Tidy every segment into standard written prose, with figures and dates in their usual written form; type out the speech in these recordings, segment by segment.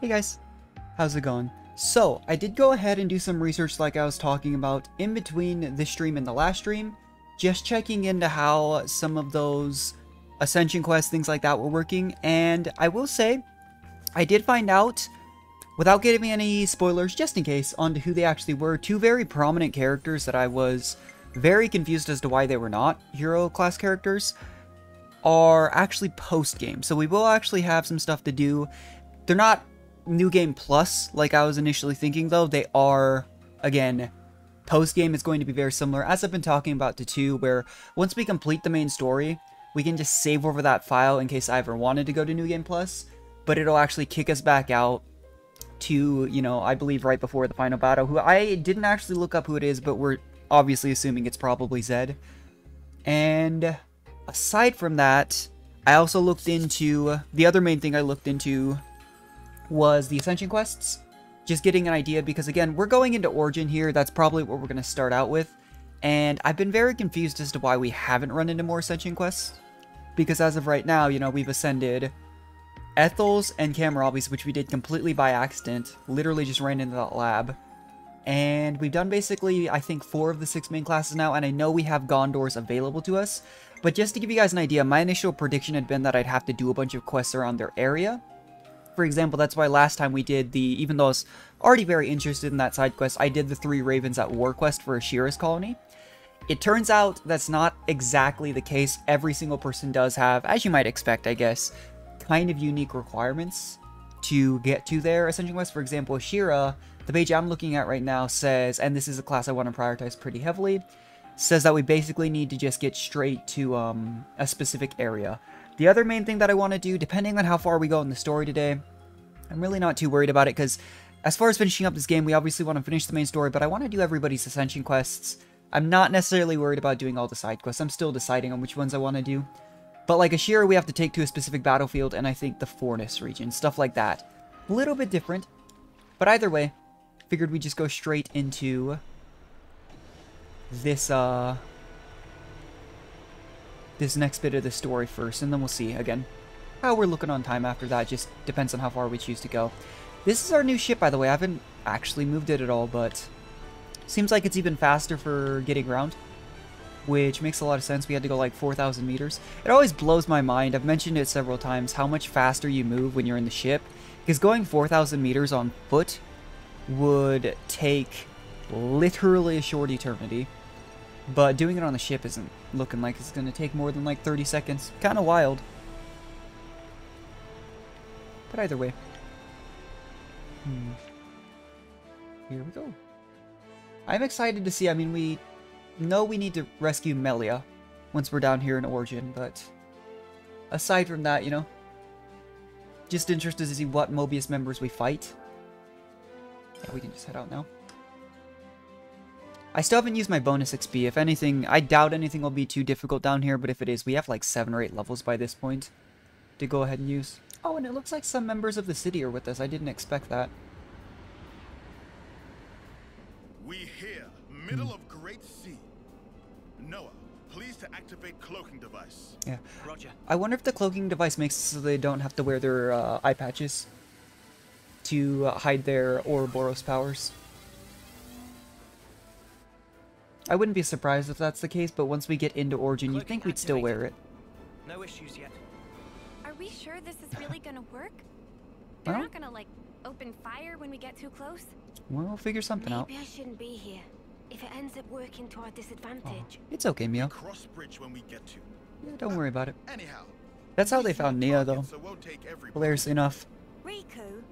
Hey guys, how's it going? So, I did go ahead and do some research like I was talking about in between this stream and the last stream, just checking into how some of those ascension quests, things like that were working, and I will say, I did find out, without giving any spoilers, just in case, onto who they actually were, two very prominent characters that I was very confused as to why they were not hero class characters, are actually post-game. So we will actually have some stuff to do. They're not New Game Plus, like I was initially thinking, though. They are, again, post-game. It's going to be very similar, as I've been talking about to 2, where once we complete the main story, we can just save over that file in case I ever wanted to go to New Game Plus, but it'll actually kick us back out to, you know, I believe right before the final battle, who I didn't actually look up who it is, but we're obviously assuming it's probably Zed. And aside from that, I also looked into, the other main thing I looked into was the Ascension quests. Just getting an idea, because again, we're going into Origin here, that's probably what we're going to start out with. And I've been very confused as to why we haven't run into more Ascension quests. Because as of right now, you know, we've ascended Ethel's and Kamarabi's, which we did completely by accident. Literally just ran into that lab. And we've done basically, I think, 4 of the 6 main classes now, and I know we have Gondors available to us. But just to give you guys an idea, my initial prediction had been that I'd have to do a bunch of quests around their area. For example, that's why last time we did the, even though I was already very interested in that side quest, I did the 3 Ravens at War quest for Ashira's colony. It turns out that's not exactly the case. Every single person does have, as you might expect, I guess, kind of unique requirements to get to their Ascension quest. For example, Ashira, the page I'm looking at right now says, and this is a class I want to prioritize pretty heavily, says that we basically need to just get straight to a specific area. The other main thing that I want to do, depending on how far we go in the story today, I'm really not too worried about it, because as far as finishing up this game, we obviously want to finish the main story, but I want to do everybody's Ascension quests. I'm not necessarily worried about doing all the side quests. I'm still deciding on which ones I want to do. But like Ashira, we have to take to a specific battlefield, and I think the Forness region, stuff like that. A little bit different, but either way, figured we'd just go straight into this, this next bit of the story first, and then we'll see, again, how we're looking on time after that. Just depends on how far we choose to go. This is our new ship, by the way. I haven't actually moved it at all, but seems like it's even faster for getting around, which makes a lot of sense. We had to go like 4,000 meters. It always blows my mind, I've mentioned it several times, how much faster you move when you're in the ship, because going 4,000 meters on foot would take literally a short eternity, but doing it on the ship isn't looking like it's going to take more than like 30 seconds. Kind of wild. But either way. Here we go. I'm excited to see, I mean, we know we need to rescue Melia once we're down here in Origin, but aside from that, you know, just interested to see what Mobius members we fight. Yeah, we can just head out now. I still haven't used my bonus XP. If anything, I doubt anything will be too difficult down here, but if it is, we have like 7 or 8 levels by this point to go ahead and use. Oh, and it looks like some members of the city are with us. I didn't expect that. We here, middle of Great Sea. Noah, please to activate cloaking device. Yeah. Roger. I wonder if the cloaking device makes it so they don't have to wear their eye patches to hide their Ouroboros powers. I wouldn't be surprised if that's the case, but once we get into Origin, you'd think we'd still wear it. No issues yet. Are we sure this is really gonna work? They're not gonna, like, open fire when we get too close? We'll figure something out. Maybe I shouldn't be here. If it ends up working to our disadvantage. Oh, it's okay, Mio. Cross bridge when we get to. Yeah, don't worry about it. Anyhow. That's how they found Nia, though. So won't take every Hilariously enough. Riku,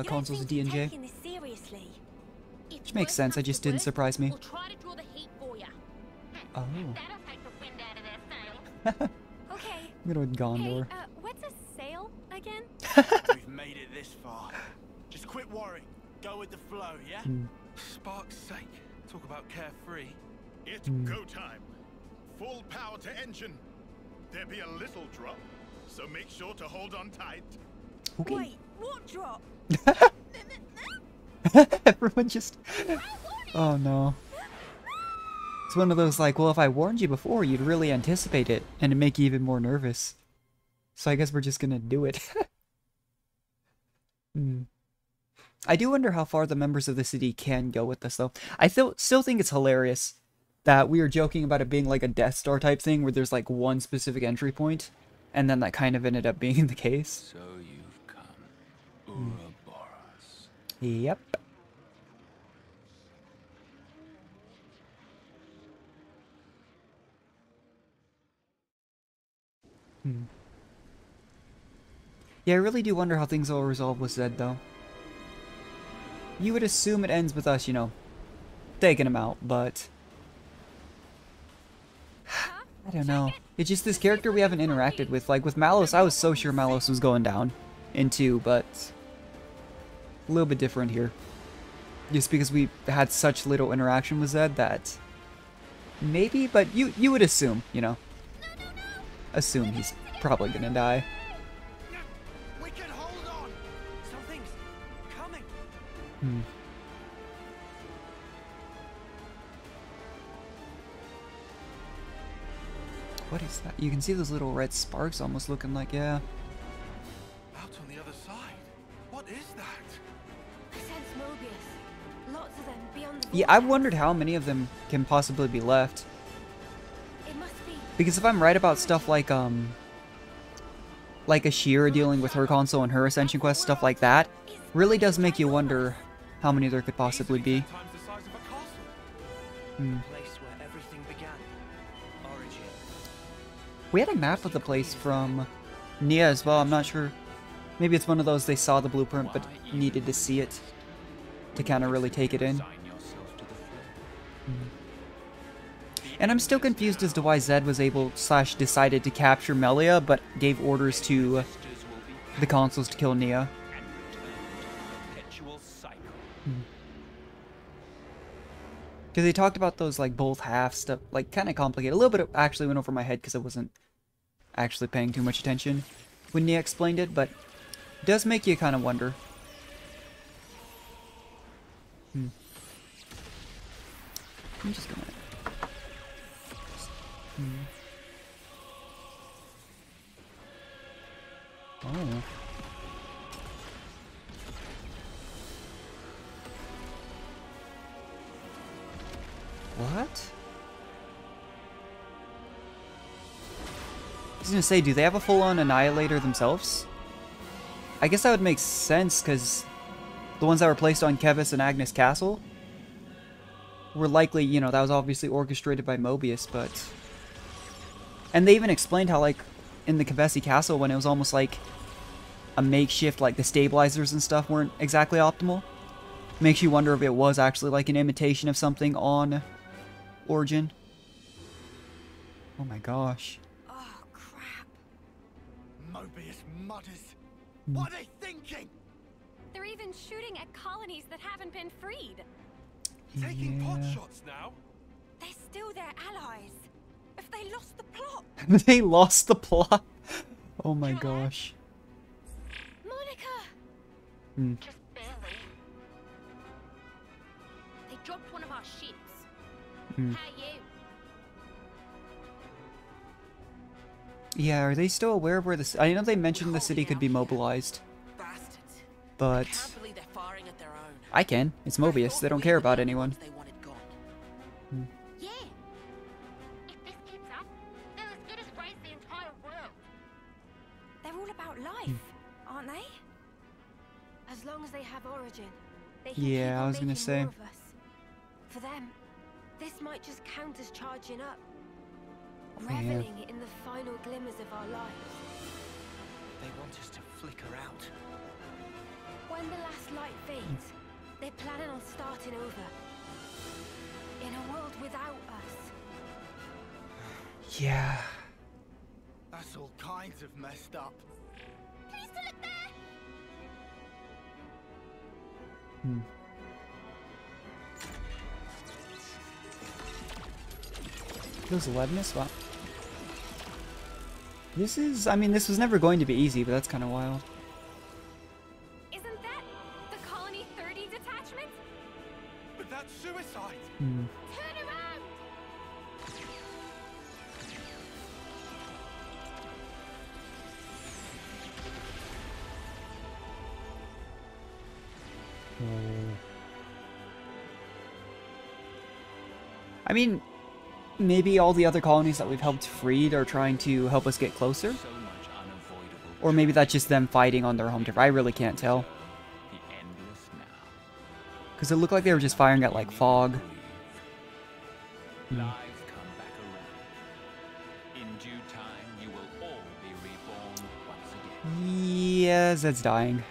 Consul's D and J. seriously? Which makes sense, it just didn't surprise me. We'll try to draw the heat for ya. Oh. That'll take the wind out of their sails. Okay. I'm gonna with Gondor. Hey, what's a sail again? We've made it this far. Just quit worrying. Go with the flow, yeah? Spark's sake. Talk about carefree. It's go time. Full power to engine. There be a little drop, so make sure to hold on tight. Okay. Wait, what drop? Everyone just... Oh no. It's one of those like, well, if I warned you before, you'd really anticipate it, and it'd make you even more nervous. So I guess we're just gonna do it. I do wonder how far the members of the city can go with this, though. I still think it's hilarious that we were joking about it being like a Death Star type thing where there's like one specific entry point, and then that kind of ended up being the case. So you've come, Ouroboros. Yep. Yeah, I really do wonder how things will resolve with Zed, though. You would assume it ends with us, you know, taking him out, but... I don't know. It's just this character we haven't interacted with. Like, with Malos, I was so sure Malos was going down in 2, but... a little bit different here. Just because we had such little interaction with Zed that... maybe, but you would assume, you know. Assume he's probably gonna die. We can hold on. Something's coming. What is that? You can see those little red sparks almost looking like, yeah. Out on the other side. What is that? I sense Mobius. Lots of them beyond the Yeah, I've wondered how many of them can possibly be left. It must be. Because if I'm right about stuff like Ashira dealing with her console and her ascension quest, stuff like that, really does make you wonder how many there could possibly be. Times the size of a castle. Place where everything began. Origin. We had a map of the place from Nia as well, I'm not sure. Maybe it's one of those they saw the blueprint but needed to see it to kind of really take it in. Sign yourself to the flame. And I'm still confused as to why Zed was able / decided to capture Melia, but gave orders to the consuls to kill Nia. And return to the perpetual cycle. Because they talked about those like both half stuff, like kind of complicated. A little bit actually went over my head because I wasn't actually paying too much attention when Nia explained it, but it does make you kind of wonder. I'm just gonna... Oh. What? I was gonna say, do they have a full-on Annihilator themselves? I guess that would make sense, because the ones that were placed on Kevis and Agnes Castle were likely, you know, that was obviously orchestrated by Mobius, but... And they even explained how, like, in the Kevesi Castle, when it was almost like a makeshift, like, the stabilizers and stuff weren't exactly optimal. Makes you wonder if it was actually, like, an imitation of something on Origin. Oh my gosh. Oh, crap. Mobius mutters. What are they thinking? They're even shooting at colonies that haven't been freed. Taking pot Yeah. shots now? They're still their allies. If they lost the plot. They lost the plot. Oh my gosh. Monica! Just barely. They dropped one of our ships. How you? Yeah, are they still aware of where this... I know they mentioned the city could be mobilized, Bastards. but... Can't believe they're firing at their own. I can. It's Mobius. They don't care about anyone. They wanted gone. Yeah. If this keeps up, they'll as good as raise the entire world. They're all about life, aren't they? As long as they have Origin, they can Yeah, keep I on was gonna making say. more of us. For them, this might just count as charging up. Reveling in the final glimmers of our lives. They want us to flicker out. When the last light fades, they're planning on starting over. In a world without us. Yeah. That's all kinds of messed up. Please don't look there. Those 11 as well. This is... I mean, this was never going to be easy, but that's kind of wild. Isn't that the Colony 30 detachment? But that's suicide. Turn around! I mean, maybe all the other colonies that we've helped freed are trying to help us get closer. So much unavoidable. Or maybe that's just them fighting on their home turf. I really can't tell. The endless now. Because it looked like they were just firing at, like, fog. Lives come back around. In due time, you will all be reborn once again. Yes, that's dying.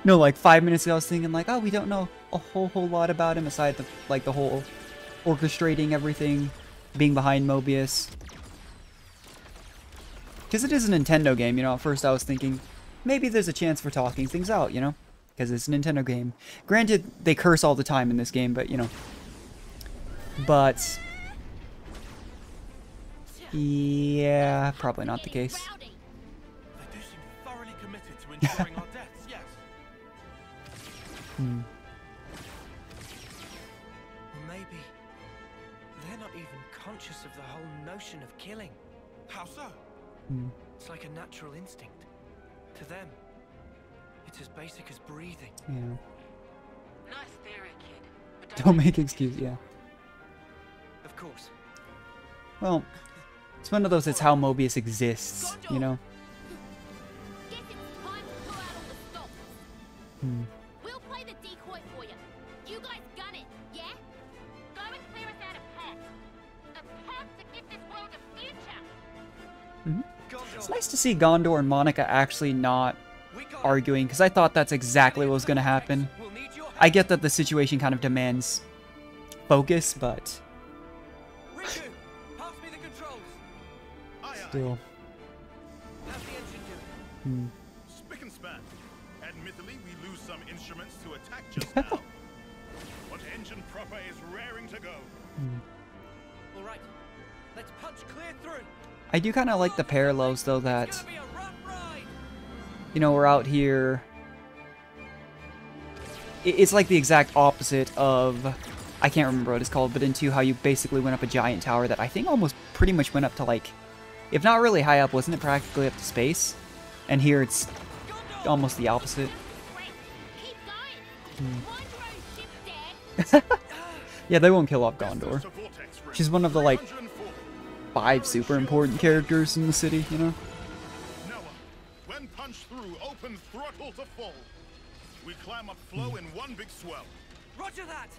No, like 5 minutes ago I was thinking like, oh, we don't know a whole lot about him aside the like the whole orchestrating everything, being behind Mobius. Because it is a Nintendo game, you know. At first I was thinking maybe there's a chance for talking things out, you know, because it's a Nintendo game. Granted, they curse all the time in this game, but you know. But yeah, probably not the case. They do seem thoroughly committed to ensuring our deaths, yes. Maybe they're not even conscious of the whole notion of killing. How so? It's like a natural instinct. To them, it's as basic as breathing. Yeah. Nice theory, kid. But Don't make excuses, yeah. Of course. Well, it's one of those, it's how Mobius exists, you know? Guess it's time to pull out all the stops. We'll play the decoy for you. You guys gun it, yeah? Go and clear us out a path. A path to give this world a future. It's nice to see Gondor and Monica actually not arguing, because I thought that's exactly what was going to happen. We'll need your help. I get that the situation kind of demands focus, but Riku, pass me the controls. Aye, aye. still. How's the engine doing? Spick and span. Admittedly, we lose some instruments to attack just now. But engine proper is raring to go. All right, let's punch clear through. I do kind of like the parallels, though, It's that, gonna be a rough ride. you know, we're out here. It's like the exact opposite of, I can't remember what it's called, but in 2, how you basically went up a giant tower that I think almost pretty much went up to, like, if not really high up, wasn't it practically up to space? And here it's almost the opposite. Keep going. Mind your own ship, Dad. Yeah, they won't kill off Gondor. To vortex ring. She's one of the, like, 304. 5 super important characters in the city, you know? Noah, when punched through, open throttle to full. We climb up flow in one big swell. Roger that.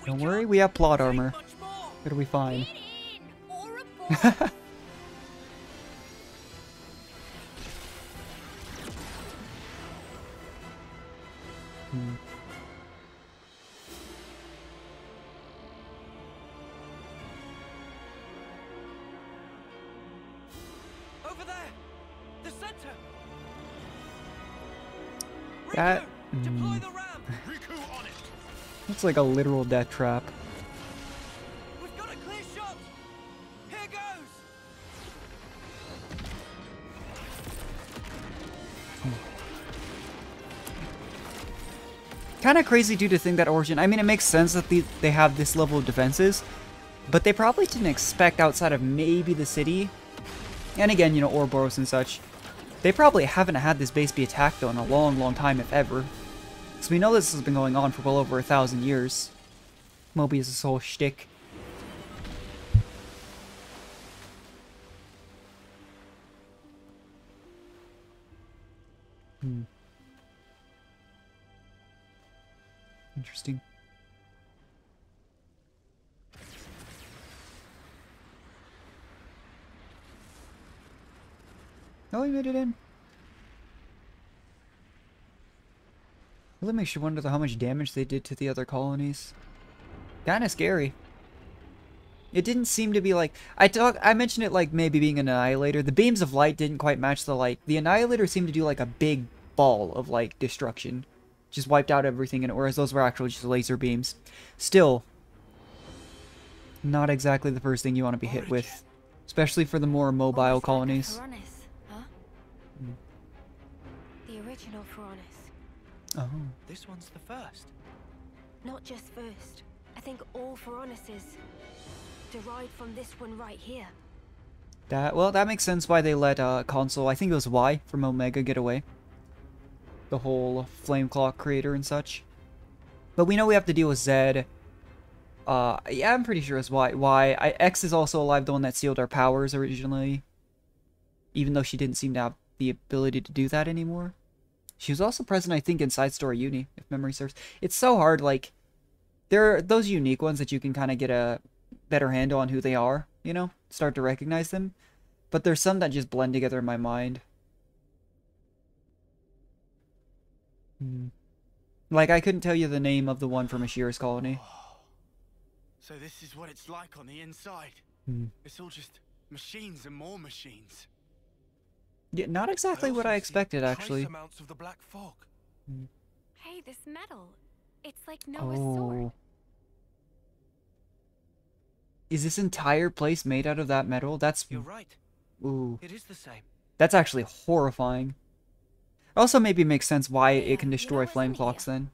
Don't worry, we have plot armor. Much more. It'll be fine. Get in, or abort. Over there, the center. That Riku, deploy the ramp. Riku on it. looks like a literal death trap. We've got a clear shot. Here goes. Kind of crazy due to think that Origin. I mean, it makes sense that they have this level of defenses, but they probably didn't expect outside of maybe the city. And again, you know, Ouroboros and such. They probably haven't had this base be attacked though in a long time, if ever. So we know this has been going on for well over 1,000 years. Mobius' whole shtick. Interesting. Oh, he made it in. Well, that makes you wonder how much damage they did to the other colonies. Kinda scary. It didn't seem to be like... I mentioned it like maybe being an Annihilator. The beams of light didn't quite match the light. The Annihilator seemed to do like a big ball of like destruction. Just wiped out everything, and whereas those were actually just laser beams. Still, not exactly the first thing you want to be hit with. Especially for the more mobile colonies. Pharaonis, huh? The original Pharaonis. Oh. This one's the first. Not just first. I think all Phoroneses derived from this one right here. That makes sense why they let consul, I think it was Y from Omega, get away. The whole flame clock creator and such. But we know we have to deal with Z. Yeah, I'm pretty sure it's Y. X is also alive, the one that sealed our powers originally. Even though she didn't seem to have the ability to do that anymore. She was also present, I think, in Side Story Uni, if memory serves. It's so hard, like, there are those unique ones that you can kind of get a better handle on who they are, you know? Start to recognize them. But there's some that just blend together in my mind. Like, I couldn't tell you the name of the one from Ashira's colony. So this is what it's like on the inside. It's all just machines and more machines. Yeah, not exactly what I expected, actually. Trace amounts of the black fog. Hey, this metal. It's like Noah's sword. Is this entire place made out of that metal? That's... You're right. Ooh. It is the same. That's actually horrifying. Also maybe makes sense why it can destroy You know flame what's in clocks here? then.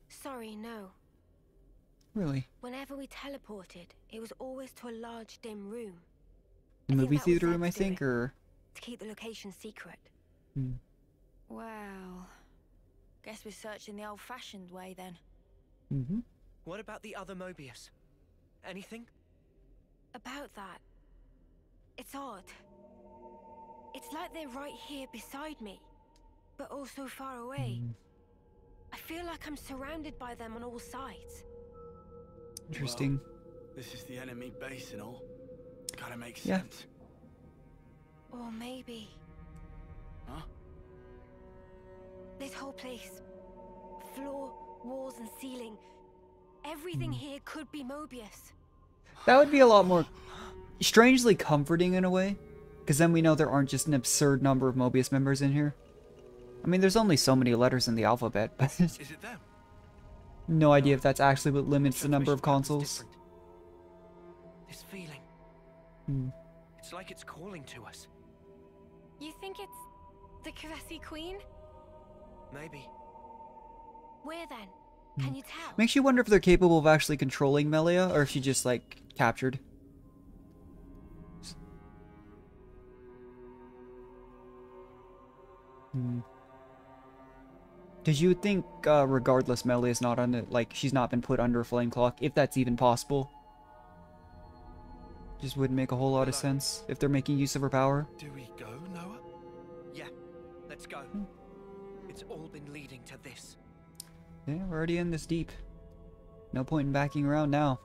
Sorry, no. Really? Whenever we teleported, it was always to a large, dim room. The I think movie that was theater Zed's room, I think, doing, or... to keep the location secret. Well, guess we're searching the old-fashioned way then. What about the other Mobius? Anything? About that, it's odd. It's like they're right here beside me, but also far away. I feel like I'm surrounded by them on all sides. Interesting. Well, this is the enemy base and all. Kinda makes Yeah. sense. Or maybe Huh? this whole place, floor, walls, and ceiling, everything here could be Mobius. That would be a lot more strangely comforting in a way. Because then we know there aren't just an absurd number of Mobius members in here. I mean, there's only so many letters in the alphabet, but... Is it them? no idea if that's actually what limits the number of Transmission patterns consoles. different. This feeling. It's like it's calling to us. You think it's the Kavesi Queen? Maybe. Where then? Can you tell? Makes you wonder if they're capable of actually controlling Melia, or if she just, like, captured. Did you think, regardless, Melia's not on it, like, she's not been put under a flame clock, if that's even possible? Just wouldn't make a whole lot of sense if they're making use of her power. Do we go, Noah? Yeah, let's go. It's all been leading to this. Yeah, we're already in this deep. No point in backing around now.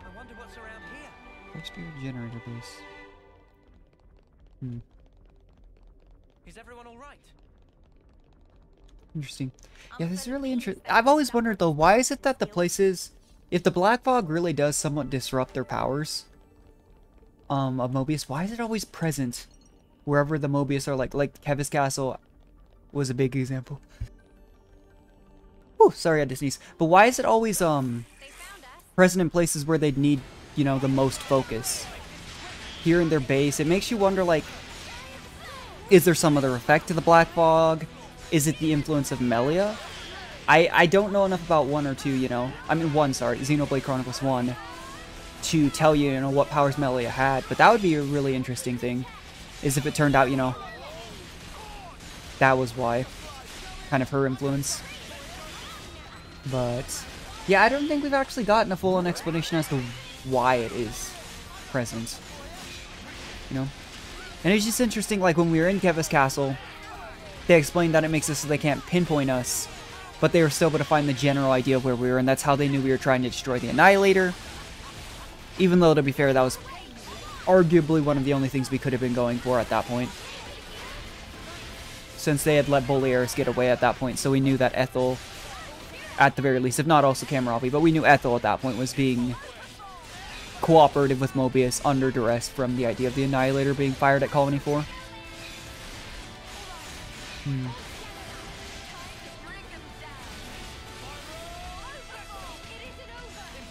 I wonder what's around here. Let's do a generator base. Is everyone all right? Interesting. Yeah, this is really interesting. I've always wondered, though, why is it that the places... If the Black Fog really does somewhat disrupt their powers of Mobius, why is it always present wherever the Mobius are? Like Kevis Castle was a big example. Oh, sorry, I had to sneeze. But why is it always present in places where they'd need, you know, the most focus? Here in their base, it makes you wonder, like, is there some other effect to the Black Fog? Is it the influence of Melia? I don't know enough about 1 or 2, you know. I mean, 1, sorry. Xenoblade Chronicles 1. To tell you, you know, what powers Melia had. But that would be a really interesting thing. Is if it turned out, you know, that was why. Kind of her influence. But, yeah, I don't think we've actually gotten a full-on explanation as to why it is present. You know? And it's just interesting, like, when we were in Kevis Castle, they explained that it makes it so they can't pinpoint us, but they were still able to find the general idea of where we were, and that's how they knew we were trying to destroy the Annihilator. Even though, to be fair, that was arguably one of the only things we could have been going for at that point. Since they had let Boliaris get away at that point, so we knew that Ethel, at the very least, if not also Kamaravi, but we knew Ethel at that point was being cooperative with Mobius under duress from the idea of the Annihilator being fired at Colony 4.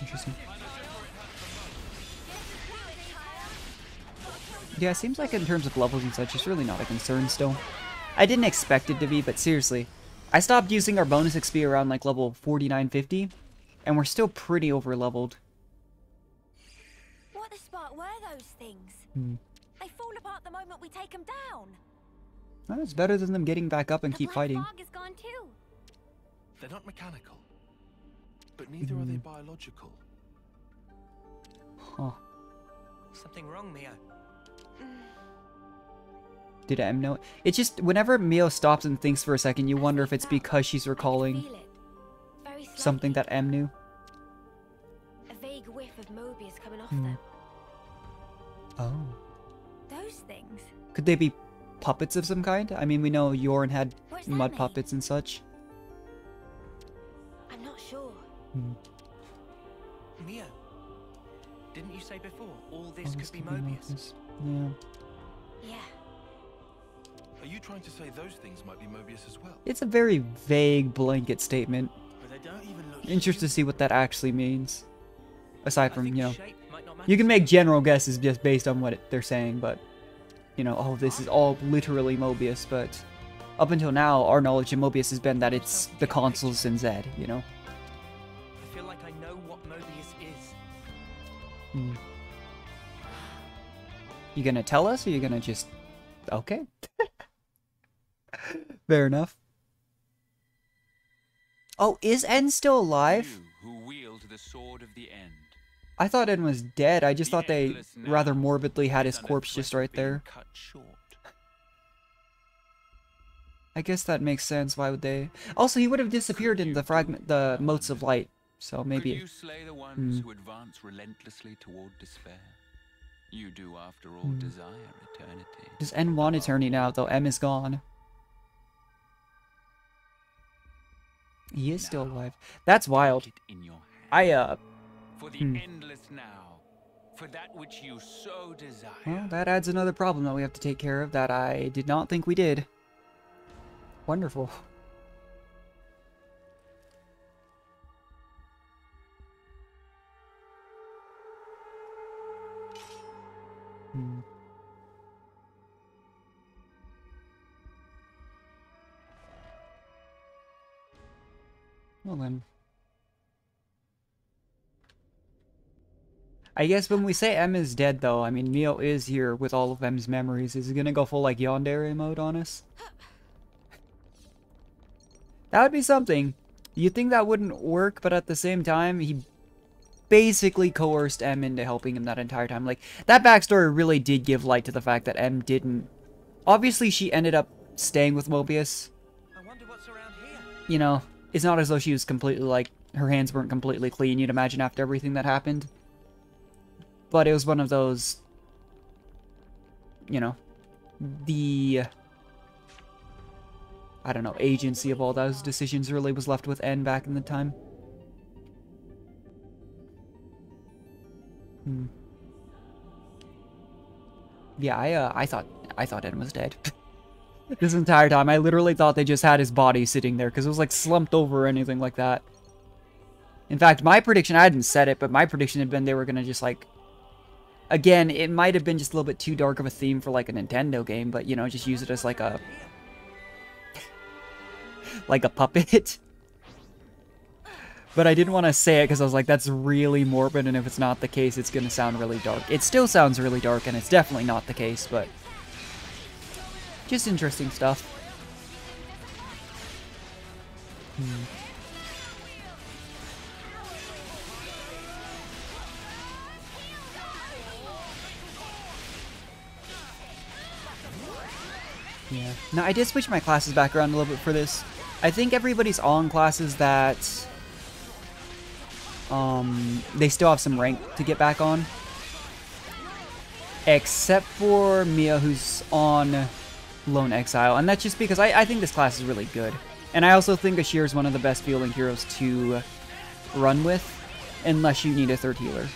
Interesting. Yeah, it seems like in terms of levels and such, it's really not a concern still. I didn't expect it to be, but seriously. I stopped using our bonus XP around like level 49, 50, and we're still pretty over leveled. What the spark were those things? They fall apart the moment we take them down. Well, it's better than them getting back up and keep fighting. The black fog is gone too. They're not mechanical, but neither are they biological. Huh. Something wrong, Mio. Did M know? It's just, whenever Mio stops and thinks for a second, you wonder if it's because she's recalling something that M knew. A vague whiff of Mobius coming off them. Oh. Those things. Could they be puppets of some kind? I mean, we know Yorn had What's that mud mean? puppets and such. I'm not sure. Mio, didn't you say before all this could be Mobius? Yeah. Yeah. Are you trying to say those things might be Mobius as well? It's a very vague blanket statement. But they don't even look Interested to see what that actually means. Aside I from, think you know, shape might not matter. you can make general guesses just based on what they're saying, but, you know, oh, this is all literally Mobius, but up until now, our knowledge of Mobius has been that it's the consuls in Zed, you know? I feel like I know what Mobius is. You gonna tell us, or you gonna just... Okay. Fair enough. Oh, is N still alive? You who wield the sword of the end. I thought N was dead. I just The thought they endless now rather morbidly had his is on a corpse just threat of right being there. cut short. I guess that makes sense. Why would they? Also, he would have disappeared in the fragment, the motes of light. So maybe. Could you slay the ones who advance relentlessly toward despair? You do, after all, desire eternity. Does N want eternity now, though M is gone? He is still alive. That's wild. Take it in your hand. I, For the endless now. For that which you so desire. Well, that adds another problem that we have to take care of that I did not think we did. Wonderful. Well then. I guess when we say M is dead though, I mean Mio is here with all of M's memories. Is he gonna go full like Yandere mode on us? That would be something. You'd think that wouldn't work, but at the same time, he basically coerced M into helping him that entire time. Like, that backstory really did give light to the fact that M didn't... Obviously, she ended up staying with Mobius. I wonder what's around here. You know, it's not as though she was completely, like, her hands weren't completely clean, you'd imagine, after everything that happened. But it was one of those... You know, the... I don't know, agency of all those decisions really was left with N back in the time. Yeah, I thought N was dead. This entire time, I literally thought they just had his body sitting there, because it was like slumped over or anything like that. In fact, my prediction, I hadn't said it, but my prediction had been they were gonna just like... Again, it might have been just a little bit too dark of a theme for like a Nintendo game, but you know, just use it as like a... like a puppet. But I didn't want to say it because I was like, that's really morbid, and if it's not the case, it's going to sound really dark. It still sounds really dark, and it's definitely not the case, but... just interesting stuff. Yeah. Now, I did switch my classes back around a little bit for this. I think everybody's on classes that... they still have some rank to get back on. Except for Mia, who's on Lone Exile. And that's just because I think this class is really good. And I also think Ashir is one of the best feeling heroes to run with. Unless you need a third healer.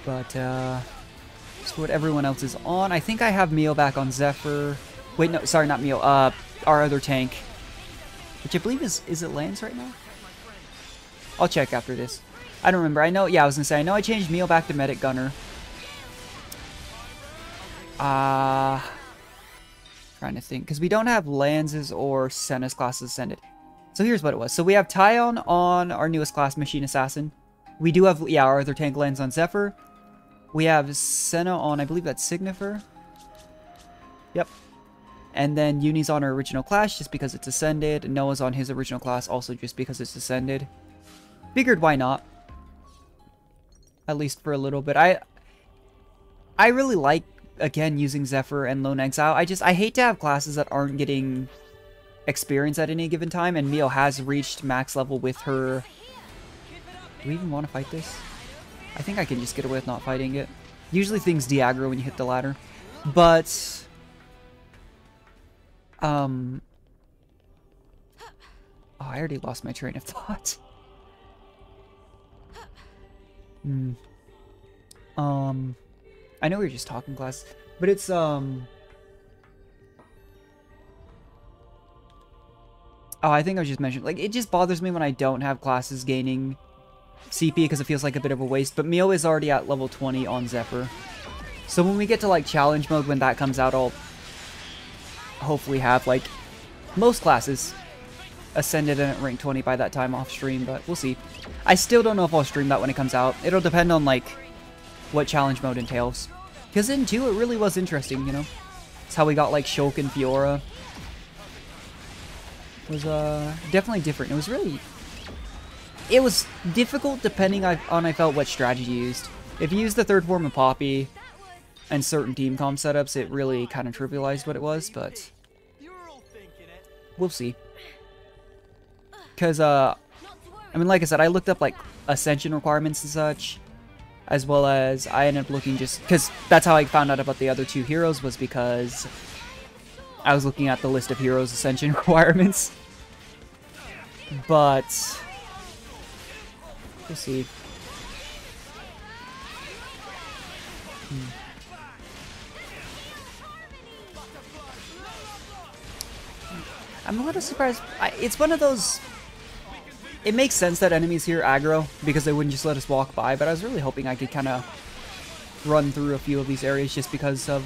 But, that's what everyone else is on. I think I have Mio back on Zephyr. Wait, no, sorry, not Mio. Our other tank. Which I believe is it Lance right now? I'll check after this. I don't remember. I know, yeah, I was gonna say, I know I changed Mio back to Medic Gunner. Trying to think, because we don't have Lanz's or Senna's classes ascended. So here's what it was. So we have Tyon on our newest class, Machine Assassin. We do have, yeah, our other tank lands on Zephyr. We have Senna on, I believe that's Signifer. Yep. And then Uni's on her original class just because it's ascended. Noah's on his original class also just because it's ascended. Figured why not. At least for a little bit. I really like, again, using Zephyr and Lone Exile. I hate to have classes that aren't getting experience at any given time. And Mio has reached max level with her. Do we even want to fight this? I think I can just get away with not fighting it. Usually things de-aggro when you hit the ladder. But... Oh, I already lost my train of thought. I know we were just talking class, but it's, oh, I think I was just mentioning, like, it just bothers me when I don't have classes gaining CP because it feels like a bit of a waste, but Mio is already at level 20 on Zephyr. So when we get to, like, challenge mode, when that comes out, I'll hopefully have, like, most classes ascended and at rank 20 by that time off stream, but we'll see. I still don't know if I'll stream that when it comes out. It'll depend on, like, what challenge mode entails. Because in 2, it really was interesting, you know? It's how we got, like, Shulk and Fiora. It was, definitely different. It was really... It was difficult depending on, I felt, what strategy you used. If you used the third form of Poppy and certain team comp setups, it really kind of trivialized what it was, but... We'll see. Because, I mean, like I said, I looked up, like, Ascension requirements and such, as well as I ended up looking just... Because that's how I found out about the other 2 heroes, was because I was looking at the list of heroes' Ascension requirements. But... We'll see. I'm a little surprised. It's one of those... It makes sense that enemies here aggro, because they wouldn't just let us walk by, but I was really hoping I could kind of run through a few of these areas just because of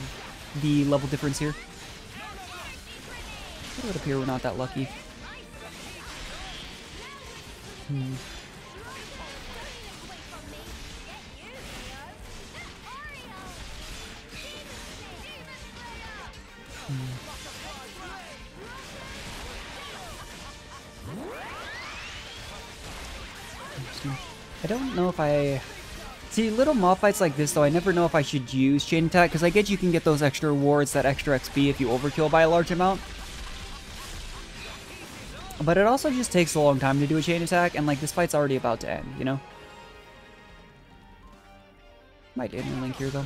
the level difference here. It would appear we're not that lucky. I don't know if I... See, little mob fights like this, though, I never know if I should use Chain Attack, because I get you can get those extra rewards, that extra XP, if you overkill by a large amount. But it also just takes a long time to do a Chain Attack, and, like, this fight's already about to end, you know? Might end a link here, though.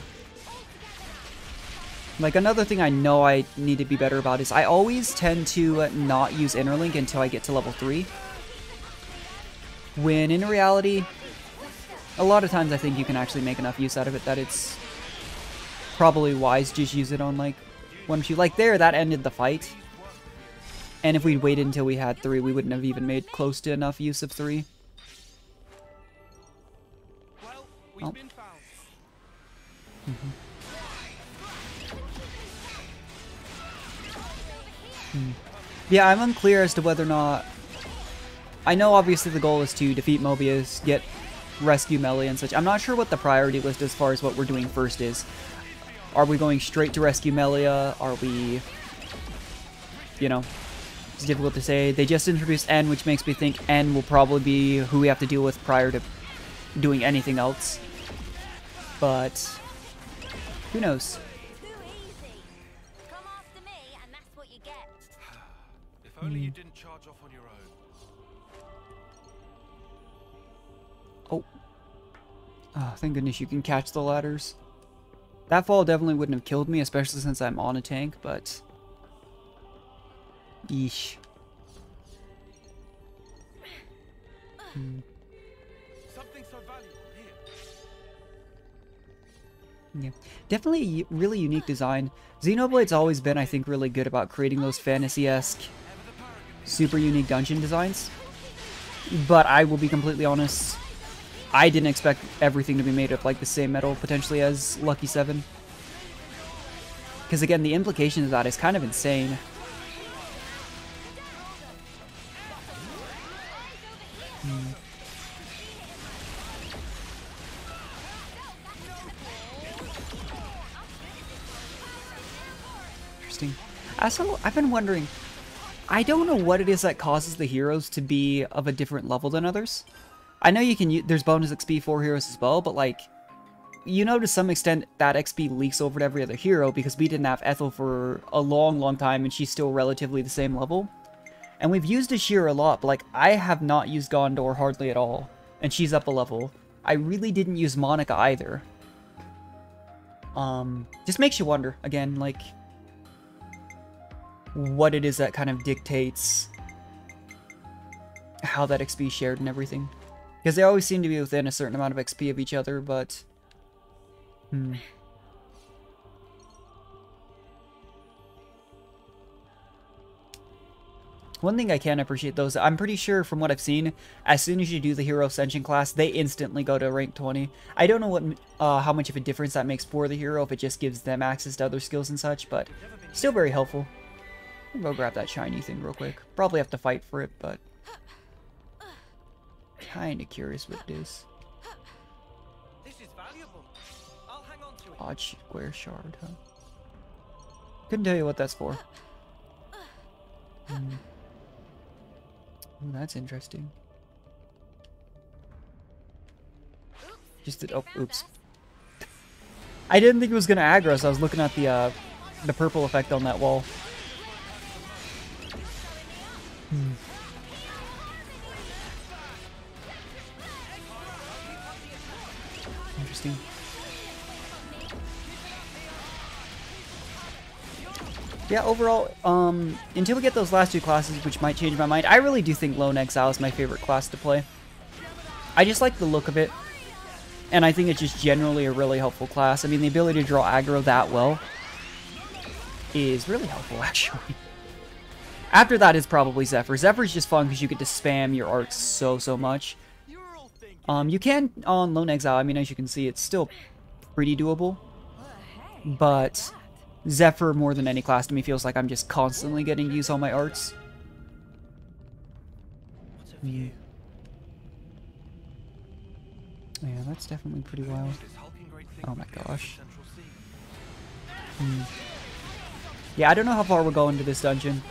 Like, another thing I know I need to be better about is I always tend to not use Interlink until I get to level 3. When, in reality, a lot of times I think you can actually make enough use out of it that it's probably wise to just use it on, like, 1 or 2. Like, there, that ended the fight. And if we'd waited until we had 3, we wouldn't have even made close to enough use of 3. Well, we've been found. Yeah, I'm unclear as to whether or not... I know obviously the goal is to defeat Mobius, get rescue Melee and such. I'm not sure what the priority list as far as what we're doing first is. Are we going straight to rescue Melia? Are we... You know, it's difficult to say. They just introduced N, which makes me think N will probably be who we have to deal with prior to doing anything else. But... who knows? If only you didn't charge off on your own. Oh, thank goodness you can catch the ladders. That fall definitely wouldn't have killed me, especially since I'm on a tank, but... Yeesh. Something so valuable here. Yeah. Definitely a really unique design. Xenoblade's always been, I think, really good about creating those fantasy-esque, super unique dungeon designs. But I will be completely honest, I didn't expect everything to be made of, like, the same metal, potentially, as Lucky 7. Because again, the implication of that is kind of insane. Interesting. Also, I've been wondering, I don't know what it is that causes the heroes to be of a different level than others. I know you can there's bonus XP for heroes as well, but like, you know, to some extent that XP leaks over to every other hero because we didn't have Ethel for a long time and she's still relatively the same level. And we've used Ashir a lot, but like, I have not used Gondor hardly at all, and she's up a level. I really didn't use Monica either. Just makes you wonder, again, like, what it is that kind of dictates how that XP is shared and everything. Because they always seem to be within a certain amount of XP of each other, but... One thing I can appreciate, though, is I'm pretty sure from what I've seen, as soon as you do the Hero Ascension class, they instantly go to rank 20. I don't know what how much of a difference that makes for the hero, if it just gives them access to other skills and such, but still very helpful. I'll go grab that shiny thing real quick. Probably have to fight for it, but... Kinda curious what it is. This is valuable. I'll hang on to it. Odd square shard, huh? Couldn't tell you what that's for. Ooh, that's interesting. Just did, oh, oops. I didn't think it was gonna aggro, so I was looking at the purple effect on that wall. Interesting. Yeah, overall, until we get those last two classes, which might change my mind, I really do think Lone Exile is my favorite class to play. I just like the look of it, and I think it's just generally a really helpful class. I mean, the ability to draw aggro that well is really helpful, actually. After that is probably Zephyr. Zephyr's just fun because you get to spam your arts so much. You can on Lone Exile, I mean, as you can see, it's still pretty doable, but Zephyr, more than any class to me, feels like I'm just constantly getting to use all my arts. Yeah, that's definitely pretty wild. Oh my gosh. Yeah, I don't know how far we're going to this dungeon.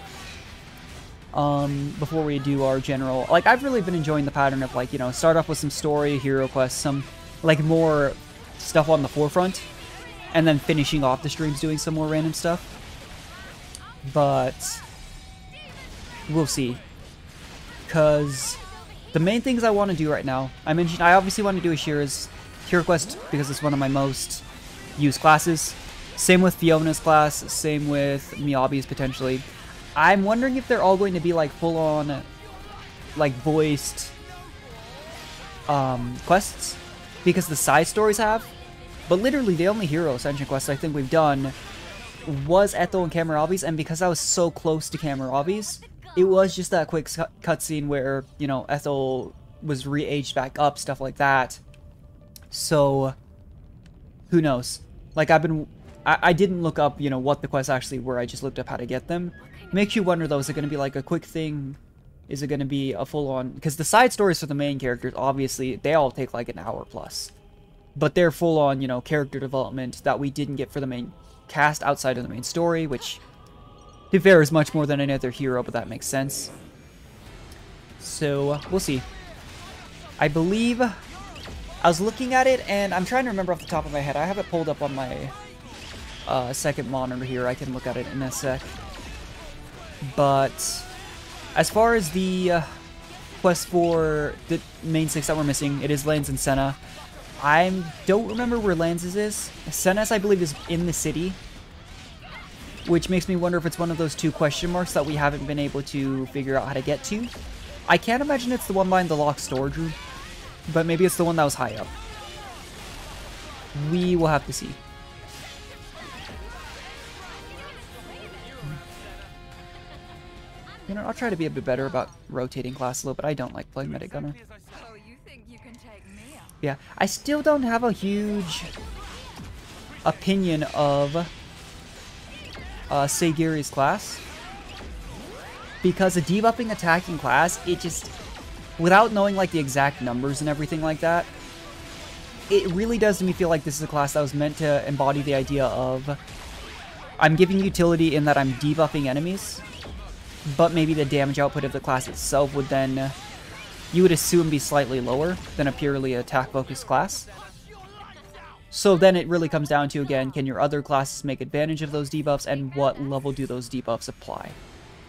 Before we do our general... Like, I've really been enjoying the pattern of, like, you know, start off with some story, hero quests, some, like, more stuff on the forefront, and then finishing off the streams doing some more random stuff. But we'll see. Because the main things I want to do right now, I mentioned I obviously want to do a Shira's hero quest because it's one of my most used classes. Same with Fiona's class, same with Miyabi's potentially. I'm wondering if they're all going to be like full-on, like voiced quests, because the side stories have. But literally, the only hero ascension quest I think we've done was Ethel and Kamarabi's, and because I was so close to Kamarabi's, it was just that quick cutscene where, you know, Ethel was re-aged back up, stuff like that. So, who knows? Like, I didn't look up, you know, what the quests actually were, I just looked up how to get them. Makes you wonder, though, is it going to be like a quick thing? Is it going to be a full-on... Because the side stories for the main characters, obviously, they all take like an hour plus. But they're full-on, you know, character development that we didn't get for the main cast outside of the main story, which, to be fair, is much more than any other hero, but that makes sense. So, we'll see. I believe... I was looking at it, and I'm trying to remember off the top of my head. I have it pulled up on my second monitor here. I can look at it in a sec. But as far as the quest for the main 6 that we're missing, it is Lanz and Senna. I don't remember where Lanz's is. Senna's, I believe, is in the city, which makes me wonder if it's one of those 2 question marks that we haven't been able to figure out how to get to. I can't imagine it's the one behind the locked storage room, but maybe it's the one that was high up. We will have to see. You know, I'll try to be a bit better about rotating class a little bit. I don't like playing Medic Gunner. Oh, you think you can take me out? Yeah, I still don't have a huge opinion of Seigiri's class. Because a debuffing attacking class, it just, without knowing like the exact numbers and everything like that, it really does to me feel like this is a class that was meant to embody the idea of, I'm giving utility in that I'm debuffing enemies, but maybe the damage output of the class itself would then, you would assume, be slightly lower than a purely attack-focused class. So then it really comes down to, again, can your other classes make advantage of those debuffs, and what level do those debuffs apply?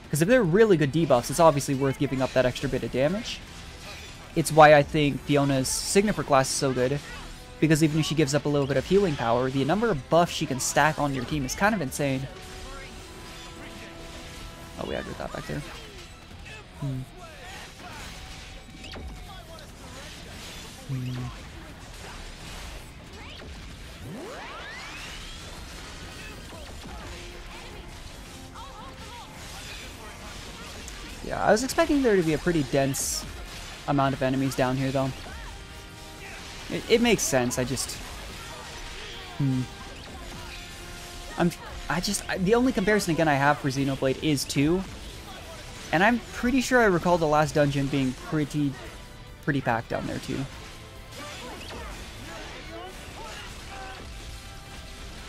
Because if they're really good debuffs, it's obviously worth giving up that extra bit of damage. It's why I think Fiona's Signifer class is so good, because even if she gives up a little bit of healing power, the number of buffs she can stack on your team is kind of insane. Oh, we aggroed that back there. Yeah, I was expecting there to be a pretty dense amount of enemies down here, though. It makes sense. I just... the only comparison, again, I have for Xenoblade is 2. And I'm pretty sure I recall the last dungeon being pretty packed down there, too.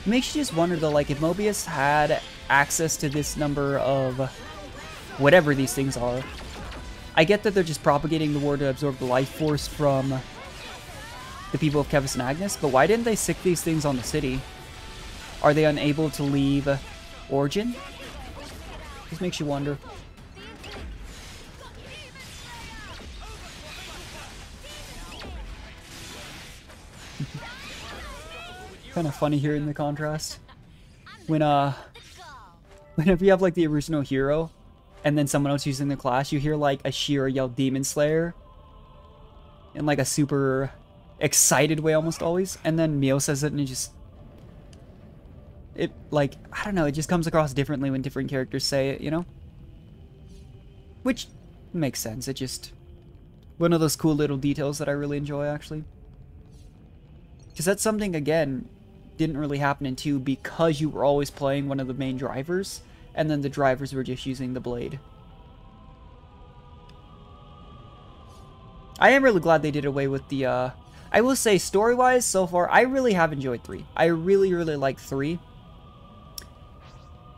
It makes you just wonder, though, like, if Mobius had access to this number of whatever these things are. I get that they're just propagating the war to absorb the life force from the people of Kevis and Agnes, but why didn't they sick these things on the city? Are they unable to leave Origin? Just makes you wonder. Kind of funny hearing the contrast. Whenever you have like the original hero, and then someone else using the class, you hear like Ashira yell Demon Slayer in like a super excited way almost always, and then Mio says it and it like, I don't know, it just comes across differently when different characters say it, you know? Which makes sense. It just, one of those cool little details that I really enjoy, actually. Because that's something, again, didn't really happen in 2 because you were always playing one of the main drivers, and then the drivers were just using the blade. I am really glad they did away with the, I will say, story-wise, so far, I really have enjoyed 3. I really like 3.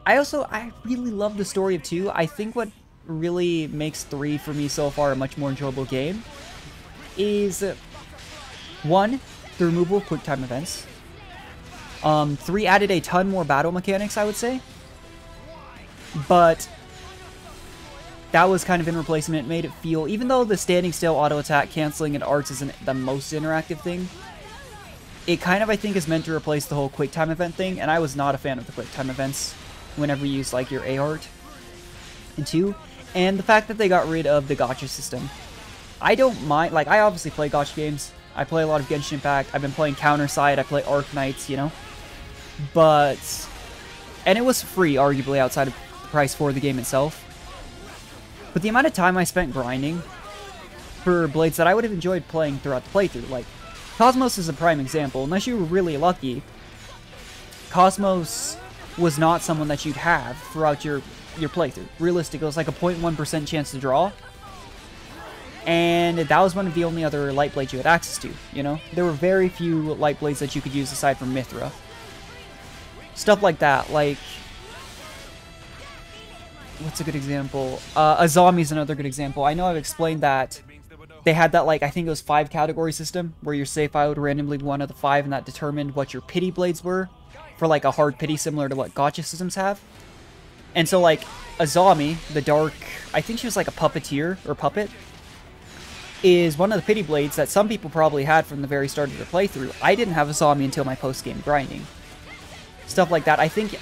I really love the story of 2. I think what really makes 3 for me so far a much more enjoyable game is, 1, the removal of quick time events. 3 added a ton more battle mechanics, I would say. But that was kind of in replacement. It made it feel, even though the standing still, auto attack, canceling, and arts isn't the most interactive thing, it kind of, I think, is meant to replace the whole quick time event thing, and I was not a fan of the quick time events whenever you use like your A art in 2. And the fact that they got rid of the gacha system. I don't mind, like, I obviously play gacha games. I play a lot of Genshin Impact. I've been playing Counterside. I play Arc Knights, you know? But, and it was free, arguably, outside of the price for the game itself. But the amount of time I spent grinding for blades that I would have enjoyed playing throughout the playthrough, like, Cosmos is a prime example. Unless you were really lucky, Cosmos was not someone that you'd have throughout your playthrough. Realistically, it was like a 0.1% chance to draw. And that was one of the only other light blades you had access to, you know? There were very few light blades that you could use aside from Mithra. Stuff like that, like... What's a good example? Azami is another good example. I know I've explained that they had that, like, I think it was 5 category system, where your save file would randomly be one of the 5, and that determined what your pity blades were, for like a hard pity similar to what gacha systems have. And so, like, Azami, the dark, I think she was like a puppeteer, or puppet, is one of the pity blades that some people probably had from the very start of their playthrough. I didn't have Azami until my post-game grinding. Stuff like that. I think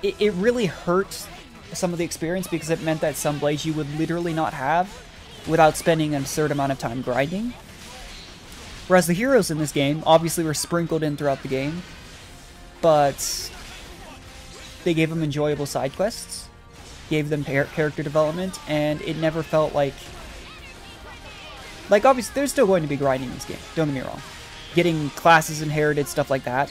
it really hurt some of the experience because it meant that some blades you would literally not have without spending an absurd amount of time grinding. Whereas the heroes in this game obviously were sprinkled in throughout the game, but they gave them enjoyable side quests, gave them character development, and it never felt like obviously there's still going to be grinding in this game, don't get me wrong. Getting classes inherited, stuff like that.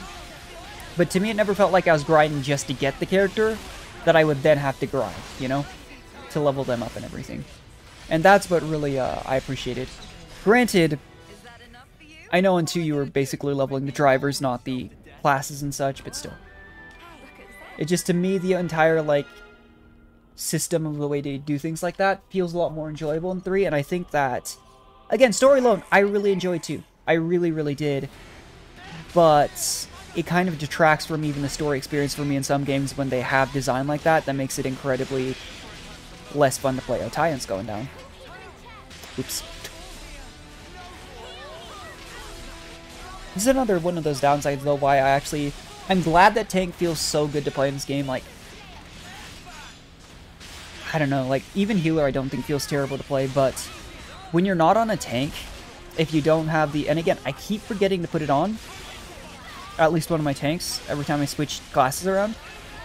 But to me, it never felt like I was grinding just to get the character that I would then have to grind, you know, to level them up and everything. And that's what really I appreciated. Granted, I know in 2 you were basically leveling the drivers, not the classes and such, but still. It just, to me, the entire, like, system of the way to do things like that feels a lot more enjoyable in 3, and I think that, again, story alone, I really enjoyed 2. I really, really did. But it kind of detracts from even the story experience for me in some games when they have design like that. That makes it incredibly less fun to play. Oh, Tyan's going down. Oops. This is another one of those downsides, though, why I'm glad that tank feels so good to play in this game. Like, I don't know, like, even healer I don't think feels terrible to play, but when you're not on a tank, if you don't have the, and again, I keep forgetting to put it on, at least one of my tanks, every time I switch classes around,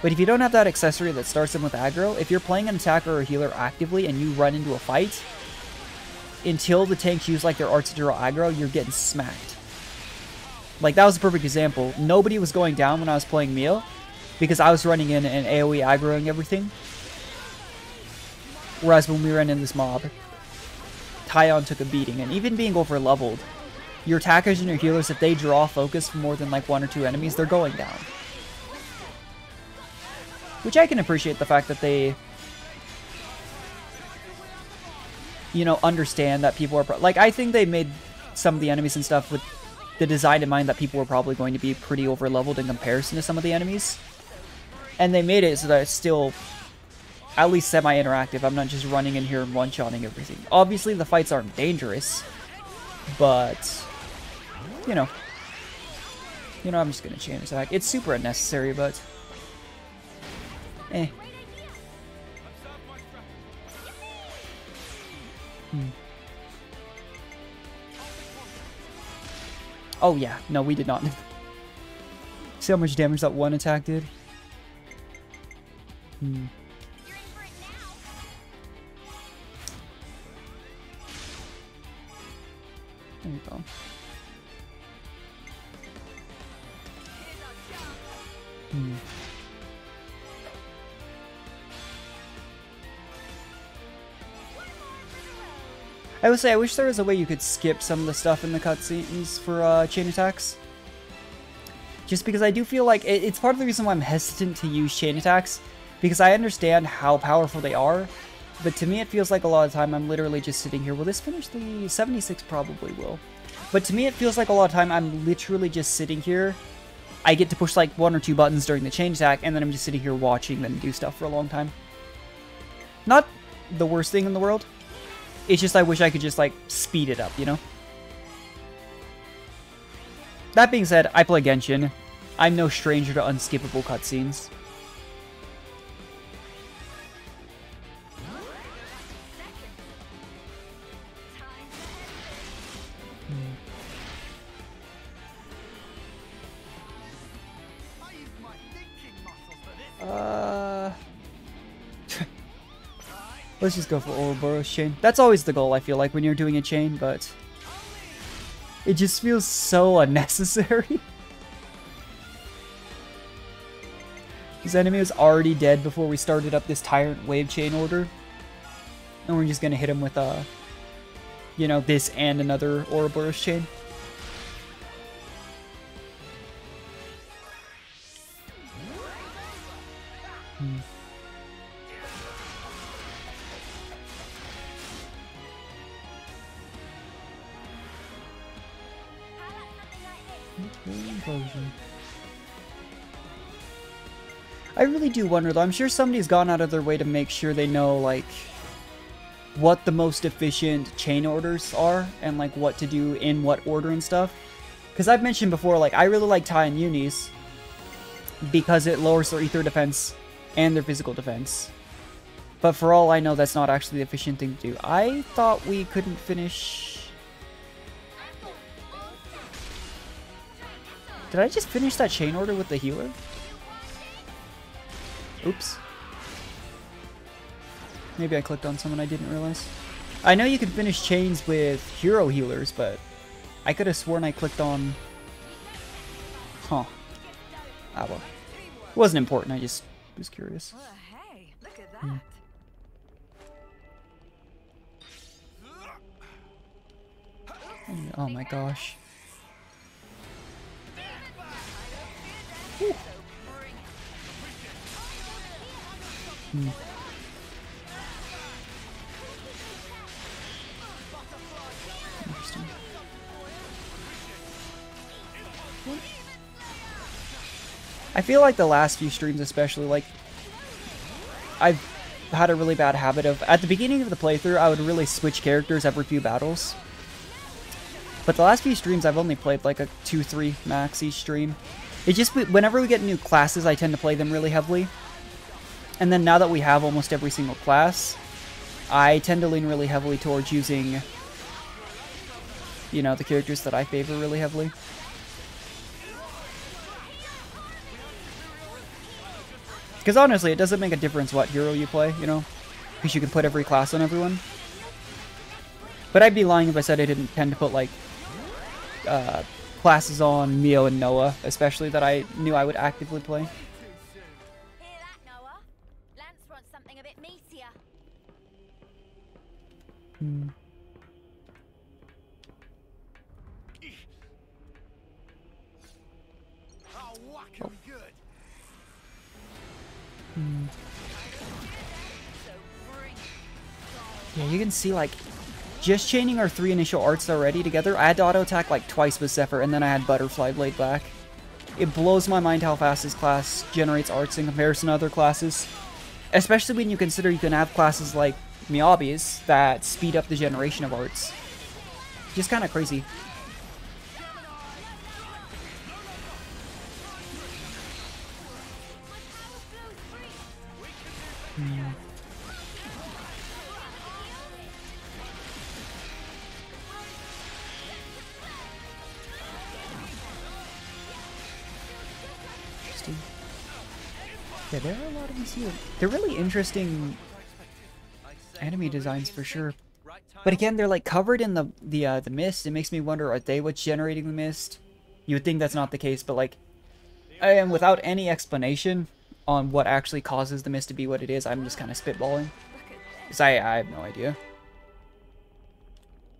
but if you don't have that accessory that starts them with aggro, if you're playing an attacker or a healer actively and you run into a fight, until the tanks use, like, their arts to draw aggro, you're getting smacked. Like, that was a perfect example. Nobody was going down when I was playing Mio, because I was running in and AoE aggroing everything. Whereas when we ran in this mob, Tyon took a beating, and even being over leveled, your attackers and your healers, if they draw focus from more than like 1 or 2 enemies, they're going down. Which I can appreciate the fact that they, you know, understand that people are, like, I think they made some of the enemies and stuff with the design in mind that people were probably going to be pretty over leveled in comparison to some of the enemies. And they made it so that it's still at least semi-interactive. I'm not just running in here and one-shotting everything. Obviously, the fights aren't dangerous, but, you know, I'm just gonna chain attack. It's super unnecessary, but, eh. Oh yeah, no, we did not. See how much damage that one attack did? There you go. I would say, I wish there was a way you could skip some of the stuff in the cutscenes for chain attacks. Just because I do feel like it's part of the reason why I'm hesitant to use chain attacks, because I understand how powerful they are, but to me it feels like a lot of time I'm literally just sitting here. Will this finish the 76? Probably will. But to me it feels like a lot of time I'm literally just sitting here. I get to push like 1 or 2 buttons during the chain attack, and then I'm just sitting here watching them do stuff for a long time. Not the worst thing in the world. It's just I wish I could just, like, speed it up, you know? That being said, I play Genshin. I'm no stranger to unskippable cutscenes. Let's just go for Ouroboros chain. That's always the goal, I feel like, when you're doing a chain, but it just feels so unnecessary. This enemy was already dead before we started up this Tyrant Wave chain order. And we're just gonna hit him with, you know, this and another Ouroboros chain. I really do wonder, though. I'm sure somebody's gone out of their way to make sure they know, like, what the most efficient chain orders are and, like, what to do in what order and stuff. Because I've mentioned before, like, I really like Ty and Unis because it lowers their ether defense and their physical defense. But for all I know, that's not actually the efficient thing to do. I thought we couldn't finish... Did I just finish that chain order with the healer? Oops. Maybe I clicked on someone I didn't realize. I know you can finish chains with hero healers, but I could have sworn I clicked on... Huh. Ah, well. It wasn't important, I just was curious. Well, hey, look at that. Oh my gosh. Interesting. I feel like the last few streams especially, like, I've had a really bad habit of, at the beginning of the playthrough, I would really switch characters every few battles. But the last few streams, I've only played like a 2-3 max each stream. It just, whenever we get new classes, I tend to play them really heavily. And then now that we have almost every single class, I tend to lean really heavily towards using, you know, the characters that I favor really heavily. Because honestly, it doesn't make a difference what hero you play, you know? Because you can put every class on everyone. But I'd be lying if I said I didn't tend to put, like, classes on Mio and Noah, especially that I knew I would actively play. Hear that, Noah? Lance wants something a bit meatier. I'll whack him good. Yeah, you can see, like, just chaining our 3 initial arts already together, I had to auto-attack, like, twice with Zephyr, and then I had Butterfly Blade back. It blows my mind how fast this class generates arts in comparison to other classes. Especially when you consider you can have classes like Miyabi's that speed up the generation of arts. Just kind of crazy. Yeah, there are a lot of these here. They're really interesting enemy designs for sure. But again, they're like covered in the mist. It makes me wonder, are they what's generating the mist? You would think that's not the case, but like, and without any explanation on what actually causes the mist to be what it is, I'm just kind of spitballing. Because I have no idea.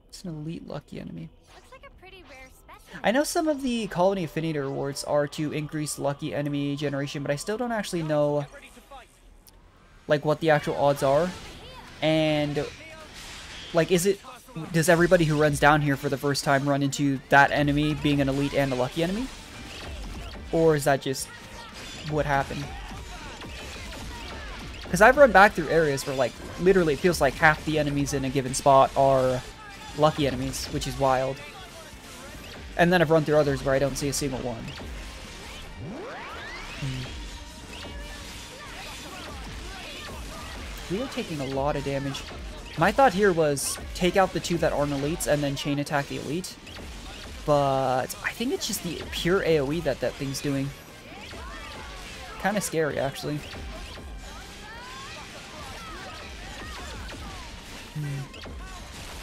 It's an elite lucky enemy. Looks like a pretty rare specimen. I know some of the Colony Affinity rewards are to increase lucky enemy generation, but I still don't actually know like what the actual odds are. And like, does everybody who runs down here for the first time run into that enemy being an elite and a lucky enemy? Or is that just what happened? Because I've run back through areas where, like, literally it feels like half the enemies in a given spot are lucky enemies, which is wild. And then I've run through others where I don't see a single one. We are taking a lot of damage. My thought here was take out the 2 that aren't elites and then chain attack the elite. But I think it's just the pure AoE that thing's doing. Kind of scary, actually. Here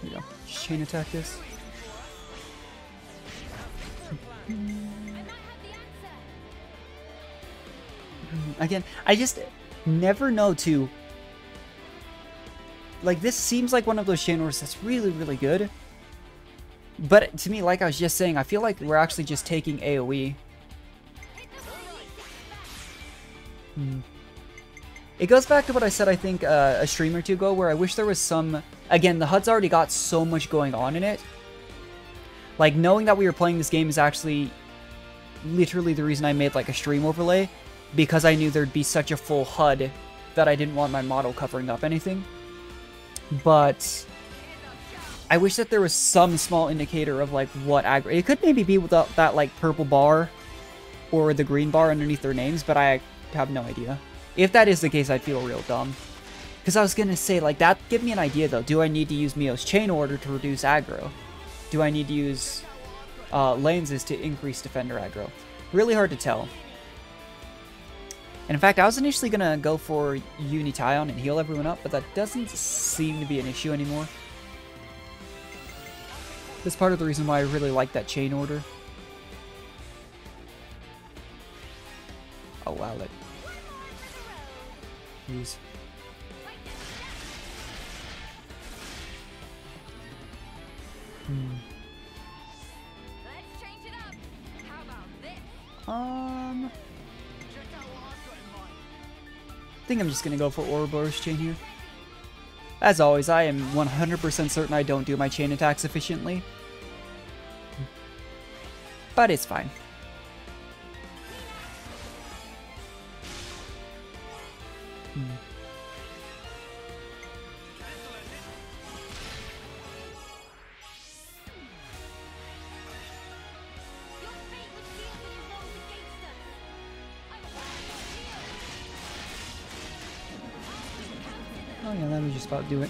we go. Just chain attack this. Again, I just never know to... Like, this seems like one of those chain wars that's really, really good. But to me, like I was just saying, I feel like we're actually just taking AoE. It goes back to what I said, I think, a stream or two ago, where I wish there was some... Again, the HUD's already got so much going on in it. Like, knowing that we were playing this game is actually literally the reason I made, like, a stream overlay. Because I knew there'd be such a full HUD that I didn't want my model covering up anything. But I wish that there was some small indicator of, like, what aggro... It could maybe be without that, like, purple bar or the green bar underneath their names, but I have no idea. If that is the case, I'd feel real dumb. Because I was going to say, like, that give me an idea, though. Do I need to use Mio's chain order to reduce aggro? do I need to use lenses to increase defender aggro? Really hard to tell. And in fact, I was initially going to go for Unition and heal everyone up, but that doesn't seem to be an issue anymore. That's part of the reason why I really like that chain order. Oh wow, that... Jeez. Let's change it up. How about this? I think I'm just gonna go for Ouroboros chain here. As always, I am 100% certain I don't do my chain attacks efficiently. But it's fine. Oh yeah, that would just about do it.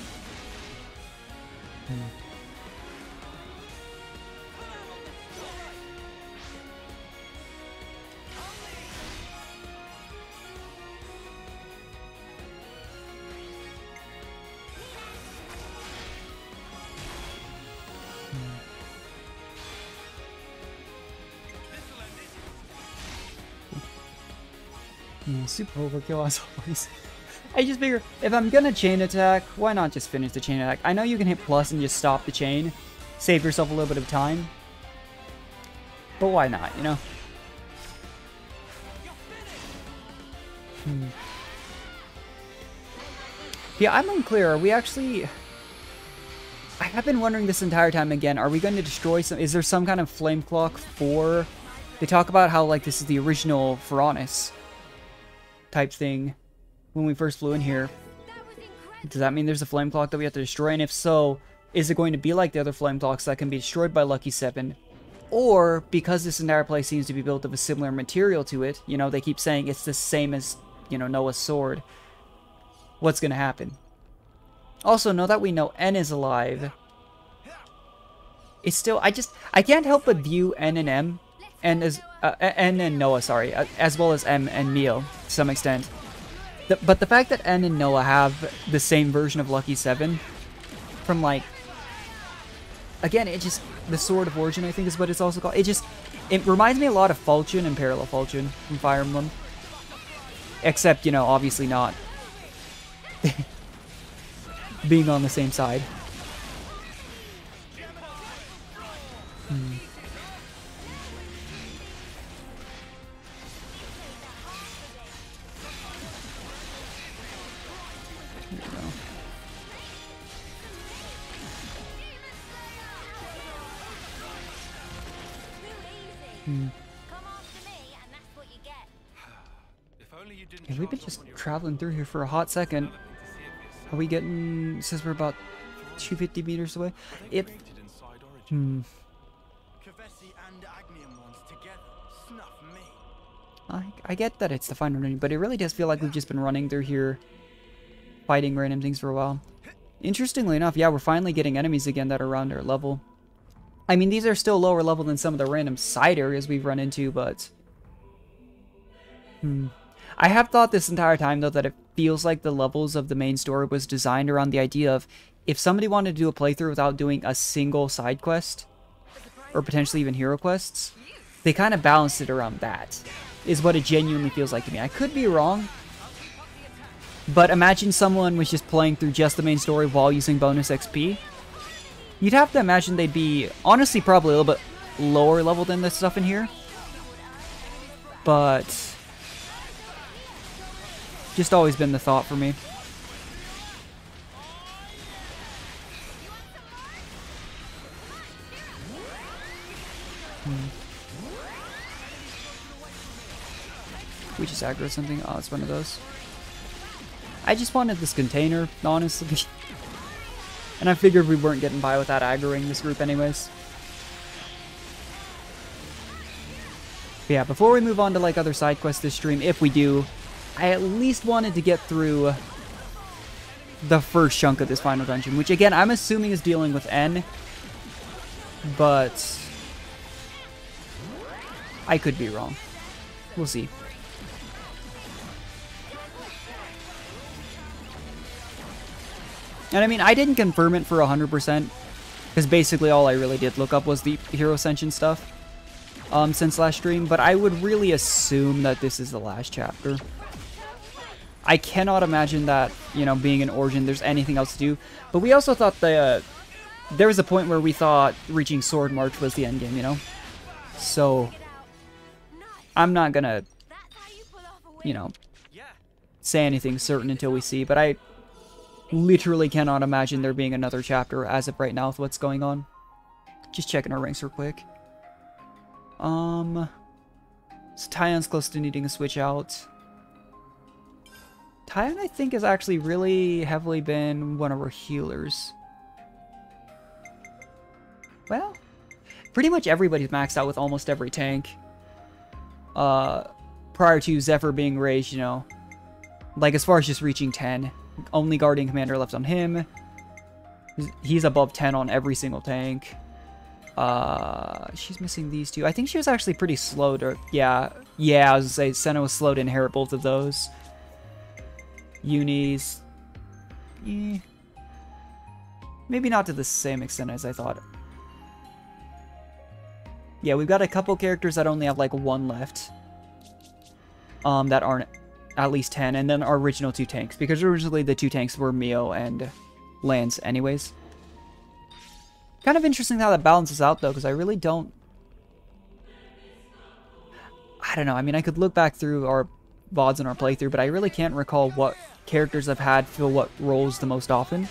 Yeah, super overkill as always. I just figure, if I'm gonna chain attack, why not just finish the chain attack? I know you can hit plus and just stop the chain, save yourself a little bit of time, but why not, you know? Yeah, I'm unclear. Are we actually... I have been wondering this entire time again, are we going to destroy some... Is there some kind of flame clock for... They talk about how, like, this is the original Furanis type thing when we first flew in here. Does that mean there's a flame clock that we have to destroy? And if so, is it going to be like the other flame clocks that can be destroyed by Lucky 7? Or, because this entire place seems to be built of a similar material to it, you know, they keep saying it's the same as, you know, Noah's sword. What's going to happen? Also, now that we know N is alive, it's still, I can't help but view N and M, and as, N and Noah, sorry, as well as M and Mio, to some extent. But the fact that N and Noah have the same version of Lucky 7, from like, again, it just, the Sword of Origin, I think is what it's also called. It reminds me a lot of Falchion and Parallel Falchion from Fire Emblem. Except, you know, obviously not being on the same side. There we go. Yeah, we've been just traveling through here for a hot second. Are we getting... It says we're about 250 meters away. I get that it's the final running, but it really does feel like we've just been running through here, fighting random things for a while. Interestingly enough, yeah, we're finally getting enemies again that are around our level. I mean, these are still lower level than some of the random side areas we've run into, but... I have thought this entire time, though, that it feels like the levels of the main story was designed around the idea of if somebody wanted to do a playthrough without doing a single side quest, or potentially even hero quests, they kind of balanced it around that, is what it genuinely feels like to me. I could be wrong, but imagine someone was just playing through just the main story while using bonus XP. You'd have to imagine they'd be, honestly, probably a little bit lower level than this stuff in here. But... just always been the thought for me. We just aggro something. Oh, it's one of those. I just wanted this container, honestly. And I figured we weren't getting by without aggroing this group anyways. But yeah, before we move on to like other side quests this stream, if we do, I at least wanted to get through the first chunk of this final dungeon, which again, I'm assuming is dealing with N. but I could be wrong. We'll see. And I mean, I didn't confirm it for 100%, because basically all I really did look up was the Hero Ascension stuff since last stream, but I would really assume that this is the last chapter. I cannot imagine that, you know, being an Origin, there's anything else to do. But we also thought there was a point where we thought reaching Sword March was the end game, you know? So, I'm not gonna, you know, say anything certain until we see, but I literally cannot imagine there being another chapter as of right now with what's going on. Just checking our ranks real quick. So Tion's close to needing a switch out. Tion, I think, has actually really heavily been one of our healers. Well, pretty much everybody's maxed out with almost every tank. Prior to Zephyr being raised, you know, like as far as just reaching 10. Only Guardian Commander left on him. He's above 10 on every single tank. She's missing these two. I think she was actually pretty slow to... Yeah, I was gonna say, Senna was slow to inherit both of those. Unis... Maybe not to the same extent as I thought. Yeah, we've got a couple characters that only have like one left. That aren't at least 10, and then our original two tanks, because originally the two tanks were Mio and Lance anyways. Kind of interesting how that balances out though, because I really don't... I don't know, I mean, I could look back through our VODs and our playthrough, but I really can't recall what characters I've had fill what roles the most often.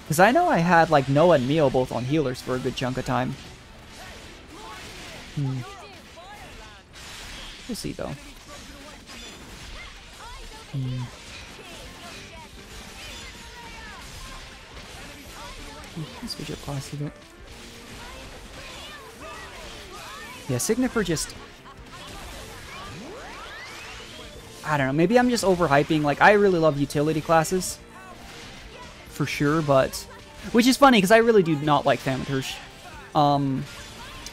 Because I know I had like Noah and Mio both on healers for a good chunk of time. We'll see though. Switch up class a bit. Yeah, Signifer just... I don't know, maybe I'm just overhyping. Like, I really love utility classes. For sure, but... Which is funny, because I really do not like Thaumaturge.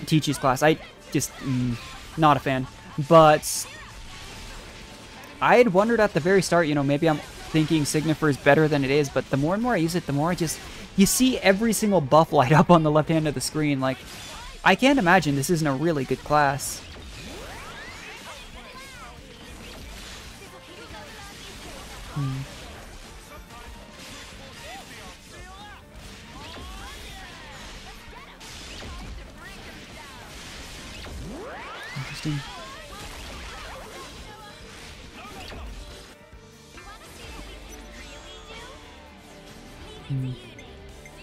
Teaches class. I just... not a fan. But... I had wondered at the very start, you know, maybe I'm thinking Signifer is better than it is, but the more and more I use it, the more I just... You see every single buff light up on the left hand of the screen. Like, I can't imagine this isn't a really good class. Interesting.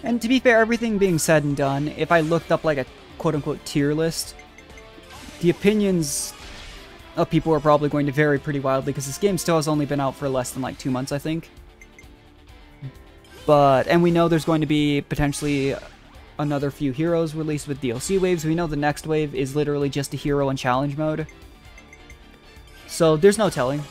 And to be fair, everything being said and done, if I looked up like a quote-unquote tier list, the opinions of people are probably going to vary pretty wildly, because this game still has only been out for less than like 2 months, I think. And we know there's going to be potentially another few heroes released with DLC waves. We know the next wave is literally just a hero and challenge mode. So there's no telling.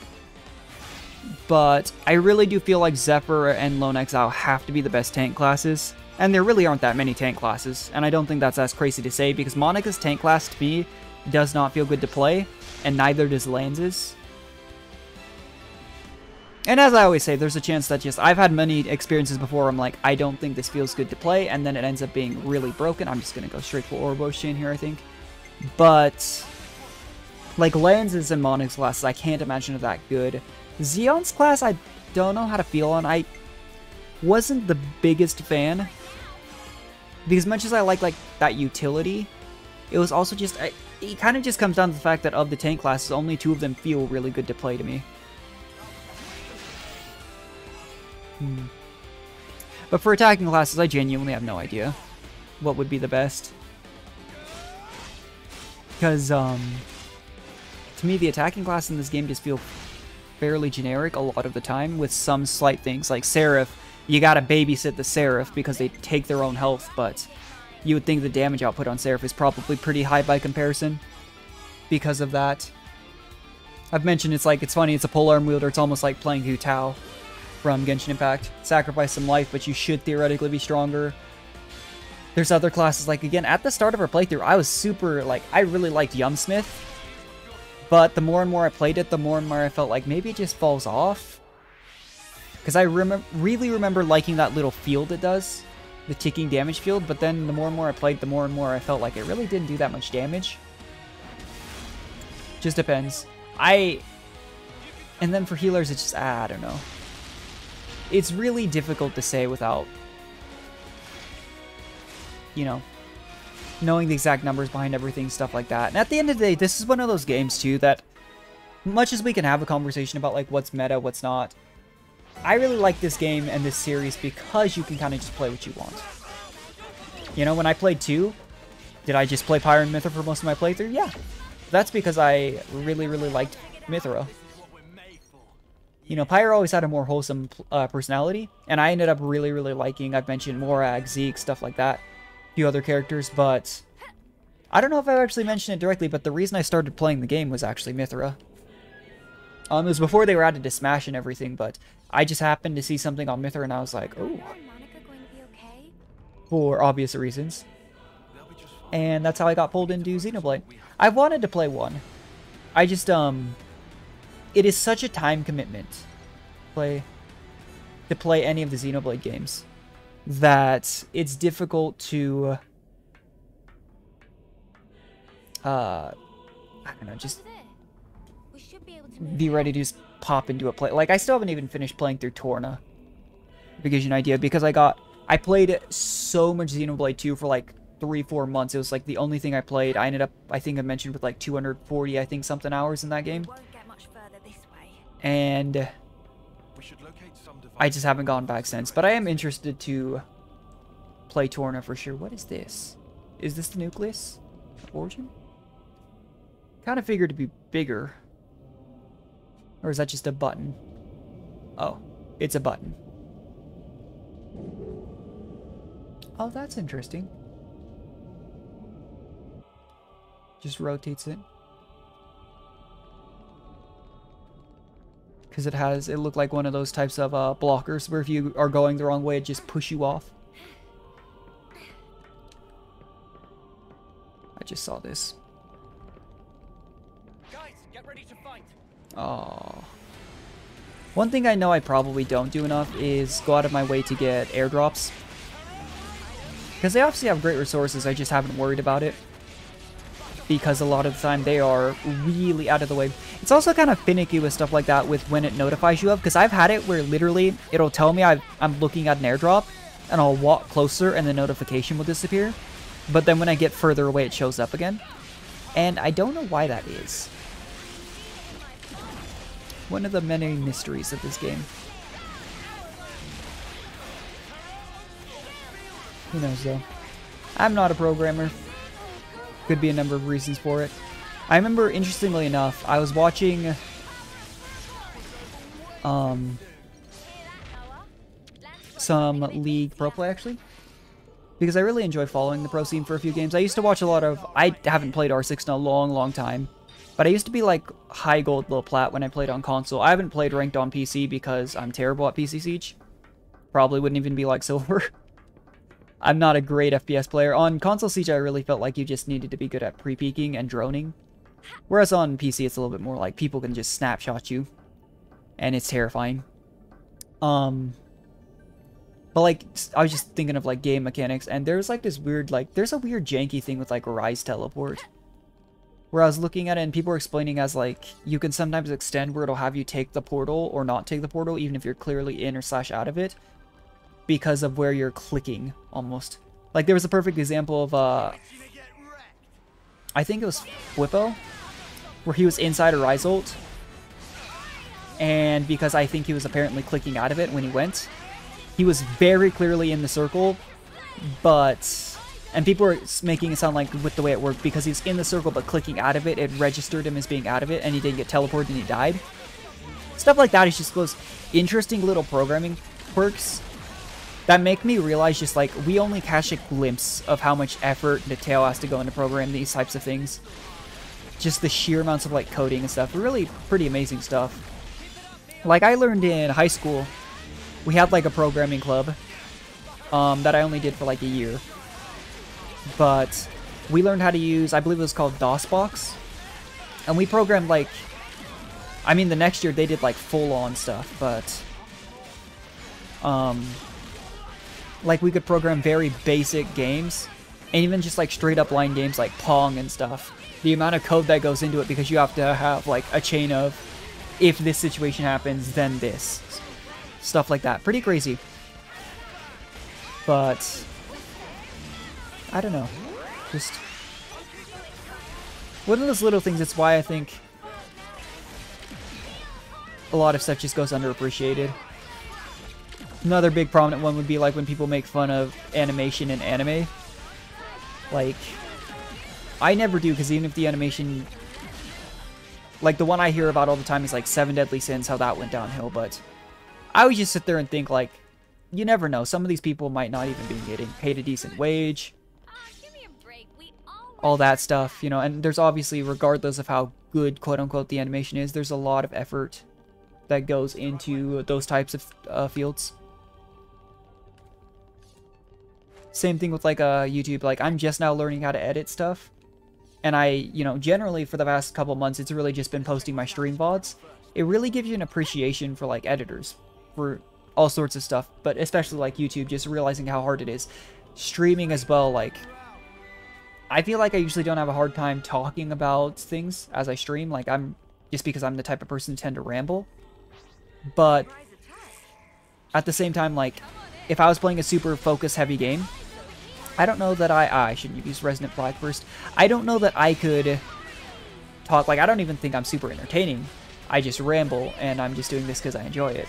But I really do feel like Zephyr and Lone Exile have to be the best tank classes. And there really aren't that many tank classes. And I don't think that's as crazy to say, because Monica's tank class to me does not feel good to play. And neither does Lance's. And as I always say, there's a chance that I've had many experiences before where I'm like, I don't think this feels good to play. And then it ends up being really broken. I'm just going to go straight for Ouroboros chain here, I think. But like Lance's and Monica's classes, I can't imagine are that good. Xeon's class, I don't know how to feel on. I wasn't the biggest fan. Because as much as I like that utility, it was also just... it kind of just comes down to the fact that of the tank classes, only 2 of them feel really good to play to me. But for attacking classes, I genuinely have no idea what would be the best. Because, to me, the attacking classes in this game just feel fairly generic a lot of the time, with some slight things. Like Seraph, you gotta babysit the Seraph because they take their own health, but you would think the damage output on Seraph is probably pretty high by comparison because of that. I've mentioned it's funny, it's a polearm wielder, it's almost like playing Hu Tao from Genshin Impact. Sacrifice some life, but you should theoretically be stronger. There's other classes, like, again, at the start of our playthrough, I was super, like, I really liked Yumsmith. But the more and more I played it, the more and more I felt like maybe it just falls off. Because I really remember liking that little field it does. The ticking damage field. But then the more and more I played, the more and more I felt like it really didn't do that much damage. Just depends. And then for healers, it's just, I don't know. It's really difficult to say without, you know, knowing the exact numbers behind everything, stuff like that. And at the end of the day, this is one of those games, too, that much as we can have a conversation about, like, what's meta, what's not, I really like this game and this series because you can kind of just play what you want. You know, when I played 2, did I just play Pyro and Mythra for most of my playthrough? Yeah. That's because I really, really liked Mythra. You know, Pyro always had a more wholesome personality, and I ended up really, really liking, I've mentioned Morag, Zeke, stuff like that. A few other characters, but I don't know if I've actually mentioned it directly, but the reason I started playing the game was actually Mythra. It was before they were added to Smash and everything, but I just happened to see something on Mythra, and I was like, oh. For obvious reasons. And that's how I got pulled into Xenoblade. I wanted to play 1. I just, it is such a time commitment to play any of the Xenoblade games that it's difficult to, I don't know, just be ready to just pop into a play. Like, I still haven't even finished playing through Torna, to give you an idea, because I played so much Xenoblade 2 for like 3-4 months. It was like the only thing I played. I ended up, I think I mentioned, with like 240, I think, something hours in that game. And I just haven't gone back since. But I am interested to play Torna for sure. What is this? Is this the nucleus? Origin? Kind of figured to be bigger. Or is that just a button? Oh, it's a button. Oh, that's interesting. Just rotates it. Because it looked like one of those types of blockers where if you are going the wrong way, it just push you off. I just saw this. Guys, get ready to fight. Oh. One thing I know I probably don't do enough is go out of my way to get airdrops. Because they obviously have great resources, I just haven't worried about it. Because a lot of the time they are really out of the way. It's also kind of finicky with stuff like that with when it notifies you of. Because I've had it where literally it'll tell me I'm looking at an airdrop. And I'll walk closer and the notification will disappear. But then when I get further away it shows up again. And I don't know why that is. One of the many mysteries of this game. Who knows though. I'm not a programmer. Could be a number of reasons for it. I remember, interestingly enough, I was watching some League Pro Play actually. Because I really enjoy following the pro scene for a few games. I used to watch a lot of, I haven't played R6 in a long, long time. But I used to be like high gold, low plat when I played on console. I haven't played ranked on PC because I'm terrible at PC Siege. Probably wouldn't even be like silver. I'm not a great FPS player. On console Siege, I really felt like you just needed to be good at pre-peeking and droning. Whereas on PC, it's a little bit more like people can just snapshot you. And it's terrifying. But like, I was just thinking of like game mechanics. And there's like this weird, like, there's a weird janky thing with like Rise Teleport. Where I was looking at it and people were explaining as like, you can sometimes extend where it'll have you take the portal or not take the portal, even if you're clearly in or / out of it. Because of where you're clicking, almost. Like, there was a perfect example of, I think it was Flippo, where he was inside a Rise ult. And because I think he was apparently clicking out of it when he went, he was very clearly in the circle, but... And people were making it sound like with the way it worked, because he was in the circle but clicking out of it, it registered him as being out of it, and he didn't get teleported and he died. Stuff like that is just those interesting little programming quirks that make me realize just like, we only catch a glimpse of how much effort and detail has to go into program these types of things. Just the sheer amounts of like coding and stuff, really pretty amazing stuff. Like I learned in high school, we had like a programming club that I only did for like a year. but we learned how to use, I believe it was called DOSBox, and we programmed like, I mean, the next year they did like full-on stuff, but like we could program very basic games, and even just like straight up line games like Pong and stuff. The amount of code that goes into it, because you have to have like a chain of, if this situation happens, then this. Stuff like that. Pretty crazy. But I don't know. Just one of those little things. That's why I think a lot of stuff just goes underappreciated. Another big prominent one would be like when people make fun of animation in anime. Like, I never do, because even if the animation, like the one I hear about all the time is like 7 Deadly Sins, how that went downhill, but I always just sit there and think like, you never know. Some of these people might not even be getting paid a decent wage. All that stuff, you know, and there's obviously, regardless of how good, quote-unquote, the animation is, there's a lot of effort that goes into those types of fields. Same thing with like YouTube. Like, I'm just now learning how to edit stuff, and I, you know, generally for the past couple months, it's really just been posting my stream VODs. It really gives you an appreciation for like editors, for all sorts of stuff, but especially like YouTube, just realizing how hard it is. Streaming as well, like, I feel like I usually don't have a hard time talking about things as I stream, like just because I'm the type of person to tend to ramble. But at the same time, like, if I was playing a super focus heavy game, I don't know that I shouldn't use Resonant Flag first. I don't know that I could talk, like, I don't even think I'm super entertaining. I just ramble, and I'm just doing this because I enjoy it.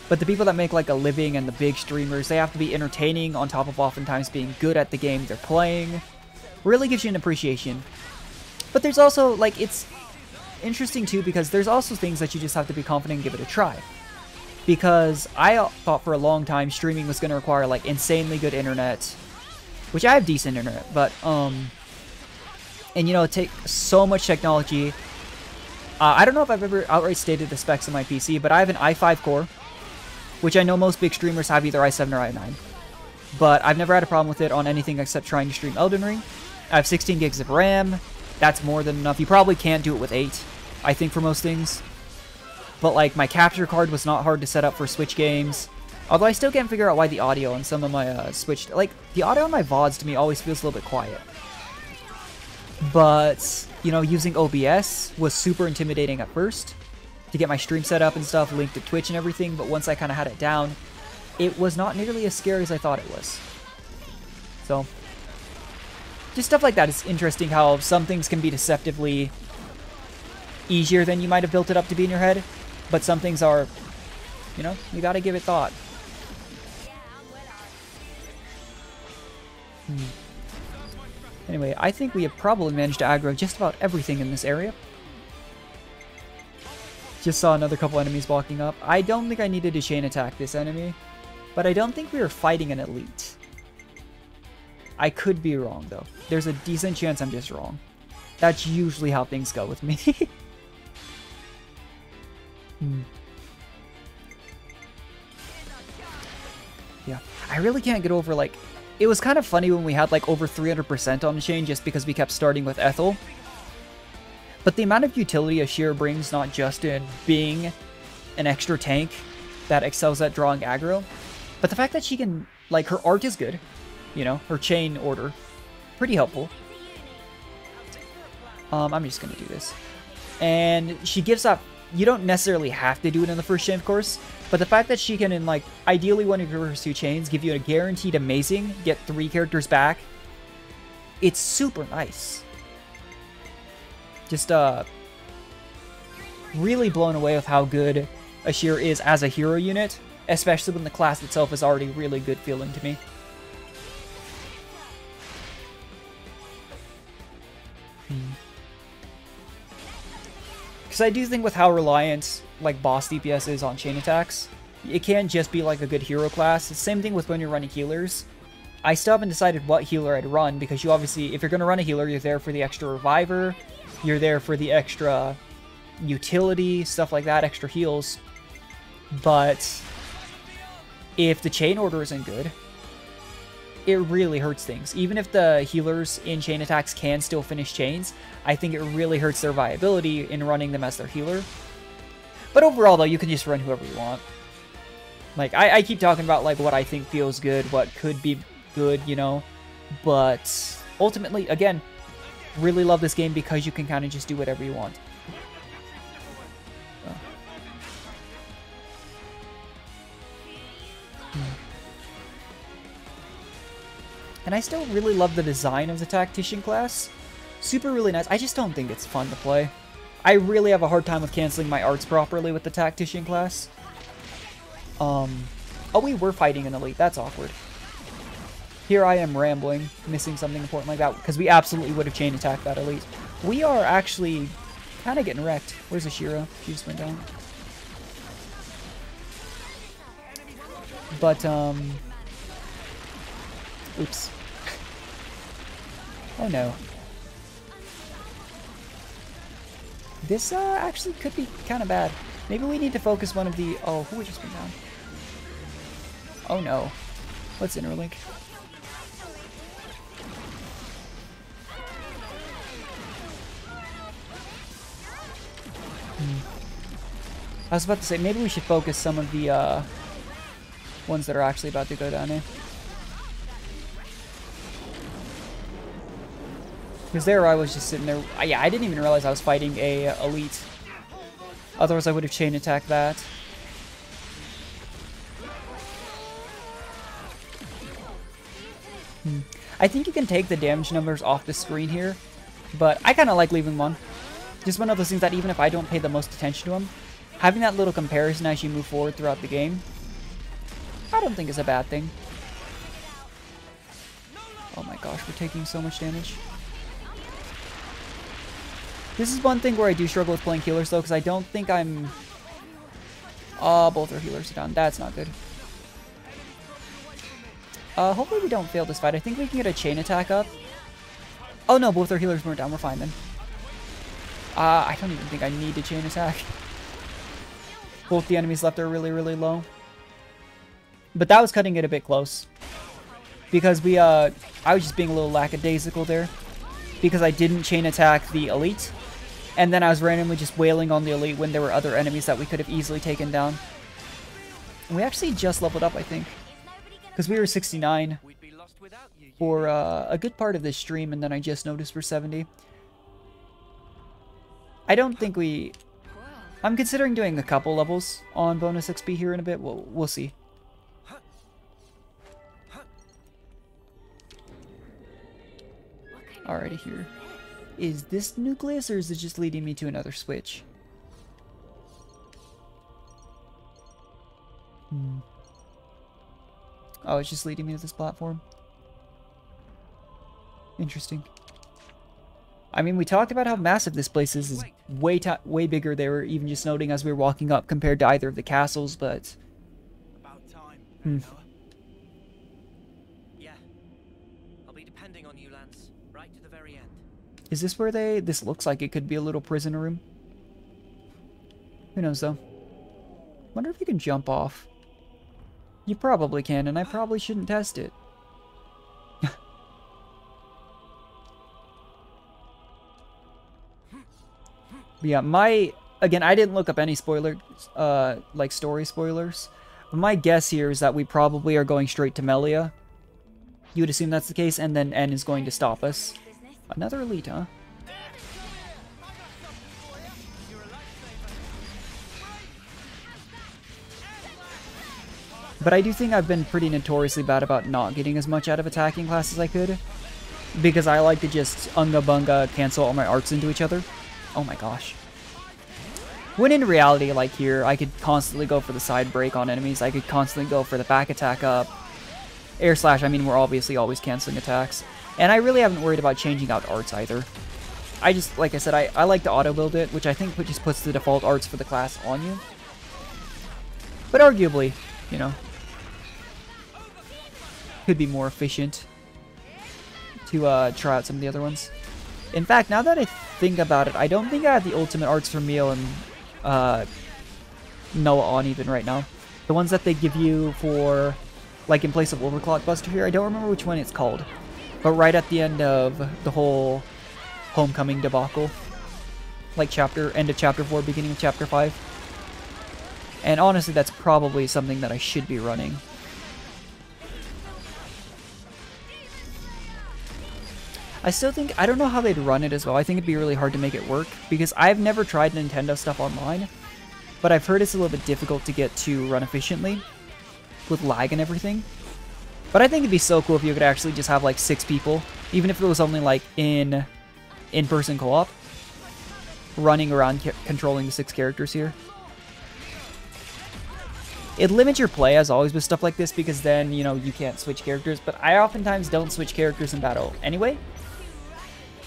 But the people that make like a living, and the big streamers, they have to be entertaining on top of oftentimes being good at the game they're playing. Really gives you an appreciation. But there's also, like, it's interesting too, because there's also things that you just have to be confident and give it a try. Because I thought for a long time streaming was going to require like insanely good internet, which I have decent internet, but and you know, it takes so much technology. I don't know if I've ever outright stated the specs of my PC, but I have an i5 core, which I know most big streamers have either i7 or i9. But I've never had a problem with it on anything except trying to stream Elden Ring. I have 16 gigs of RAM. That's more than enough. You probably can't do it with 8, I think, for most things. But like, my capture card was not hard to set up for Switch games. Although I still can't figure out why the audio on some of my Switch... Like, the audio on my VODs to me always feels a little bit quiet. But, you know, using OBS was super intimidating at first to get my stream set up and stuff, linked to Twitch and everything. But once I kind of had it down, it was not nearly as scary as I thought it was. So, just stuff like that is interesting, how some things can be deceptively easier than you might have built it up to be in your head. But some things are, you know, you gotta give it thought. Anyway, I think we have probably managed to aggro just about everything in this area. Just saw another couple enemies walking up. I don't think I needed to chain attack this enemy, but I don't think we were fighting an elite. I could be wrong, though. There's a decent chance I'm just wrong. That's usually how things go with me. Yeah, I really can't get over, like, it was kind of funny when we had like over 300% on the chain just because we kept starting with Ethel. But the amount of utility Ashir brings, not just in being an extra tank that excels at drawing aggro, but the fact that she can, like, her art is good, you know, her chain order, pretty helpful. I'm just gonna do this. And she gives up, you don't necessarily have to do it in the first chain, of course, but the fact that she can, in like, ideally one of your first 2 chains, give you a guaranteed amazing, get 3 characters back, it's super nice. Just, really blown away with how good Ashir is as a hero unit, especially when the class itself is already really good feeling to me. Because I do think with how reliant, like, boss DPS is on chain attacks, it can't just be like a good hero class. It's the same thing with when you're running healers. I still haven't decided what healer I'd run, because you obviously, if you're going to run a healer, you're there for the extra reviver, you're there for the extra utility, stuff like that, extra heals. But if the chain order isn't good, it really hurts things. Even if the healers in chain attacks can still finish chains, I think it really hurts their viability in running them as their healer. But overall, though, you can just run whoever you want. Like, I keep talking about, like, what I think feels good, what could be good, you know? But ultimately, again, really love this game because you can kind of just do whatever you want. Oh. And I still really love the design of the Tactician class. Super really nice. I just don't think it's fun to play. I really have a hard time with canceling my arts properly with the Tactician class. Oh, we were fighting an elite. That's awkward. Here I am rambling, missing something important like that, because we absolutely would have chain attacked that elite. We are actually kind of getting wrecked. Where's Ashira? She just went down. But, oops. Oh no. This, actually could be kind of bad. Maybe we need to focus one of the... Oh, who just went down? Oh no. Let's interlink. I was about to say, maybe we should focus some of the, ones that are actually about to go down here. Because there I was just sitting there. Yeah, I didn't even realize I was fighting a elite. Otherwise I would have chain attacked that. I think you can take the damage numbers off the screen here, but I kind of like leaving one. Just one of those things that even if I don't pay the most attention to them, having that little comparison as you move forward throughout the game, I don't think is a bad thing. Oh my gosh, we're taking so much damage. This is one thing where I do struggle with playing healers though, because I don't think I'm... Oh, both our healers are down. That's not good. Hopefully we don't fail this fight. I think we can get a chain attack up. Oh no, both our healers weren't down. We're fine then. I don't even think I need to chain attack. Both the enemies left are really, really low. But that was cutting it a bit close. Because we, I was just being a little lackadaisical there. Because I didn't chain attack the elite. And then I was randomly just wailing on the elite when there were other enemies that we could have easily taken down. And we actually just leveled up, I think. Because we were 69 for a good part of this stream, and then I just noticed we're 70. I don't think we... I'm considering doing a couple levels on bonus XP here in a bit. We'll see. Alrighty, here. Is this nucleus, or is it just leading me to another switch? Oh, it's just leading me to this platform. Interesting. I mean, we talked about how massive this place is way bigger. They were even just noting as we were walking up compared to either of the castles, but... About time. Yeah. I'll be depending on you, Lance. Right to the very end. Is this where they... This looks like it could be a little prisoner room. Who knows, though. Wonder if you can jump off. You probably can, and I probably shouldn't test it. Yeah, again, I didn't look up any spoilers, like story spoilers. But my guess here is that we probably are going straight to Melia. You would assume that's the case, and then N is going to stop us. Another elite, huh? But I do think I've been pretty notoriously bad about not getting as much out of attacking class as I could. Because I like to just unga-bunga cancel all my arts into each other. Oh my gosh. When in reality, like here, I could constantly go for the side break on enemies. I could constantly go for the back attack up. Air slash, I mean, we're obviously always canceling attacks. And I really haven't worried about changing out arts either. I just, like I said, I like to auto-build it, which I think just puts the default arts for the class on you. But arguably, you know, could be more efficient to try out some of the other ones. In fact, now that I think about it, I don't think I have the ultimate arts for Meal and Noah on even right now. The ones that they give you for like in place of Overclock Buster here. I don't remember which one it's called, but right at the end of the whole Homecoming debacle, like end of chapter 4, beginning of chapter 5. And honestly, that's probably something that I should be running. I still think, I don't know how they'd run it as well. I think it'd be really hard to make it work, because I've never tried Nintendo stuff online, but I've heard it's a little bit difficult to get to run efficiently with lag and everything. But I think it'd be so cool if you could actually just have like 6 people, even if it was only like in-person co-op, running around controlling the 6 characters here. It limits your play, as always, with stuff like this, because then, you know, you can't switch characters. But I oftentimes don't switch characters in battle anyway,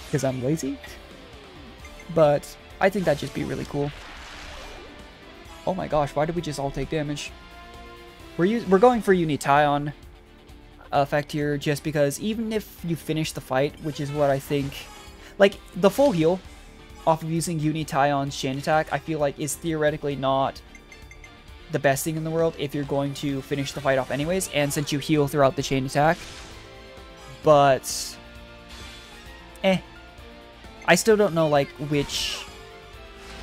because I'm lazy. But I think that'd just be really cool. Oh my gosh, why did we just all take damage? We're going for Unition effect here, just because even if you finish the fight, which is what I think, like, the full heal off of using Unition's chain attack, I feel like is theoretically not the best thing in the world if you're going to finish the fight off anyways, and since you heal throughout the chain attack. But I still don't know like which,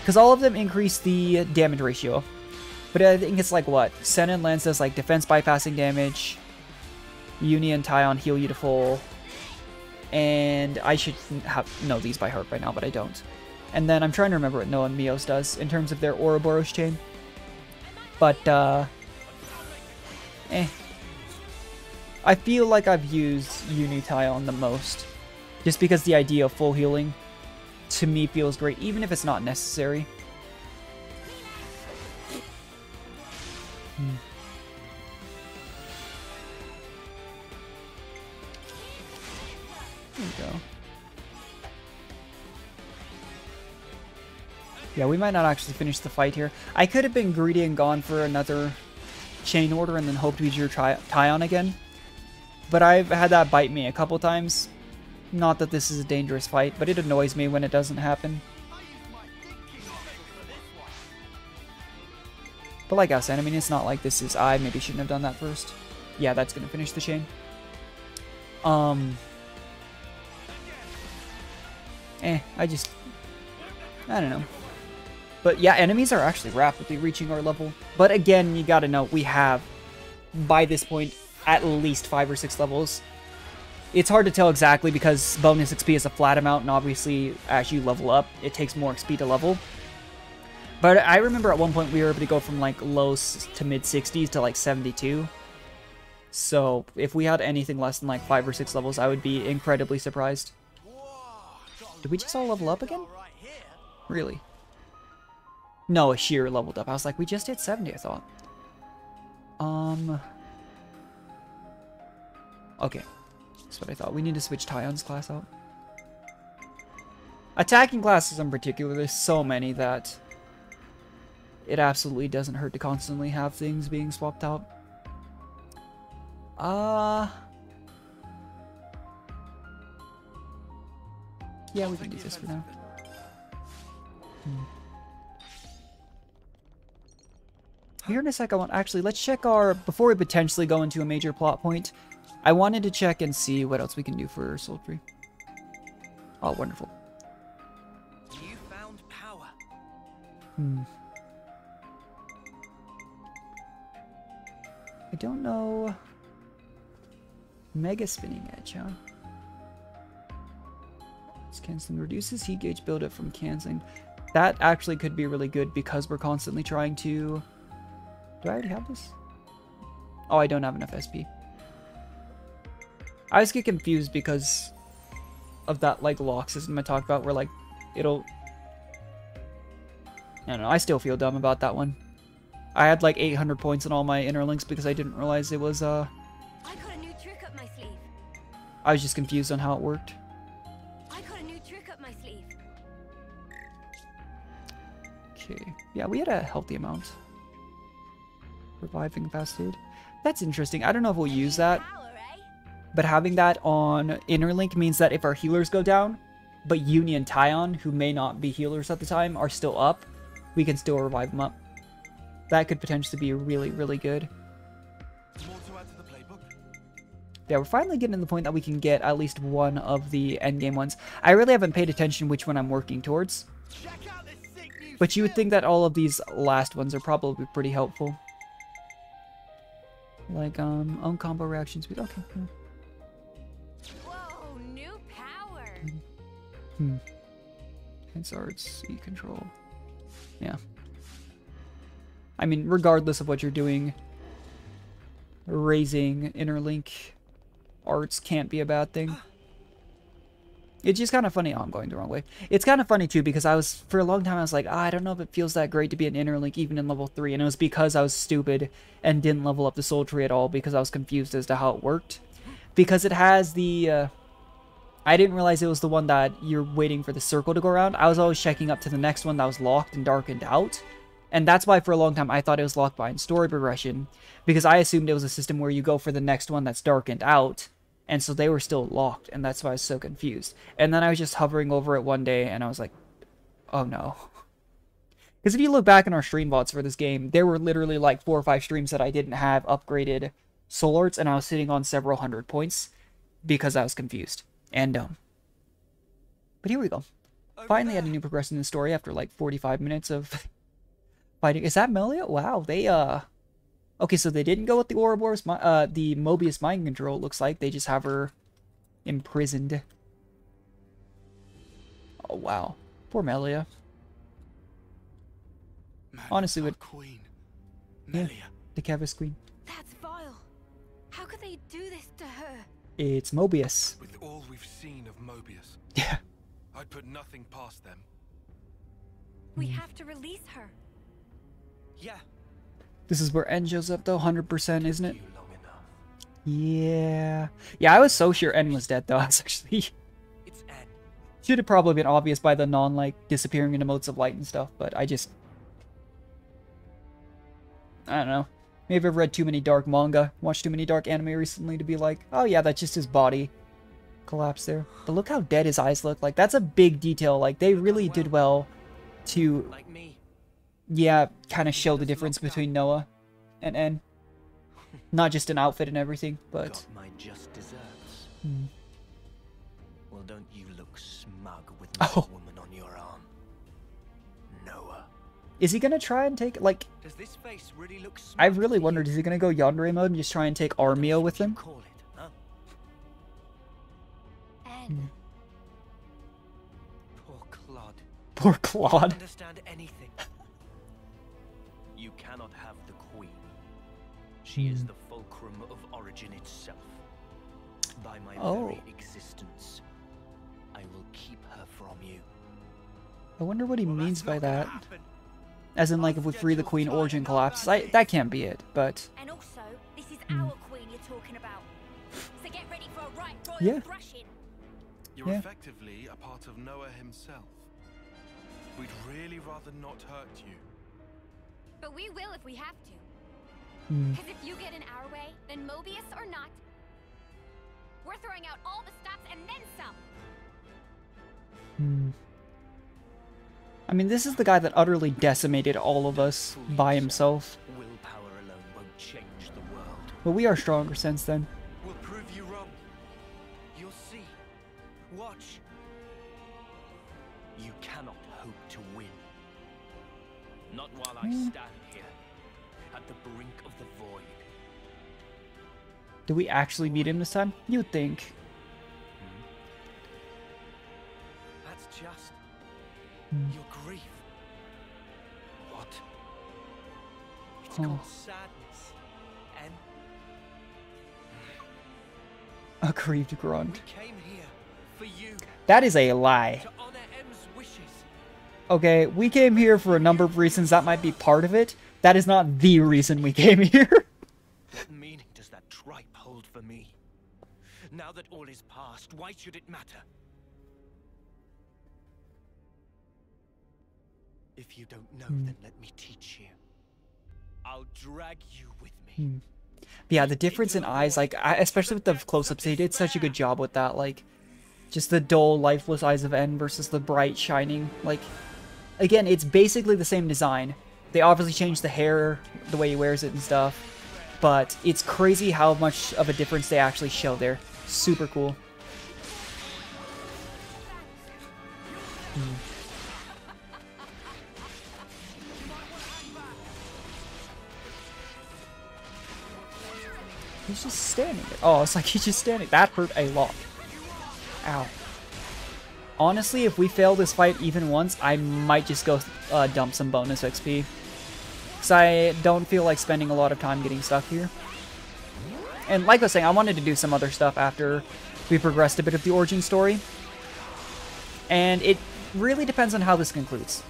because all of them increase the damage ratio, but I think it's like what Sen and Lance does, like defense bypassing damage, Uni and Tyon heal you to full, and I should know these by heart by now, but I don't. And then I'm trying to remember what Noah and Mios does in terms of their Ouroboros chain. But, I feel like I've used Unition the most, just because the idea of full healing, to me, feels great, even if it's not necessary. There we go. Yeah, we might not actually finish the fight here. I could have been greedy and gone for another chain order and then hoped we drew Tyon again. But I've had that bite me a couple times. Not that this is a dangerous fight, but it annoys me when it doesn't happen. But like I said, I mean, it's not like this is... I maybe shouldn't have done that first. Yeah, that's going to finish the chain. I don't know. But yeah, enemies are actually rapidly reaching our level. But again, you gotta know, we have, by this point, at least 5 or 6 levels. It's hard to tell exactly because bonus XP is a flat amount, and obviously, as you level up, it takes more XP to level. But I remember at one point we were able to go from like low to mid 60s to like 72. So if we had anything less than like 5 or 6 levels, I would be incredibly surprised. Did we just all level up again? Really? No, Ashir leveled up. I was like, we just hit 70, I thought. Okay. That's what I thought. We need to switch Tyon's class out. Attacking classes in particular, there's so many that it absolutely doesn't hurt to constantly have things being swapped out. Yeah, we can do this for now. Here in a sec, actually, let's check our... Before we potentially go into a major plot point, I wanted to check and see what else we can do for Sultry. Oh, wonderful. You found power. I don't know... Mega Spinning Edge, huh? It's canceling. Reduces heat gauge buildup from canceling. That actually could be really good because we're constantly trying to... Do I already have this? Oh, I don't have enough SP. I always get confused because of that, like, lock system I talked about where, like, it'll... I don't know, I still feel dumb about that one. I had, like, 800 points in all my inner links because I didn't realize it was, I got a new trick up my sleeve. I was just confused on how it worked. I got a new trick up my sleeve. Okay. Yeah, we had a healthy amount. Reviving fast food. That's interesting. I don't know if we'll use that. But having that on Interlink means that if our healers go down, but Uni and Tyon, who may not be healers at the time, are still up, we can still revive them up. That could potentially be really, really good. More to add to the playbook? Yeah, we're finally getting to the point that we can get at least one of the endgame ones. I really haven't paid attention which one I'm working towards. But you would think that all of these last ones are probably pretty helpful. Like, own combo reaction speed. Okay. Whoa, new power. Hence arts, e-control. Yeah. I mean, regardless of what you're doing, raising interlink arts can't be a bad thing. It's just kind of funny. Oh, I'm going the wrong way. It's kind of funny, too, because for a long time, I was like, I don't know if it feels that great to be an interlink even in level 3. And it was because I was stupid and didn't level up the soul tree at all because I was confused as to how it worked. Because it has the... I didn't realize it was the one that you're waiting for the circle to go around. I was always checking up to the next one that was locked and darkened out. And that's why for a long time I thought it was locked behind story progression. Because I assumed it was a system where you go for the next one that's darkened out. And so they were still locked, and that's why I was so confused. And then I was just hovering over it one day, and I was like, oh no. Because if you look back in our stream VODs for this game, there were literally like 4 or 5 streams that I didn't have upgraded soul arts, and I was sitting on several hundred points because I was confused and dumb. But here we go. Finally had a new progression in the story after like 45 minutes of fighting. Is that Melia? Wow, they, okay, so they didn't go with the Ouroboros, the Mobius mind control, it looks like. They just have her imprisoned. Oh, wow. Poor Melia. Honestly, with... Queen. Yeah, the Kevis Queen. That's vile. How could they do this to her? It's Mobius. With all we've seen of Mobius, Yeah. I'd put nothing past them. We have to release her. Yeah. This is where N shows up, though, 100%, isn't it? Yeah. Yeah, I was so sure N was dead, though. I was actually... It's N. Should have probably been obvious by the like, disappearing into motes of light and stuff, but I just... I don't know. Maybe I've read too many dark manga, watched too many dark anime recently to be like, oh yeah, that's just his body collapsed there. But look how dead his eyes look. Like, that's a big detail. Like, they really did well to... Like me. Yeah, kind of show the difference between Noah and N. Not just an outfit and everything, but... Got my just desserts. Well, don't you look smug with my woman on your arm, Noah. Is he gonna try and take, like... Does this face really look smug? I've really wondered, is he gonna go Yandere mode and just try and take Armio with him? Call it, huh? N. Poor Claude. Poor Claude. Don't understand anything. You cannot have the queen. She is the fulcrum of origin itself. By my very existence, I will keep her from you. I wonder what he means by that. As in, like, if we free the queen, origin collapses. That can't be it, but... And also, this is our queen you're talking about. So get ready for a right royal thrashing. You're effectively a part of Noah himself. We'd really rather not hurt you. But we will if we have to. Because if you get in our way, then Mobius or not, we're throwing out all the stops and then some. I mean, this is the guy that utterly decimated all of us by himself. Willpower alone won't change the world. But we are stronger since then. We'll prove you wrong. You'll see. Watch. You cannot hope to win. Not while I stand here, at the brink of the void. Do we actually meet him this time? You'd think. That's just your grief. What? It's called sadness. And A grieved grunt. we came here for you. That is a lie. To honor M's wishes. Okay, we came here for a number of reasons. That might be part of it. That is not the reason we came here. What meaning does that tripe hold for me? Now that all is past, why should it matter? If you don't know, then let me teach you. I'll drag you with me. Yeah, the difference in eyes, like, especially with the close-ups, they did such a good job with that. Like, just the dull, lifeless eyes of N versus the bright, shining. Like, again, it's basically the same design. They obviously changed the hair, the way he wears it and stuff. but it's crazy how much of a difference they actually show there. Super cool. He's just standing there. Oh, it's like he's just standing. That hurt a lot. Ow. Honestly, if we fail this fight even once, I might just go dump some bonus XP. Because I don't feel like spending a lot of time getting stuck here. And like I was saying, I wanted to do some other stuff after we progressed a bit of the origin story. And it really depends on how this concludes.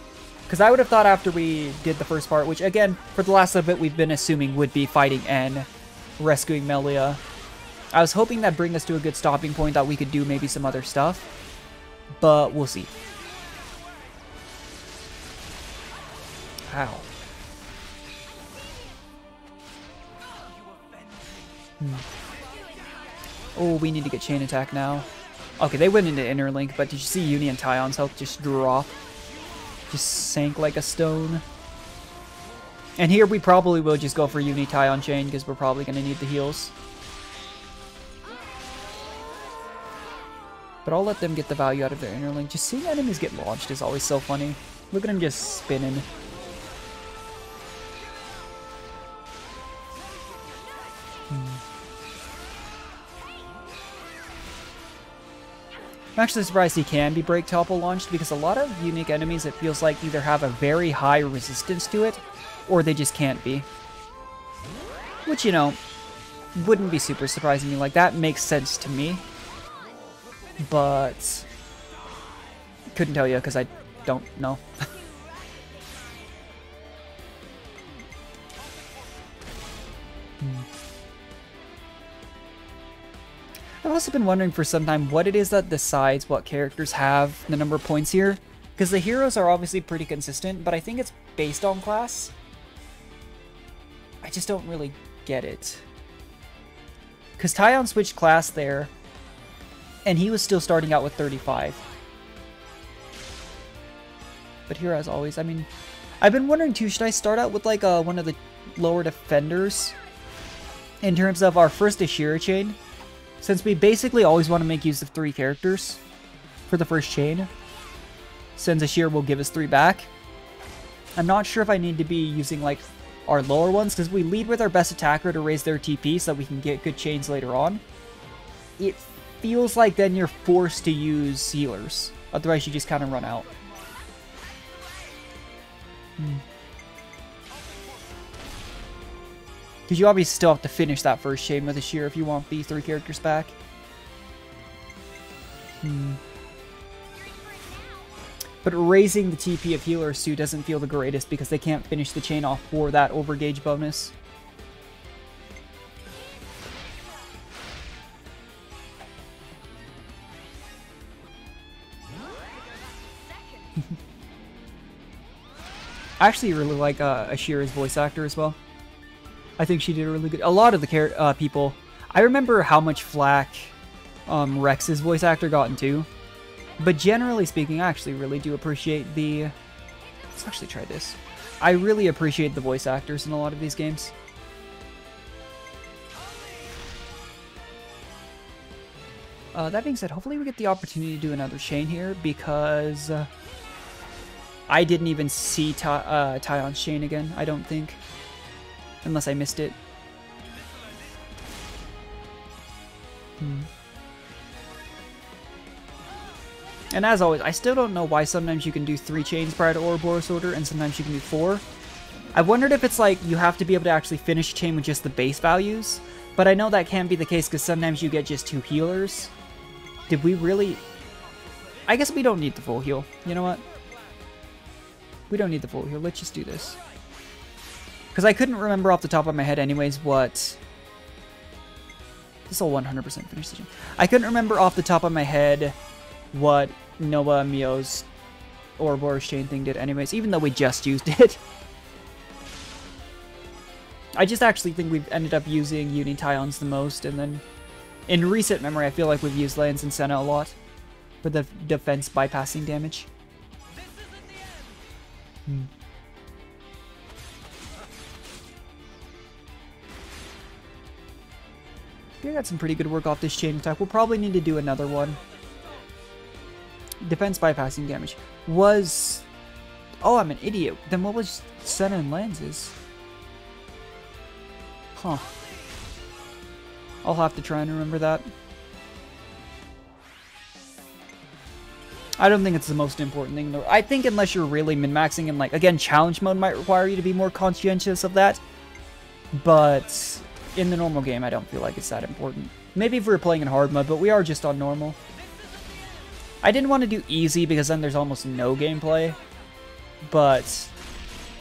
Because I would have thought after we did the first part, which again, for the last little bit we've been assuming would be fighting and rescuing Melia. I was hoping that bring us to a good stopping point that we could do maybe some other stuff. But we'll see. Ow. Oh, we need to get chain attack now. Okay, they went into inner link, but did you see Uni and Tyon's health just drop? Just sank like a stone. And here we probably will just go for Uni Tyon chain because we're probably going to need the heals. But I'll let them get the value out of their inner link. Just seeing enemies get launched is always so funny. Look at them just spinning. I'm actually surprised he can be break topple launched because a lot of unique enemies it feels like either have a very high resistance to it or they just can't be. Which, you know, wouldn't be super surprising me. Like, that makes sense to me. But couldn't tell you because I don't know. I've also been wondering for some time what it is that decides what characters have the number of points here. Because the heroes are obviously pretty consistent, but I think it's based on class. I just don't really get it. Because Tyon switched class there, and he was still starting out with 35. But here, as always, I mean, I've been wondering too, should I start out with like one of the lower defenders in terms of our first Ashira chain? Since we basically always want to make use of 3 characters for the first chain, since Ashira will give us 3 back. I'm not sure if I need to be using like our lower ones, because we lead with our best attacker to raise their TP so that we can get good chains later on. It feels like then you're forced to use healers, otherwise you just kind of run out. Because you obviously still have to finish that first chain with Ashira if you want these 3 characters back. But raising the TP of healers too doesn't feel the greatest because they can't finish the chain off for that overgauge bonus. I actually really like Ashira's voice actor as well. I think she did really good. A lot of the people, I remember how much flack Rex's voice actor got into. But generally speaking, I actually really do appreciate the... Let's actually try this. I really appreciate the voice actors in a lot of these games. That being said, hopefully we get the opportunity to do another chain here because I didn't even see Tyon's chain again, I don't think. Unless I missed it. And as always, I still don't know why sometimes you can do 3 chains prior to Ouroboros order and sometimes you can do 4. I wondered if it's like you have to be able to actually finish a chain with just the base values, but I know that can be the case because sometimes you get just 2 healers. Did we really... I guess we don't need the full heal. You know what? We don't need the full heal. Let's just do this. Because I couldn't remember off the top of my head anyways what... This will 100% finish the chain. I couldn't remember off the top of my head what Noah Mio's Ouroboros chain thing did anyways, even though we just used it. I just actually think we've ended up using Uni Tyons the most, and then in recent memory I feel like we've used Lance and Senna a lot for the defense bypassing damage. We got some pretty good work off this chain attack. We'll probably need to do another one. Defense bypassing damage. Was... Oh, I'm an idiot. Then what was Senna and Lance's? Huh. I'll have to try and remember that. I don't think it's the most important thing, though. I think unless you're really min-maxing and, like, again, challenge mode might require you to be more conscientious of that. But in the normal game, I don't feel like it's that important. Maybe if we were playing in hard mode, but we are just on normal. I didn't want to do easy because then there's almost no gameplay. But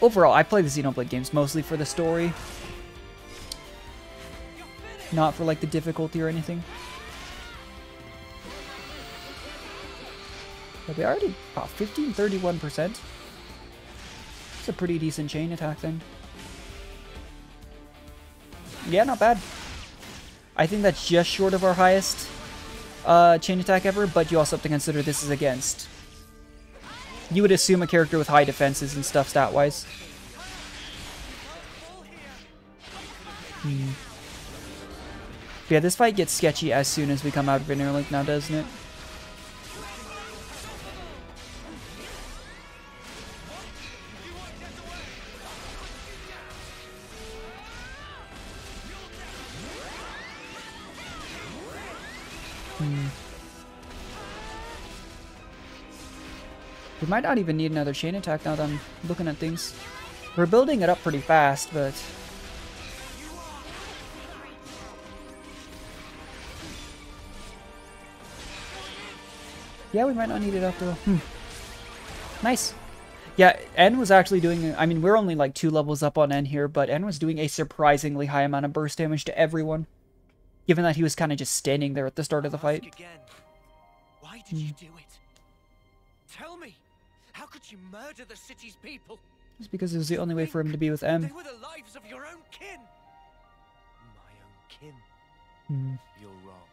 overall, I play the Xenoblade games mostly for the story. Not for, like, the difficulty or anything. But we already got 31%. It's a pretty decent chain attack then. Yeah, not bad. I think that's just short of our highest chain attack ever, but you also have to consider this is against... You would assume a character with high defenses and stuff stat-wise. Yeah, this fight gets sketchy as soon as we come out of Interlink now, doesn't it? We might not even need another chain attack now that I'm looking at things. We're building it up pretty fast, but... Yeah, we might not need it after all. Nice. Yeah, N was actually doing... I mean, we're only like 2 levels up on N here, but N was doing a surprisingly high amount of burst damage to everyone. Given that he was kind of just standing there at the start of the fight. Why did you do it? Tell me! How could you murder the city's people? It's because it was the only way for him to be with M. They were the lives of your own kin. My own kin? You're wrong.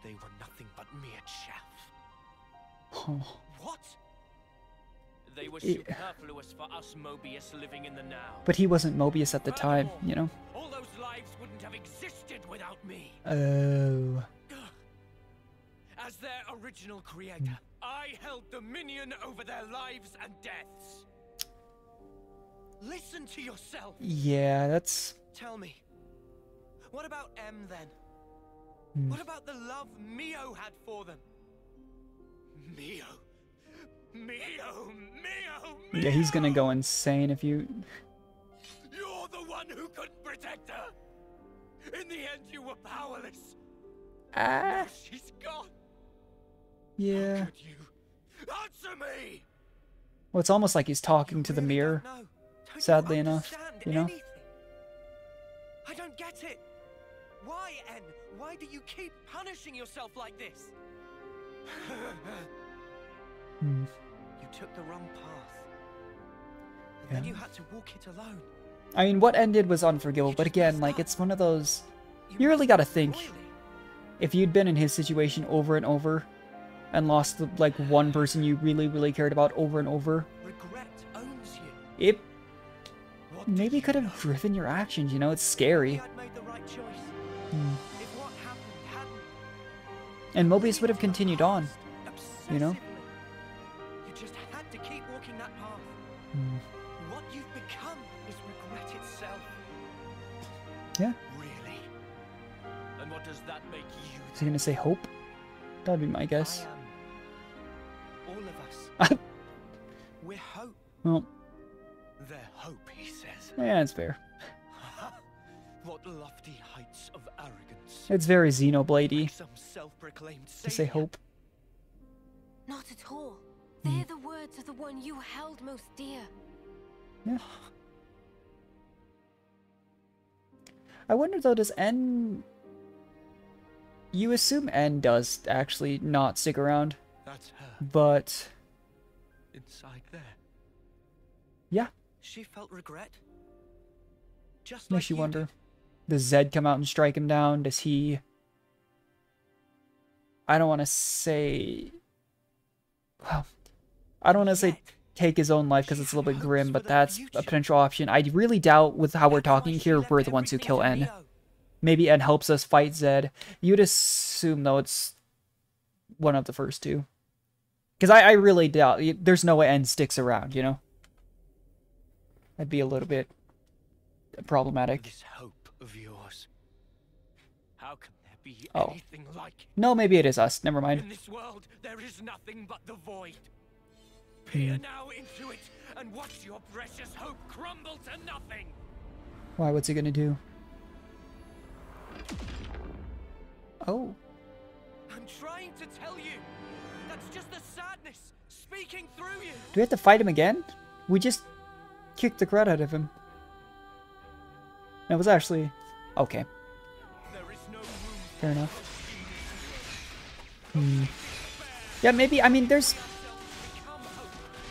They were nothing but mere chaff. Oh. What? They were superfluous for us Mobius living in the now. But he wasn't Mobius at the time, you know? All those lives wouldn't have existed without me. Oh. As their original creator, I held dominion over their lives and deaths. Listen to yourself. Yeah, that's... Tell me, what about M then? What about the love Mio had for them? Mio. Yeah, he's gonna go insane if you... You're the one who couldn't protect her. In the end, you were powerless. Now she's gone. Yeah. How could you? Answer me. Well, it's almost like he's talking to the mirror. Sadly enough, you know? I don't get it. Why, N? Why do you keep punishing yourself like this? You took the wrong path. And then you had to walk it alone. I mean, what ended was unforgivable, but again, like, it's one of those... You really gotta think. If you'd been in his situation over and over, and lost, like, one person you really, really cared about over and over, regret owns you. It maybe could have driven your actions, you know? It's scary. And Mobius would have continued on, you know? You just had to keep walking that path. What you've become is regret itself. Yeah. Really? And what does that make you? Is he gonna say hope? That'd be my guess. All of us. We're hope. Well. They're hope, he says. Yeah, it's fair. What lofty heights of arrogance. It's very Xenoblade-y some self-proclaimed to say hope. Not at all. They're the words of the one you held most dear. Yeah. I wonder though, does N... You assume N does actually not stick around. That's her. But... Inside there. Yeah. She felt regret. Just Makes like you wonder. did. Does Zed come out and strike him down? Does he... I don't want to say... Well, I don't want to say take his own life because it's a little bit grim, but that's a potential option. I really doubt with how we're talking here, we're the ones who kill N. maybe N helps us fight Zed. You'd assume, though, it's one of the first two. Because I really doubt, there's no way N sticks around, you know? That'd be a little bit problematic. This hope of yours. How can there be Oh. anything like it? No, maybe it is us. Never mind. In this world, there is nothing but the void. Peer now into it and watch your precious hope crumble to nothing. Why? What's he gonna do? Oh. I'm trying to tell you. That's just the sadness speaking through you. Do we have to fight him again? We just kicked the crud out of him. It was actually... Okay. There is no room. Fair enough. Yeah, maybe... I mean, there's...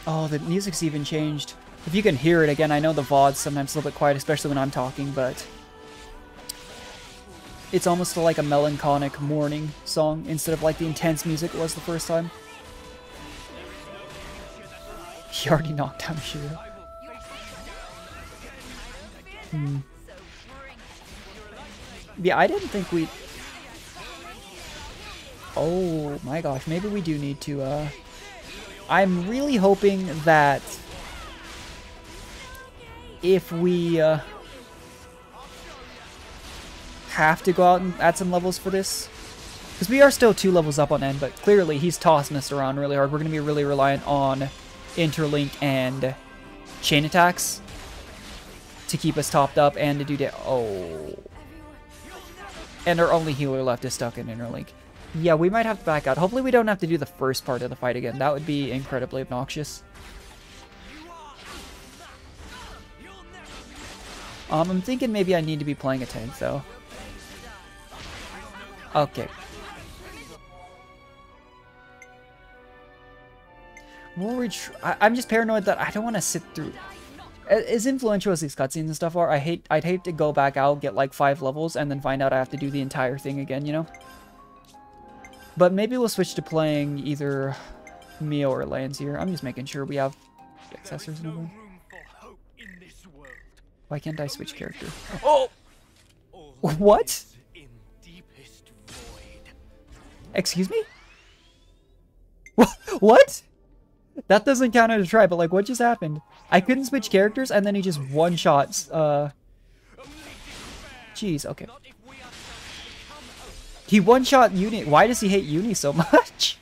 Oh, the music's even changed. If you can hear it again, I know the VOD's sometimes a little bit quiet, especially when I'm talking, but... It's almost like a melancholic mourning song, instead of like the intense music it was the first time. He already knocked down Shiro. Yeah, I didn't think we... Oh my gosh, maybe we do need to, I'm really hoping that if we, have to go out and add some levels for this, because we are still 2 levels up on N, but clearly he's tossing us around really hard. We're going to be really reliant on interlink and chain attacks to keep us topped up and to do that. Oh. And our only healer left is stuck in interlink. Yeah, we might have to back out. Hopefully we don't have to do the first part of the fight again. That would be incredibly obnoxious. I'm thinking maybe I need to be playing a tank, though. Okay. I'm just paranoid that I don't want to sit through... As influential as these cutscenes and stuff are, I'd hate to go back out, get like 5 levels, and then find out I have to do the entire thing again, you know? But maybe we'll switch to playing either Mio or Lance here. I'm just making sure we have accessors and everything. Why can't I switch character? Oh! What? Excuse me? What? That doesn't count as a try, but like, what just happened? I couldn't switch characters, and then he just one-shots, Jeez, okay. He one-shot Uni. Why does he hate Uni so much?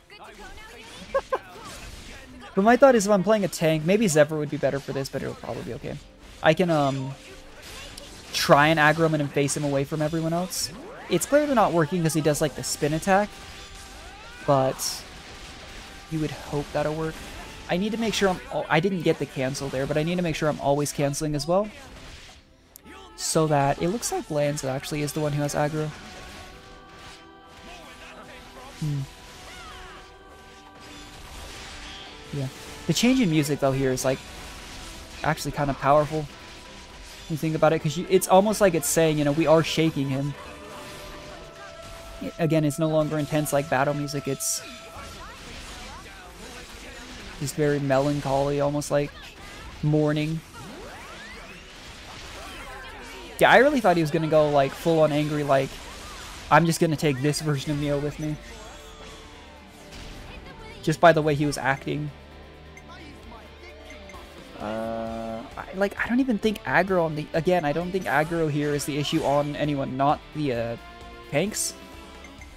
But my thought is if I'm playing a tank, maybe Zephyr would be better for this, but it'll probably be okay. I can, try and aggro him and face him away from everyone else. It's clearly not working because he does, like, the spin attack. But you would hope that'll work. I need to make sure I didn't get the cancel there, but I need to make sure I'm always canceling as well. So that it looks like Lance actually is the one who has aggro. Yeah. The change in music though here is like actually kind of powerful. When you think about it, because it's almost like it's saying, you know, we are shaking him. Again, it's no longer intense like battle music. It's just very melancholy, almost like mourning. Yeah, I really thought he was gonna go like full on angry, like I'm just gonna take this version of Mio with me. Just by the way he was acting. I don't even think aggro on the... Again, I don't think aggro here is the issue on anyone, not the tanks.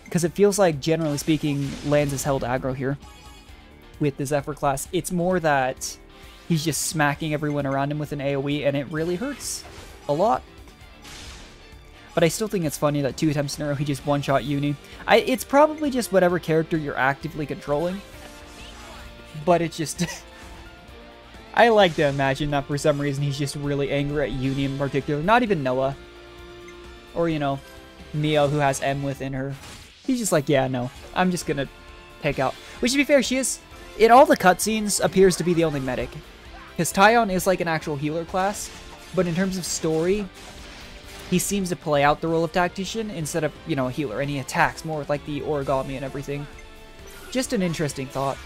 Because it feels like, generally speaking, Lance has held aggro here with the Zephyr class. It's more that he's just smacking everyone around him with an AoE, and it really hurts a lot. But I still think it's funny that 2 attempts in a row he just one-shot Uni. It's probably just whatever character you're actively controlling. But it's just... I like to imagine that for some reason he's just really angry at Uni in particular. Not even Noah. Or, you know, Mio, who has M within her. He's just like, yeah, no. I'm just gonna take out... Which, to be fair, she is... In all the cutscenes, appears to be the only medic. Because Taion is like an actual healer class. But in terms of story, he seems to play out the role of tactician instead of, you know, a healer. And he attacks more with, like, the origami and everything. Just an interesting thought.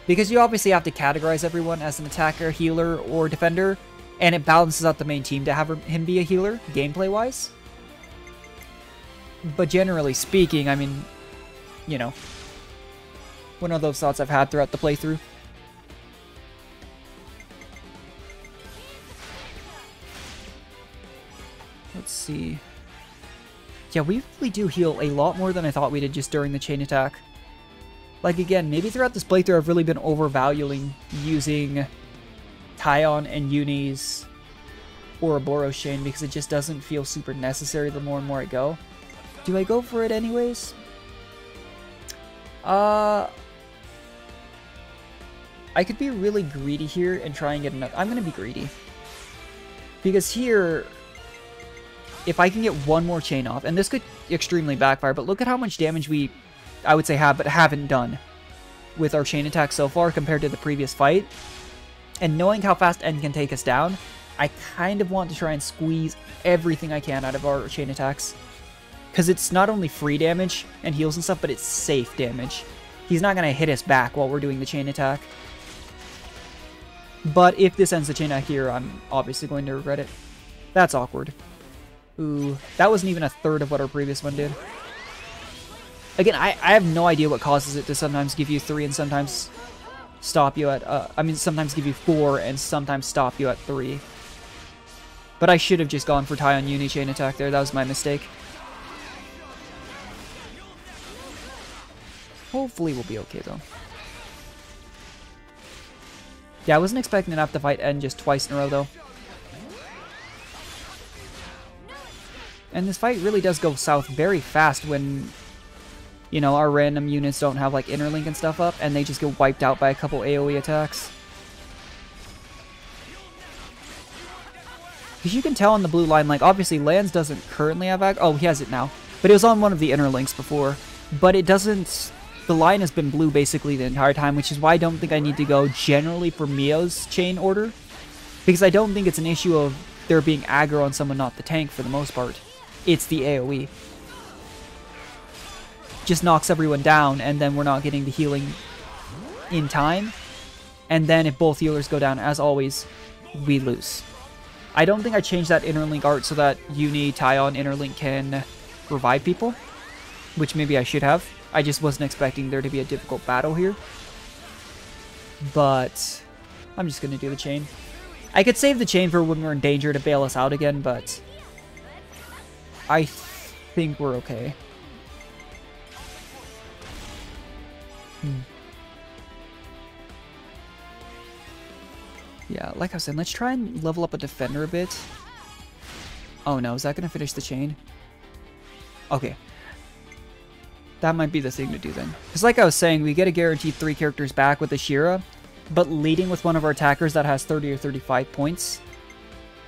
Because you obviously have to categorize everyone as an attacker, healer, or defender, and it balances out the main team to have him be a healer, gameplay-wise. But generally speaking, I mean, you know, one of those thoughts I've had throughout the playthrough. Let's see. Yeah, we really do heal a lot more than I thought we did just during the chain attack. Like, again, maybe throughout this playthrough I've really been overvaluing using Taion and Yunie's Ouroboros chain because it just doesn't feel super necessary the more and more I go. Do I go for it anyways? I could be really greedy here and try and get another. I'm gonna be greedy. Because here, if I can get one more chain off, and this could extremely backfire, but look at how much damage we, I would say have, but haven't done with our chain attack so far compared to the previous fight. And knowing how fast N can take us down, I kind of want to try and squeeze everything I can out of our chain attacks. Because it's not only free damage and heals and stuff, but it's safe damage. He's not going to hit us back while we're doing the chain attack. But if this ends the chain attack here, I'm obviously going to regret it. That's awkward. Ooh, that wasn't even a third of what our previous one did. Again, I have no idea what causes it to sometimes give you 3 and sometimes stop you at, sometimes give you 4 and sometimes stop you at 3. But I should have just gone for Taion Yunie chain attack there. That was my mistake. Hopefully we'll be okay, though. Yeah, I wasn't expecting to have to fight N just twice in a row, though. And this fight really does go south very fast when, you know, our random units don't have, like, interlink and stuff up, and they just get wiped out by a couple AoE attacks. Because you can tell on the blue line, like, obviously Lance doesn't currently have oh, he has it now. But it was on one of the interlinks before. But it doesn't... The line has been blue basically the entire time, which is why I don't think I need to go generally for Mio's chain order. Because I don't think it's an issue of there being aggro on someone, not the tank, for the most part. It's the AoE. Just knocks everyone down, and then we're not getting the healing in time. And then if both healers go down, as always, we lose. I don't think I changed that interlink art so that Yunie, Taion, interlink can revive people. Which maybe I should have. I just wasn't expecting there to be a difficult battle here. But I'm just going to do the chain. I could save the chain for when we're in danger to bail us out again, but I think we're okay. Yeah, like I said, let's try and level up a defender a bit. Oh no, is that going to finish the chain? Okay. That might be the thing to do then. Because like I was saying, we get a guaranteed 3 characters back with Ashira, but leading with one of our attackers that has 30 or 35 points,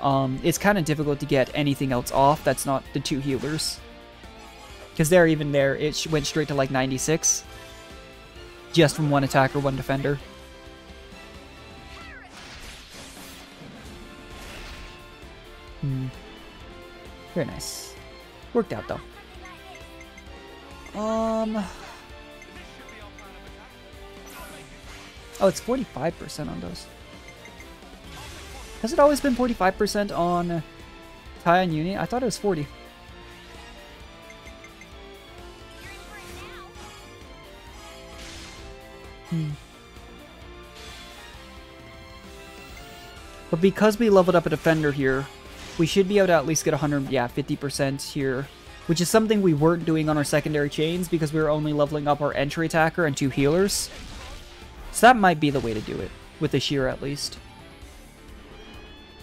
it's kind of difficult to get anything else off that's not the 2 healers. Because there, even there, it went straight to like 96. Just from one attacker, one defender. Very nice. Worked out though. Oh, it's 45% on those. Has it always been 45% on Taion Yunie? I thought it was 40. But because we leveled up a defender here, we should be able to at least get 50% here. Which is something we weren't doing on our secondary chains because we were only leveling up our entry attacker and 2 healers. So that might be the way to do it, with the Ashira at least.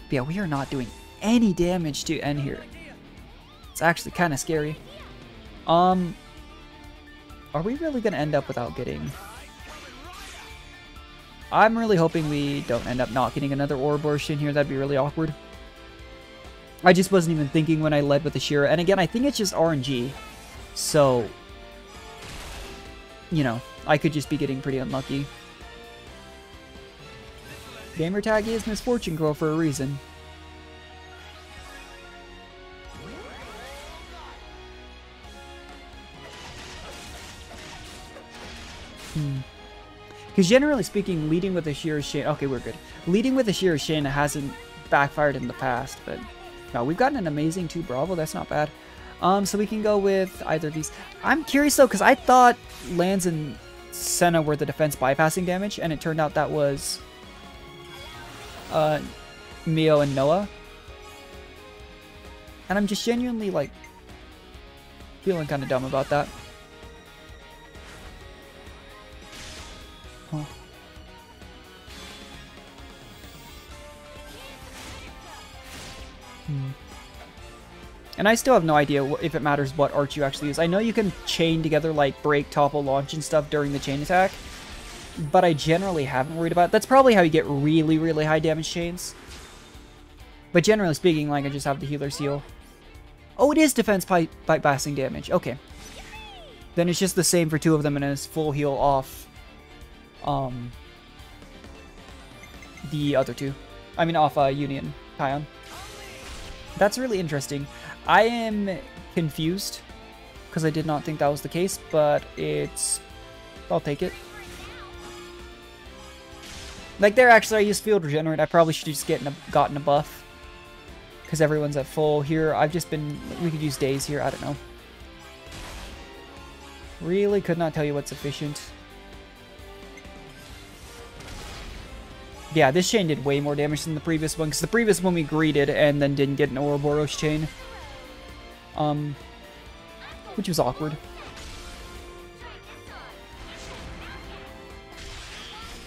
But yeah, we are not doing any damage to N here. It's actually kind of scary. Are we really going to end up without getting... I'm really hoping we don't end up not getting another Ouroboros in here. That'd be really awkward. I just wasn't even thinking when I led with Ashira. And again, I think it's just RNG. So, you know, I could just be getting pretty unlucky. Gamer tag is Misfortune Girl for a reason. Because generally speaking, leading with Ashira's chain... Okay, we're good. Leading with Ashira's chain hasn't backfired in the past, but... No, we've gotten an amazing 2 Bravo. That's not bad. So we can go with either of these. I'm curious though, because I thought Lands and Senna were the defense bypassing damage, and it turned out that was Mio and Noah. And I'm just genuinely like feeling kind of dumb about that. Huh. And I still have no idea if it matters what art you actually use. I know you can chain together like break, topple, launch and stuff during the chain attack, but I generally haven't worried about it. That's probably how you get really, really high damage chains. But generally speaking, like I just have the healer's heal. Oh, it is defense bypassing damage. Okay. Then it's just the same for two of them and it's full heal off the other two. I mean off Union Kion. That's really interesting. I am confused because I did not think that was the case, but it's... I'll take it. Like there, actually, I used Field Regenerate. I probably should have just gotten a buff because everyone's at full here. I've just been... We could use Daze here. I don't know. Really could not tell you what's efficient. Yeah, this chain did way more damage than the previous one, because the previous one we greeted and then didn't get an Ouroboros chain. Which was awkward.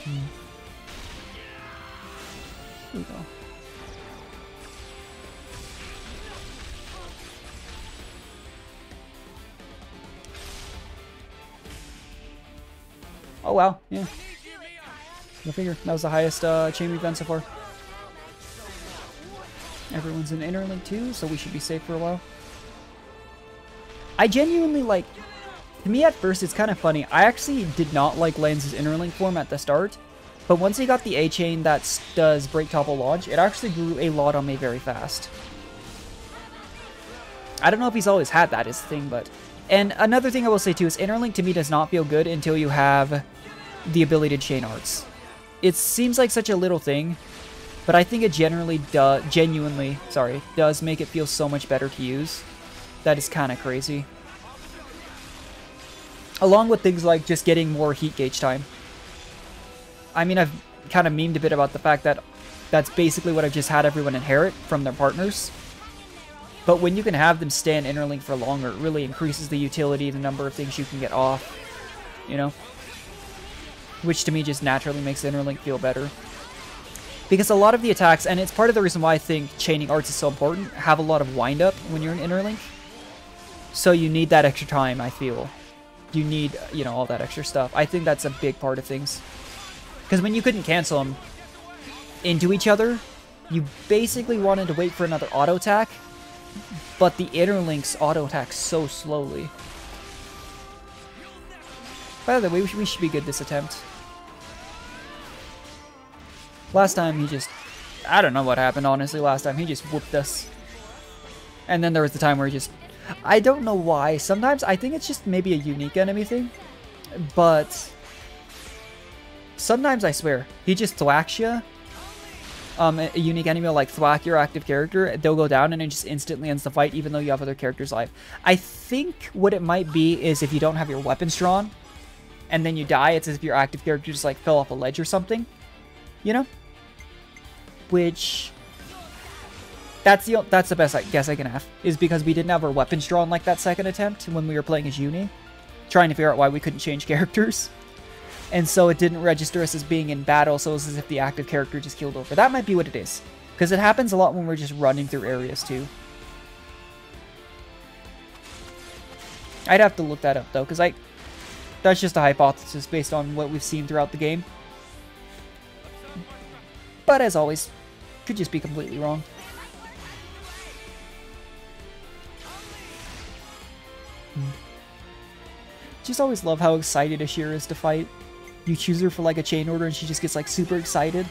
Here we go. Oh wow, yeah. I figure that was the highest chain we've done so far. Everyone's in Interlink too, so we should be safe for a while. I genuinely like... To me at first it's kind of funny. I actually did not like Lance's Interlink form at the start, but once he got the A chain that does break, topple, launch, it actually grew a lot on me very fast. I don't know if he's always had that is the thing, but... And another thing I will say too is Interlink to me does not feel good until you have the ability to chain arts. It seems like such a little thing, but I think it genuinely does make it feel so much better to use. That is kind of crazy. Along with things like just getting more heat gauge time. I mean, I've kind of memed a bit about the fact that that's basically what I've just had everyone inherit from their partners. But when you can have them stand Interlink for longer, it really increases the utility, the number of things you can get off, you know? Which to me just naturally makes Interlink feel better. Because a lot of the attacks, and it's part of the reason why I think chaining arts is so important, have a lot of wind-up when you're in Interlink. So you need that extra time, I feel. You need, you know, all that extra stuff. I think that's a big part of things. Because when you couldn't cancel them into each other, you basically wanted to wait for another auto attack, but the Interlinks auto attack so slowly. By the way, we should be good this attempt. Last time he just... I don't know what happened, honestly, last time. He just whooped us. And then there was the time where he just... I don't know why. Sometimes I think it's just maybe a unique enemy thing. But... Sometimes I swear, he just thwacks you. A unique enemy will like thwack your active character. They'll go down and it just instantly ends the fight even though you have other characters alive. I think what it might be is if you don't have your weapons drawn and then you die, it's as if your active character just like fell off a ledge or something. You know? Which... That's the best guess I can have, is because we didn't have our weapons drawn like that second attempt when we were playing as Uni, trying to figure out why we couldn't change characters. And so it didn't register us as being in battle, so it was as if the active character just killed over. That might be what it is, because it happens a lot when we're just running through areas too. I'd have to look that up though, because that's just a hypothesis based on what we've seen throughout the game. But as always, could just be completely wrong. Just always love how excited Ashira is to fight. You choose her for like a chain order and she just gets like super excited.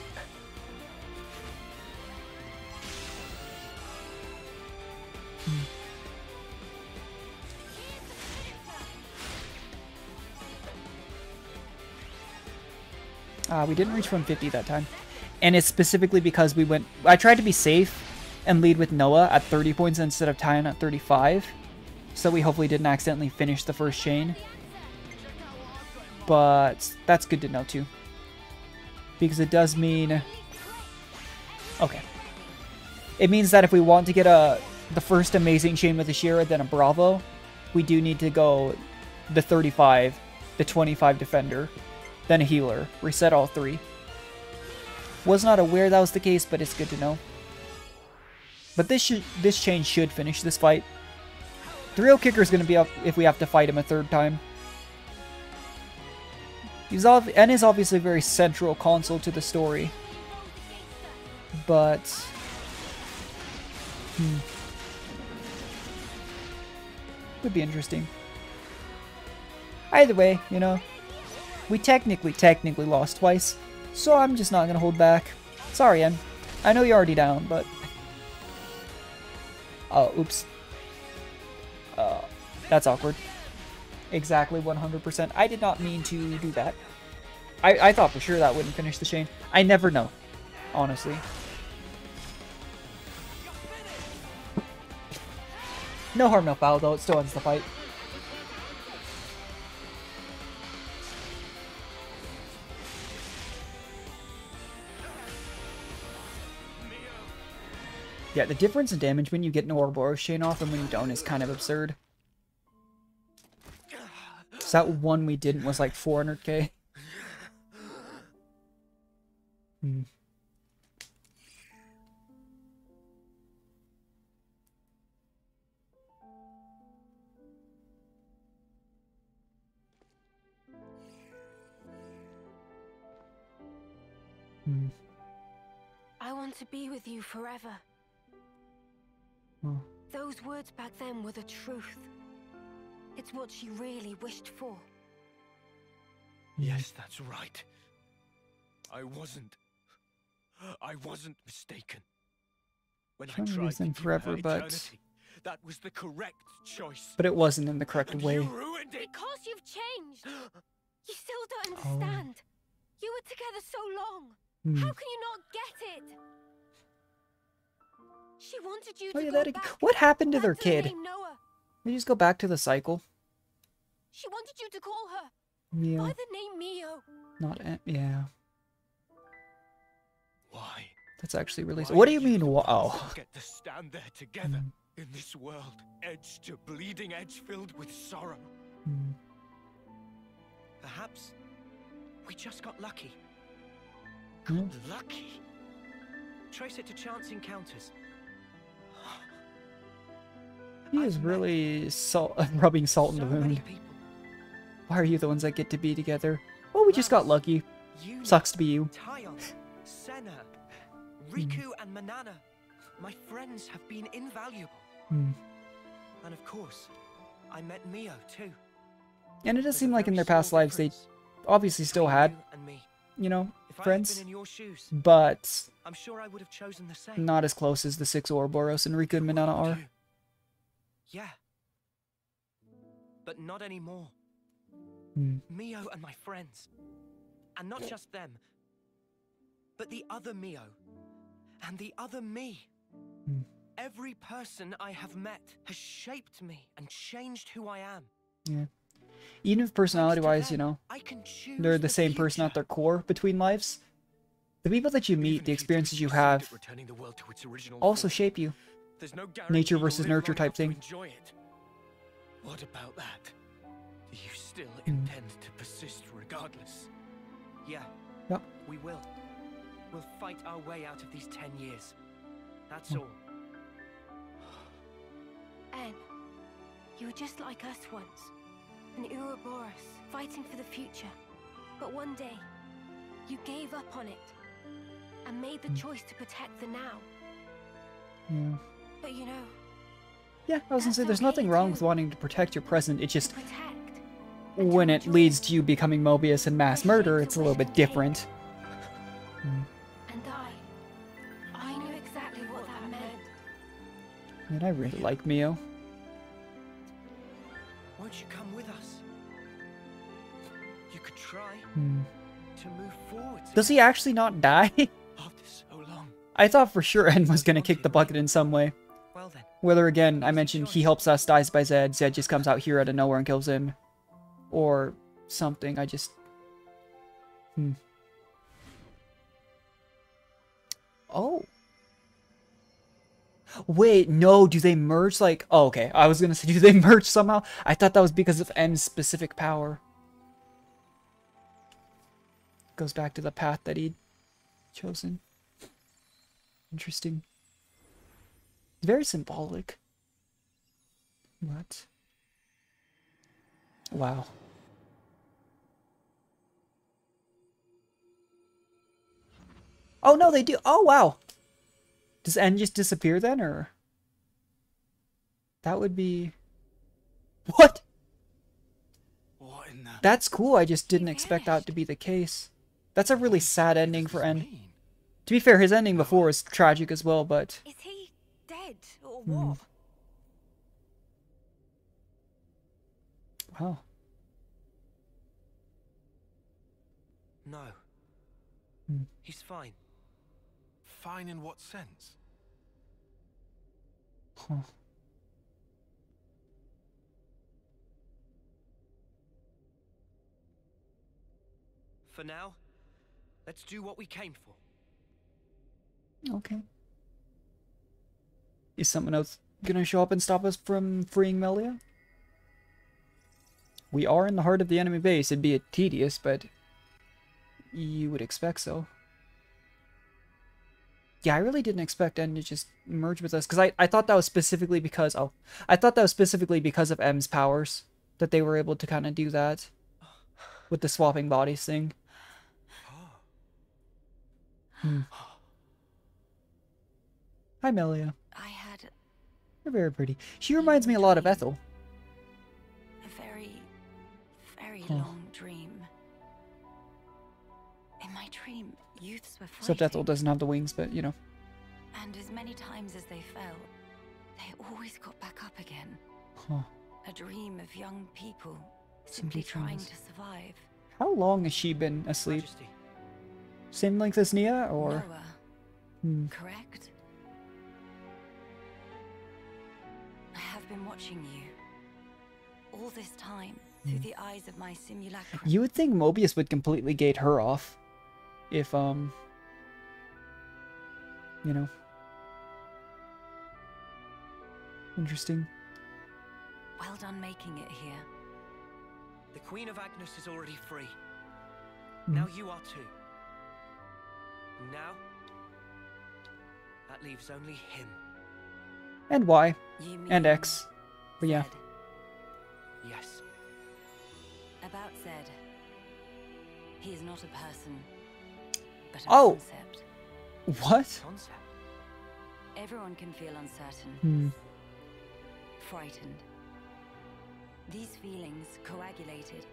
We didn't reach 150 that time. And it's specifically because we went... I tried to be safe and lead with Noah at 30 points instead of Tyon at 35. So we hopefully didn't accidentally finish the first chain. But that's good to know too. Because it does mean... Okay. It means that if we want to get the first amazing chain with a Shira, then a Bravo, we do need to go the 35, the 25 defender, then a healer. Reset all three. Was not aware that was the case, but it's good to know. But this chain should finish this fight. The real kicker is going to be up if we have to fight him a third time. He's obviously a very central consul to the story. But... would be interesting. Either way, you know, we technically lost twice, so I'm just not gonna hold back. Sorry, Em. I know you're already down, but... Oh, oops. That's awkward. Exactly 100%. I did not mean to do that. I thought for sure that wouldn't finish the chain. I never know, honestly. No harm, no foul, though. It still ends the fight. Yeah, the difference in damage when you get an Ouroboros chain off and when you don't is kind of absurd. So that one we didn't was like 400k. I want to be with you forever. Those words back then were the truth. It's what she really wished for. Yes, that's right. I wasn't mistaken. When I tried to keep forever, her but eternity, that was the correct choice. But it wasn't in the correct way. You ruined it. Because you've changed. You still don't understand. You were together so long. How can you not get it? She wanted you to go back. What happened to their Back kid? the name Noah. They just go back to the cycle. She wanted you to call her Yeah. by the name Mio. Yeah. Why? That's actually really... What do you mean, Oh. Get to stand there together in this world, edge to bleeding edge, filled with sorrow. Perhaps we just got lucky. Lucky? Trace it to chance encounters. He is really rubbing salt in the wound. Why are you the ones that get to be together? Well, we just got lucky. Sucks to be you. Tayon, Senna, Riku, and Manana. My friends have been invaluable. And of course, I met Mio too. And it does seem like in their past lives they obviously still had, you know, friends, but I'm sure I would have chosen the same. Not as close as the 6 Ouroboros and Riku and Manana are. Yeah, but not anymore. Mio and my friends, and not just them, but the other Mio and the other me. Every person I have met has shaped me and changed who I am. Yeah. Even if personality-wise, you know, they're the same person at their core between lives, the people that you meet, the experiences you have, also shape you. Nature versus nurture type thing. What about that? Do you still intend to persist regardless? Yeah. Yep. We will. We'll fight our way out of these 10 years. That's all. En, you were just like us once. An Ouroboros, fighting for the future. But one day, you gave up on it. And made the choice to protect the now. Yeah. But you know... Yeah, I was gonna say, there's nothing wrong with wanting to protect your present, it's just... when it leads to you becoming Mobius and mass murder, it's a little bit different. And I knew exactly what that meant. Man, I really like Mio. Won't you come with us? You could try to move forward. Does he actually not die? After so long. I thought for sure En was gonna kick the bucket in some way. Well, well then. Whether, again, I mentioned he helps us, dies by Zed, Zed just comes out here out of nowhere and kills him. Or something, I just... Oh. Wait, no, do they merge like... Oh, okay, I was gonna say, do they merge somehow? I thought that was because of M's specific power. Goes back to the path that he'd chosen. Interesting. Very symbolic. What? Wow. Oh no, they do. Oh wow. Does N just disappear then, or? That would be... What? What in the... That's cool, I just didn't expect that to be the case. That's a really sad ending for N. To be fair, his ending before was tragic as well, but... Is he dead, or what? Wow. No. He's fine. Fine in what sense? Huh. For now, let's do what we came for. Okay. Is someone else gonna show up and stop us from freeing Melia? We are in the heart of the enemy base. It'd be tedious, but you would expect so. Yeah, I really didn't expect N to just merge with us, because I thought that was specifically because... Oh, I thought that was specifically because of M's powers, that they were able to kind of do that with the swapping bodies thing. Hi, Melia. I had You're very pretty. She reminds me a lot of Ethel. a very long dream. In my dream, youths were Except fighting. Ethel doesn't have the wings, but you know. And as many times as they fell, they always got back up again. Huh. A dream of young people simply trying to survive. How long has she been asleep? Majesty. Same length as Nia, or? Noah, correct? I have been watching you all this time through the eyes of my simulacrum. You would think Mobius would completely gate her off. If, you know. Interesting. Well done making it here. The Queen of Agnes is already free. Now you are too. And now, that leaves only him. And Y. You And mean X. But yeah. Zed. Yes. About Zed. He is not a person, but a Oh! concept. What? Concept. Everyone can feel uncertain, frightened. These feelings coagulated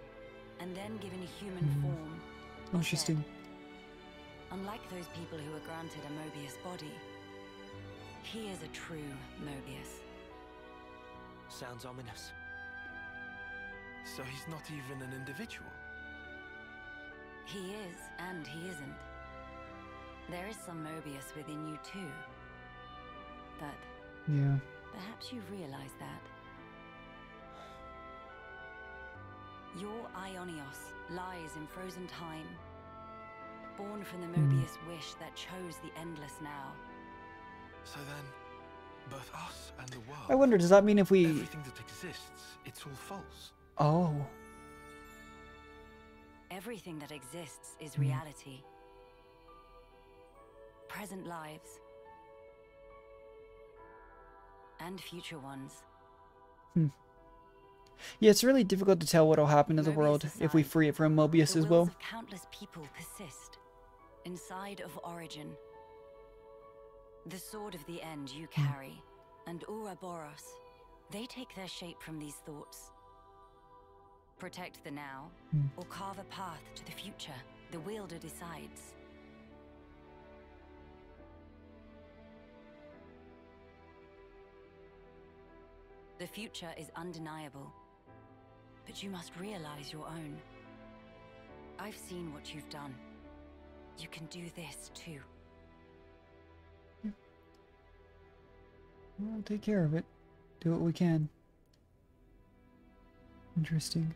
and then given a human form. or Interesting. Zed. Unlike those people who are granted a Mobius body, he is a true Mobius. Sounds ominous. So he's not even an individual? He is, and he isn't. There is some Mobius within you too. But Yeah. perhaps you realize that. Your Ionios lies in frozen time, born from the Mobius wish that chose the endless now. So then, both us and the world... I wonder, does that mean if we... Everything that exists, it's all false. Oh. Everything that exists is reality. Present lives. And future ones. Yeah, it's really difficult to tell what'll happen to the Mobius world if we aside, free it from Mobius the as wills well. of countless people persist inside of Origin. The sword of the end you carry, and Ouroboros, they take their shape from these thoughts. Protect the now, or carve a path to the future. The wielder decides. The future is undeniable, but you must realize your own. I've seen what you've done. You can do this too. We'll take care of it. Do what we can. Interesting.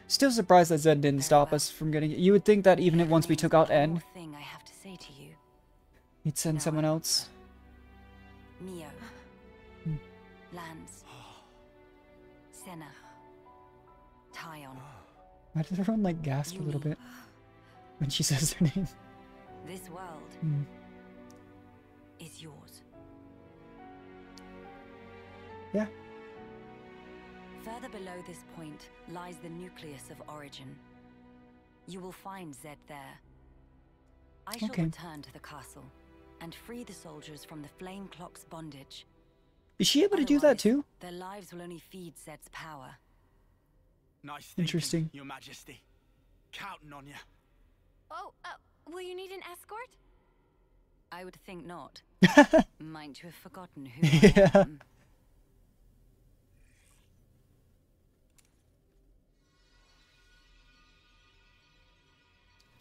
Still surprised that Zed didn't stop us from getting it. You would think that even if once we took out N, thing I have to say to you. he'd send someone else. Mio. Lands. Senna. Tyon. Why does everyone like gasp a little bit when she says her name? This world is yours. Yeah. Further below this point lies the nucleus of Origin. You will find Zed there. I shall return to the castle and free the soldiers from the Flame Clock's bondage. Is she able to do that too? Their lives will only feed Zed's power. Nice thinking, Interesting. Your Majesty. Counting on you. Oh, will you need an escort? I would think not. Might you have forgotten who I am?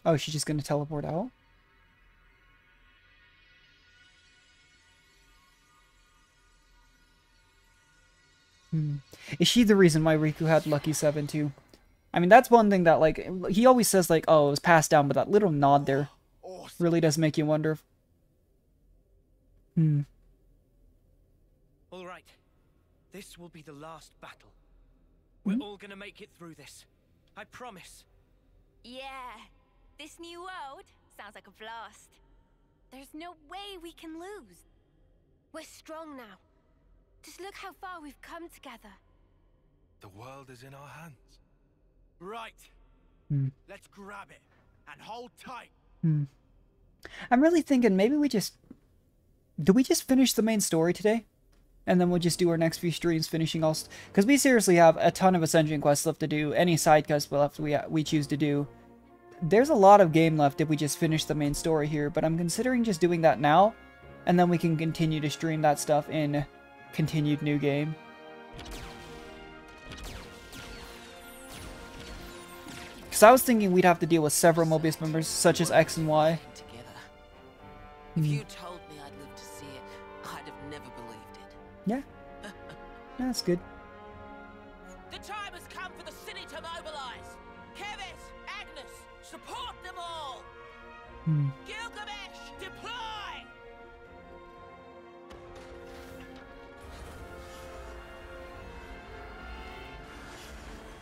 Oh, she's just gonna teleport out? Is she the reason why Riku had Lucky 7 too? I mean, that's one thing that, like, he always says, like, oh, it was passed down, but that little nod there really does make you wonder if... All right. This will be the last battle. We're all gonna make it through this. I promise. Yeah. This new world sounds like a blast. There's no way we can lose. We're strong now. Just look how far we've come together. The world is in our hands. Right. Let's grab it and hold tight. I'm really thinking maybe we just... Do we just finish the main story today? And then we'll just do our next few streams finishing all... Because we seriously have a ton of Ascension quests left to do. Any side quests left we choose to do. There's a lot of game left if we just finish the main story here. But I'm considering just doing that now. And then we can continue to stream that stuff in continued new game. Because I was thinking we'd have to deal with several Mobius members, such as X and Y. If you told me I'd live to see it, I'd have never believed it. Yeah. That's good. The time has come for the city to mobilize. Kevis, Agnes, support them all. Gilgamesh, deploy.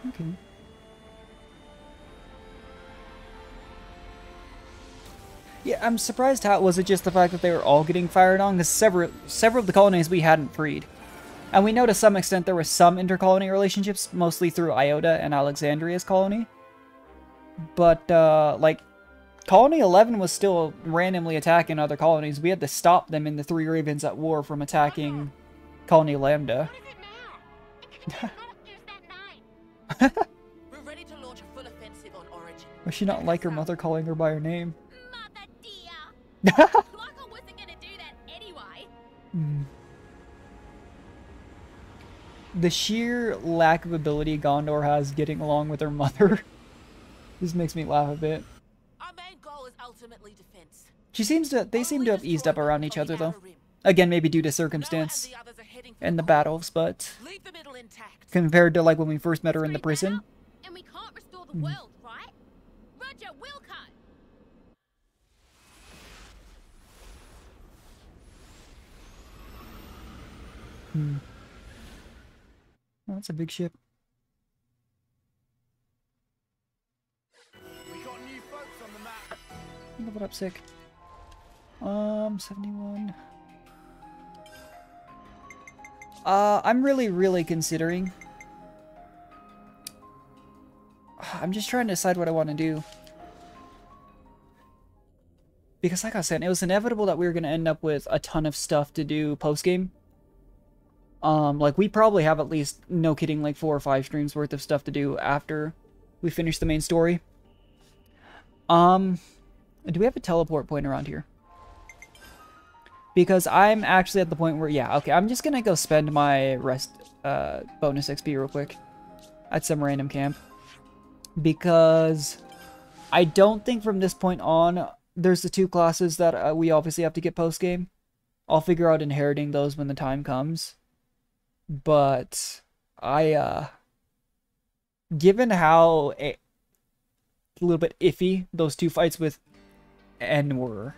Okay. Yeah, I'm surprised how was it just the fact that they were all getting fired on, because several of the colonies we hadn't freed. And we know to some extent there were some intercolony relationships, mostly through Iota and Alexandria's colony. But, like, Colony 11 was still randomly attacking other colonies. We had to stop them in the Three Ravens at War from attacking Colony Lambda. We're ready to launch a full offensive on Origin. Does she not like her mother calling her by her name? Mother dear. Like I wasn't gonna do that anyway. The sheer lack of ability Gondor has getting along with her mother just makes me laugh a bit. Our main goal is ultimately defense. They seem to have eased up around each other though. Again, maybe due to circumstance and the battles, but Leave the middle intact. compared to like when we first met her in the prison. And we can't restore the world, right? Roger, we'll cut. Oh, that's a big ship. We got new folks on the map. Level up sick. 71. I'm really considering. I'm just trying to decide what I want to do. Because like I said, it was inevitable that we were going to end up with a ton of stuff to do post-game. Like we probably have at least, no kidding, like 4 or 5 streams worth of stuff to do after we finish the main story. Do we have a teleport point around here? Because I'm actually at the point where, yeah, okay, I'm just gonna go spend my rest, bonus XP real quick at some random camp. Because I don't think from this point on, there's the 2 classes that we obviously have to get post-game. I'll figure out inheriting those when the time comes. But given how a little bit iffy those two fights with N were,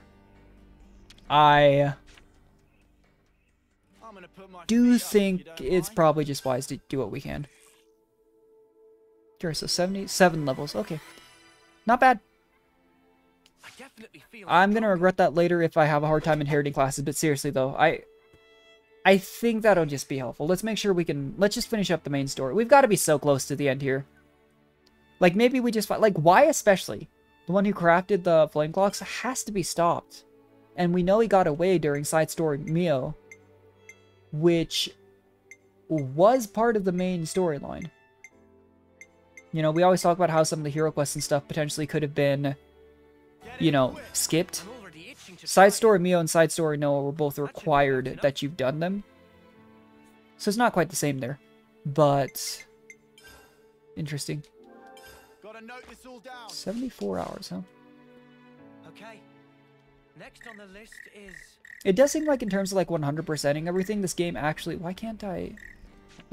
I do think it's probably just wise to do what we can. Sure, so 77 levels. Okay. Not bad. I'm gonna regret that later if I have a hard time inheriting classes, but seriously though, I think that'll just be helpful. Let's make sure we can... Let's just finish up the main story. We've got to be so close to the end here. Like, maybe we just... Like, why especially? The one who crafted the flame clocks has to be stopped. And we know he got away during side story Mio, which was part of the main storyline. You know, we always talk about how some of the hero quests and stuff potentially could have been, you know, skipped. Side story Mio and side story Noah were both required that you've done them. So it's not quite the same there. But interesting. 74 hours, huh? Okay. Next on the list is... It does seem like in terms of like 100%ing everything, this game actually... Why can't I...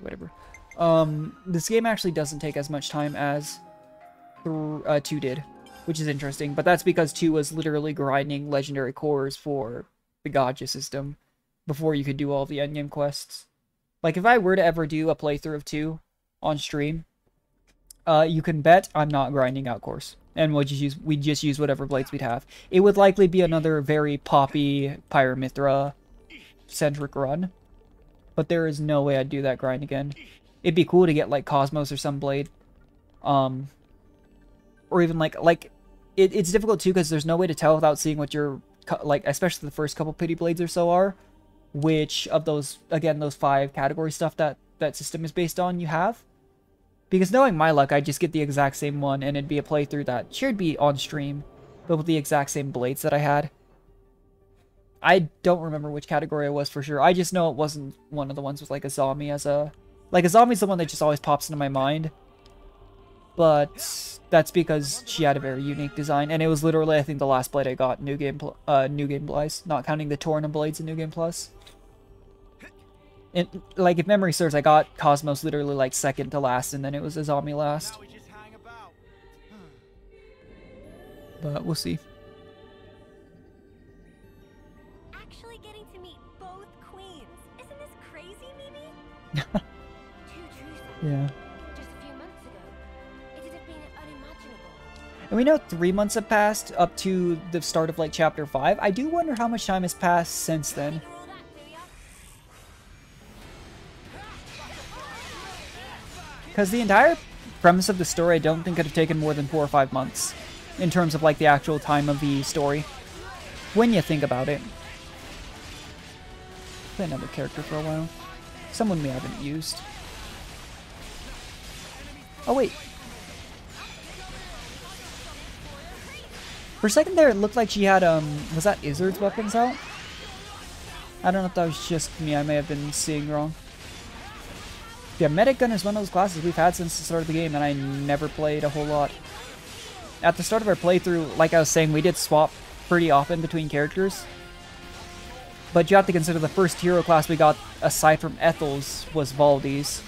Whatever. This game actually doesn't take as much time as 2 did, which is interesting. But that's because 2 was literally grinding legendary cores for the Gacha system before you could do all the endgame quests. Like, if I were to ever do a playthrough of 2 on stream, you can bet I'm not grinding out cores. And we'd just use whatever blades we'd have. It would likely be another very poppy Pyramithra-centric run. But there is no way I'd do that grind again. It'd be cool to get, like, Cosmos or some blade. Or even, it's difficult, too, because there's no way to tell without seeing what your, like, especially the first couple pity blades or so are. Which of those, again, those 5 category stuff that system is based on you have. Because knowing my luck, I'd just get the exact same one, and it'd be a playthrough that should be on stream, but with the exact same blades that I had. I don't remember which category it was for sure. I just know it wasn't one of the ones with, like, Azami as a... Like, Azami's the one that just always pops into my mind. But that's because she had a very unique design, and it was literally, I think, the last blade I got, New Game Plus, not counting the Torna blades in New Game Plus. And, like, if memory serves, I got Cosmos literally, like, second to last, and then it was Azami last. But we'll see. Actually getting to meet both queens. Isn't this crazy, Mimi? Yeah. Just a few months ago, it'd have been unimaginable. And we know 3 months have passed up to the start of, like, Chapter 5. I do wonder how much time has passed since then. Because the entire premise of the story, I don't think could have taken more than 4 or 5 months. In terms of, like, the actual time of the story. When you think about it. Play another character for a while. Someone we haven't used. Oh, wait. For a second there, it looked like she had, was that Izzard's weapons out? I don't know if that was just me. I may have been seeing wrong. Yeah, Medic Gun is one of those classes we've had since the start of the game, and I never played a whole lot. At the start of our playthrough, like I was saying, we did swap pretty often between characters. But you have to consider the first hero class we got, aside from Ethel's, was Valdi's.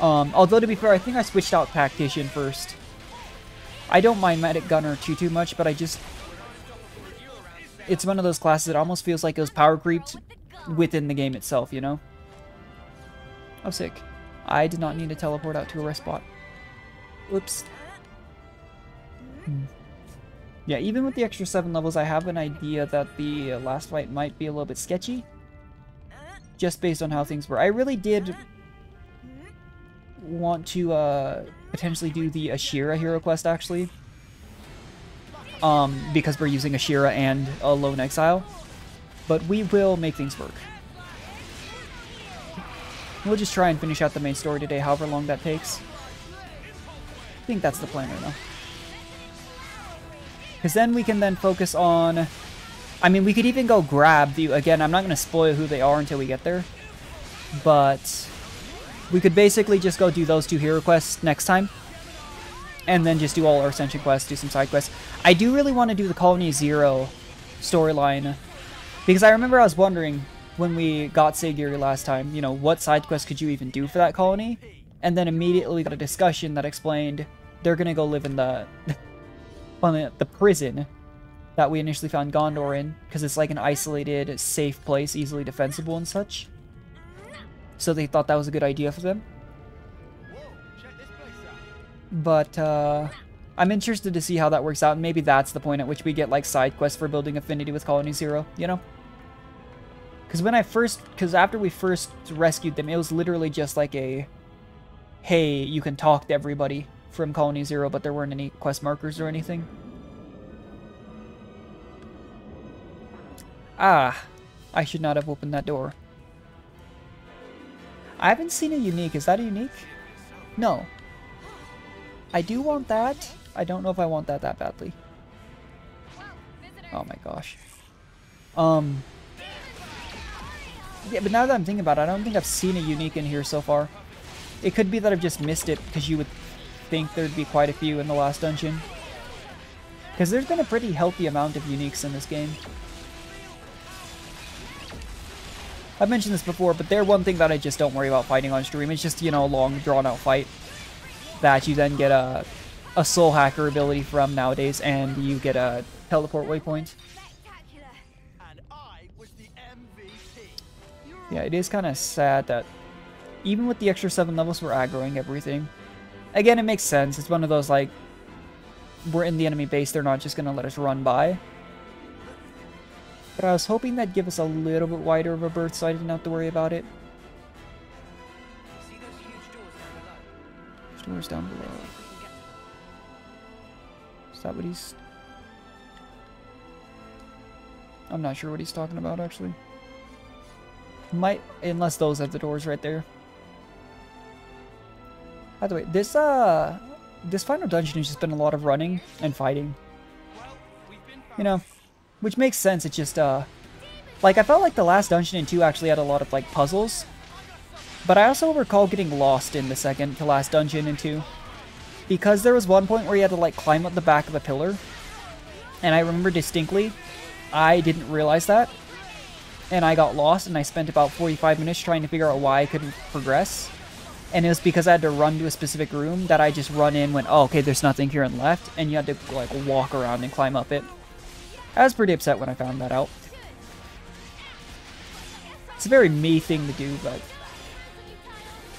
Although, to be fair, I think I switched out Tactician first. I don't mind Medic Gunner too much, but I just... It's one of those classes that almost feels like it was power creeped within the game itself, you know? Oh, sick. I did not need to teleport out to a rest spot. Whoops. Yeah, even with the extra 7 levels, I have an idea that the last fight might be a little bit sketchy. Just based on how things were. I really did want to potentially do the Ashira hero quest, actually. Because we're using Ashira and a Lone Exile. But we will make things work. We'll just try and finish out the main story today, however long that takes. I think that's the plan right now. Because then we can then focus on... I mean, we could even go grab the... Again, I'm not going to spoil who they are until we get there. But we could basically just go do those 2 hero quests next time. And then just do all our Ascension quests, do some side quests. I do really want to do the Colony Zero storyline Because I remember I was wondering when we got Sagiri last time, you know, what side quest could you even do for that colony? And then immediately got a discussion that explained they're gonna go live in the the prison that we initially found Gondor in, because it's like an isolated, safe place, easily defensible and such. So they thought that was a good idea for them. But I'm interested to see how that works out, and maybe that's the point at which we get like side quests for building affinity with Colony Zero, you know? Because after we first rescued them, it was literally just like a, hey, you can talk to everybody from Colony Zero, but there weren't any quest markers or anything. Ah, I should not have opened that door. I haven't seen a unique. Is that a unique? No. I do want that. I don't know if I want that badly. Oh my gosh. Yeah, but now that I'm thinking about it, I don't think I've seen a unique in here so far. It could be that I've just missed it, because you would think there'd be quite a few in the last dungeon. Because there's been a pretty healthy amount of uniques in this game. I've mentioned this before, but they're one thing that I just don't worry about fighting on stream. It's just, you know, a long, drawn-out fight that you then get a soul hacker ability from nowadays, and you get a teleport waypoint. Yeah, it is kind of sad that even with the extra 7 levels, we're aggroing everything. Again, it makes sense. It's one of those, like, we're in the enemy base, they're not just going to let us run by. But I was hoping that'd give us a little bit wider of a berth so I didn't have to worry about it. See those huge doors down below? There's doors down below. Is that what he's... I'm not sure what he's talking about, actually. Might, unless those have the doors right there. By the way, this final dungeon has just been a lot of running and fighting. You know, which makes sense. It's just, like, I felt like the last dungeon in 2 actually had a lot of, like, puzzles. But I also recall getting lost in the second to last dungeon in 2. Because there was one point where you had to, like, climb up the back of a pillar. And I remember distinctly, I didn't realize that. And I got lost, and I spent about 45 minutes trying to figure out why I couldn't progress. And it was because I had to run to a specific room that I just run in, went, oh, okay, there's nothing here and left, and you had to, like, walk around and climb up it. I was pretty upset when I found that out. It's a very me thing to do, but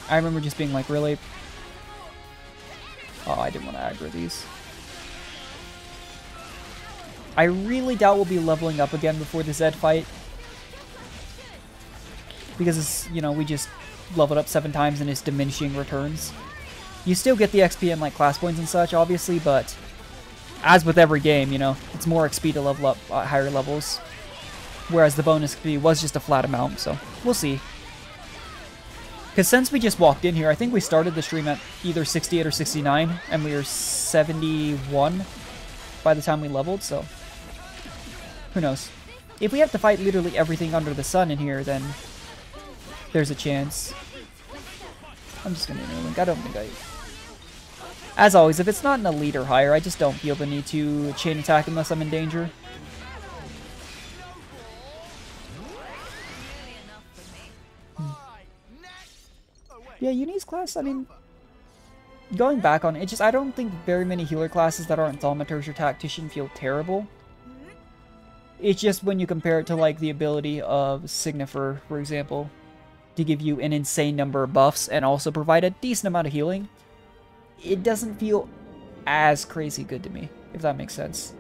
I remember just being like, really? Oh, I didn't want to aggro these. I really doubt we'll be leveling up again before the Zed fight. Because it's, you know, we just leveled up 7 times and it's diminishing returns. You still get the XP and, like, class points and such, obviously, but as with every game, you know, it's more XP to level up at higher levels. Whereas the bonus XP was just a flat amount, so we'll see. Because since we just walked in here, I think we started the stream at either 68 or 69, and we were 71 by the time we leveled, so who knows. If we have to fight literally everything under the sun in here, then there's a chance. I'm just gonna interlink. I don't think I... As always, if it's not an elite or higher, I just don't feel the need to chain attack unless I'm in danger. Yeah, Uni's class, I mean... Going back on it, I don't think very many healer classes that aren't Thaumaturge or Tactician feel terrible. It's just when you compare it to, like, the ability of Signifer, for example, to give you an insane number of buffs and also provide a decent amount of healing, it doesn't feel as crazy good to me, if that makes sense.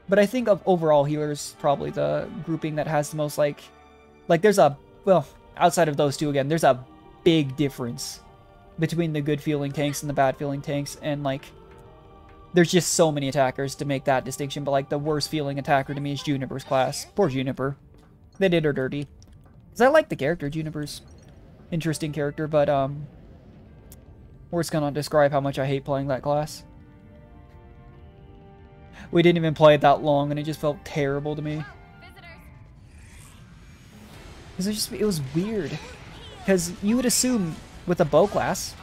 But I think of overall healers, probably the grouping that has the most, like there's a, well, outside of those two again, there's a big difference between the good feeling tanks and the bad feeling tanks, and, like, there's just so many attackers to make that distinction, but, like, the worst feeling attacker to me is Juniper's class. Poor Juniper. They did her dirty. Because I like the character. Juniper's interesting character, but, words cannot describe how much I hate playing that class. We didn't even play it that long, and it just felt terrible to me. Because it was weird. Because you would assume with a bow class,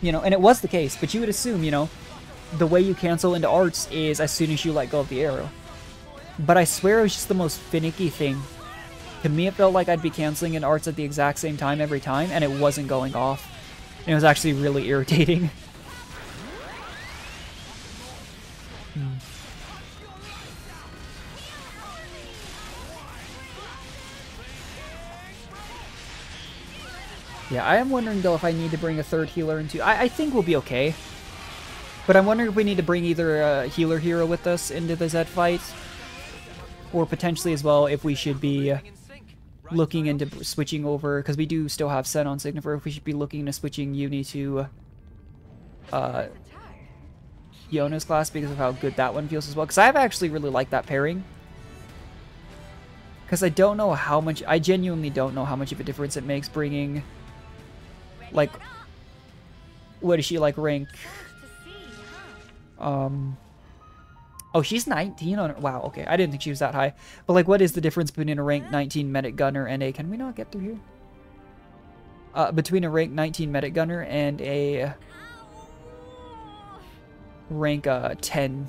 you know, and it was the case, but you would assume, you know, the way you cancel into arts is as soon as you let go of the arrow. but I swear it was just the most finicky thing. To me, it felt like I'd be canceling in arts at the exact same time every time, and it wasn't going off. And it was actually really irritating. Yeah, I am wondering though if I need to bring a third healer into... I think we'll be okay. But I'm wondering if we need to bring either a healer hero with us into the Zed fight, or potentially as well if we should be looking into switching over, because we do still have Sen on Signifer, if we should be looking into switching Uni to Yona's class because of how good that one feels as well. Because I've actually really liked that pairing. Because I don't know how much... I genuinely don't know how much of a difference it makes bringing... Like... What is she, like, rank... Oh, she's 19 on... Wow, okay. I didn't think she was that high. But, like, what is the difference between a rank 19 medic gunner and a... Can we not get through here? Between a rank 19 medic gunner and a... rank, 10...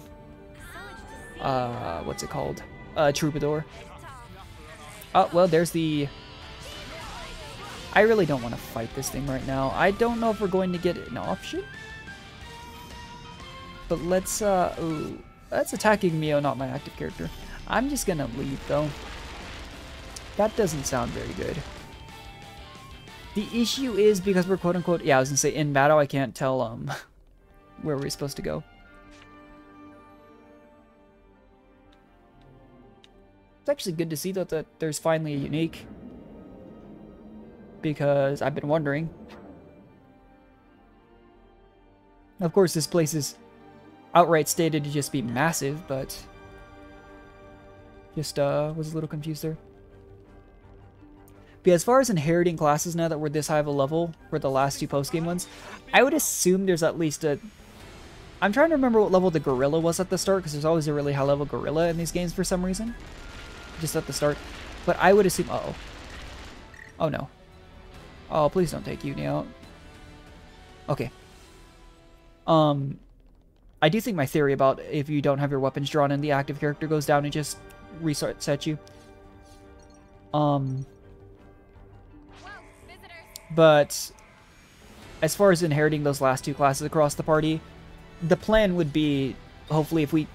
what's it called? Troubadour. Oh, well, there's the... I really don't want to fight this thing right now. I don't know if we're going to get an option. But let's, ooh, that's attacking Mio, not my active character. I'm just gonna leave, though. That doesn't sound very good. The issue is because we're quote-unquote, yeah, I was gonna say in battle, I can't tell, where we're supposed to go. It's actually good to see, though, that there's finally a unique. Because I've been wondering. Of course, this place is outright stated to just be massive, but just was a little confused there. But as far as inheriting classes now that we're this high of a level for the last two post-game ones, I would assume there's at least a... I'm trying to remember what level the gorilla was at the start, because there's always a really high level gorilla in these games for some reason. Just at the start. But I would assume... Uh-oh. Oh, no. Oh, please don't take Uni out. Okay. I do think my theory about if you don't have your weapons drawn and the active character goes down and just resets you. But as far as inheriting those last two classes across the party, the plan would be, hopefully if we,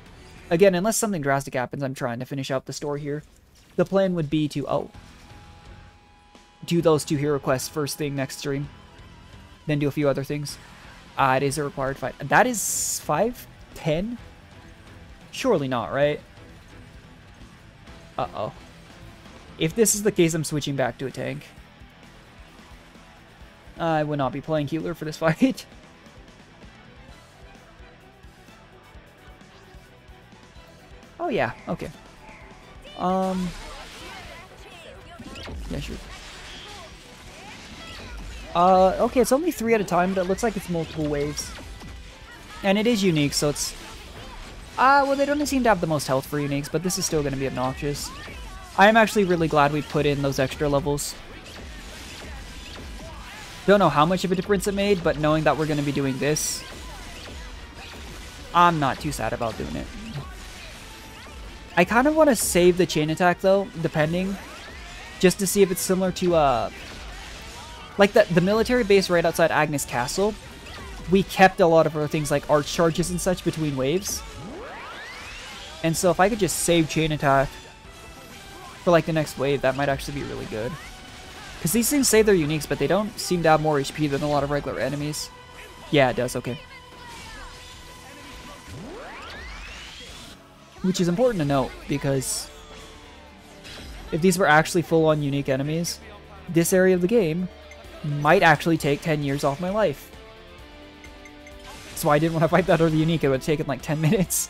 again, unless something drastic happens, I'm trying to finish out the story here. The plan would be to, do those two hero quests first thing next stream. Then do a few other things. It is a required fight. That is 5-10? Surely not, right? Uh-oh. If this is the case, I'm switching back to a tank. I would not be playing healer for this fight. Oh yeah, okay. Yeah, sure. Okay, it's only 3 at a time, but it looks like it's multiple waves. And it is unique, so it's... well, they don't seem to have the most health for uniques, but this is still going to be obnoxious. I am actually really glad we put in those extra levels. Don't know how much of a difference it made, but knowing that we're going to be doing this, I'm not too sad about doing it. I kind of want to save the chain attack, though, depending, just to see if it's similar to, like the military base right outside Agnes Castle. We kept a lot of our things like arch charges and such between waves. And so if I could just save chain attack for like the next wave, that might actually be really good. Because these things save their uniques, but they don't seem to have more HP than a lot of regular enemies. Yeah, it does, okay. Which is important to note, because if these were actually full-on unique enemies, this area of the game might actually take 10 years off my life. That's why I didn't want to fight that other unique. It would have taken like 10 minutes.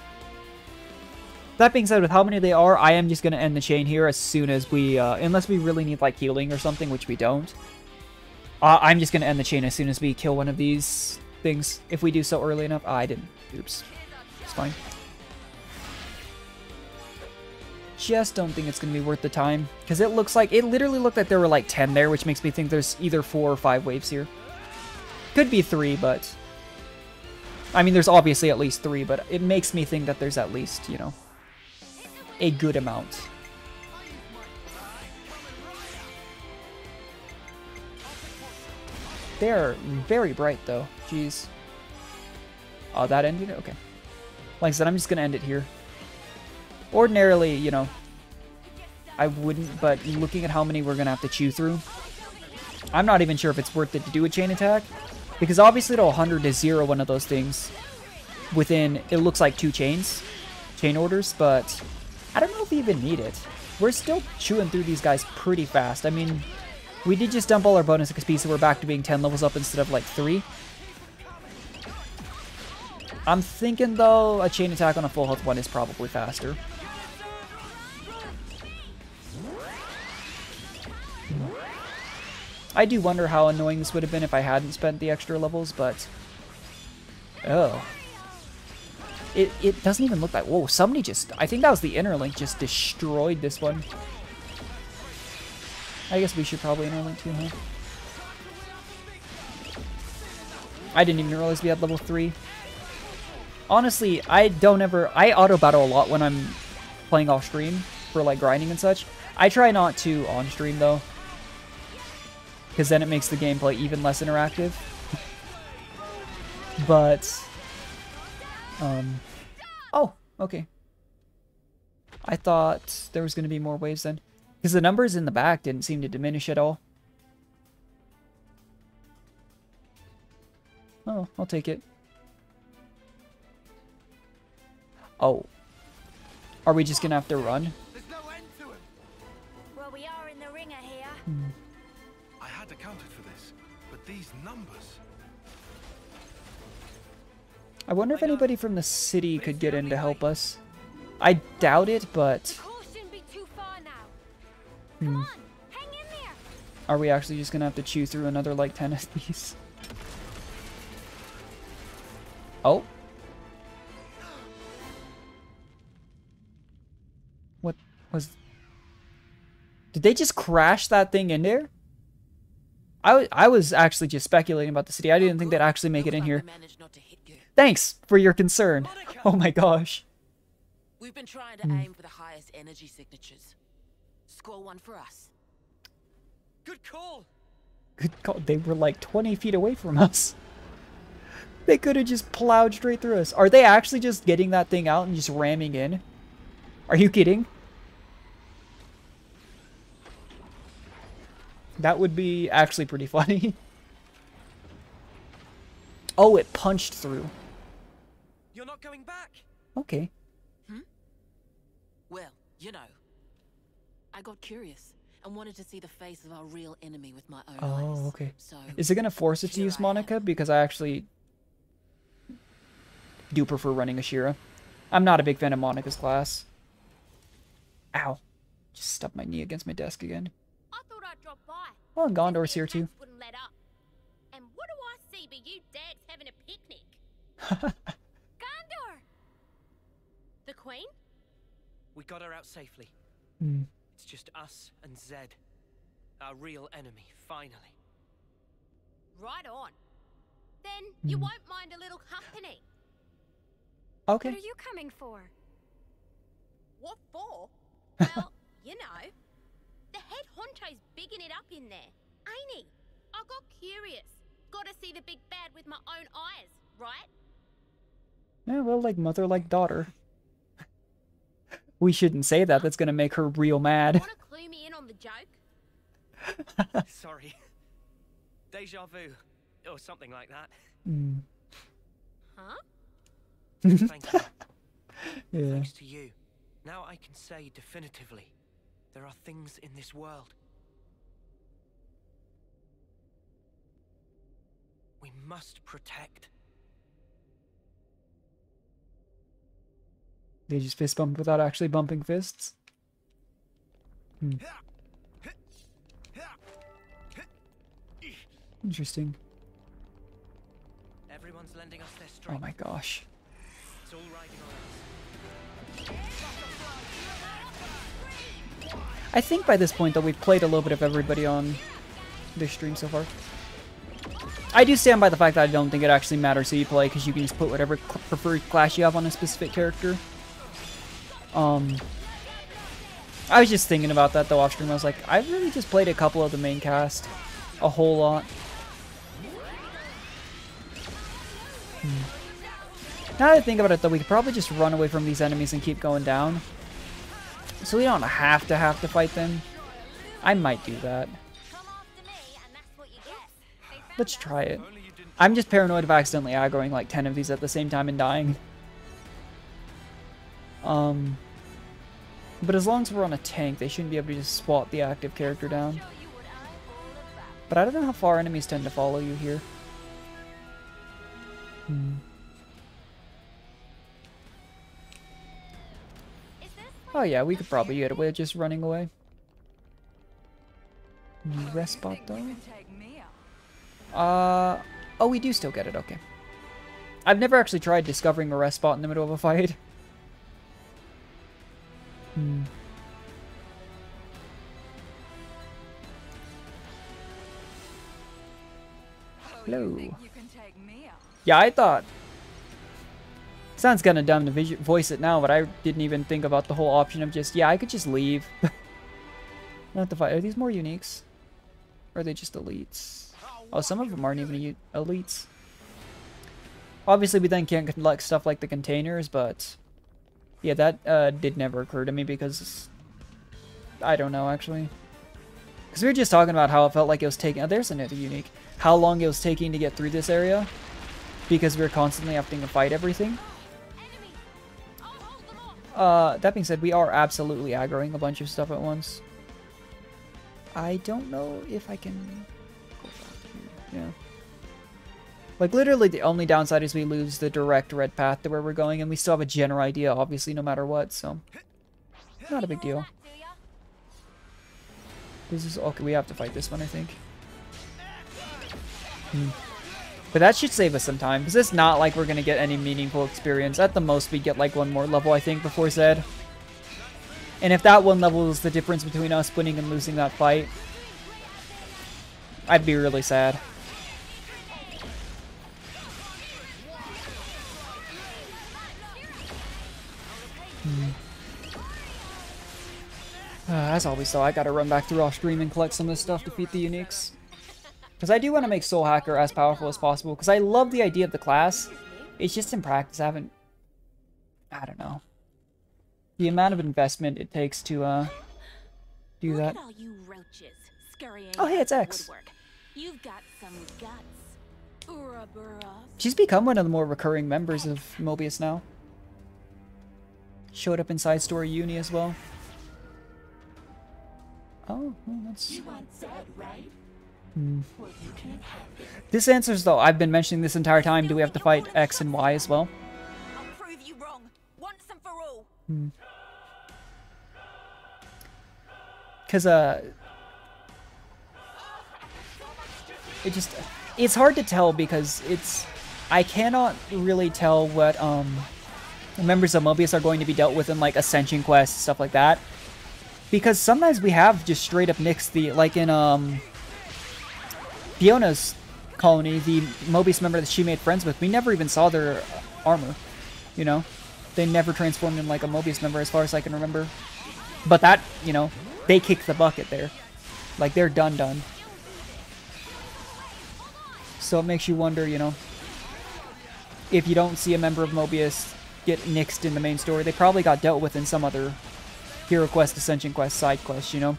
That being said, with how many they are, I am just going to end the chain here as soon as we, unless we really need like healing or something, which we don't. I'm just going to end the chain as soon as we kill one of these things. If we do so early enough. I didn't. Oops. It's fine. Just don't think it's going to be worth the time. Because it looks like, it literally looked like there were like 10 there, which makes me think there's either 4 or 5 waves here. Could be 3, but... I mean, there's obviously at least 3, but it makes me think that there's at least, you know... a good amount. They're very bright though. Jeez. Oh, that ended it? Okay. Like I said, I'm just gonna end it here. Ordinarily, you know, I wouldn't, but looking at how many we're gonna have to chew through, I'm not even sure if it's worth it to do a chain attack. Because obviously to 100 to 0 one of those things within, it looks like 2 chain orders, but I don't know if we even need it. We're still chewing through these guys pretty fast. I mean, we did just dump all our bonus XP, so we're back to being 10 levels up instead of like 3. I'm thinking though, a chain attack on a full health one is probably faster. I do wonder how annoying this would have been if I hadn't spent the extra levels, but... Oh. It doesn't even look like... Whoa, somebody just... I think that was the interlink just destroyed this one. I guess we should probably interlink too, huh? I didn't even realize we had level 3. Honestly, I auto battle a lot when I'm playing off stream for like grinding and such. I try not to on stream though, because then it makes the gameplay even less interactive. But, oh, okay. I thought there was going to be more waves then, because the numbers in the back didn't seem to diminish at all. Oh, I'll take it. Oh. Are we just gonna have to run? There's no end to him. Well, we are in the ringer here. I had accounted for this, but these numbers... I wonder if anybody from the city could get in to help us. I doubt it, but... The course shouldn't be too far now. Come on, hang in there. Are we actually just gonna have to chew through another like 10 of these? Oh. What was... Did they just crash that thing in there? I was actually just speculating about the city. I didn't think they'd actually make it in here. Thanks for your concern. Oh my gosh. We've been trying to aim for the highest energy signatures. Score one for us. Good call. Good call. They were like 20 feet away from us. They could have just plowed straight through us. Are they actually just getting that thing out and just ramming in? Are you kidding? That would be actually pretty funny. Oh, it punched through. You're not going back. Okay. Well, you know, I got curious and wanted to see the face of our real enemy with my own eyes. Oh, okay. So, is it going to force it to use Monica? Because I actually do prefer running Ashira. I'm not a big fan of Monica's class. Ow. Just stubbed my knee against my desk again. I thought I'd drop by. Oh, and Gondor's here too. Wouldn't let up. And what do I see but you dads having a picnic? Gondor! The Queen? We got her out safely. It's just us and Zed. Our real enemy, finally. Right on. Then you won't mind a little company. Okay. What are you coming for? What for? Well, you know. The head honcho's bigging it up in there, ain't he? I got curious. Gotta see the big bad with my own eyes, right? Yeah, well, like mother, like daughter. We shouldn't say that. That's gonna make her real mad. Wanna clue me in on the joke? Sorry. Deja vu. Or something like that. Huh? Thank you. Yeah. Thanks to you. Now I can say definitively, there are things in this world we must protect. They just fist bump without actually bumping fists? Interesting. Everyone's lending us their strength. Oh my gosh. It's all riding on us. I think by this point, though, we've played a little bit of everybody on this stream so far. I do stand by the fact that I don't think it actually matters who you play, because you can just put whatever preferred class you have on a specific character. I was just thinking about that though off stream. I was like, I've really just played a couple of the main cast. A whole lot. Now that I think about it though, we could probably just run away from these enemies and keep going down. So we don't have to fight them. I might do that. Let's try it. I'm just paranoid of accidentally aggroing like 10 of these at the same time and dying. But as long as we're on a tank, they shouldn't be able to just swat the active character down. But I don't know how far enemies tend to follow you here. Oh yeah, we could probably get away with just running away. New rest spot though? Oh, we do still get it, okay. I've never actually tried discovering a rest spot in the middle of a fight. Hello. Yeah, I thought... Sounds kind of dumb to voice it now, but I didn't even think about the whole option of just, yeah, I could just leave. Not the fight. Are these more uniques? Or are they just elites? Oh, some of them aren't even elites. Obviously, we then can't collect stuff like the containers, but... Yeah, that did never occur to me because... I don't know, actually. Because we were just talking about how it felt like it was taking... Oh, there's another unique. How long it was taking to get through this area. Because we were constantly having to fight everything. That being said, we are absolutely aggroing a bunch of stuff at once. I don't know if I can go back here. Yeah. Like, literally the only downside is we lose the direct red path to where we're going, and we still have a general idea, obviously, no matter what, so... Not a big deal. This is... Okay, we have to fight this one, I think. But that should save us some time, because it's not like we're going to get any meaningful experience. At the most, we get like one more level, I think, before Zed. And if that one level is the difference between us winning and losing that fight, I'd be really sad. As always, though, I gotta run back through off stream and collect some of this stuff to defeat the uniques. Because I do want to make Soul Hacker as powerful as possible, because I love the idea of the class. It's just in practice, I haven't... I don't know. The amount of investment it takes to, do that. Oh, hey, it's X. You've got some guts. She's become one of the more recurring members of Mobius now. Showed up in Side Story Uni as well. Oh, well, that's... You want Zed, right? This answers, though, I've been mentioning this entire time, do we have to fight X and Y as well? I'll prove you wrong, once and for all. Because, it's hard to tell because I cannot really tell what, members of Mobius are going to be dealt with in, like, Ascension quests, stuff like that. Because sometimes we have just straight up nixed the, like in, Fiona's colony, the Mobius member that she made friends with, we never even saw their armor, you know? They never transformed in, like, a Mobius member as far as I can remember. But that, you know, they kicked the bucket there. Like, they're done. So it makes you wonder, you know, if you don't see a member of Mobius get nixed in the main story, they probably got dealt with in some other Hero Quest, Ascension Quest, side quest, you know?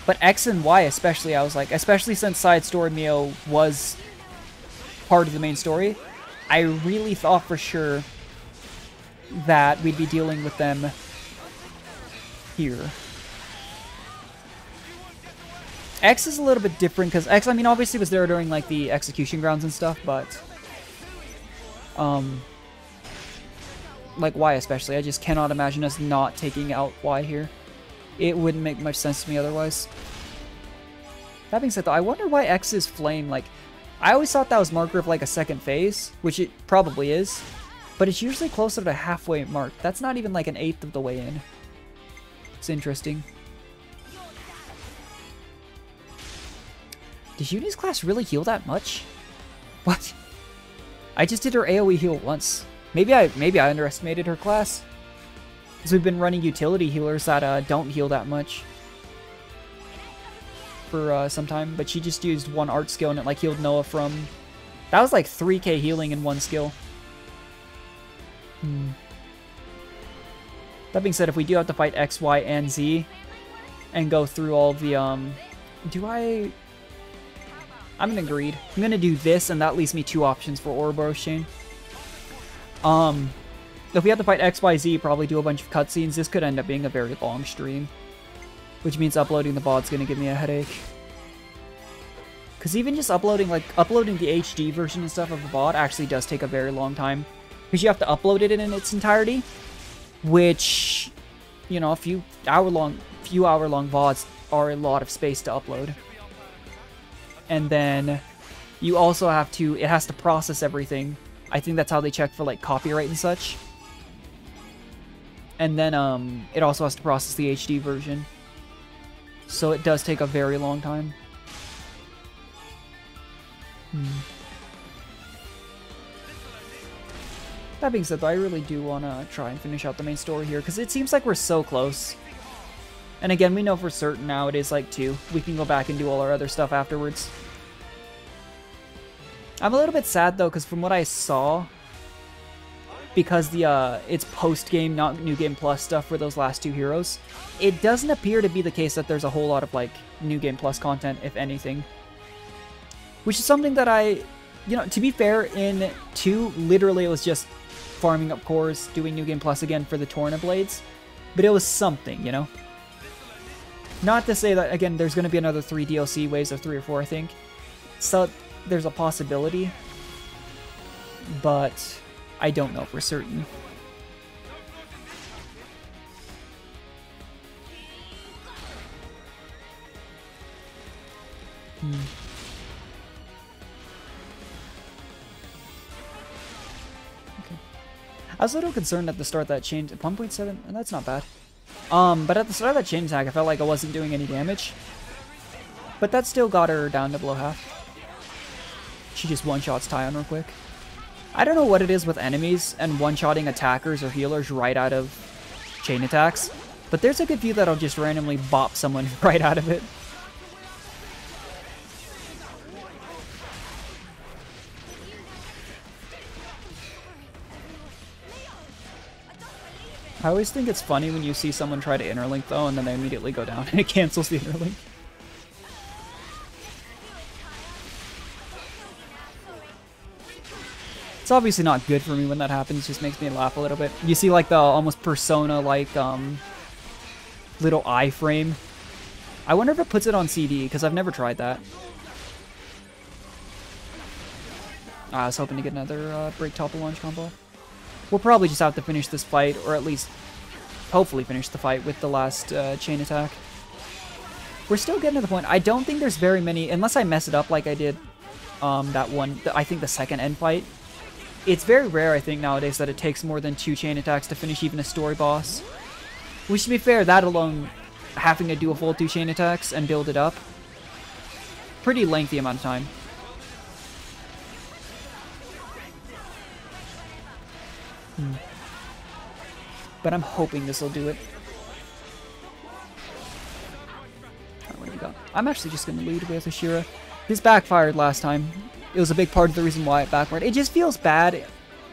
But X and Y especially, I was like, especially since Side Story Mio was part of the main story, I really thought for sure that we'd be dealing with them here. X is a little bit different, because X, I mean, obviously was there during, like, the execution grounds and stuff, but... like, Y especially, I just cannot imagine us not taking out Y here. It wouldn't make much sense to me otherwise. That being said, though, I wonder why X's flame, like... I always thought that was marker of, like, a second phase, which it probably is. But it's usually closer to halfway mark. That's not even, like, an eighth of the way in. It's interesting. Did Uni's class really heal that much? What? I just did her AoE heal once. Maybe I underestimated her class. Because we've been running utility healers that don't heal that much for some time. But she just used one art skill and it like healed Noah from... That was like 3k healing in one skill. That being said, if we do have to fight X, Y, and Z and go through all the... I'm gonna greed. I'm gonna do this, and that leaves me 2 options for Ouroboros Chain. If we have to fight X, Y, Z, probably do a bunch of cutscenes. This could end up being a very long stream, which means uploading the VOD's gonna give me a headache. Because even just uploading the HD version and stuff of the VOD actually does take a very long time. Because you have to upload it in its entirety, which, you know, a few hour long VODs are a lot of space to upload. And then you also have to, it has to process everything. I think that's how they check for like copyright and such. And then it also has to process the HD version. So it does take a very long time. That being said, though, I really do want to try and finish out the main story here, because it seems like we're so close. And again, we know for certain now it is like 2. We can go back and do all our other stuff afterwards. I'm a little bit sad, though, because from what I saw, because it's post-game, not New Game Plus stuff for those last 2 heroes, it doesn't appear to be the case that there's a whole lot of, like, New Game Plus content, if anything. Which is something that you know, to be fair, in 2, literally it was just farming up cores, doing New Game Plus again for the Torna Blades. But it was something, you know? Not to say that, again, there's going to be another 3 DLC waves of 3 or 4, I think. So, there's a possibility. But I don't know for certain. I was a little concerned at the start that chain 1.7, and that's not bad. But at the start of that chain attack, I felt like I wasn't doing any damage. But that still got her down to below half. She just one-shots Tyon real quick. I don't know what it is with enemies and one-shotting attackers or healers right out of chain attacks, but there's a good few that'll just randomly bop someone right out of it. I always think it's funny when you see someone try to interlink though, and then they immediately go down and it cancels the interlink. It's obviously not good for me when that happens, it just makes me laugh a little bit. You see like the almost Persona-like little iframe. I wonder if it puts it on CD, because I've never tried that. I was hoping to get another break topple launch combo. We'll probably just have to finish this fight, or at least hopefully finish the fight with the last chain attack. We're still getting to the point. I don't think there's very many, unless I mess it up like I did that one, I think the second end fight. It's very rare, I think, nowadays that it takes more than 2 chain attacks to finish even a story boss. Which, to be fair, that alone, having to do a full 2 chain attacks and build it up, pretty lengthy amount of time. But I'm hoping this will do it. Alright, what do we got? I'm actually just going to lead with Ashira. This backfired last time. It was a big part of the reason why it backfired. It just feels bad.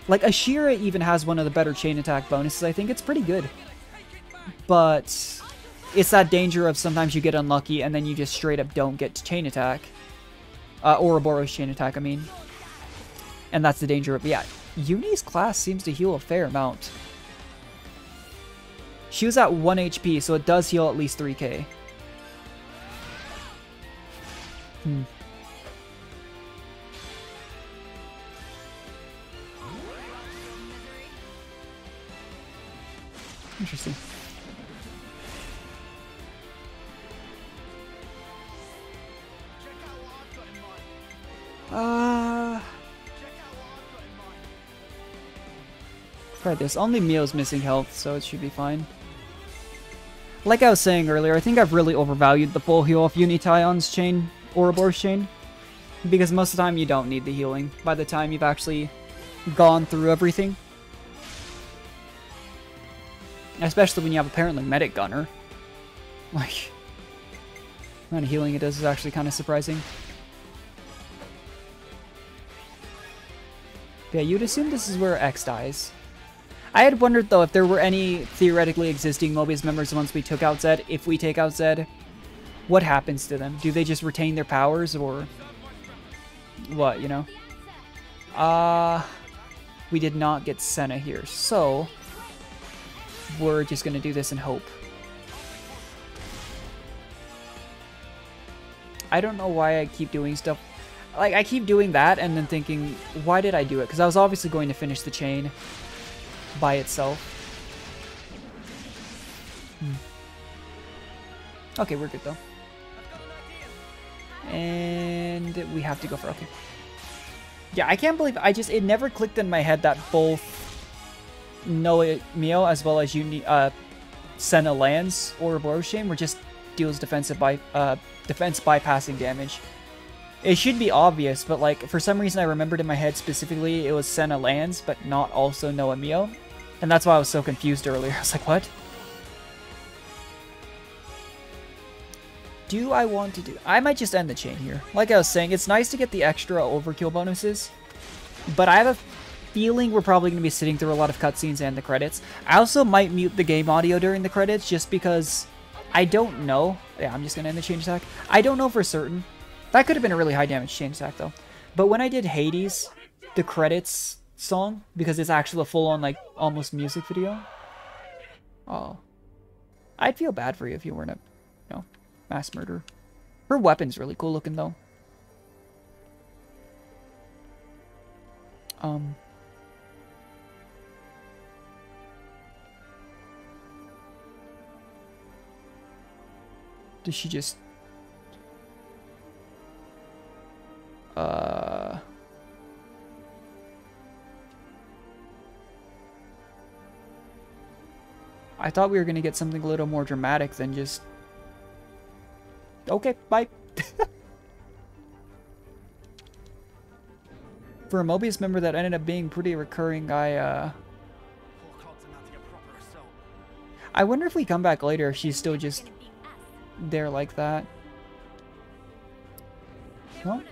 Like, Ashira even has one of the better chain attack bonuses. I think it's pretty good. But it's that danger of sometimes you get unlucky and then you just straight up don't get to chain attack. Ouroboros chain attack, I mean. And that's the danger of, yeah. Yunie's class seems to heal a fair amount. She was at 1 HP, so it does heal at least 3k. Interesting. Try this. Only Mio's missing health, so it should be fine. Like I was saying earlier, I think I've really overvalued the full heal of Tyon's chain, Ouroboros chain. Because most of the time you don't need the healing by the time you've actually gone through everything. Especially when you have apparently medic gunner. Like, the amount of healing it does is actually kind of surprising. Yeah, you'd assume this is where X dies. I had wondered, though, if there were any theoretically existing Mobius members once we took out Zed. If we take out Zed, what happens to them? Do they just retain their powers, or what, you know? We did not get Senna here, so we're just gonna do this and hope. I don't know why I keep doing stuff. Like, I keep doing that and then thinking, why did I do it? Because I was obviously going to finish the chain by itself. Okay, we're good though. And we have to go for, okay. Yeah, I can't believe, it never clicked in my head that both Noah Mio as well as Senna lands or Boroshaim were just deals defense bypassing damage. It should be obvious, but like for some reason I remembered in my head specifically it was Senna lands, but not also Noah Mio. And that's why I was so confused earlier. I was like, what? Do I want to do... I might just end the chain here. Like I was saying, it's nice to get the extra overkill bonuses, but I have a feeling we're probably going to be sitting through a lot of cutscenes and the credits. I also might mute the game audio during the credits just because I don't know. Yeah, I'm just going to end the chain attack. I don't know for certain. That could have been a really high damage chain attack though. But when I did Hades, the credits song, because it's actually a full-on like almost music video. Oh. I'd feel bad for you if you weren't a, you know, mass murderer. Her weapon's really cool looking though. Does she just... I thought we were going to get something a little more dramatic than just... Okay, bye. For a Mobius member that ended up being pretty recurring, I wonder if we come back later if she's still just there like that. Well,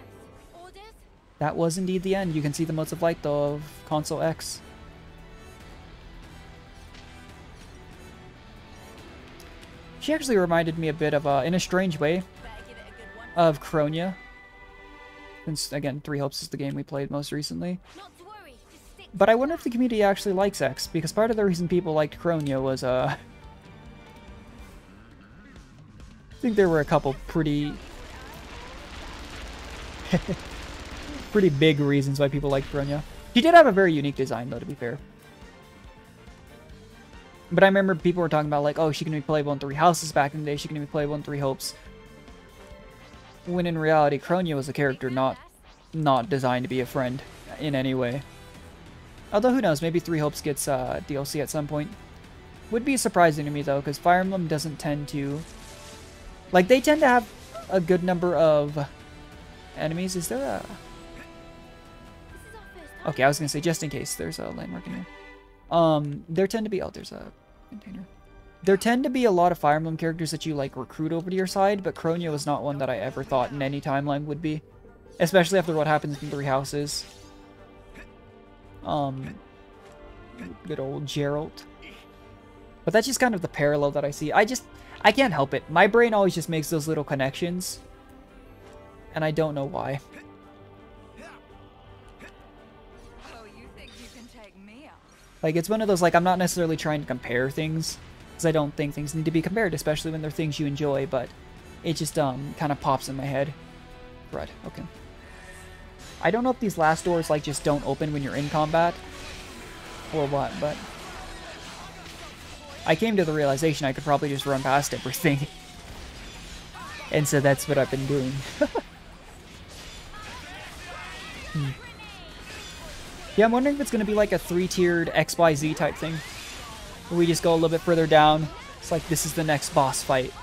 that was indeed the end. You can see the motes of light though of Consul X. She actually reminded me a bit of, in a strange way, of Kronia. Since, again, 3 Hopes is the game we played most recently. But I wonder if the community actually likes X, because part of the reason people liked Kronia was, I think there were a couple pretty... pretty big reasons why people liked Kronia. She did have a very unique design, though, to be fair. But I remember people were talking about, like, oh, she can be playable in 3 Houses back in the day, she can be playable in 3 Hopes. When in reality, Kronia was a character not designed to be a friend in any way. Although, who knows, maybe 3 Hopes gets DLC at some point. Would be surprising to me, though, because Fire Emblem doesn't tend to... Like, they tend to have a good number of enemies. Is there a... Okay, I was going to say, just in case, there's a landmark in here. There tend to be... Oh, there's a container. There tend to be a lot of Fire Emblem characters that you, like, recruit over to your side, but Kronia was not one that I ever thought in any timeline would be. Especially after what happens in 3 Houses. Good old Geralt. But that's just kind of the parallel that I see. I can't help it. My brain always just makes those little connections. And I don't know why. Like, it's one of those, like, I'm not necessarily trying to compare things, because I don't think things need to be compared, especially when they're things you enjoy, but it just, kind of pops in my head. Right, okay. I don't know if these last doors, like, just don't open when you're in combat, or what, but I came to the realization I could probably just run past everything. And so that's what I've been doing. Yeah, I'm wondering if it's going to be like a 3-tiered XYZ type thing. Where we just go a little bit further down. It's like this is the next boss fight.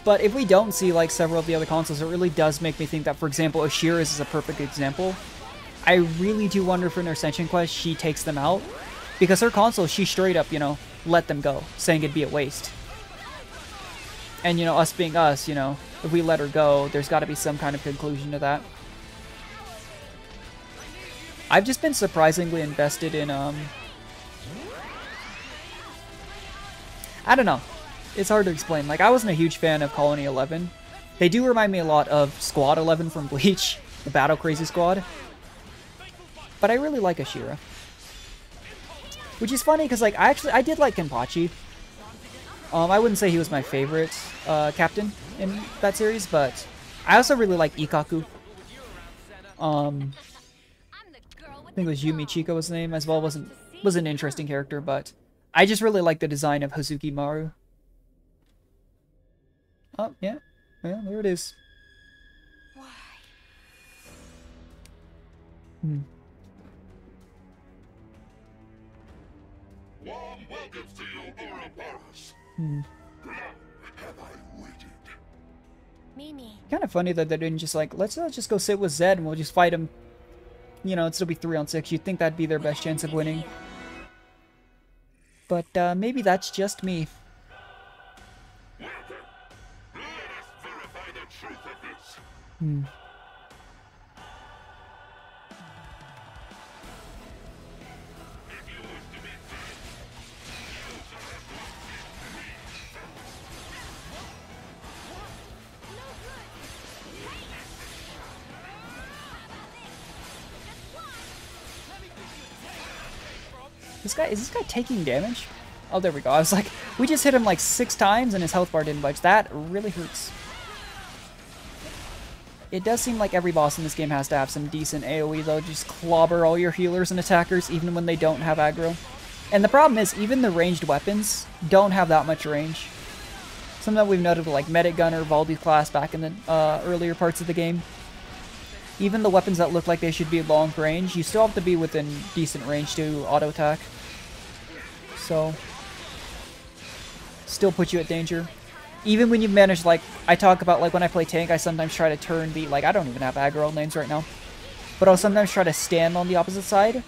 But if we don't see like several of the other consoles, it really does make me think that, for example, Ashira's is a perfect example. I really do wonder if in her Ascension quest she takes them out. Because her console, she straight up, you know, let them go, saying it'd be a waste. And, you know, us being us, you know, if we let her go, there's got to be some kind of conclusion to that. I've just been surprisingly invested in, I don't know. It's hard to explain. Like, I wasn't a huge fan of Colony 11. They do remind me a lot of Squad 11 from Bleach, the Battle Crazy Squad. But I really like Ashira. Which is funny, because, like, I did like Kenpachi. I wouldn't say he was my favorite captain in that series, but I also really like Ikkaku. I think it was Yumi Chika was the name as well. Was an interesting character, but I just really like the design of Hazuki Maru. Oh, yeah. Well, there it is. Why? Warm welcomes to you, Ouroboros. Have I waited? Mimi. Kind of funny that they didn't just like, let's just go sit with Zed and we'll just fight him. You know, it'd still be 3-on-6. You'd think that'd be their best chance of winning. But maybe that's just me. Let us verify the truth of this. If you wish to be dead, you shall have to assist me. Is this guy taking damage? Oh, there we go. I was like, we just hit him like 6 times and his health bar didn't budge. That really hurts. It does seem like every boss in this game has to have some decent AoE though. Just clobber all your healers and attackers even when they don't have aggro. And the problem is, even the ranged weapons don't have that much range. Something that we've noted with like Medic Gunner, Valdi class back in the earlier parts of the game. Even the weapons that look like they should be long range, you still have to be within decent range to auto attack. So, still put you at danger. Even when you've managed, like, I talk about, like, when I play tank, I sometimes try to turn the, like, I don't even have aggro lanes right now. But I'll sometimes try to stand on the opposite side.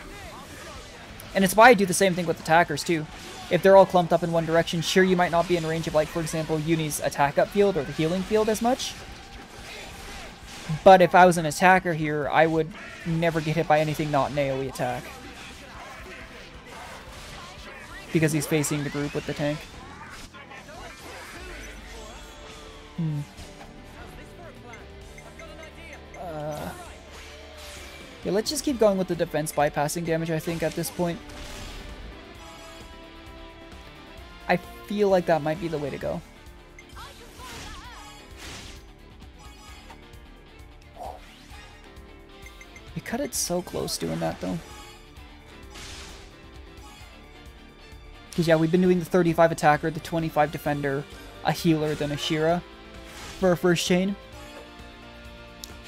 And it's why I do the same thing with attackers, too. If they're all clumped up in one direction, sure, you might not be in range of, like, for example, Uni's attack up field or the healing field as much. But if I was an attacker here, I would never get hit by anything not an AoE attack. Because he's facing the group with the tank. Yeah, let's just keep going with the defense bypassing damage, I think, at this point. I feel like that might be the way to go. We cut it so close doing that, though. Because, yeah, we've been doing the 35 attacker, the 25 defender, a healer, then a Shira for our first chain.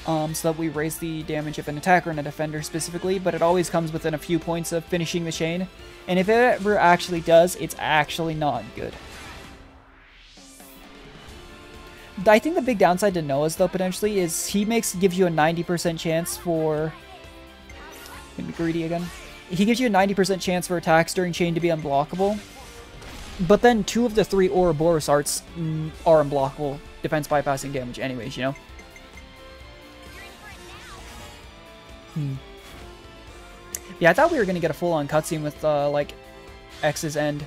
So that we raise the damage of an attacker and a defender specifically, but it always comes within a few points of finishing the chain. And if it ever actually does, it's actually not good. I think the big downside to Noah's, though, potentially, is he gives you a 90% chance for... Let me be greedy again. He gives you a 90% chance for attacks during chain to be unblockable. But then 2 of the 3 Ouroboros arts are unblockable defense bypassing damage anyways, you know? Yeah, I thought we were going to get a full-on cutscene with, like, X's end.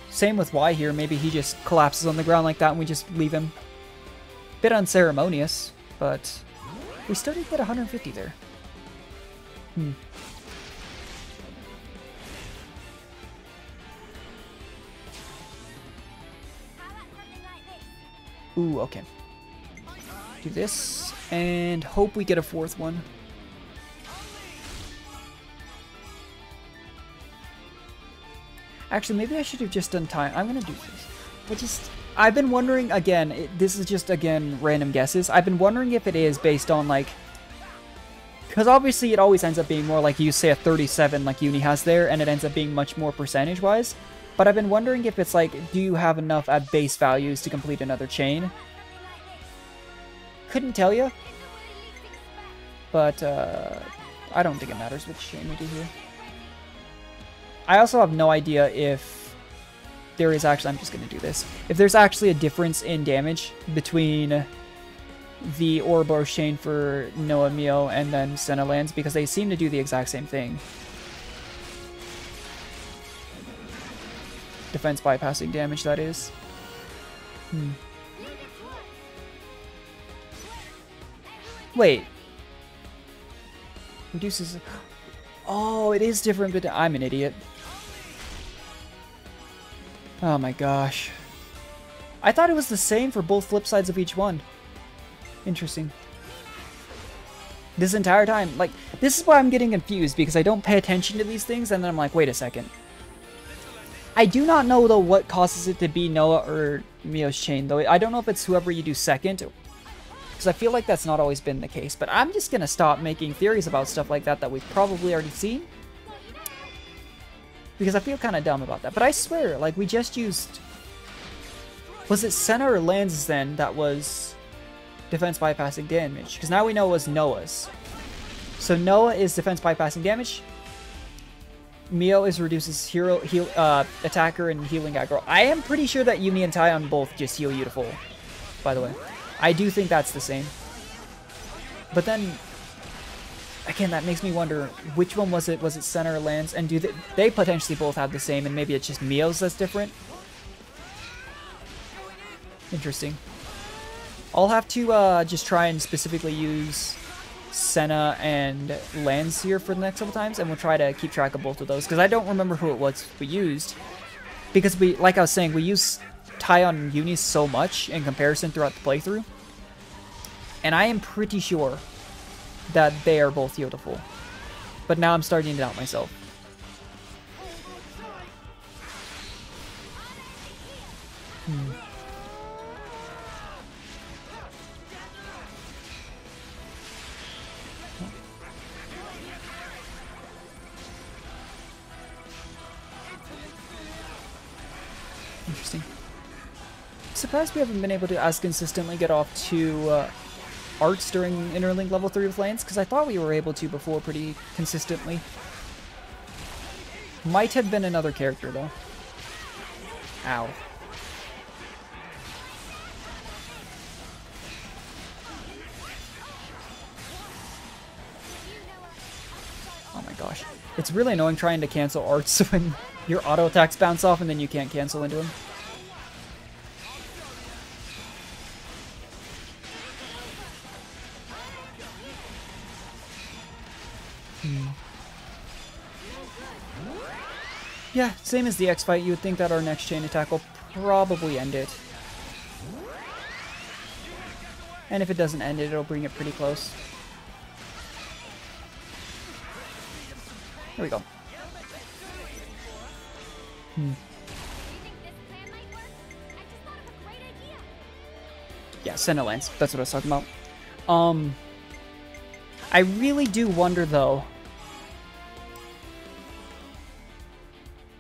Same with Y here. Maybe he just collapses on the ground like that and we just leave him. Bit unceremonious, but we still did get 150 there. Ooh, okay. Do this, and hope we get a 4th one. Actually, maybe I should have just done time. I'm gonna do this. I've been wondering, again, this is just, again, random guesses. I've been wondering if it is based on, like... Because obviously it always ends up being more like, you say, a 37 like Uni has there, and it ends up being much more percentage-wise. But I've been wondering if it's like, do you have enough at base values to complete another chain? Couldn't tell you. But I don't think it matters which chain we do here. I also have no idea if there is actually, I'm just going to do this, if there's actually a difference in damage between the Ouroboros chain for Noah Mio and then Senna lands, because they seem to do the exact same thing. Defense bypassing damage, that is. Wait. Reduces... Oh, it is different, but I'm an idiot. Oh my gosh. I thought it was the same for both flip sides of each one. Interesting. This entire time, like, this is why I'm getting confused, because I don't pay attention to these things, and then I'm like, wait a second. I do not know, though, what causes it to be Noah or Mio's chain, though. I don't know if it's whoever you do second, because I feel like that's not always been the case. But I'm just going to stop making theories about stuff like that we've probably already seen, because I feel kind of dumb about that. But I swear, like, we just used... Was it Senna or Lanz's then that was defense bypassing damage? Because now we know it was Noah's. So Noah is defense bypassing damage. Mio is reduces attacker and healing aggro. I am pretty sure that Yumi and Taion both just heal you to full, by the way. I do think that's the same. But then, again, that makes me wonder, which one was it? Was it Senna or Lance? And do they potentially both have the same, and maybe it's just Mio's that's different? Interesting. I'll have to just try and specifically use Senna and Lance here for the next couple times, and we'll try to keep track of both of those, because I don't remember who it was we used. Because we, like I was saying, we use Taion and Uni so much in comparison throughout the playthrough. And I am pretty sure that they are both healed to full. But now I'm starting to doubt myself. Interesting. Surprised we haven't been able to as consistently get off to arts during Interlink level 3 with Lance, because I thought we were able to before pretty consistently. Might have been another character though. Ow. Oh my gosh. It's really annoying trying to cancel arts when your auto attacks bounce off and then you can't cancel into them. Yeah, same as the X fight, you would think that our next chain attack will probably end it. And if it doesn't end it, it'll bring it pretty close. Here we go. Yeah, Senna Lance. That's what I was talking about. I really do wonder, though.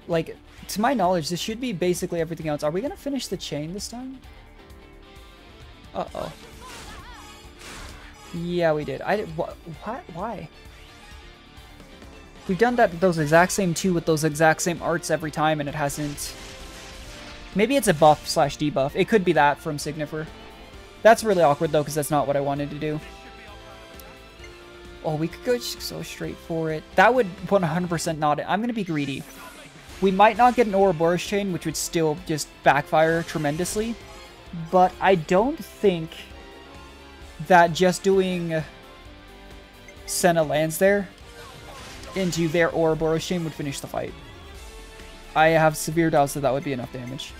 Like, to my knowledge, this should be basically everything else. Are we going to finish the chain this time? Uh-oh. Yeah, we did. What? Why? We've done those exact same two with those exact same arts every time, and it hasn't... Maybe it's a buff/debuff. It could be that from Signifer. That's really awkward, though, because that's not what I wanted to do. Oh, we could go just so straight for it. That would 100% not... I'm going to be greedy. We might not get an Ouroboros chain, which would still just backfire tremendously. But I don't think that just doing Senna lands there into their Ouroboros chain would finish the fight. I have severe doubts that that would be enough damage.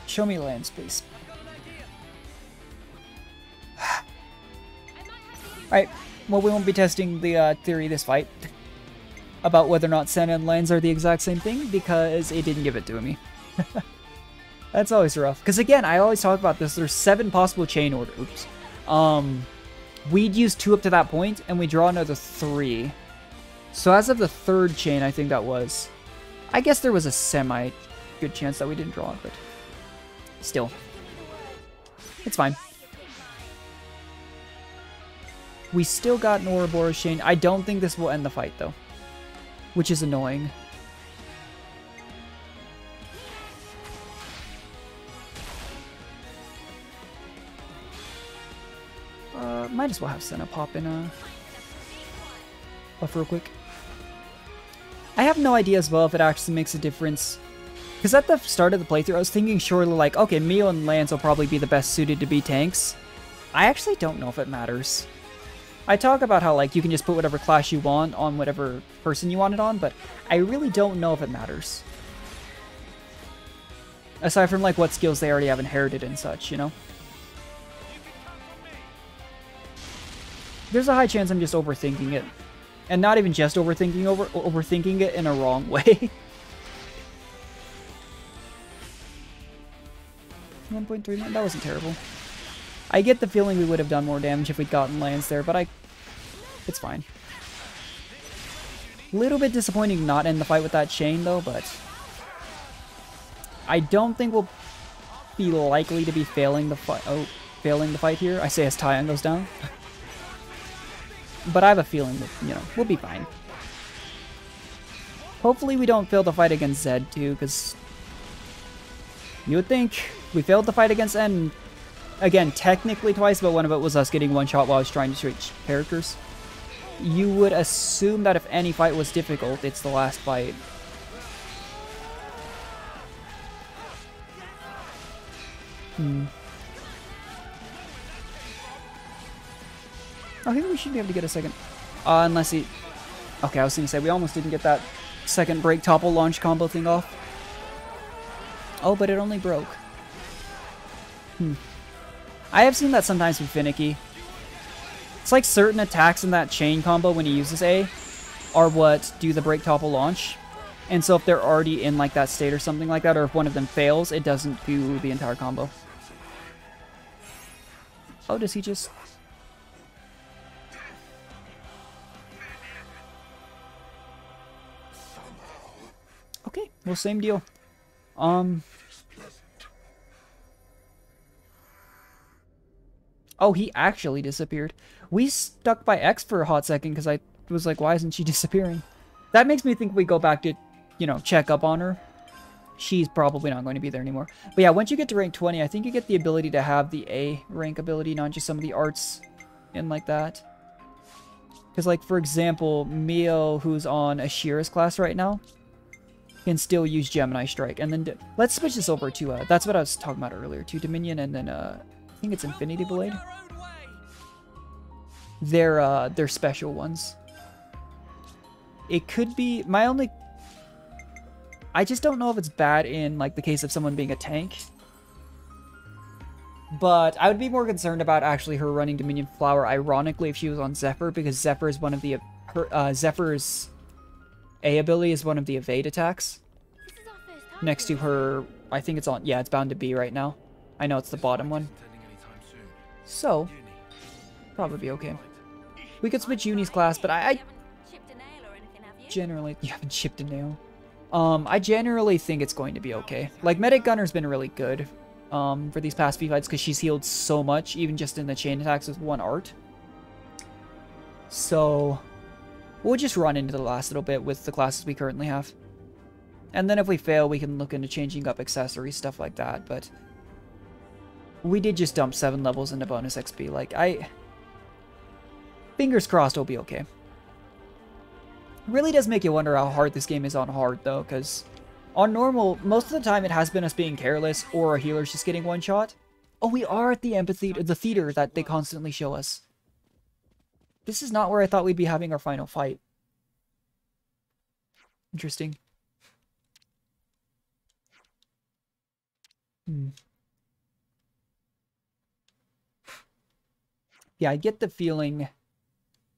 Show me lands, please. Alright, well, we won't be testing the theory this fight about whether or not Senna and lands are the exact same thing, because it didn't give it to me. That's always rough. Because again, I always talk about this, there's 7 possible chain order. Oops. We'd use 2 up to that point, and we draw another 3. So as of the 3rd chain, I think that was... I guess there was a semi-good chance that we didn't draw it, but... Still. It's fine. We still got an Ouroboros chain. I don't think this will end the fight, though. Which is annoying. Might as well have Senna pop in a buff real quick. I have no idea as well if it actually makes a difference. Because at the start of the playthrough, I was thinking surely like, okay, Mio and Lance will probably be the best suited to be tanks. I actually don't know if it matters. I talk about how like you can just put whatever class you want on whatever person you want it on, but I really don't know if it matters. Aside from like what skills they already have inherited and such, you know? There's a high chance I'm just overthinking it. And not even just overthinking it in a wrong way. 1.3, that wasn't terrible. I get the feeling we would have done more damage if we'd gotten lands there, but it's fine. Little bit disappointing not end the fight with that chain though, but I don't think we'll be likely to be failing the fight here. I say as Tyon goes down. But I have a feeling that, you know, we'll be fine. Hopefully we don't fail the fight against Zed too, because you would think we failed the fight against N. Again, technically twice, but one of it was us getting one shot while I was trying to switch characters. You would assume that if any fight was difficult, it's the last fight. I think we should be able to get a second. Unless he... Okay, I was going to say, we almost didn't get that second break topple launch combo thing off. Oh, but it only broke. I have seen that sometimes with Finicky. It's like certain attacks in that chain combo when he uses A are what do the break topple launch. And so if they're already in like that state or something like that, or if one of them fails, it doesn't do the entire combo. Oh, does he just... Okay, well, same deal. Oh, he actually disappeared. We stuck by X for a hot second because I was like, why isn't she disappearing? That makes me think we go back to, you know, check up on her. She's probably not going to be there anymore. But yeah, once you get to rank 20, I think you get the ability to have the A rank ability, not just some of the arts in like that. Because, like, for example, Mio, who's on Ashira's class right now, can still use Gemini Strike. And then, let's switch this over to, that's what I was talking about earlier, to Dominion, and then, I think it's Infinity Blade. They're special ones. It could be, my only... I just don't know if it's bad in, like, the case of someone being a tank. But I would be more concerned about actually her running Dominion Flower, ironically, if she was on Zephyr, because Zephyr is one of the... Zephyr's A ability is one of the evade attacks. Next to her... I think it's on... Yeah, it's bound to be right now. I know it's the bottom one. So, probably be okay. We could switch Uni's class, but I generally... You haven't chipped a nail. I generally think it's going to be okay. Like, Medic Gunner's been really good for these past few fights because she's healed so much, even just in the chain attacks with one art. So, we'll just run into the last little bit with the classes we currently have. And then if we fail, we can look into changing up accessories, stuff like that, but... We did just dump 7 levels into bonus XP. Like, fingers crossed we'll be okay. It really does make you wonder how hard this game is on hard, though, because on normal, most of the time it has been us being careless or our healers just getting one shot. Oh, we are at the amphitheater, the theater that they constantly show us. This is not where I thought we'd be having our final fight. Interesting. Yeah, I get the feeling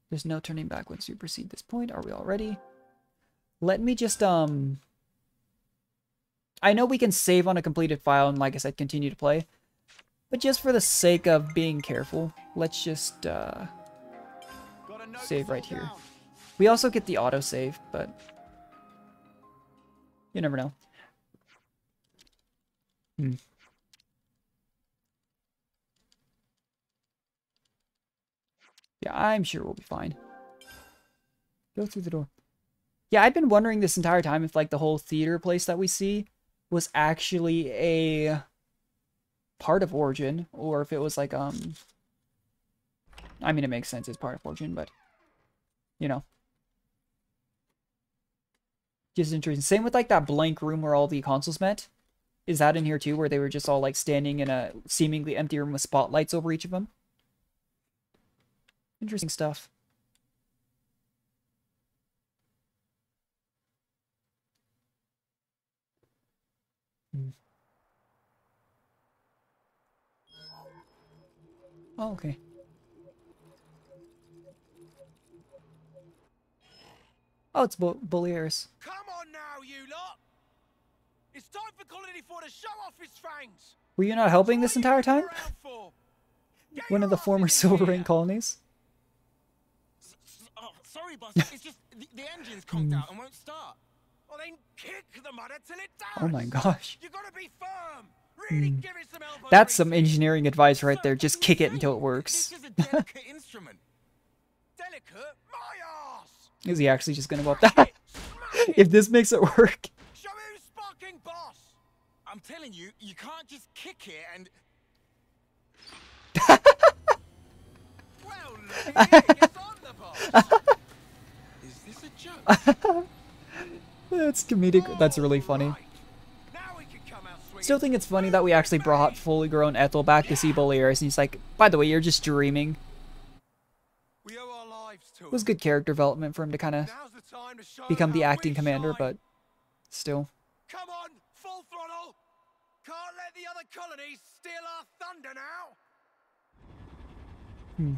There's no turning back once we proceed this point. Are we all ready? Let me just, I know we can save on a completed file and, like I said, continue to play. But just for the sake of being careful, let's just, save right here. We also get the autosave, but you never know. Yeah, I'm sure we'll be fine. Go through the door. Yeah, I've been wondering this entire time if, like, the whole theater place that we see was actually a part of Origin, or if it was, like, I mean, it makes sense, it's part of Origin, but, you know. Just interesting. Same with, like, that blank room where all the consuls met. Is that in here, too, where they were just all, like, standing in a seemingly empty room with spotlights over each of them? Interesting stuff. Oh, okay. Oh, it's Boliaris. Come on now, you lot! It's time for Colony 4 to show off his fangs! Were you not helping this entire time? One of the former Silver Ring colonies? Oh, sorry, boss. It's just the engine's conked out and won't start. Well, then kick the mudder till it does! Oh my gosh. You gotta be firm! Really give it some elbow That's some engineering advice right there. Just kick it until it works. This is a delicate instrument. Delicate? My ass! Is he actually just gonna go up that? If this makes it work. Show who's sparking boss! I'm telling you, you can't just kick it and... Well, look, it's on the boss! Is this a joke? That's comedic. That's really funny. Still think it's funny that we actually brought fully grown Ethel back to see Boliaris, and he's like, by the way, you're just dreaming. It was good character development for him to kind of become the acting commander, but still. Come on, full throttle! Can't let the other colonies steal our thunder now!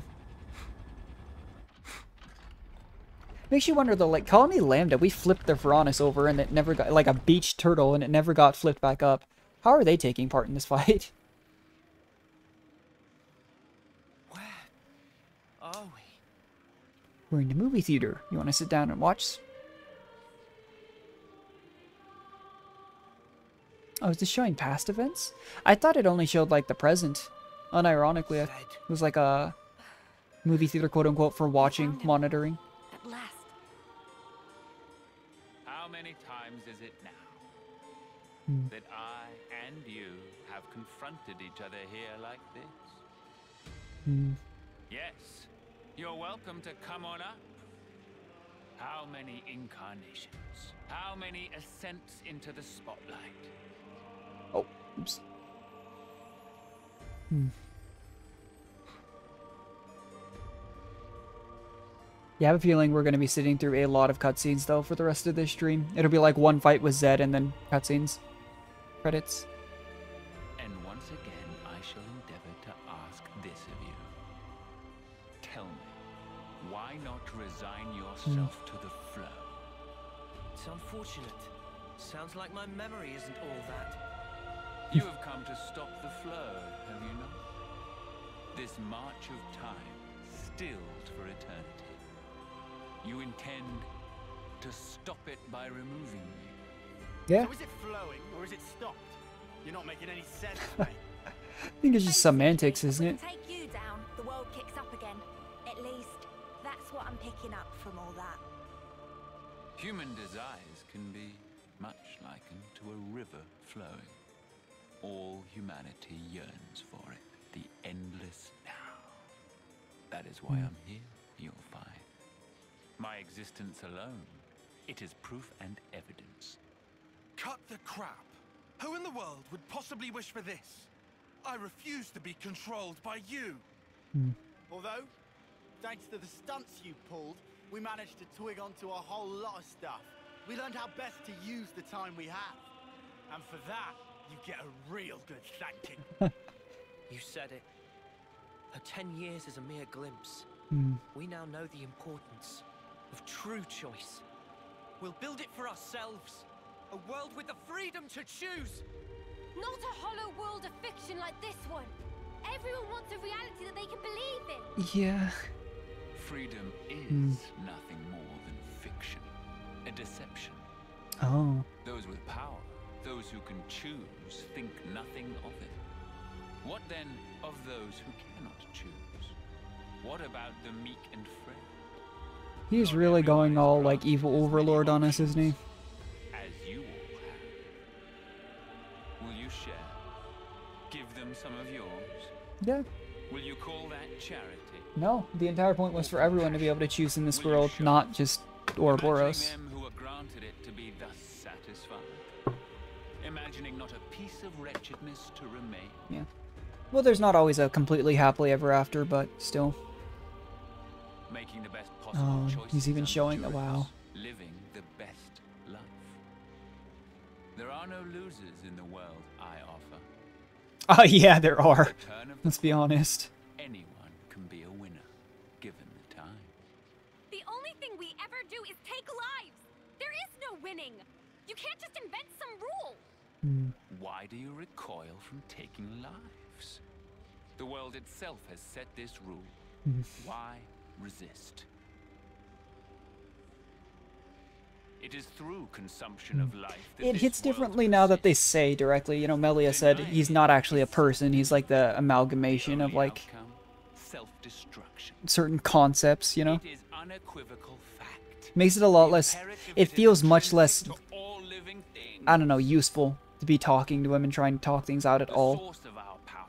Makes you wonder though, like, Colony Lambda, we flipped their Varanus over and it never got, like a beached turtle, and it never got flipped back up. How are they taking part in this fight? Where are we? We're in the movie theater. You want to sit down and watch? Oh, is this showing past events? I thought it only showed, like, the present. Unironically, it was like a movie theater, quote-unquote, for watching, monitoring. At last. How many times is it now that I and you have confronted each other here like this? Yes, you're welcome to come on up. How many incarnations? How many ascents into the spotlight? Oh, oops. Yeah, I have a feeling we're going to be sitting through a lot of cutscenes, though, for the rest of this stream. It'll be like one fight with Zed and then cutscenes. Credits. And once again, I shall endeavor to ask this of you. Tell me, why not resign yourself to the flow? It's unfortunate. Sounds like my memory isn't all that. You have come to stop the flow, have you not? This march of time, stilled for eternity. You intend to stop it by removing me. Yeah. So is it flowing or is it stopped? You're not making any sense, mate. I think it's just semantics, isn't it? Take you down, the world kicks up again. At least, that's what I'm picking up from all that. Human desires can be much likened to a river flowing. All humanity yearns for it, the endless now. That is why I'm here, you'll find. My existence alone, it is proof and evidence. Cut the crap. Who in the world would possibly wish for this? I refuse to be controlled by you. Although, thanks to the stunts you pulled, we managed to twig onto a whole lot of stuff. We learned how best to use the time we have. And for that, you get a real good thanking. You said it. Her 10 years is a mere glimpse. We now know the importance of true choice. We'll build it for ourselves. A world with the freedom to choose. Not a hollow world of fiction like this one. Everyone wants a reality that they can believe in. Yeah. Freedom is nothing more than fiction, a deception. Oh. Those with power, those who can choose, think nothing of it. What then of those who cannot choose? What about the meek and frail? He's really going all like evil overlord on us, isn't he? As you all have. Will you share? Give them some of yours? Yeah. Will you call that charity? No, the entire point was for everyone to be able to choose in this world, not just Ouroboros. Imagining them who are granted it to be thus satisfied. Imagining not a piece of wretchedness to remain. Yeah. Well, there's not always a completely happily ever after, but still. Making the best possible choices. He's even showing the wow. Living the best life. There are no losers in the world I offer. Oh yeah, there are. Let's be honest. Anyone can be a winner, given the time. The only thing we ever do is take lives. There is no winning. You can't just invent some rule. Why do you recoil from taking lives? The world itself has set this rule. Why resist? It is through consumption of life that It hits differently now that they say directly. You know, Melia said he's not actually a person. He's like the amalgamation of like self-destruction. Certain concepts, you know? It is unequivocal fact. Makes it a lot less, it feels much less, I don't know, useful to be talking to him and trying to talk things out at all. Source of our power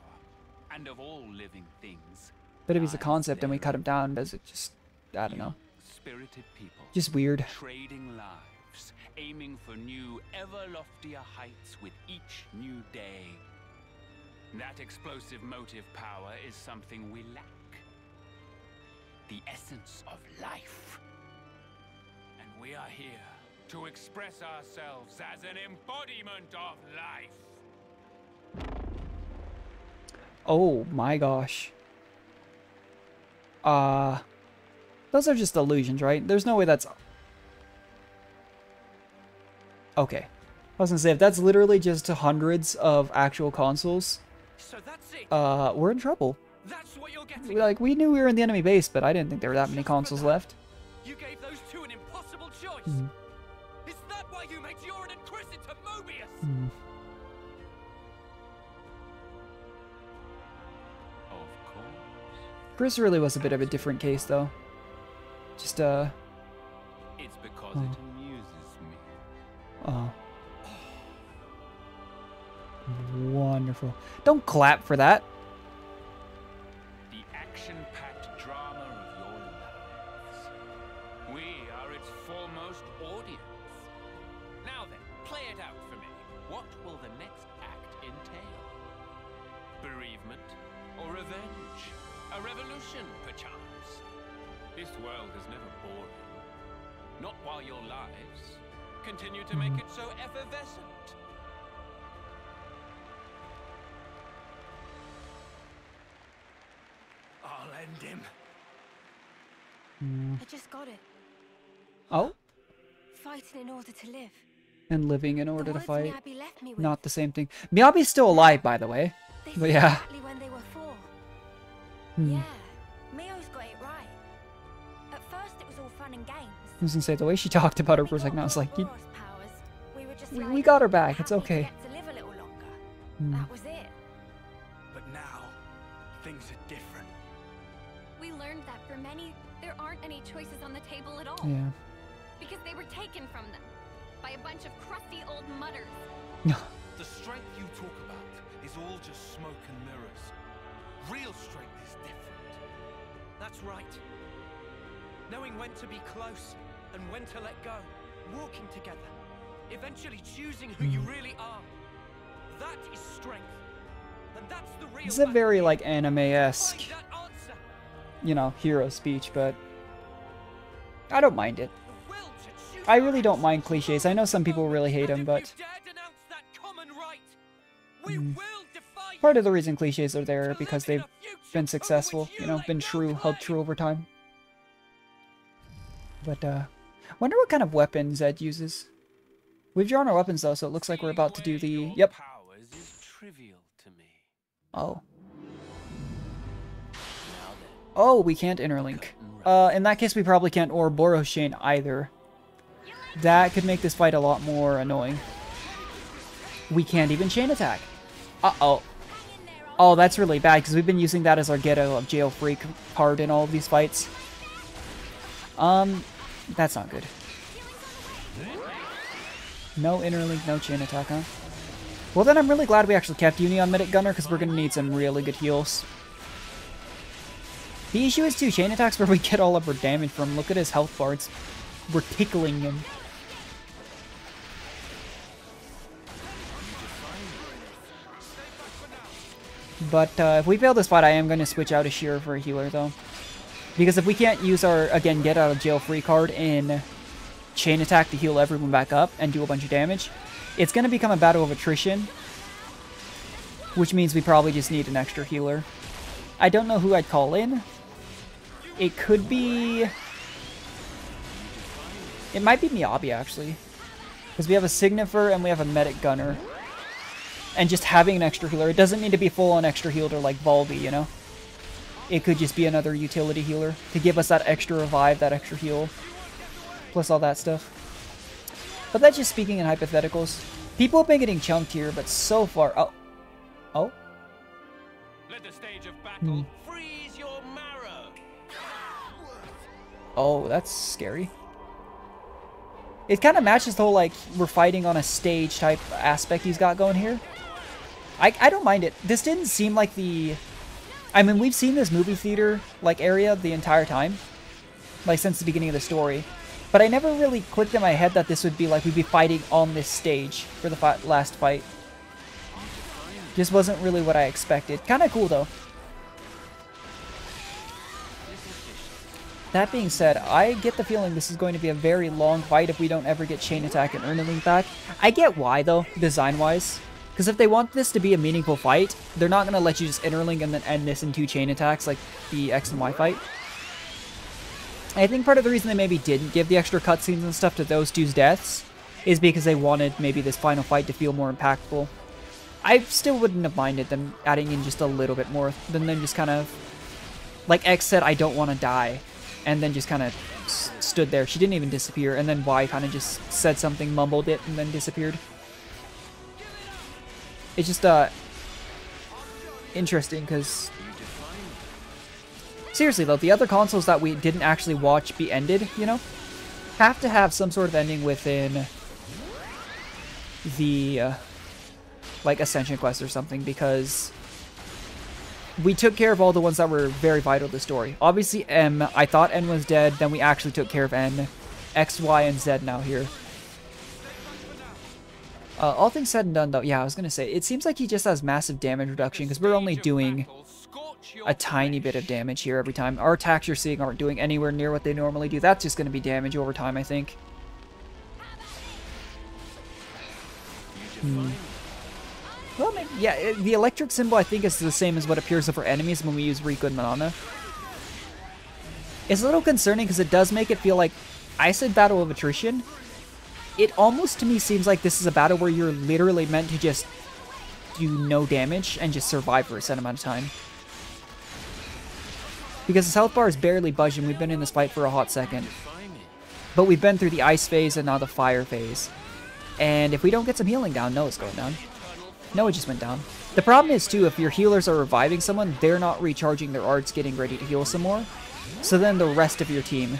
and of all living things. But if he's a concept and we cut him down, does it just, I don't know. Spirited people. Just weird. Trading lives, aiming for new, ever loftier heights with each new day. That explosive motive power is something we lack. The essence of life. And we are here to express ourselves as an embodiment of life. Oh my gosh. Those are just illusions, right? There's no way that's... Okay. I was gonna say, if that's literally just hundreds of actual consoles, So that's it. we're in trouble. That's what you're getting. Like, we knew we were in the enemy base, but I didn't think there were that many consoles left. You gave those two an impossible choice. Is that why you made Yorin and Chris into Mobius? Of course. Chris really was a bit of a different case, though. Just, It's because it amuses me. Oh. Wonderful. Don't clap for that. The action-packed drama of your lives. We are its foremost audience. Now then, play it out for me. What will the next act entail? Bereavement or revenge? A revolution, perchance? This world is never boring. Not while your lives continue to make it so effervescent. I'll end him. I just got it. Oh? Fighting in order to live. And living in order The to words fight. Miyabi left me with. Not the same thing. Miyabi's still alive, by the way. They But said yeah. exactly when they were 4. Yeah, Mio's got it right. At first it was all fun and games. I was gonna say, the way she talked about her for a second, I was like, Ouroboros powers, we were just we like, got her back, it's happy to okay. get to live a little longer. That was it. But now, things are different. We learned that for many, there aren't any choices on the table at all. Yeah. Because they were taken from them by a bunch of crusty old mutters. The strength you talk about is all just smoke and mirrors. Real strength is different. That's right. Knowing when to be close and when to let go. Walking together. Eventually choosing who you really are. That is strength. And that's the real It's a very, battle. like, anime-esque, Find that answer. you know, hero speech, but I don't mind it. The will to choose I really don't mind cliches. I know some people really hate and them, if but you dare denounce that common right, we will defy part of the reason cliches are there, because they've been successful, you know, been true, held true over time. But, wonder what kind of weapon Zed uses. We've drawn our weapons, though, so it looks like we're about to do the... Yep. Oh. Oh, we can't interlink. In that case, we probably can't Ouroboros chain either. That could make this fight a lot more annoying. We can't even chain attack. Uh-oh. Oh, that's really bad, because we've been using that as our get out of jail free card in all of these fights. That's not good. No interlink, no chain attack, huh? Well, then I'm really glad we actually kept Uni on Medic Gunner, because we're going to need some really good heals. The issue is, too, chain attacks where we get all of our damage from. Look at his health bar. We're tickling him. But if we fail this fight, I am going to switch out a Shearer for a healer, though. Because if we can't use our, again, get out of jail free card in chain attack to heal everyone back up and do a bunch of damage, it's going to become a battle of attrition. Which means we probably just need an extra healer. I don't know who I'd call in. It could be... It might be Miyabi, actually. Because we have a Signifer and we have a Medic Gunner. And just having an extra healer. It doesn't need to be full-on extra healer like Volby, you know? It could just be another utility healer to give us that extra revive, that extra heal. Plus all that stuff. But that's just speaking in hypotheticals. People have been getting chunked here, but so far... Oh. Oh? Let the stage of battle freeze your marrow. Oh, that's scary. It kind of matches the whole, like, we're fighting on a stage type aspect he's got going here. I don't mind it. This didn't seem like the... I mean, we've seen this movie theater, like, area the entire time. Like, since the beginning of the story. But I never really clicked in my head that this would be, like, we'd be fighting on this stage for the last fight. Just wasn't really what I expected. Kind of cool, though. That being said, I get the feeling this is going to be a very long fight if we don't ever get Chain Attack and Earnling back. I get why, though, design-wise. Because if they want this to be a meaningful fight, they're not going to let you just Interlink and then end this in 2 chain attacks like the X and Y fight. I think part of the reason they maybe didn't give the extra cutscenes and stuff to those 2's deaths is because they wanted maybe this final fight to feel more impactful. I still wouldn't have minded them adding in just a little bit more than them just kind of... Like X said, I don't want to die. And then just kind of stood there. She didn't even disappear. And then Y kind of just said something, mumbled it, and then disappeared. It's just, interesting, because... Seriously, though, the other consoles that we didn't actually watch be ended, you know, have to have some sort of ending within the, like, Ascension quest or something, because we took care of all the ones that were very vital to the story. Obviously, M, I thought N was dead, then we actually took care of N. X, Y, and Z now here. All things said and done, though, yeah, I was going to say, it seems like he just has massive damage reduction, because we're only doing a tiny bit of damage here every time. Our attacks you're seeing aren't doing anywhere near what they normally do. That's just going to be damage over time, I think. Well, maybe, yeah, the electric symbol, I think, is the same as what appears over enemies when we use Riku and Manana. It's a little concerning, because it does make it feel like... I said Battle of Attrition. It almost, to me, seems like this is a battle where you're literally meant to just do no damage and just survive for a set amount of time. Because his health bar is barely budging. We've been in this fight for a hot second. But we've been through the ice phase and now the fire phase. And if we don't get some healing down, no, it's going down. No, it just went down. The problem is, too, if your healers are reviving someone, they're not recharging their arts, getting ready to heal some more. So then the rest of your team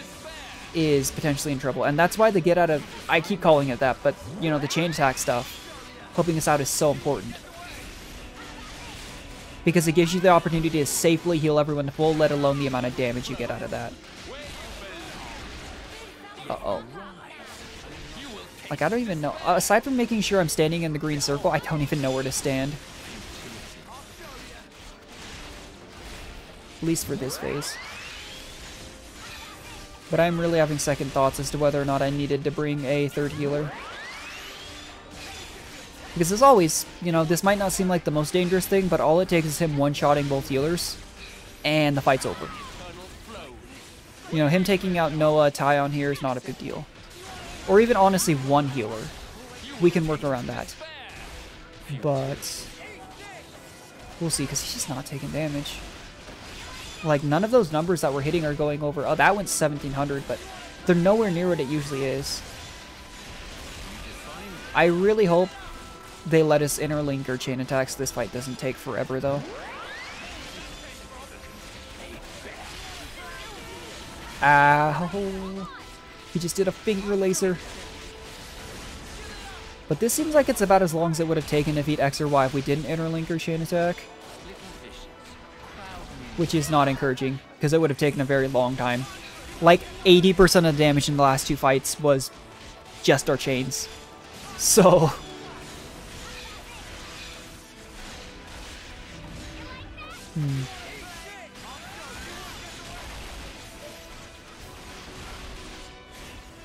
is potentially in trouble. And that's why the get out of... I keep calling it that, but, you know, the chain attack stuff, helping us out is so important. Because it gives you the opportunity to safely heal everyone to full, let alone the amount of damage you get out of that. Uh-oh. Like, I don't even know. Aside from making sure I'm standing in the green circle, I don't even know where to stand. At least for this phase. But I'm really having second thoughts as to whether or not I needed to bring a third healer. Because as always, you know, this might not seem like the most dangerous thing, but all it takes is him one-shotting both healers, and the fight's over. You know, him taking out Noah, Tyon here is not a big deal. Or even, honestly, one healer. We can work around that. But we'll see, because he's just not taking damage. Like, none of those numbers that we're hitting are going over. Oh, that went 1700, but they're nowhere near what it usually is. I really hope they let us interlink or chain attacks. This fight doesn't take forever, though. Ow. He just did a finger laser. But this seems like it's about as long as it would have taken to beat X or Y if we didn't interlink or chain attack. Which is not encouraging, because it would have taken a very long time. Like, 80% of the damage in the last two fights was just our chains. So...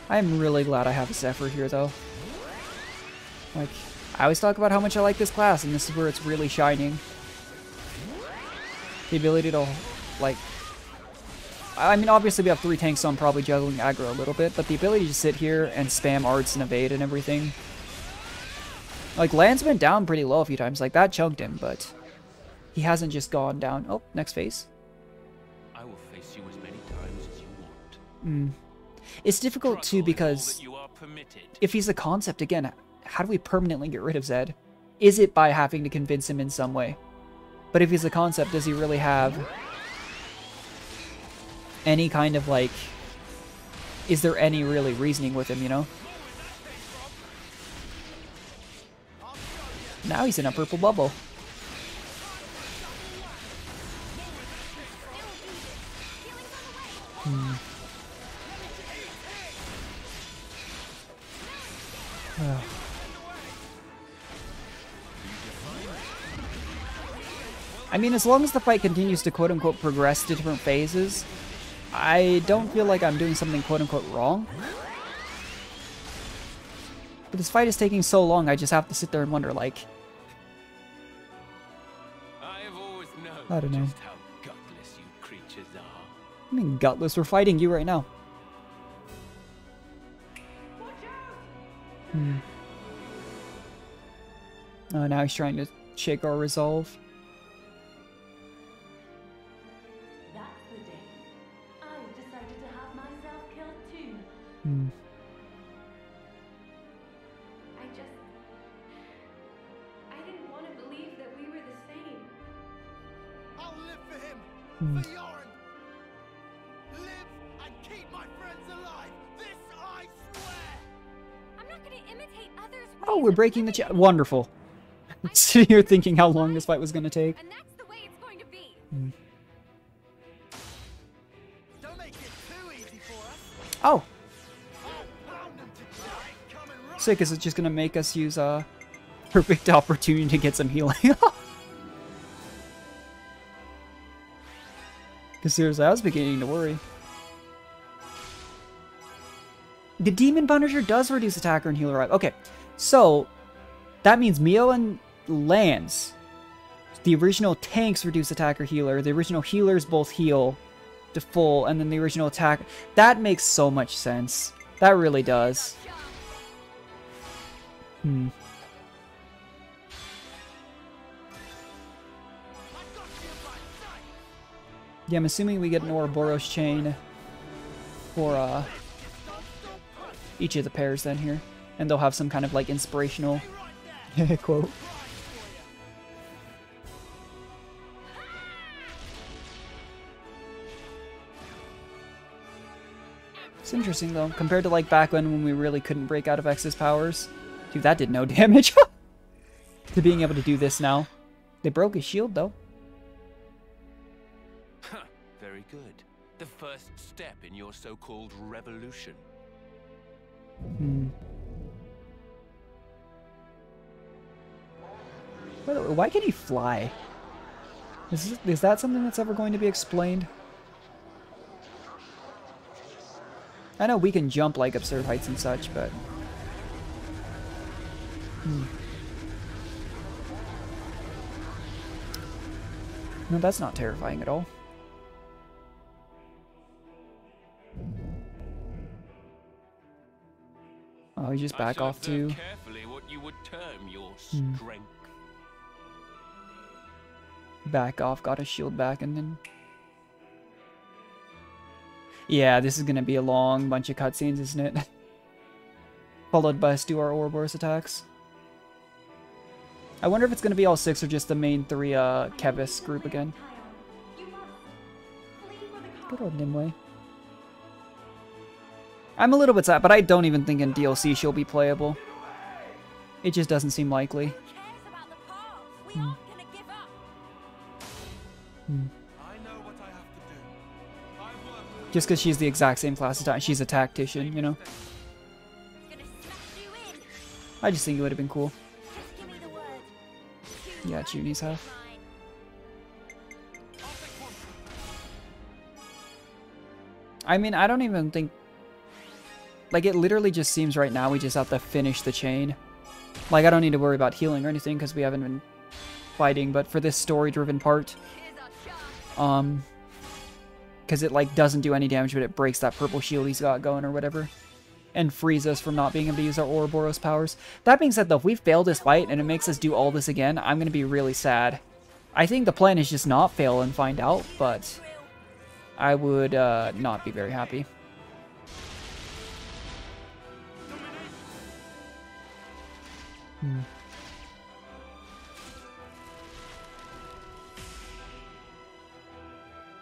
I'm really glad I have a Zephyr here, though. Like, I always talk about how much I like this class, and this is where it's really shining. The ability to, like... I mean, obviously we have 3 tanks, so I'm probably juggling aggro a little bit, but the ability to sit here and spam arts and evade and everything... Like, Land's been down pretty low a few times. Like, that chunked him, but... He hasn't just gone down. Oh, next phase. I will face you as many times as you want. It's difficult, too, because... If he's a concept, again, how do we permanently get rid of Zed? Is it by having to convince him in some way? But if he's a concept, does he really have any kind of, like... Is there any really reasoning with him, you know? Now he's in a purple bubble. I mean, as long as the fight continues to quote-unquote progress to different phases, I don't feel like I'm doing something quote-unquote wrong. But this fight is taking so long, I just have to sit there and wonder, like... I don't know. Just how gutless you creatures are. I mean, gutless, we're fighting you right now. Oh, now he's trying to shake our resolve. That's the day I've decided to have myself killed too. I didn't want to believe that we were the same. I'll live for him, for Yoren. Live and keep my friends alive. This I swear. I'm not going to imitate others. Oh, we're breaking the chat. Wonderful. Sitting here thinking how long this fight was going to take. And that's the way it's going to be. Don't make it too easy for us. Oh. Sick, is it just going to make us use a perfect opportunity to get some healing? Because seriously, I was beginning to worry. The Demon Punisher does reduce attacker and healer. Okay, so that means Mio and Lance, the original tanks reduce attacker healer. The original healers both heal to full, and then the original attack. That makes so much sense. That really does. Yeah, I'm assuming we get an Ouroboros chain for each of the pairs then here. And they'll have some kind of like inspirational quote. It's interesting though, compared to like back when we really couldn't break out of X's powers. Dude, that did no damage. To being able to do this now. They broke his shield though. Very good. The first step in your so-called revolution. By the way, why can he fly? Is that something that's ever going to be explained? I know we can jump like absurd heights and such, but... No, that's not terrifying at all. Oh, you just back off too. Carefully what you would term your strength. Back off, got his shield back, and then... Yeah, this is gonna be a long bunch of cutscenes, isn't it? Followed by us do our Ouroboros attacks. I wonder if it's gonna be all 6 or just the main 3 Kevis group again. Good old Nimue. I'm a little bit sad, but I don't even think in DLC she'll be playable. It just doesn't seem likely. Just because she's the exact same class as she's a tactician, you know? I just think it would have been cool. Yeah, Junie's half. I mean, I don't even think... Like, it literally just seems right now we just have to finish the chain. Like, I don't need to worry about healing or anything because we haven't been fighting, but for this story-driven part... Because it, like, doesn't do any damage, but it breaks that purple shield he's got going or whatever. And frees us from not being able to use our Ouroboros powers. That being said, though, if we fail this fight and it makes us do all this again, I'm going to be really sad. I think the plan is just not fail and find out, but I would not be very happy.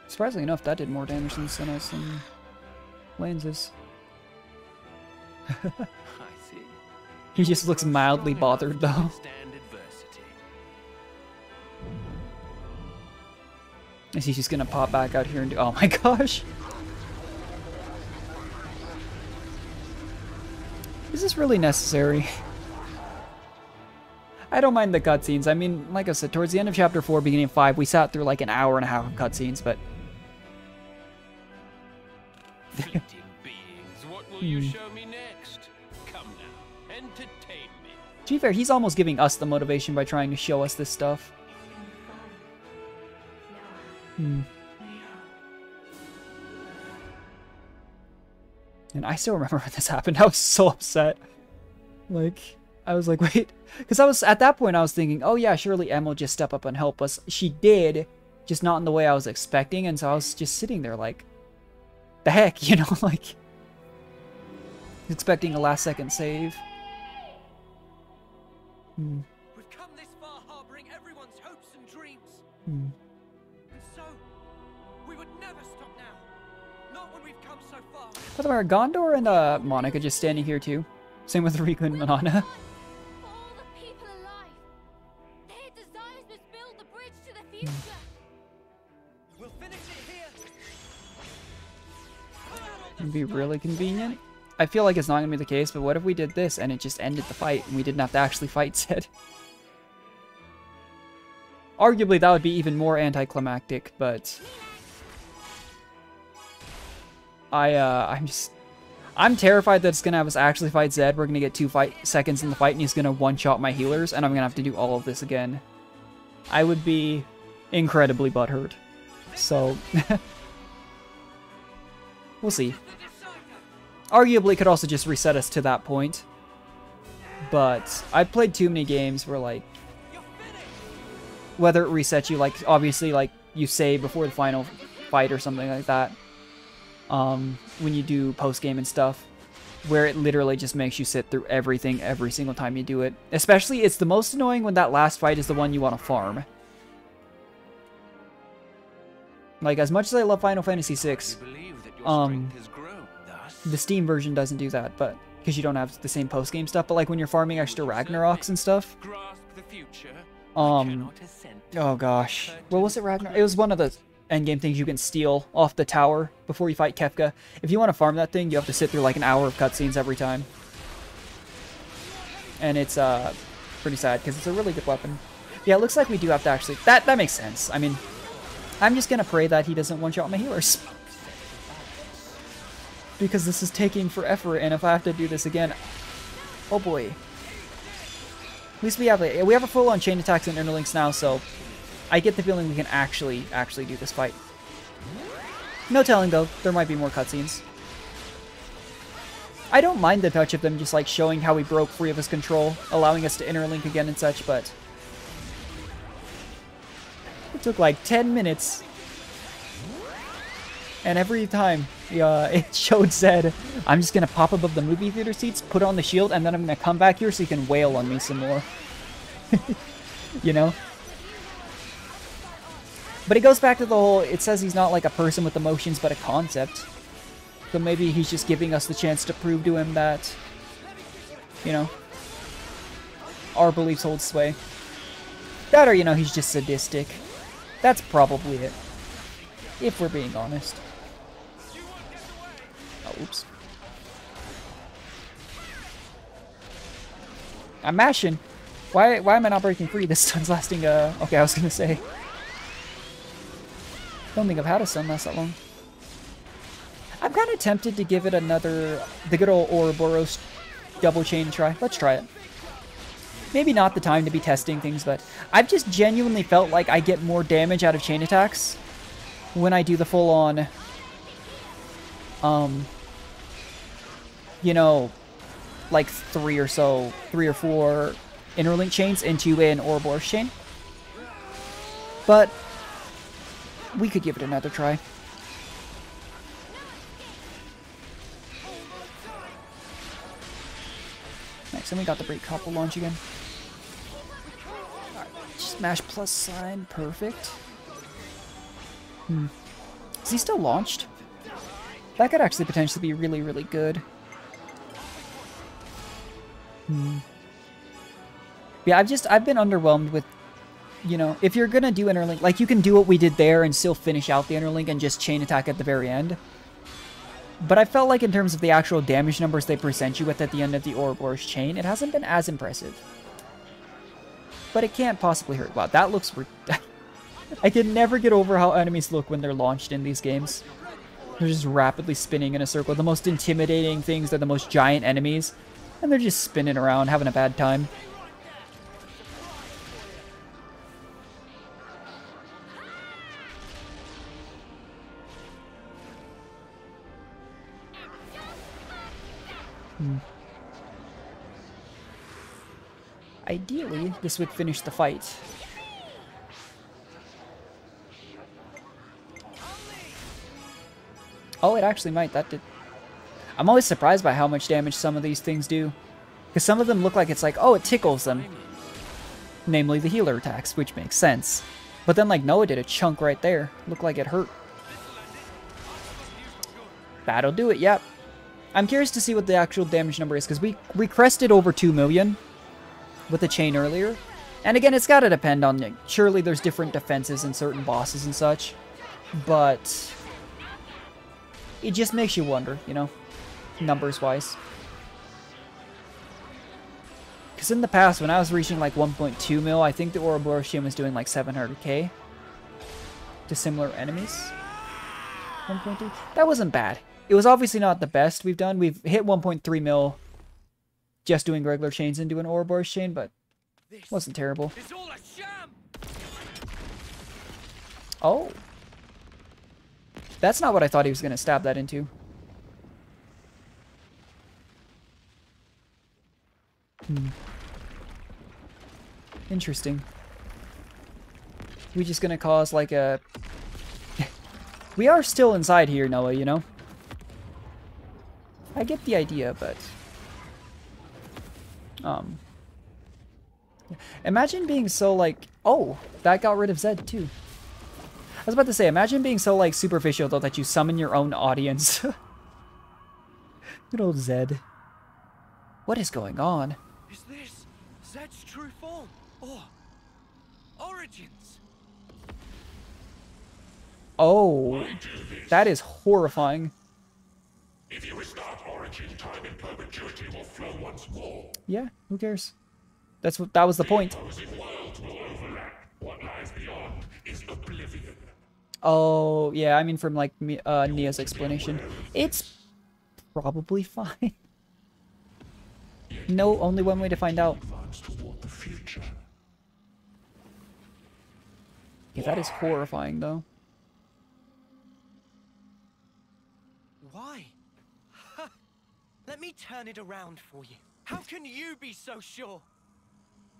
Surprisingly enough, that did more damage than Sinus and Lanz's. He just looks mildly bothered, though. Is he just gonna pop back out here and do... Oh my gosh! Is this really necessary? I don't mind the cutscenes. I mean, like I said, towards the end of Chapter 4, beginning of 5, we sat through like an hour and a half of cutscenes, but... Fleeting beings, what will you show me next? Come now, entertain me. To be fair, he's almost giving us the motivation by trying to show us this stuff. And I still remember when this happened. I was so upset. Like, I was like, wait. Because I was, at that point, I was thinking, oh yeah, surely Em will just step up and help us. She did, just not in the way I was expecting. And so I was just sitting there like, the heck, you know, like, expecting a last-second save. We've come this far harboring everyone's hopes and dreams. And so, we would never stop now. Not when we've come so far. By the way, are Gondor and Monica just standing here too? Same with Riku and Manana. For all the people alive, their desires must build the bridge to the future. We'll finish it here. It'd be really convenient. I feel like it's not gonna be the case, but what if we did this and it just ended the fight and we didn't have to actually fight Zed? Arguably, that would be even more anticlimactic, but I'm terrified that it's gonna have us actually fight Zed. We're gonna get 2 seconds in the fight and he's gonna one-shot my healers, and I'm gonna have to do all of this again. I would be incredibly butthurt. So, we'll see. Arguably, it could also just reset us to that point. But I've played too many games where, like, whether it resets you, like, obviously, like, you save before the final fight or something like that. When you do post-game and stuff, where it literally just makes you sit through everything every single time you do it. Especially, it's the most annoying when that last fight is the one you want to farm. Like, as much as I love Final Fantasy VI, the Steam version doesn't do that, but because you don't have the same post-game stuff. But like when you're farming extra Ragnaroks and stuff, oh gosh, what was it, Ragnarok? It was one of the endgame things you can steal off the tower before you fight Kefka. If you want to farm that thing, you have to sit through like an hour of cutscenes every time, and it's pretty sad because it's a really good weapon. Yeah, it looks like we do have to actually. That makes sense. I mean, I'm just gonna pray that he doesn't one-shot my healers. Because this is taking forever, and if I have to do this again, oh boy. At least we have a full-on chain attacks and interlinks now, so I get the feeling we can actually do this fight. No telling, though. There might be more cutscenes. I don't mind the touch of them just, like, showing how we broke free of his control, allowing us to interlink again and such, but... It took, like, 10 minutes. And every time it showed Zed, I'm just going to pop above the movie theater seats, put on the shield, and then I'm going to come back here so you can wail on me some more. You know? But it goes back to the whole, it says he's not like a person with emotions, but a concept. So maybe he's just giving us the chance to prove to him that, you know, our beliefs hold sway. That or, you know, he's just sadistic. That's probably it. If we're being honest. Oh, oops. I'm mashing. Why am I not breaking free? This stun's lasting, okay, I was gonna say. Don't think I've had a stun last that long. I'm kind of tempted to give it the good old Ouroboros double chain try. Let's try it. Maybe not the time to be testing things, but I've just genuinely felt like I get more damage out of chain attacks when I do the full-on, you know, like 3 or 4 interlink chains into an Ouroboros chain. But we could give it another try. Nice, and we got the break couple launch again. Alright, smash plus sign, perfect. Is he still launched? That could actually potentially be really, really good. Yeah, I've been underwhelmed with, you know, if you're gonna do interlink, like you can do what we did there and still finish out the interlink and just chain attack at the very end. But I felt like in terms of the actual damage numbers they present you with at the end of the Ouroboros chain, it hasn't been as impressive. But it can't possibly hurt. Wow, that looks weird. I can never get over how enemies look when they're launched in these games. They're just rapidly spinning in a circle. The most intimidating things are the most giant enemies. And they're just spinning around, having a bad time. Ideally, this would finish the fight. Oh, it actually might. That did. I'm always surprised by how much damage some of these things do. Because some of them look like it's like, oh, it tickles them. Namely the healer attacks, which makes sense. But then, like, no, it did a chunk right there. Looked like it hurt. That'll do it, yep. I'm curious to see what the actual damage number is, because we crested over 2 million with the chain earlier. And again, it's got to depend on, like, surely there's different defenses in certain bosses and such. But it just makes you wonder, you know, numbers-wise. Because in the past, when I was reaching like 1.2 mil, I think the Ouroboros chain was doing like 700k to similar enemies. 1.3? That wasn't bad. It was obviously not the best we've done. We've hit 1.3 mil just doing regular chains into an Ouroboros chain, but it wasn't terrible. Oh. That's not what I thought he was going to stab that into. Interesting. We just going to cause like a... We are still inside here, Noah, you know? I get the idea, but... Imagine being so, like... Oh, that got rid of Zed, too. I was about to say, imagine being so, like, superficial, though, that you summon your own audience. Good old Zed. What is going on? Is this Zed's true form? Or origins? Oh, that is horrifying. If you restart origin, time in perpetuity will flow once more. Yeah, who cares? That was the point. Worlds will overlap. What lies beyond is oblivion. Oh, yeah, I mean from like Nia's explanation. It's probably fine. No, only one way to find out. that is horrifying, though. Why? Let me turn it around for you. How can you be so sure?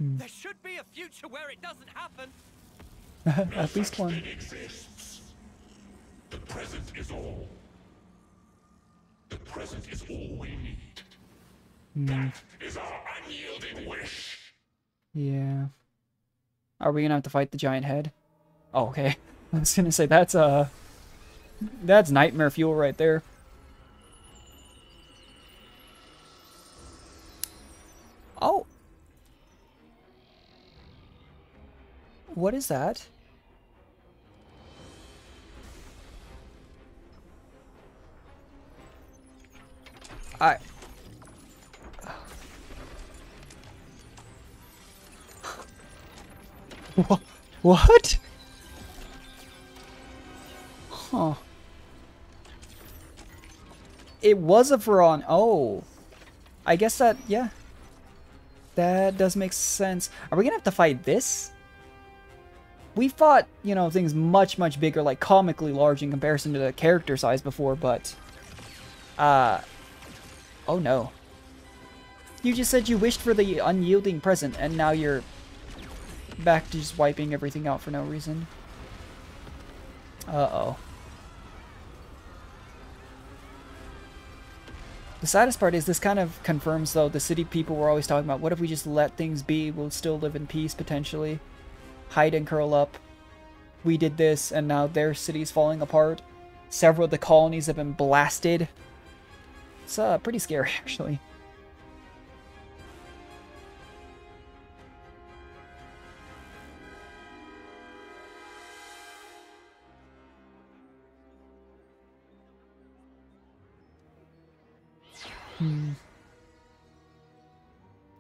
There should be a future where it doesn't happen. At least one. Exists. The present is all. The present is all we need. That is our unyielding wish. Yeah. Are we gonna have to fight the giant head? Oh, okay. I was gonna say that's nightmare fuel right there. Oh. What is that? What? Huh. It was a Veron. Oh. I guess that, yeah. That does make sense. Are we gonna have to fight this? We fought, you know, things much, much bigger, like comically large in comparison to the character size before, but... oh no. You just said you wished for the unyielding present, and now you're back to just wiping everything out for no reason. Uh-oh. The saddest part is this kind of confirms, though, the city people were always talking about, what if we just let things be? We'll still live in peace, potentially. Hide and curl up. We did this, and now their city's falling apart. Several of the colonies have been blasted. It's pretty scary, actually.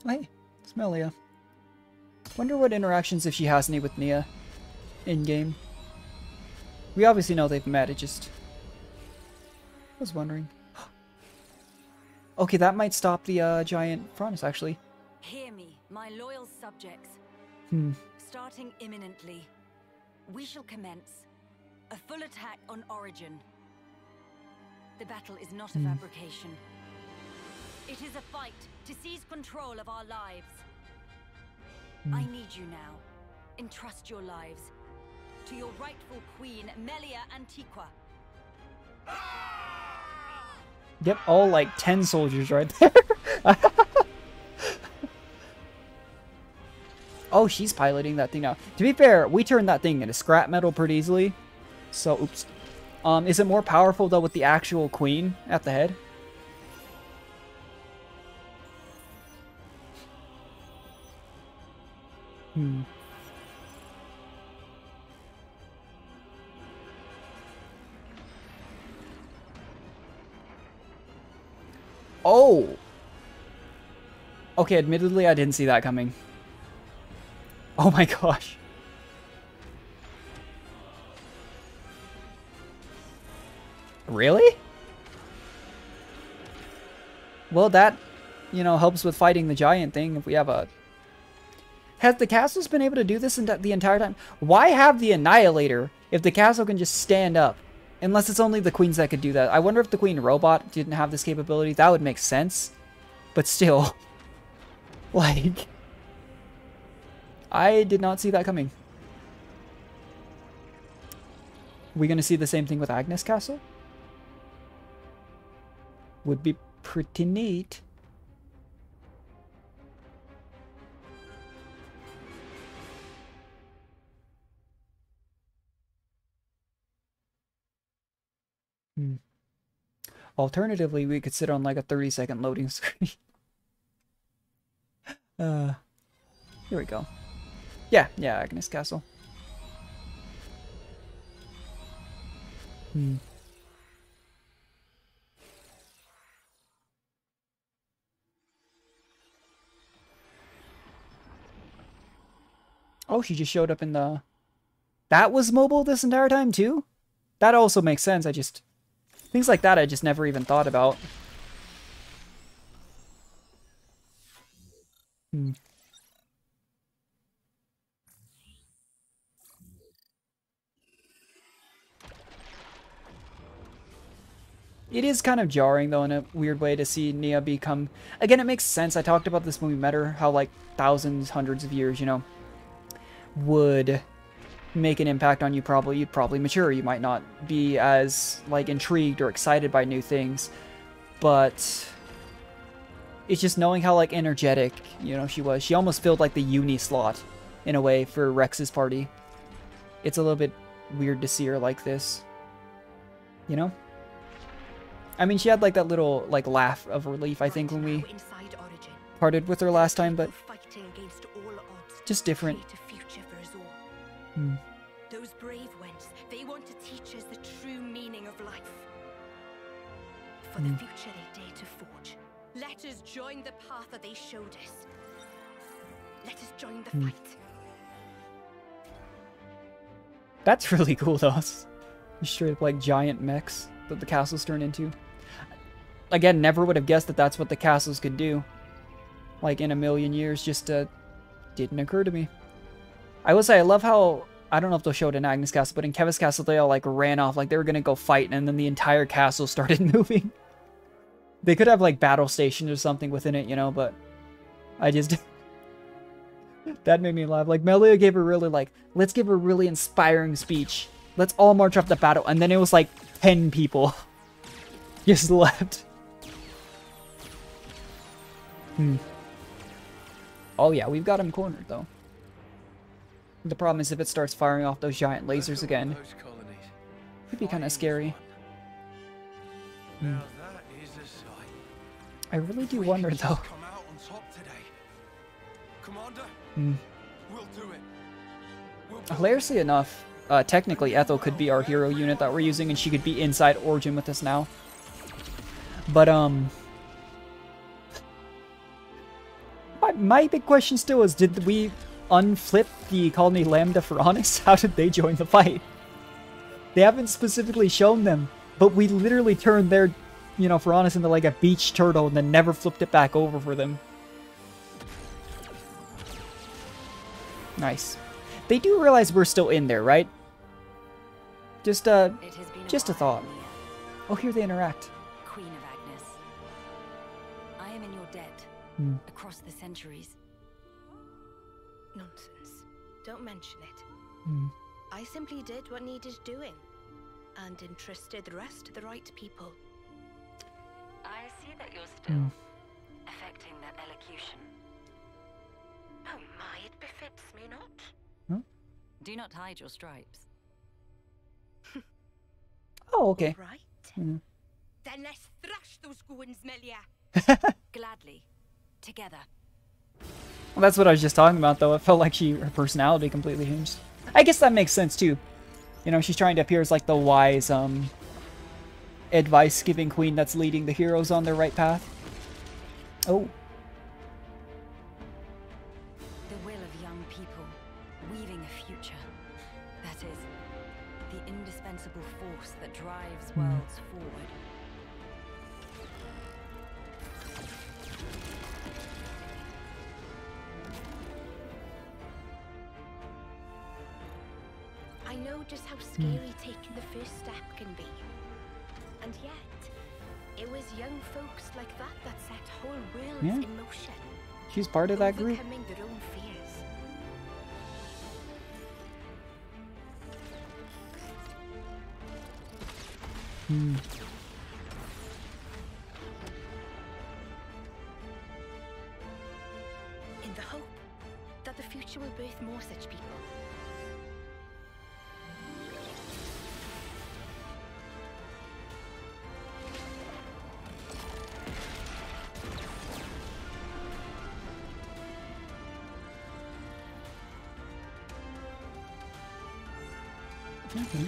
Hey, Smelia. Wonder what interactions, if she has any, with Nia in-game. We obviously know they've met, it just... I was wondering. Okay, that might stop the giant Frontis, actually. Hear me, my loyal subjects. Starting imminently, we shall commence a full attack on Origin. The battle is not a fabrication. It is a fight to seize control of our lives. I need you now. Entrust your lives to your rightful queen, Melia Antiqua. Yep, all like 10 soldiers right there. Oh, she's piloting that thing now. To be fair, we turned that thing into scrap metal pretty easily. So, oops. Is it more powerful, though, with the actual queen at the head? Oh! Okay, admittedly, I didn't see that coming. Oh my gosh. Really? Well, that, you know, helps with fighting the giant thing if we have a... Has the castle's been able to do this the entire time? Why have the Annihilator if the castle can just stand up? Unless it's only the queens that could do that. I wonder if the queen robot didn't have this capability. That would make sense. But still. Like... I did not see that coming. We gonna see the same thing with Agnes Castle? Would be pretty neat. Alternatively, we could sit on like a 30-second loading screen. Here we go. Yeah, Agnes Castle. Oh, she just showed up in the... That was mobile this entire time, too? That also makes sense, things like that I just never even thought about. It is kind of jarring, though, in a weird way to see Nia become... Again, it makes sense. I talked about this when we met her, how, like, thousands, hundreds of years, you know, would make an impact on you. You'd probably mature. You might not be as, like, intrigued or excited by new things. But it's just knowing how, like, energetic, you know, she was. She almost filled, like, the uni slot, in a way, for Rex's party. It's a little bit weird to see her like this. You know? I mean, she had, like, that little, like, laugh of relief, I think, when we parted with her last time, but just different. Those brave ones, they want to teach us the true meaning of life. For the future they dare to forge. Let us join the path that they showed us. Let us join the fight. That's really cool, though. Straight up, like, giant mechs that the castles turn into. Again, never would have guessed that that's what the castles could do. Like, in a million years, just didn't occur to me. I will say, I love how, I don't know if they'll show it in Agnes Castle, but in Kevis Castle, they all, like, ran off, like they were gonna go fight, and then the entire castle started moving. They could have, like, battle stations or something within it, you know, but I just... that made me laugh. Like, Melia gave a really, like, let's give a really inspiring speech. Let's all march off the battle, and then it was, like, 10 people just left. Oh yeah, we've got him cornered, though. The problem is if it starts firing off those giant lasers again, it'd be kind of scary. I really do wonder, though. Hilariously enough, technically Ethel could be our hero unit that we're using, and she could be inside Origin with us now. But, my big question still is, did we unflip the colony Lambda Pharaonis? How did they join the fight? They haven't specifically shown them, but we literally turned their, you know, Pharaonis into like a beach turtle and then never flipped it back over for them. Nice. They do realize we're still in there, right? Just a thought. Oh, here they interact. Queen of Agnes, I am in your debt across the centuries. Nonsense. Don't mention it. I simply did what needed doing, and entrusted the rest to the right people. I see that you're still affecting that elocution. Oh my, it befits me not. Do not hide your stripes. Oh, okay. Right. Mm. Then let's thrash those goons, Melia. Gladly. Together. Well, that's what I was just talking about, though. It felt like her personality completely changed. I guess that makes sense, too. You know, she's trying to appear as, like, the wise, advice-giving queen that's leading the heroes on their right path. Oh. The will of young people, weaving a future. That is, the indispensable force that drives worlds forward. I know just how scary taking the first step can be. And yet, it was young folks like that that set whole worlds in motion. She's part of that group. Overcoming their own fears. In the hope that the future will birth more such people. Okay.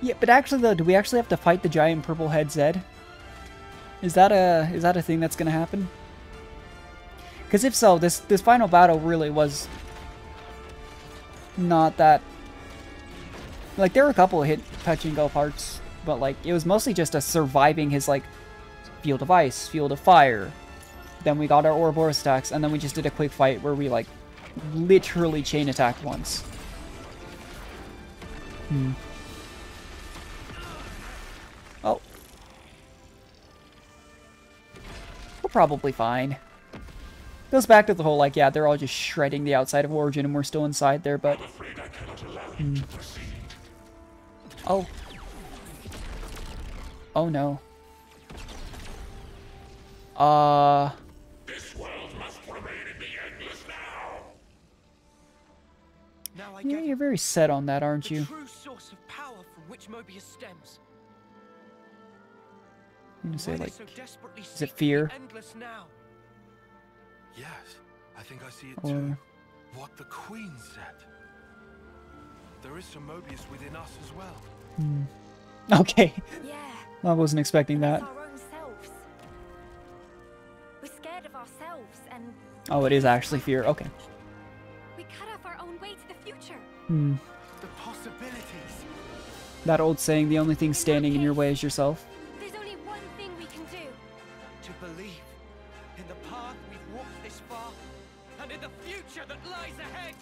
Yeah, but actually though, do we actually have to fight the giant purple head Zed? Is that a thing that's gonna happen? Because if so, this final battle really was not that. Like, there were a couple of hit touch and go parts, but like it was mostly just a surviving his like field of ice, field of fire, Then we got our Ouroboros attacks, and then we just did a quick fight where we, like, literally chain attacked once. Oh. We're probably fine. Goes back to the whole, like, yeah, they're all just shredding the outside of Origin and we're still inside there, but... Oh. Oh, no. This world must remain in the endless now. Yeah, you're very set on that, aren't you? The true source of power from which Mobius stems. I'm gonna say, Why they like, so desperately is it seek fear? the endless now? Yes, I think I see it Or... too. What the Queen said. There is some Mobius within us as well. Okay. Yeah. I wasn't expecting that. Our own selves. We're scared of ourselves and Oh, it is actually fear. Okay. we cut off our own way to the future. The possibilities. That old saying, the only thing standing in your way is yourself. There's only one thing we can do. To believe in the path we've walked this far, and in the future that lies ahead.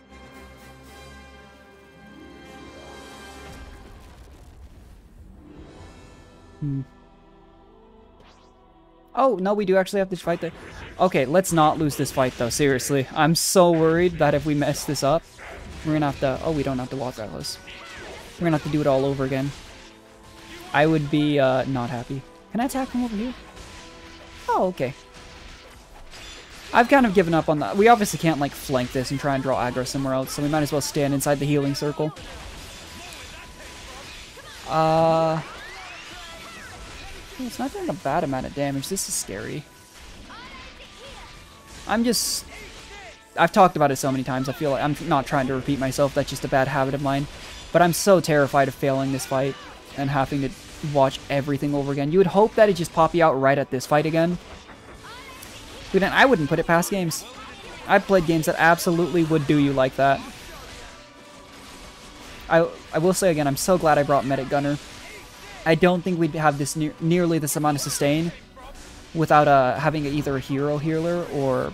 Oh, no, we do actually have to fight there. Okay, let's not lose this fight, though. Seriously. I'm so worried that if we mess this up, we're gonna have to... Oh, we don't have to walk that close. We're gonna have to do it all over again. I would be, not happy. Can I attack from over here? Oh, okay. I've kind of given up on that. We obviously can't, like, flank this and try and draw aggro somewhere else, so we might as well stand inside the healing circle. It's not doing a bad amount of damage. This is scary. I've talked about it so many times. I feel like I'm not trying to repeat myself. That's just a bad habit of mine. But I'm so terrified of failing this fight and having to watch everything over again. You would hope that it just pop you out right at this fight again. But then I wouldn't put it past games. I've played games that absolutely would do you like that. I will say again, I'm so glad I brought Medic Gunner. I don't think we'd have this nearly this amount of sustain without having either a hero healer or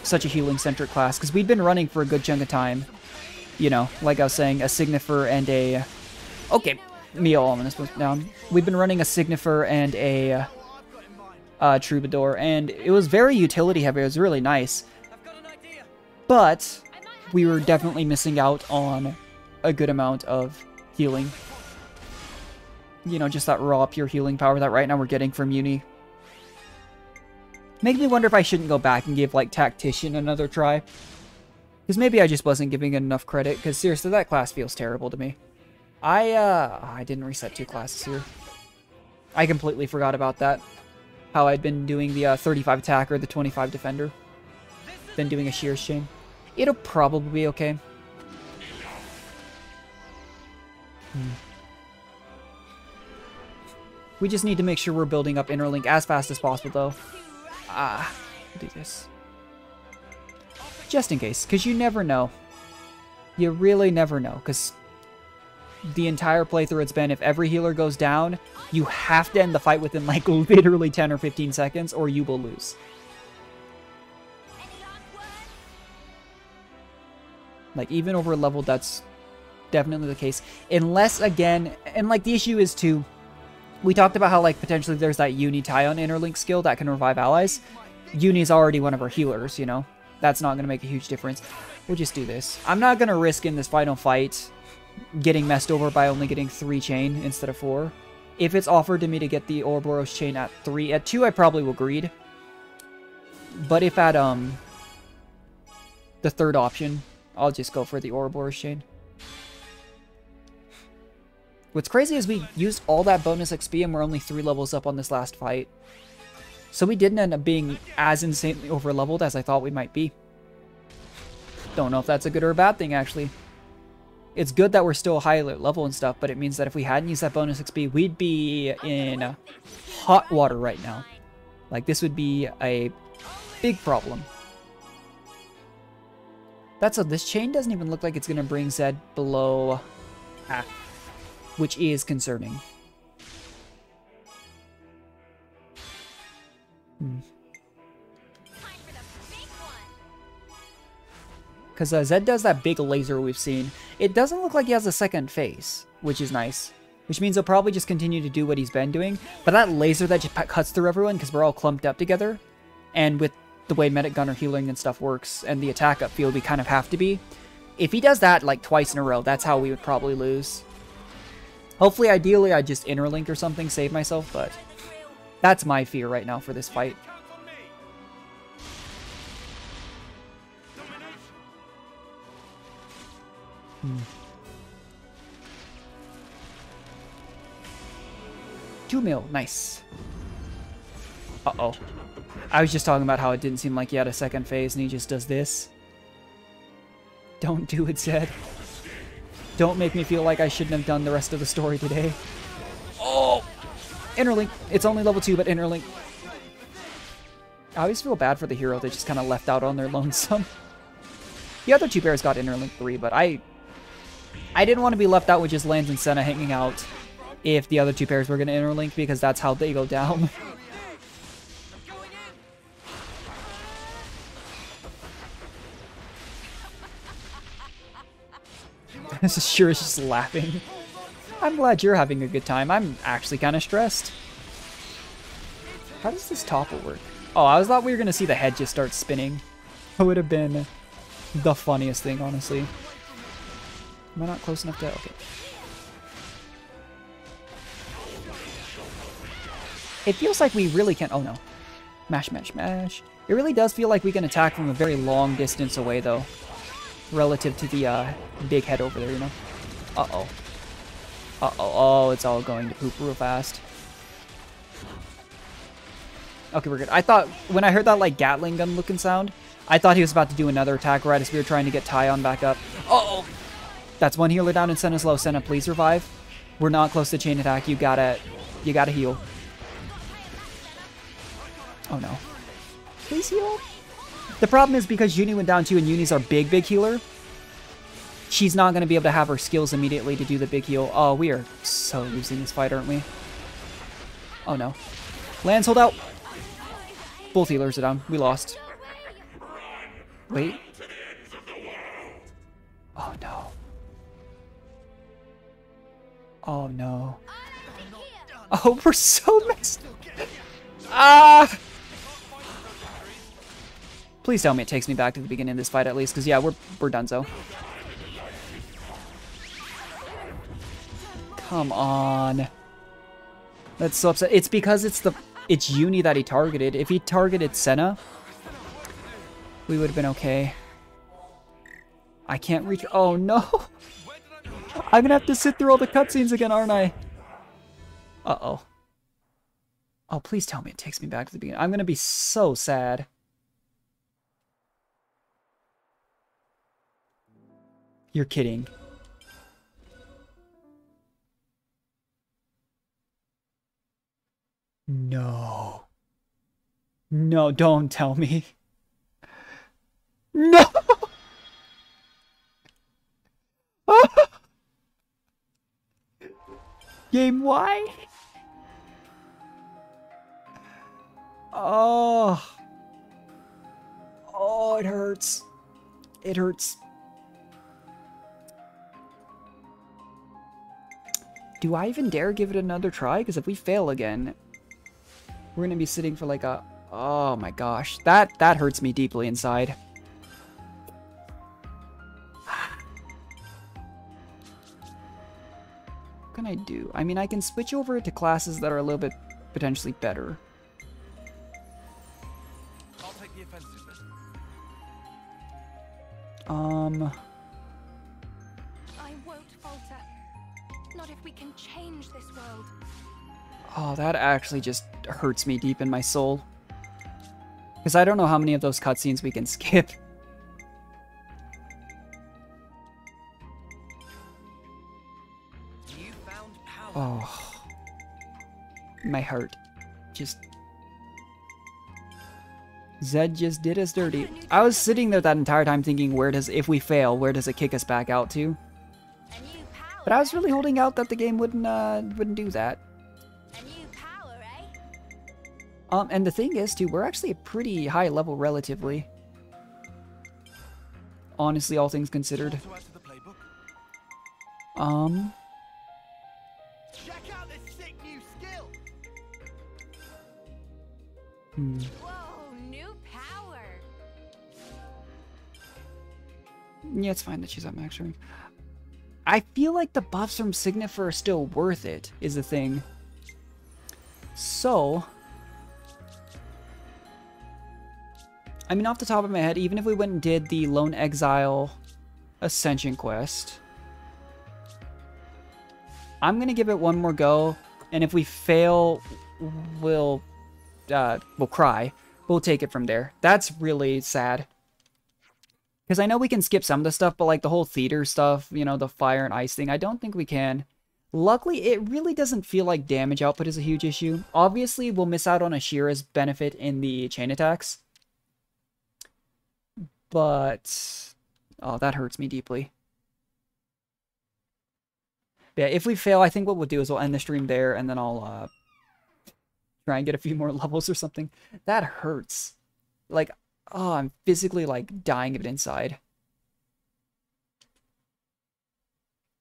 such a healing-centric class, because we'd been running for a good chunk of time. You know, like I was saying, a Signifer and a... Okay, Mio Ominous was down. We've been running a Signifer and a Troubadour, and it was very utility-heavy. It was really nice. But we were definitely missing out on a good amount of healing. You know, just that raw, pure healing power that right now we're getting from Uni. Makes me wonder if I shouldn't go back and give, like, Tactician another try. Because maybe I just wasn't giving it enough credit, because seriously, that class feels terrible to me. I didn't reset 2 classes here. I completely forgot about that. How I'd been doing the 35 attacker, the 25 defender. Then doing a Shears chain. It'll probably be okay. We just need to make sure we're building up Interlink as fast as possible, though. We'll do this. Just in case, because you never know. You really never know, because the entire playthrough it's been, if every healer goes down, you have to end the fight within, like, literally 10 or 15 seconds, or you will lose. Like, even over a level, that's definitely the case. Unless, again, and, like, the issue is, too, we talked about how, like, potentially there's that Uni tie-on Interlink skill that can revive allies. Uni's already one of our healers, you know? That's not going to make a huge difference. We'll just do this. I'm not going to risk in this final fight getting messed over by only getting 3 chain instead of 4. If it's offered to me to get the Ouroboros chain at 3, at 2 I probably will greed. But if at the third option, I'll just go for the Ouroboros chain. What's crazy is we used all that bonus XP and we're only 3 levels up on this last fight. So we didn't end up being as insanely over-leveled as I thought we might be. Don't know if that's a good or a bad thing, actually. It's good that we're still high level and stuff, but it means that if we hadn't used that bonus XP, we'd be in hot water right now. Like, this would be a big problem. That's this chain doesn't even look like it's going to bring Zed below half, which is concerning. Because Zed does that big laser we've seen. It doesn't look like he has a second phase, which is nice. Which means he'll probably just continue to do what he's been doing. But that laser that just cuts through everyone, because we're all clumped up together, and with the way medic gunner healing and stuff works, and the attack upfield we kind of have to be, if he does that like twice in a row, that's how we would probably lose. Hopefully, ideally, I'd just interlink or something, save myself, but that's my fear right now for this fight. Hmm. 2 mil, nice. Uh-oh. I was just talking about how it didn't seem like he had a second phase and he just does this. Don't do it, Zed. Don't make me feel like I shouldn't have done the rest of the story today. Oh! Interlink. It's only level 2, but interlink. I always feel bad for the hero that just kind of left out on their lonesome. The other 2 pairs got interlink 3, but I didn't want to be left out with just Lance and Senna hanging out if the other 2 pairs were going to interlink, because that's how they go down. This is sure is just laughing. I'm glad you're having a good time. I'm actually kind of stressed. How does this topple work? Oh, I thought we were going to see the head just start spinning. It would have been the funniest thing, honestly. Am I not close enough to... Okay. It feels like we really can... Oh, no. Mash, mash, mash. It really does feel like we can attack from a very long distance away, though. Relative to the big head over there, you know? Uh-oh. Uh-oh. Oh, it's all going to poop real fast. Okay, we're good. I thought, when I heard that, like, Gatling gun looking sound, I thought he was about to do another attack right as we were trying to get Tyon back up. Uh-oh! That's one healer down and Senna's low. Senna, please revive. We're not close to chain attack. You gotta heal. Oh, no. Please heal. The problem is because Uni went down too, and Uni's our big healer, she's not going to be able to have her skills immediately to do the big heal. Oh, we are so losing this fight, aren't we? Oh, no. Lance, hold out. Both healers are down. We lost. Wait. Oh, no. Oh, no. Oh, we're so messed up. Ah! Please tell me it takes me back to the beginning of this fight at least, because yeah, we're donezo. Come on. That's so upset. It's because it's Uni that he targeted. If he targeted Senna, we would have been okay. I can't reach. Oh no! I'm gonna have to sit through all the cutscenes again, aren't I? Uh-oh. Oh, please tell me it takes me back to the beginning. I'm gonna be so sad. You're kidding. No. No, don't tell me. No! Game Y? Oh. Oh, it hurts. It hurts. Do I even dare give it another try? Because if we fail again, we're going to be sitting for like a... Oh my gosh. That hurts me deeply inside. What can I do? I mean, I can switch over to classes that are a little bit potentially better. I'll take the offensive then. I won't falter. Not if we can change this world. Oh, that actually just hurts me deep in my soul. Because I don't know how many of those cutscenes we can skip. You found power. Oh. My heart. Just... Zed just did us dirty. I was sitting there that entire time thinking, if we fail, where does it kick us back out to? But I was really holding out that the game wouldn't do that. And the thing is, too, we're actually a pretty high level relatively. honestly, all things considered. Check out this sick new skill. Whoa, new power. Yeah, it's fine that she's at max rank. I feel like the buffs from Signifer are still worth it, is the thing. So, I mean, off the top of my head, even if we went and did the Lone Exile Ascension quest, I'm gonna give it one more go, and if we fail, we'll cry. We'll take it from there. That's really sad. Because I know we can skip some of the stuff, but like the whole theater stuff, you know, the fire and ice thing, I don't think we can. Luckily, it really doesn't feel like damage output is a huge issue. Obviously, we'll miss out on Ashira's benefit in the chain attacks. But, oh, that hurts me deeply. Yeah, if we fail, I think what we'll do is we'll end the stream there, and then I'll try and get a few more levels or something. That hurts. Like, oh, I'm physically, like, dying of it inside.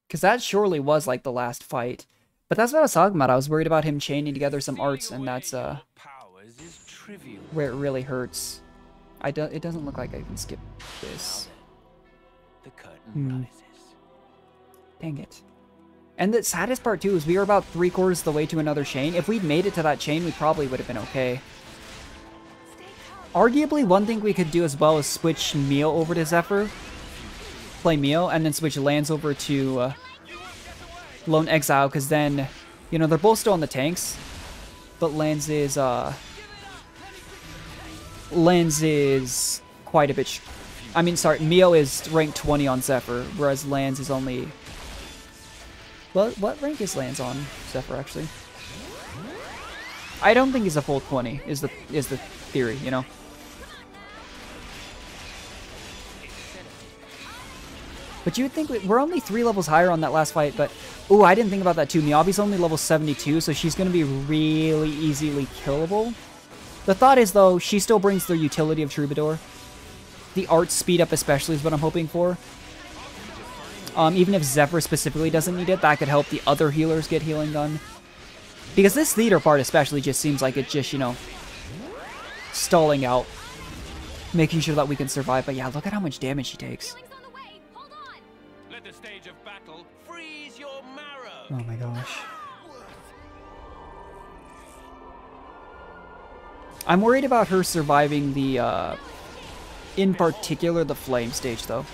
Because that surely was, like, the last fight. But that's what I was talking about. I was worried about him chaining together some arts, and that's, where it really hurts. It doesn't look like I can skip this. The curtain rises. Dang it. And the saddest part, too, is we were about 3/4 of the way to another chain. If we'd made it to that chain, we probably would have been okay. Arguably, one thing we could do as well is switch Mio over to Zephyr. Play Mio, and then switch Lance over to Lone Exile, because then, you know, they're both still on the tanks. But Lance is quite a bit... I mean, sorry, Mio is ranked 20 on Zephyr, whereas Lance is only... Well, what rank is Lance on Zephyr, actually? I don't think he's a full 20, is the theory, you know? But you would think we're only 3 levels higher on that last fight, but... Ooh, I didn't think about that too. Miyabi's only level 72, so she's going to be really easily killable. The thought is, though, she still brings the utility of Troubadour. The art speed up especially is what I'm hoping for. Even if Zephyr specifically doesn't need it, that could help the other healers get healing done. Because this theater part especially just seems like it's just, you know, stalling out. Making sure that we can survive. But yeah, look at how much damage she takes. Let the stage of battle freeze your marrow. Oh my gosh. I'm worried about her surviving the, in particular, the flame stage, though.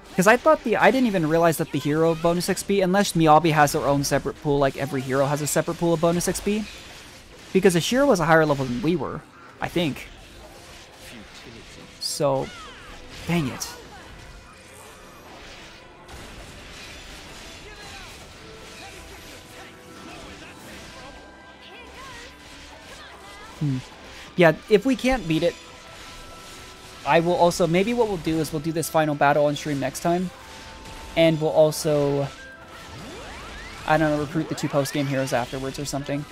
Because I didn't even realize that the hero bonus XP, unless Miyabi has her own separate pool, like every hero has a separate pool of bonus XP. Because Ashira was a higher level than we were, I think. So, dang it. Yeah, if we can't beat it, I will also, maybe what we'll do is we'll do this final battle on stream next time. And we'll also, I don't know, recruit the 2 post-game heroes afterwards or something.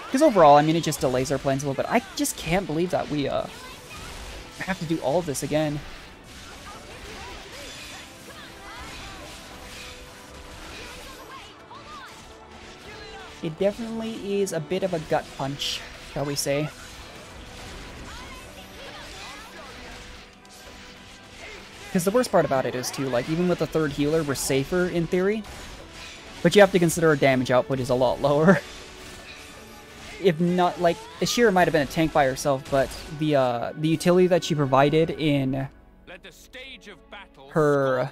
Because overall, I mean, it just delays our plans a little bit. I just can't believe that we have to do all of this again. It definitely is a bit of a gut punch, shall we say. Because the worst part about it is, too, like, even with the 3rd healer, we're safer, in theory. But you have to consider our damage output is a lot lower. If not, like, Ashira might have been a tank by herself, but the utility that she provided in her,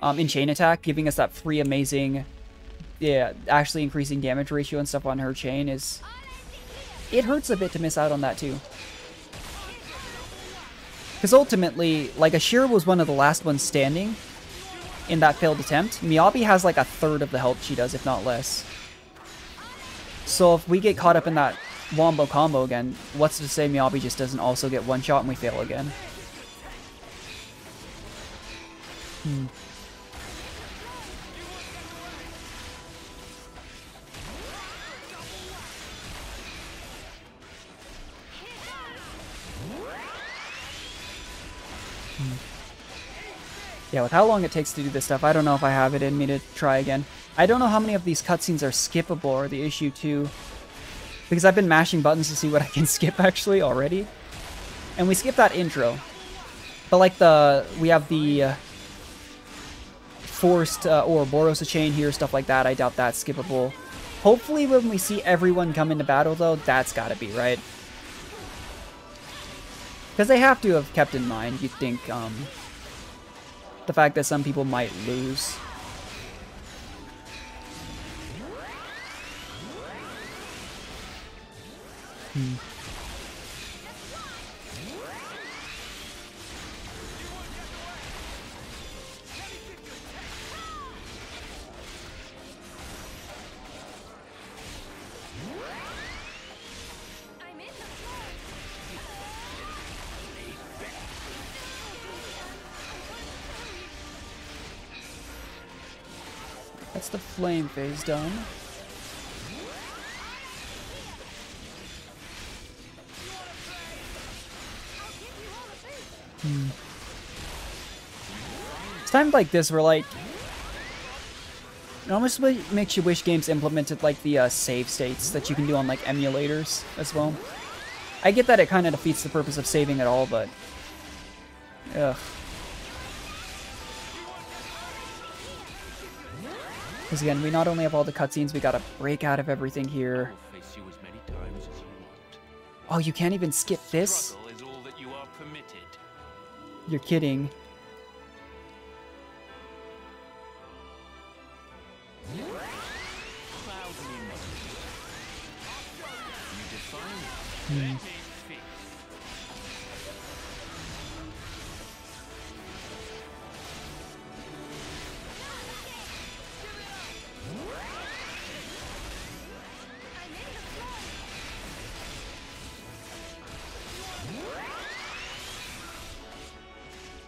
in chain attack, giving us that free amazing... Yeah, actually increasing damage ratio and stuff on her chain is... It hurts a bit to miss out on that, too. Because ultimately, like, Ashira was one of the last ones standing in that failed attempt. Miyabi has, like, 1/3 of the health she does, if not less. So if we get caught up in that wombo combo again, what's to say Miyabi just doesn't also get one shot and we fail again? Yeah, with how long it takes to do this stuff, I don't know if I have it in me to try again. I don't know how many of these cutscenes are skippable, or the issue too. Because I've been mashing buttons to see what I can skip actually already. And we skipped that intro. But like we have the forced Ouroboros chain here, stuff like that. I doubt that's skippable. Hopefully when we see everyone come into battle though, that's gotta be, right? Because they have to have kept in mind, you'd think, the fact that some people might lose. That's the flame phase done. It's times like this where, like, it almost makes you wish games implemented, like, the save states that you can do on, like, emulators as well. I get that it kind of defeats the purpose of saving at all, but... ugh. Because again, we not only have all the cutscenes, we gotta break out of everything here. Oh, you can't even skip this? You're kidding.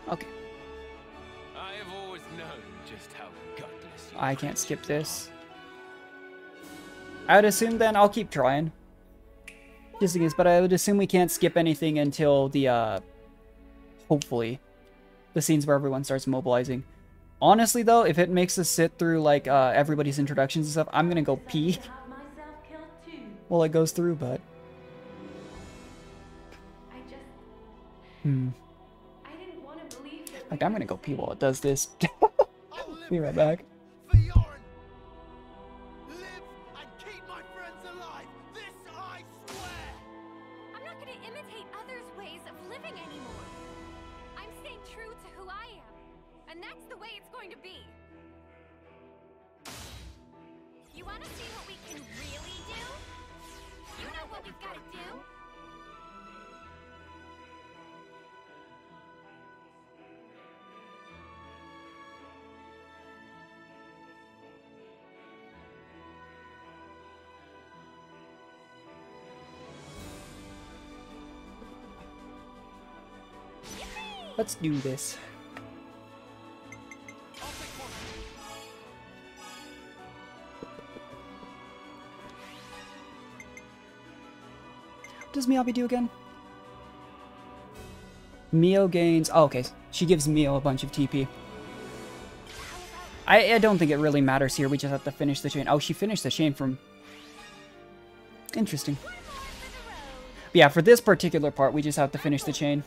Okay. I have always known just how gutless you I can't skip this. I would assume then I'll keep trying. Just in case, but I would assume we can't skip anything until the hopefully the scenes where everyone starts mobilizing. Honestly though, if it makes us sit through like everybody's introductions and stuff, I'm gonna go pee while it goes through, but like, I'm gonna go pee while it does this. Be right back. Let's do this. What does Miyabi do again? Mio gains... oh, okay. She gives Mio a bunch of TP. I don't think it really matters here. We just have to finish the chain. Oh, she finished the chain from... interesting. But yeah, for this particular part, we just have to finish the chain.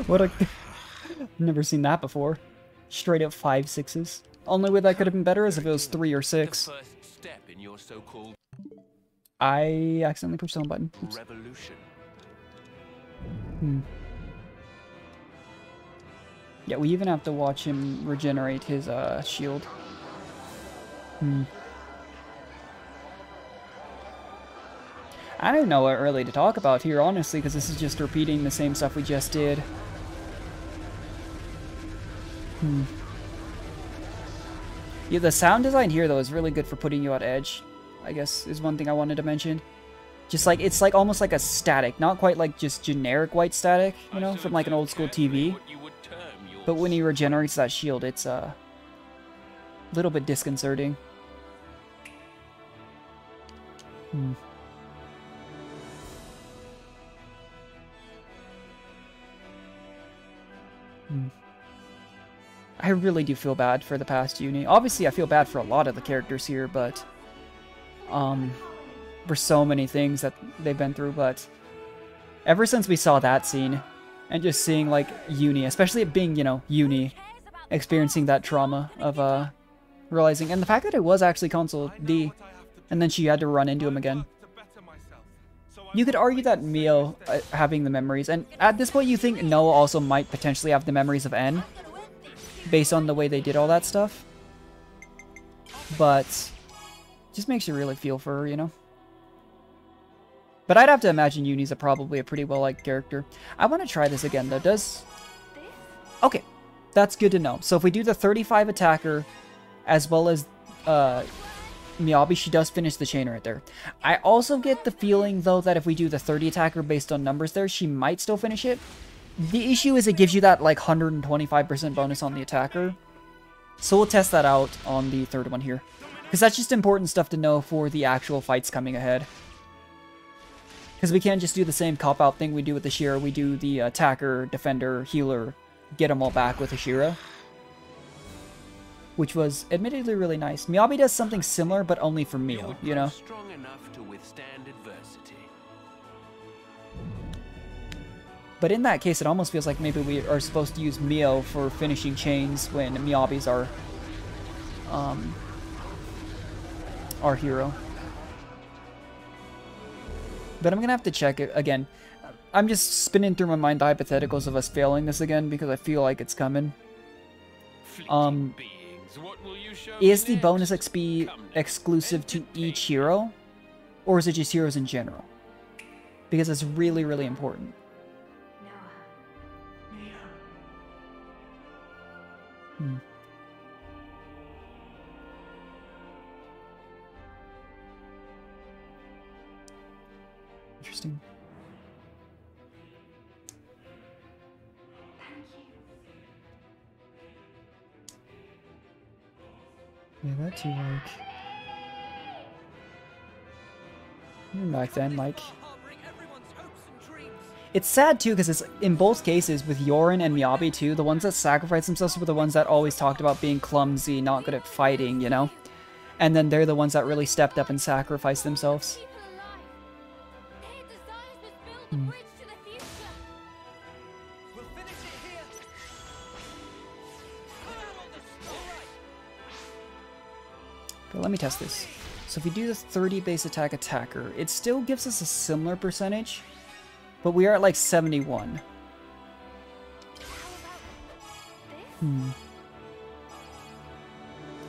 What a... never seen that before. Straight up 5 6s. Only way that could have been better is if it was 3 or 6. I accidentally pushed the button. Oops. Yeah, we even have to watch him regenerate his shield. I don't know what really to talk about here, honestly, because this is just repeating the same stuff we just did. Yeah, the sound design here, though, is really good for putting you at edge, I guess, is one thing I wanted to mention. Just like, it's like almost like a static, not quite like just generic white static, you know, from like an old school TV. But when he regenerates that shield, it's a little bit disconcerting. I really do feel bad for the past uni. Obviously, I feel bad for a lot of the characters here, but for so many things that they've been through. But ever since we saw that scene, and just seeing like uni, especially it being, you know, uni, experiencing that trauma of realizing, and the fact that it was actually Consul D, and then she had to run into him again. You could argue that Mio having the memories, and at this point you think Noah also might potentially have the memories of N, based on the way they did all that stuff. But just makes you really feel for her, you know? But I'd have to imagine Uni's probably a pretty well-liked character. I want to try this again, though. Okay, that's good to know. So if we do the 35 attacker, as well as Miyabi, she does finish the chain right there. I also get the feeling, though, that if we do the 30 attacker based on numbers there, she might still finish it. The issue is it gives you that, like, 125% bonus on the attacker. So we'll test that out on the third one here. Because that's just important stuff to know for the actual fights coming ahead. Because we can't just do the same cop-out thing we do with the Shira. We do the attacker, defender, healer, get them all back with the Shira. Which was admittedly really nice. Miyabi does something similar, but only for Mio, you know? Strong enough to withstand adversity. But in that case, it almost feels like maybe we are supposed to use Mio for finishing chains when Miyabi's our hero. But I'm gonna have to check it again. I'm just spinning through my mind the hypotheticals of us failing this again because I feel like it's coming. Is the bonus XP exclusive to each hero? Or is it just heroes in general? Because it's really, really important. Interesting. Yeah, that too, like... Even back then, like... It's sad, too, because it's in both cases, with Yorin and Miyabi, too, the ones that sacrifice themselves were the ones that always talked about being clumsy, not good at fighting, you know? And then they're the ones that really stepped up and sacrificed themselves. But let me test this. So if we do the 30 base attack attacker, it still gives us a similar percentage, but we are at like 71.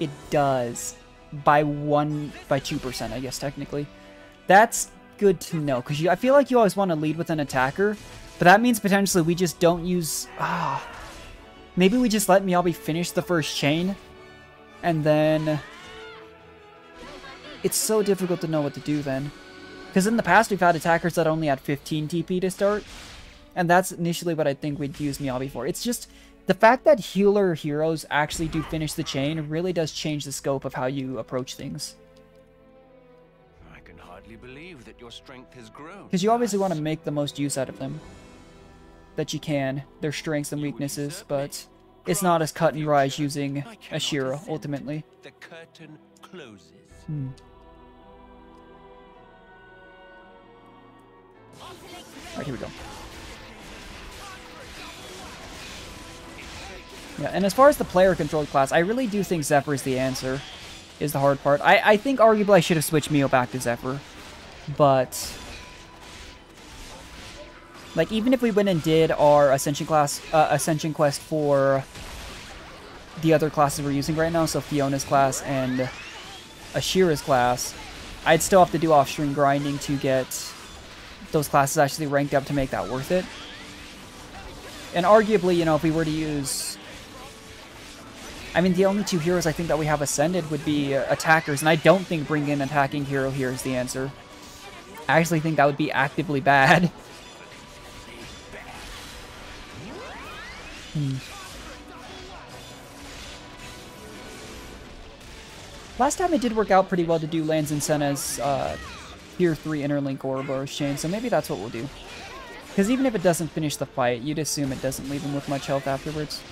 It does. By 2%, I guess, technically. That's good to know, because I feel like you always want to lead with an attacker, but that means potentially we just don't use... maybe we just let Miyabi finish the first chain, and then... It's so difficult to know what to do then. Because in the past we've had attackers that only had 15 TP to start, and that's initially what I think we'd use Miyabi for. It's just... The fact that healer heroes actually do finish the chain really does change the scope of how you approach things. I can hardly believe that your strength has grown. Because you obviously want to make the most use out of them that you can, their strengths and weaknesses, but it's not as cut and dry as using a Shira, ultimately. The curtain closes. Alright, here we go. Yeah, and as far as the player-controlled class, I really do think Zephyr is the answer, is the hard part. I think arguably I should have switched Mio back to Zephyr, but... Like, even if we went and did our Ascension quest for the other classes we're using right now, so Fiona's class and Ashira's class, I'd still have to do off-stream grinding to get those classes actually ranked up to make that worth it. And arguably, you know, if we were to use... I mean, the only two heroes I think that we have ascended would be attackers, and I don't think bringing an attacking hero here is the answer. I actually think that would be actively bad. Last time it did work out pretty well to do Lands and Senna's Tier 3 Interlink Ouroboros chain, so maybe that's what we'll do. Because even if it doesn't finish the fight, you'd assume it doesn't leave him with much health afterwards.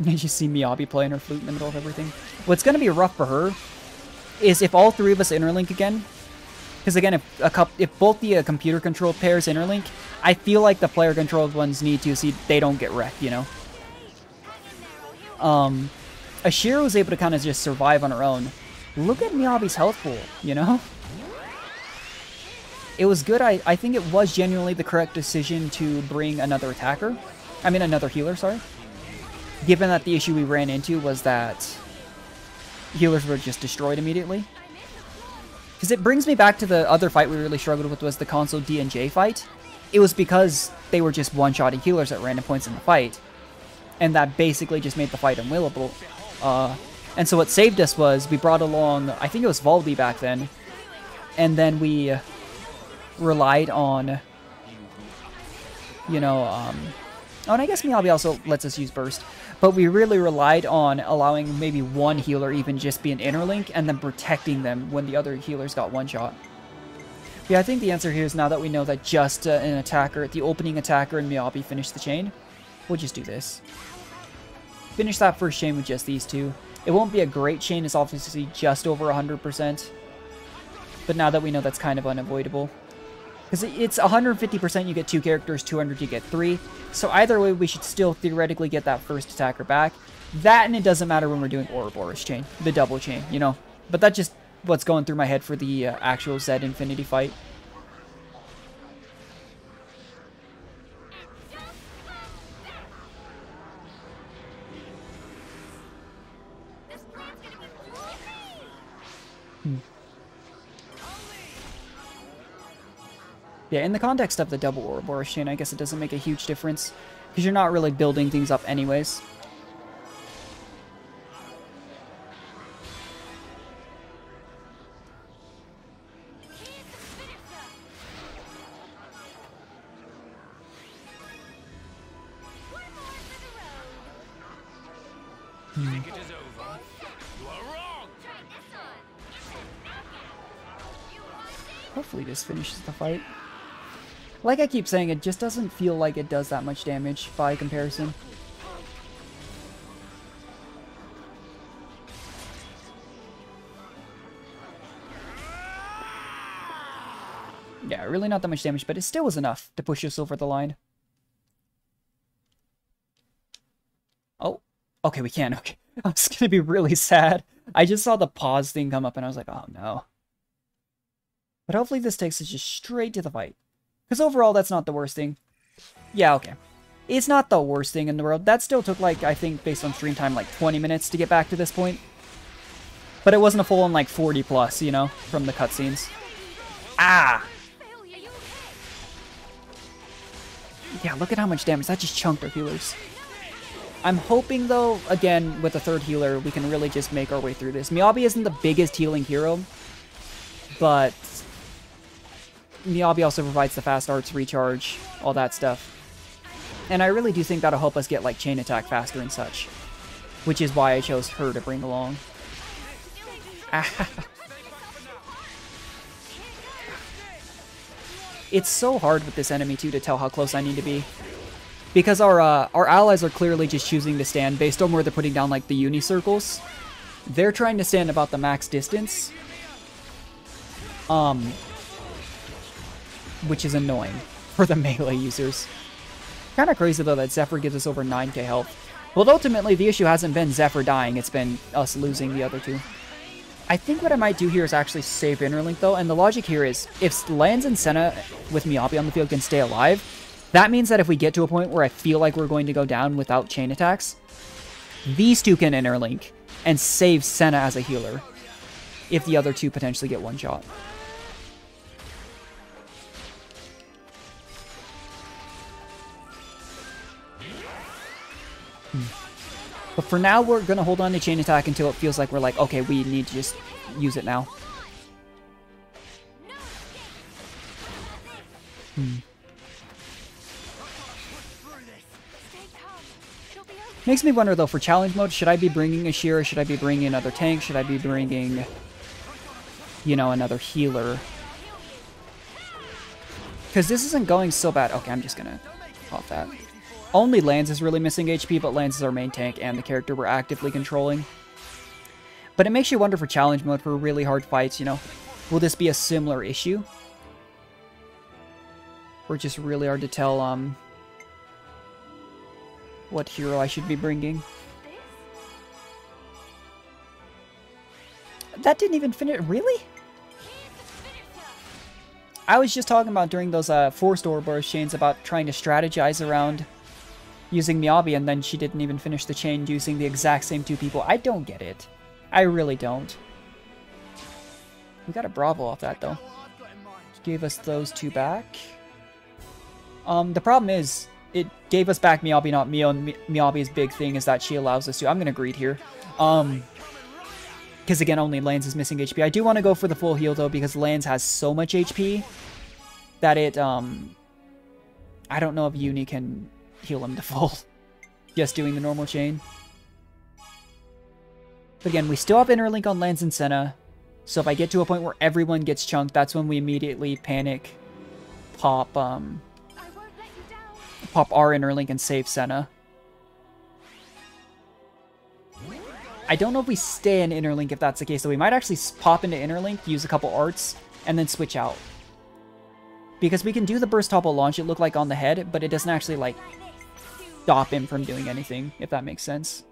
You just see Miyabi playing her flute in the middle of everything. What's going to be rough for her is if all three of us interlink again. Because again, if both the computer-controlled pairs interlink, I feel like the player-controlled ones need to see they don't get wrecked, you know? Ashira was able to kind of just survive on her own. Look at Miyabi's health pool, you know? It was good. I think it was genuinely the correct decision to bring another attacker. I mean, another healer, sorry. Given that the issue we ran into was that healers were just destroyed immediately. Because it brings me back to the other fight we really struggled with was the consul D&J fight. It was because they were just one-shotting healers at random points in the fight. And that basically just made the fight unwillable. And so what saved us was we brought along, I think it was Valdi back then. And then we relied on, you know, oh, and I guess Miyabi also lets us use Burst. But we really relied on allowing maybe one healer even just be an interlink and then protecting them when the other healers got one shot. Yeah, I think the answer here is now that we know that just an attacker, the opening attacker and Miyabi finish the chain, we'll just do this. Finish that first chain with just these two. It won't be a great chain, it's obviously just over 100%. But now that we know that's kind of unavoidable. Because it's 150% you get 2 characters, 200 you get 3. So either way, we should still theoretically get that first attacker back. That and it doesn't matter when we're doing Ouroboros chain, the double chain, you know. But that's just what's going through my head for the actual Zed Infinity fight. Yeah, in the context of the double Ouroboros chain, I guess it doesn't make a huge difference, because you're not really building things up anyways. Think it is over? You are wrong! Hopefully this finishes the fight. Like I keep saying, it just doesn't feel like it does that much damage by comparison. Yeah, really not that much damage, but it still was enough to push us over the line. Oh, okay, we can. Okay, I was gonna be really sad. I just saw the pause thing come up and I was like, oh no. But hopefully this takes us just straight to the fight. Because overall, that's not the worst thing. Yeah, okay. It's not the worst thing in the world. That still took, like, I think, based on stream time, like 20 minutes to get back to this point. But it wasn't a full-on, like, 40 plus, you know, from the cutscenes. Ah! Yeah, look at how much damage. That just chunked our healers. I'm hoping, though, again, with the third healer, we can really just make our way through this. Miyabi isn't the biggest healing hero, but Miyabi also provides the fast arts recharge, all that stuff. And I really do think that'll help us get, like, chain attack faster and such. Which is why I chose her to bring along. It's so hard with this enemy, too, to tell how close I need to be. Because our allies are clearly just choosing to stand based on where they're putting down, like, the uni-circles. They're trying to stand about the max distance. Which is annoying for the melee users. Kind of crazy, though, that Zephyr gives us over 9k health. Well, ultimately, the issue hasn't been Zephyr dying, it's been us losing the other two. I think what I might do here is actually save Interlink, though, and the logic here is, if Lands and Senna with Miyabi on the field can stay alive, that means that if we get to a point where I feel like we're going to go down without chain attacks, these two can Interlink and save Senna as a healer, if the other two potentially get one shot. But for now, we're going to hold on to chain attack until it feels like we're like, okay, we need to just use it now. Makes me wonder, though, for challenge mode, should I be bringing a Shira? Should I be bringing another tank? Should I be bringing, you know, another healer? Because this isn't going so bad. Okay, I'm just going to off that. Only Lance is really missing HP, but Lance is our main tank and the character we're actively controlling. But it makes you wonder for challenge mode, for really hard fights, you know, will this be a similar issue? Or just really hard to tell, what hero I should be bringing. That didn't even finish. Really? I was just talking about during those forced Ouroboros chains about trying to strategize around using Miyabi, and then she didn't even finish the chain using the exact same two people. I don't get it. I really don't. We got a Bravo off that, though. Gave us those two back. The problem is, it gave us back Miyabi, not Mio, and Miyabi's big thing is that she allows us to. I'm going to greed here. Because again, only Lance is missing HP. I do want to go for the full heal, though, because Lance has so much HP that it, I don't know if Uni can heal him to full. Just doing the normal chain. But again, we still have Interlink on Lance and Senna. So if I get to a point where everyone gets chunked, that's when we immediately panic, pop our Interlink and save Senna. I don't know if we stay in Interlink if that's the case, so we might actually pop into Interlink, use a couple arts, and then switch out. Because we can do the burst topple launch, it looked like on the head, but it doesn't actually, like, stop him from doing anything, if that makes sense.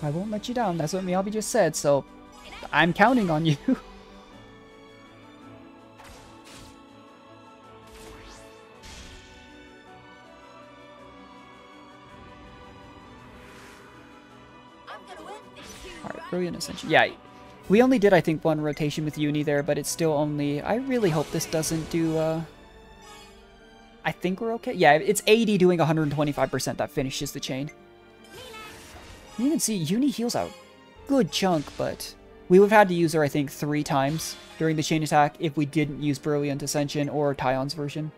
I won't let you down. That's what Miyabi just said, so I'm counting on you. Alright, brilliant ascension. Yeah, we only did, I think, one rotation with Uni there, but it's still only... I really hope this doesn't do, I think we're okay. Yeah, it's 80 doing 125%. That finishes the chain. You can see Uni heals out good chunk, but we would have had to use her, I think, 3 times during the chain attack if we didn't use Brilliant Ascension or Tyon's version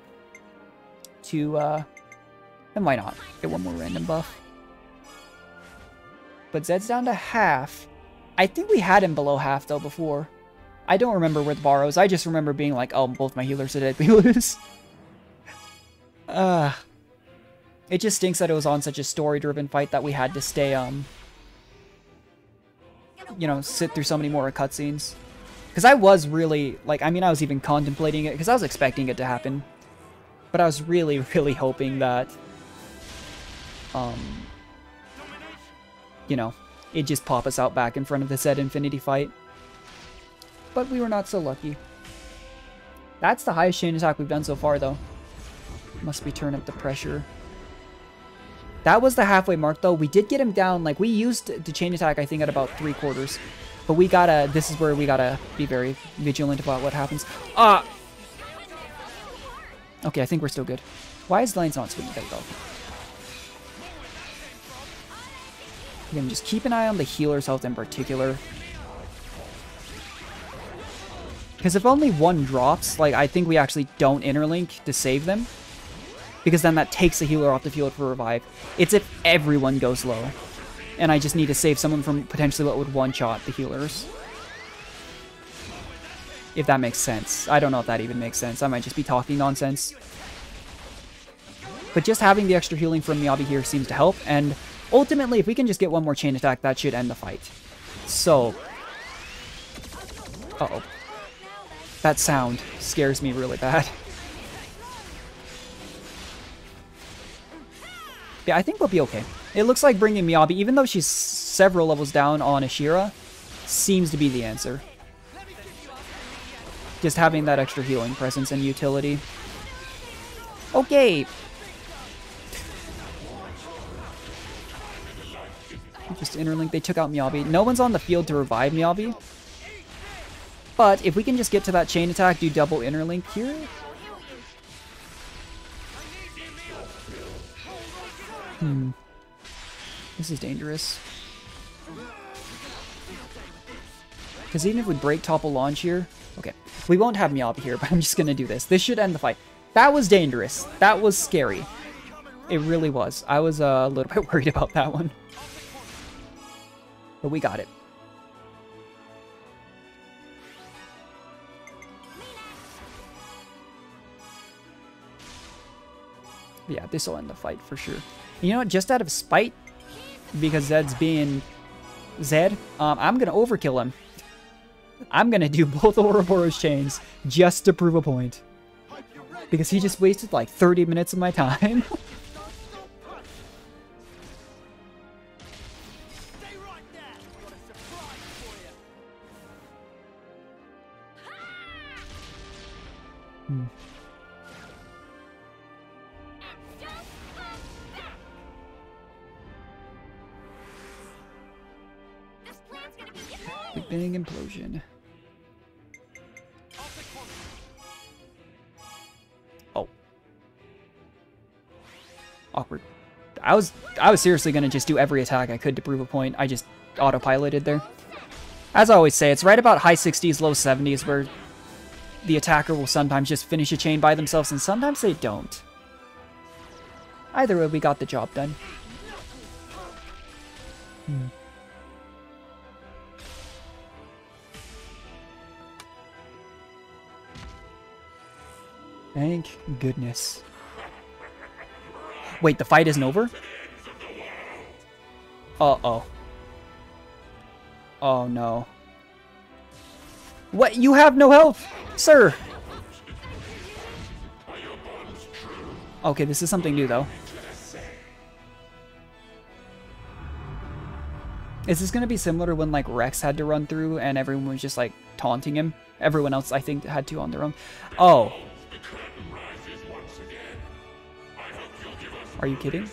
to, and why not? Get one more random buff. But Zed's down to half. I think we had him below half, though, before. I don't remember where the bar was. I just remember being like, oh, both my healers are dead. We lose. It just stinks that it was on such a story-driven fight that we had to stay, you know, sit through so many more cutscenes. Because I was really, like, I mean, I was even contemplating it, because I was expecting it to happen. But I was really, really hoping that, you know, it'd just pop us out back in front of the Zed Infinity fight. But we were not so lucky. That's the highest chain attack we've done so far, though. Must we turn up the pressure? That was the halfway mark, though. We did get him down. Like, we used the chain attack, I think, at about 3/4. But we gotta... This is where we gotta be very vigilant about what happens. Okay, I think we're still good. Why is Lance not swinging? There we go. Again, just keep an eye on the healer's health in particular. Because if only one drops, like, I think we actually don't interlink to save them. Because then that takes the healer off the field for revive. It's if everyone goes low. And I just need to save someone from potentially what would one-shot the healers. If that makes sense. I don't know if that even makes sense. I might just be talking nonsense. But just having the extra healing from Miyabi here seems to help. And ultimately, if we can just get one more chain attack, that should end the fight. So... Uh-oh. That sound scares me really bad. Yeah, I think we'll be okay. It looks like bringing Miyabi, even though she's several levels down on Ashira, seems to be the answer. Just having that extra healing presence and utility. Okay. Just interlink. They took out Miyabi. No one's on the field to revive Miyabi. But if we can just get to that chain attack, do double interlink here. This is dangerous. Because even if we break topple launch here... Okay, we won't have Miyabi here, but I'm just going to do this. This should end the fight. That was dangerous. That was scary. It really was. I was a little bit worried about that one. But we got it. Yeah, this will end the fight for sure. You know what? Just out of spite, because Zed's being Zed, I'm going to overkill him. I'm going to do both Ouroboros chains just to prove a point. Because he just wasted like 30 minutes of my time. Big Bang Implosion. Oh. Awkward. I was seriously gonna just do every attack I could to prove a point. I just autopiloted there. As I always say, it's right about high 60s, low 70s where the attacker will sometimes just finish a chain by themselves and sometimes they don't. Either way, we got the job done. Thank goodness. Wait, the fight isn't over? Uh-oh. Oh, no. What? You have no health, sir! Okay, this is something new, though. Is this going to be similar to when, like, Rex had to run through and everyone was just, like, taunting him? Everyone else, I think, had to on their own. Oh. Are you kidding?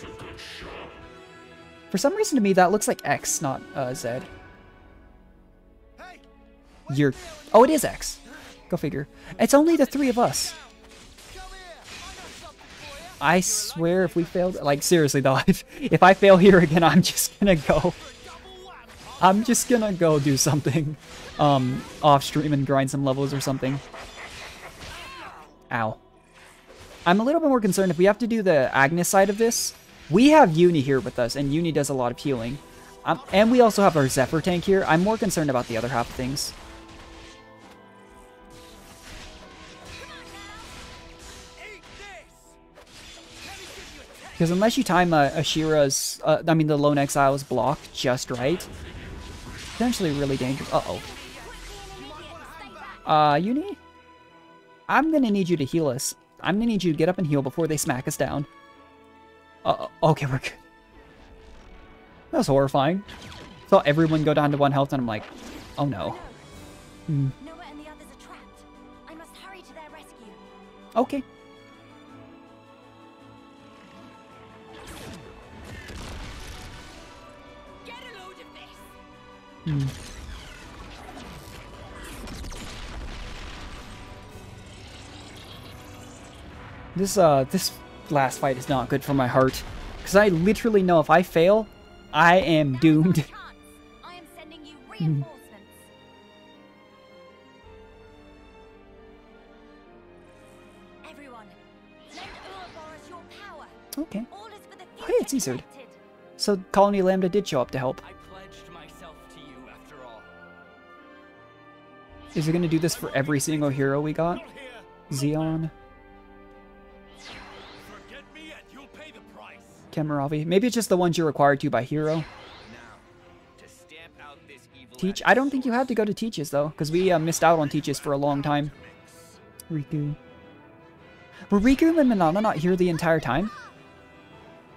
For some reason to me, that looks like X, not Z. You're... Oh, it is X. Go figure. It's only the three of us. I swear if we failed... Like, seriously, though, if I fail here again, I'm just gonna go... I'm just gonna go do something off stream and grind some levels or something. Ow. I'm a little bit more concerned if we have to do the Agnes side of this. We have Uni here with us, and Uni does a lot of healing. And we also have our Zephyr tank here. I'm more concerned about the other half of things. Because unless you time Ashira's, I mean the Lone Exile's block just right, potentially really dangerous. Uh-oh. Uni? I'm gonna need you to heal us. I'm gonna need you to get up and heal before they smack us down. Okay, we're good. That was horrifying. Saw everyone go down to 1 health and I'm like, oh no. Noah and the others are trapped. I must hurry to their rescue. Okay. Get a load of this. This last fight is not good for my heart. Because I literally know if I fail, I am doomed. I am sending you reinforcements. Everyone, lend Ouroboros your power. Okay. All is for the Oh, hey, it's Caesar. So Colony Lambda did show up to help. I pledged myself to you after all. Is it going to do this for every single hero we got? Xeon. Kemaravi. Maybe it's just the ones you're required to by hero. Teach? I don't think you had to go to Teach's, though, because we missed out on Teach's for a long time. Riku. Were Riku and Manana not here the entire time?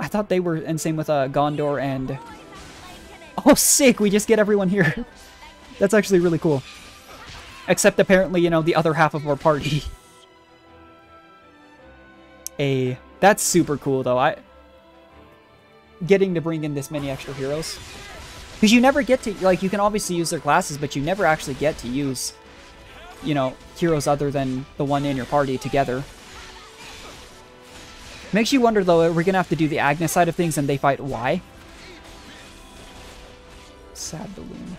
I thought they were, and same with Gondor and... Oh, sick! We just get everyone here. That's actually really cool. Except apparently, you know, the other half of our party. That's super cool, though. Getting to bring in this many extra heroes. Because you never get to, like, you can obviously use their classes, but you never actually get to use, you know, heroes other than the one in your party together. Makes you wonder, though, we're going to have to do the Agnes side of things and they fight Y? Sad balloon.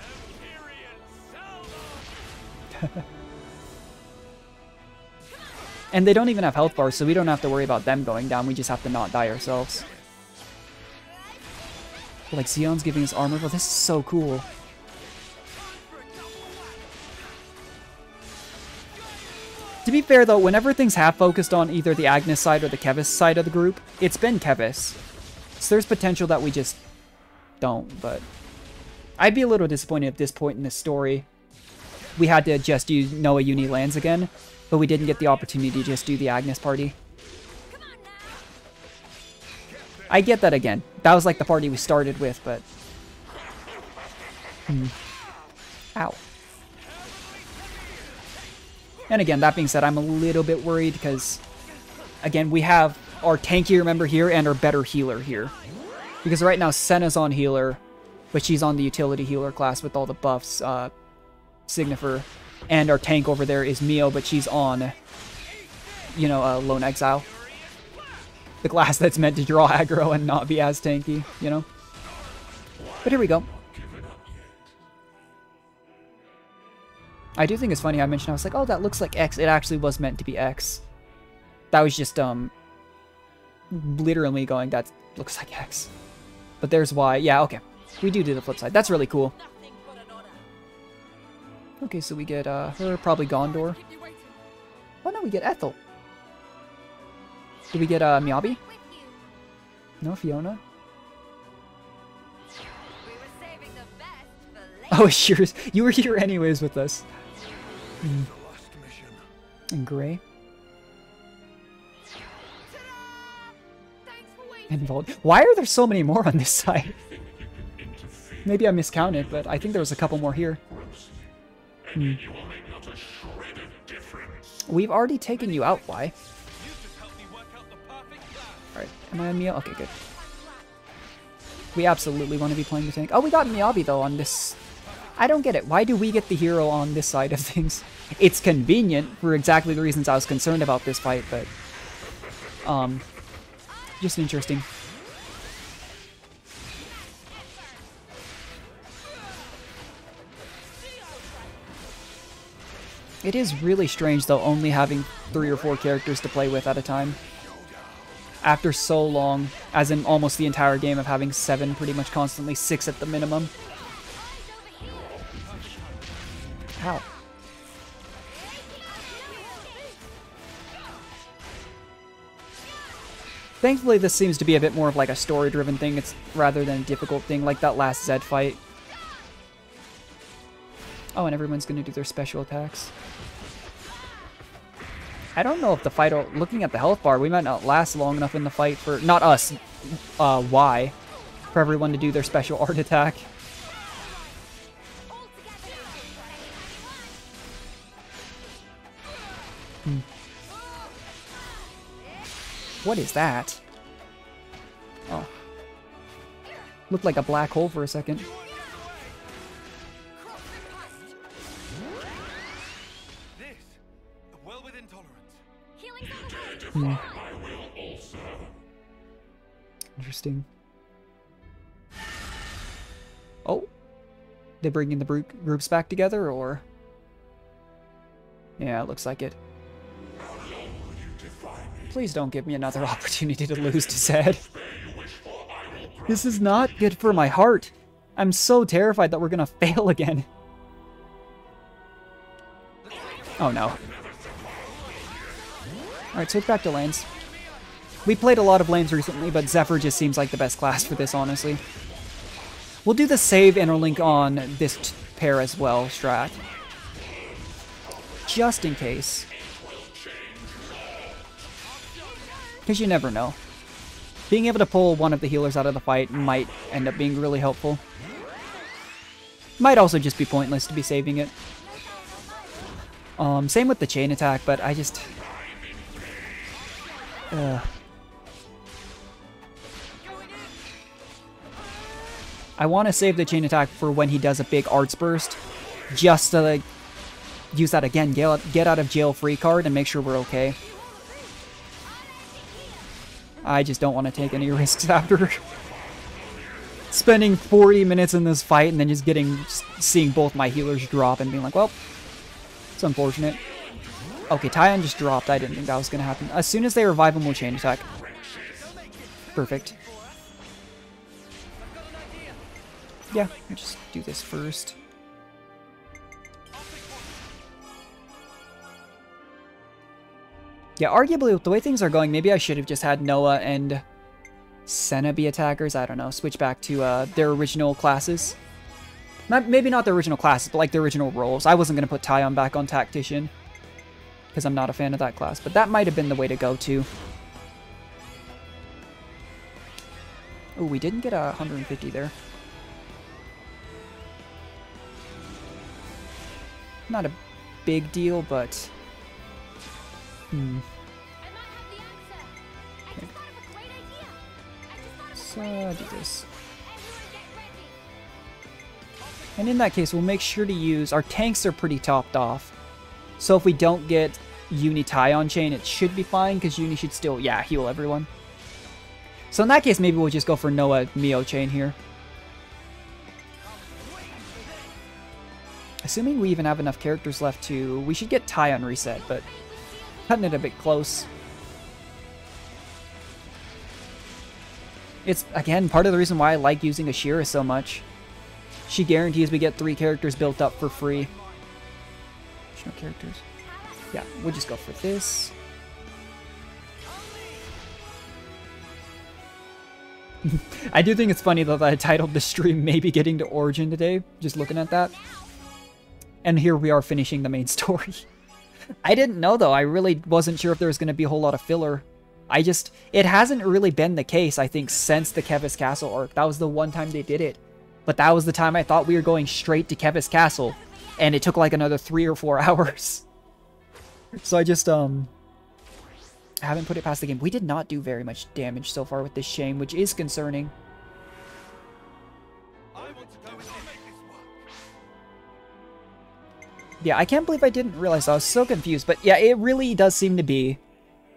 And they don't even have health bars, so we don't have to worry about them going down. We just have to not die ourselves. Like, Xion's giving us armor, but this is so cool. To be fair, though, whenever things have focused on either the Agnes side or the Kevis side of the group, it's been Kevis. So there's potential that we just don't, but I'd be a little disappointed at this point in the story. We had to just use Noah Uni lands again, but we didn't get the opportunity to just do the Agnes party. I get that again. That was like the party we started with, but... Ow. And again, that being said, I'm a little bit worried because, again, we have our tankier member here and our better healer here. Because right now, Senna's on healer, but she's on the utility healer class with all the buffs, Signifer. And our tank over there is Mio, but she's on, you know, Lone Exile. The class that's meant to draw aggro and not be as tanky, you know? But here we go. I do think it's funny, I mentioned, I was like, oh, that looks like X. It actually was meant to be X. That was just, literally going, that looks like X. But there's Y. Yeah, okay. We do the flip side. That's really cool. Okay, so we get, her, probably Gondor. Oh no, we get Ethel. Do we get, Miyabi? No, Fiona? Oh, sure. You were here anyways with us. And Gray. And Vold. Why are there so many more on this side? Maybe I miscounted, but I think there was a couple more here. We've already taken you out, why? Alright, am I on Mio? Okay, good. We absolutely want to be playing the tank. Oh, we got Miyabi, though, on this. I don't get it. Why do we get the hero on this side of things? It's convenient for exactly the reasons I was concerned about this fight, but... just interesting. It is really strange, though, only having 3 or 4 characters to play with at a time. After so long, as in almost the entire game of having 7 pretty much constantly, 6 at the minimum. Ow. Thankfully, this seems to be a bit more of like a story-driven thing, it's rather than a difficult thing, like that last Zed fight. Oh, and everyone's gonna do their special attacks. I don't know if the fight, looking at the health bar, we might not last long enough in the fight for, not us, Y, for everyone to do their special art attack. What is that? Oh. Looked like a black hole for a second. Interesting. Oh. They bringing the groups back together, or? Yeah, it looks like it. Please don't give me another opportunity to lose to Zed. This is not good for my heart. I'm so terrified that we're gonna fail again. Oh no. Alright, switch back to lanes. We played a lot of lanes recently, but Zephyr just seems like the best class for this, honestly. We'll do the save interlink on this pair as well, Strat. Just in case. Because you never know. Being able to pull one of the healers out of the fight might end up being really helpful. Might also just be pointless to be saving it. Same with the chain attack, but I just... I want to save the chain attack for when he does a big arts burst, just to like, use that again, get out of jail free card and make sure we're okay. I just don't want to take any risks after spending 40 minutes in this fight and then just seeing both my healers drop and being like, well, it's unfortunate. Okay, Tyon just dropped. I didn't think that was going to happen. As soon as they revive him, we'll chain attack. Perfect. Yeah, we'll just do this first. Yeah, arguably, with the way things are going, maybe I should have just had Noah and Senna be attackers. I don't know, switch back to their original classes. Maybe not their original classes, but like their original roles. I wasn't going to put Tyon back on Tactician, because I'm not a fan of that class, but that might have been the way to go, too. Oh, we didn't get a 150 there. Not a big deal, but... Okay. So, do this. And in that case, we'll make sure to use... Our tanks are pretty topped off. So if we don't get Uni Tyon chain, it should be fine, because Uni should still, yeah, heal everyone. So in that case, maybe we'll just go for Noah Mio chain here. Assuming we even have enough characters left to... We should get Tyon reset, but cutting it a bit close. It's, again, part of the reason why I like using Ashira so much. She guarantees we get 3 characters built up for free. There's no characters. Yeah, we'll just go for this. I do think it's funny though that I titled the stream Maybe Getting to Origin today, just looking at that. And here we are finishing the main story. I didn't know though, I really wasn't sure if there was going to be a whole lot of filler. It hasn't really been the case, I think, since the Kevis Castle arc. That was the one time they did it. But that was the time I thought we were going straight to Kevis Castle. And it took like another 3 or 4 hours. So I just, haven't put it past the game. We did not do very much damage so far with this Shame, which is concerning. Yeah, I can't believe I didn't realize. I was so confused. But yeah, it really does seem to be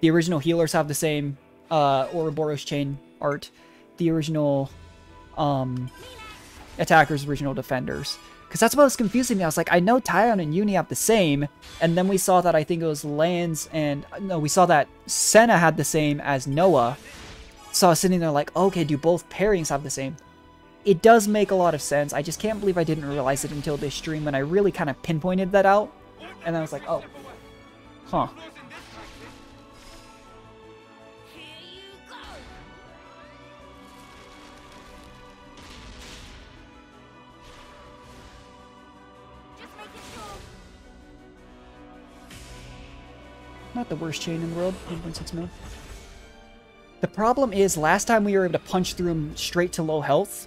the original healers have the same Ouroboros chain art. The original attackers, original defenders. Because that's what was confusing me. I was like, I know Tyon and Uni have the same. And then we saw that I think it was Lance and... No, we saw that Senna had the same as Noah. So I was sitting there like, okay, do both pairings have the same? It does make a lot of sense. I just can't believe I didn't realize it until this stream when I really kind of pinpointed that out. And I was like, oh. Huh. Not the worst chain in the world, 1.6 mil. The problem is, last time we were able to punch through him straight to low health,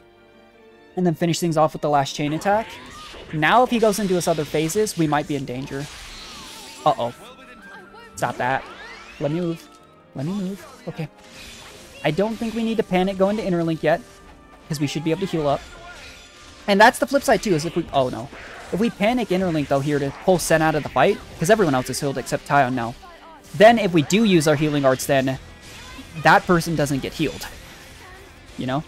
and then finish things off with the last chain attack. Now if he goes into his other phases, we might be in danger. Uh-oh. Stop that. Let me move. Let me move. Okay. I don't think we need to panic going to Interlink yet, because we should be able to heal up. And that's the flip side too, is if we... Oh no. If we panic Interlink though here to pull Sen out of the fight, because everyone else is healed except Tyon now. Then if we do use our healing arts, then that person doesn't get healed. You know?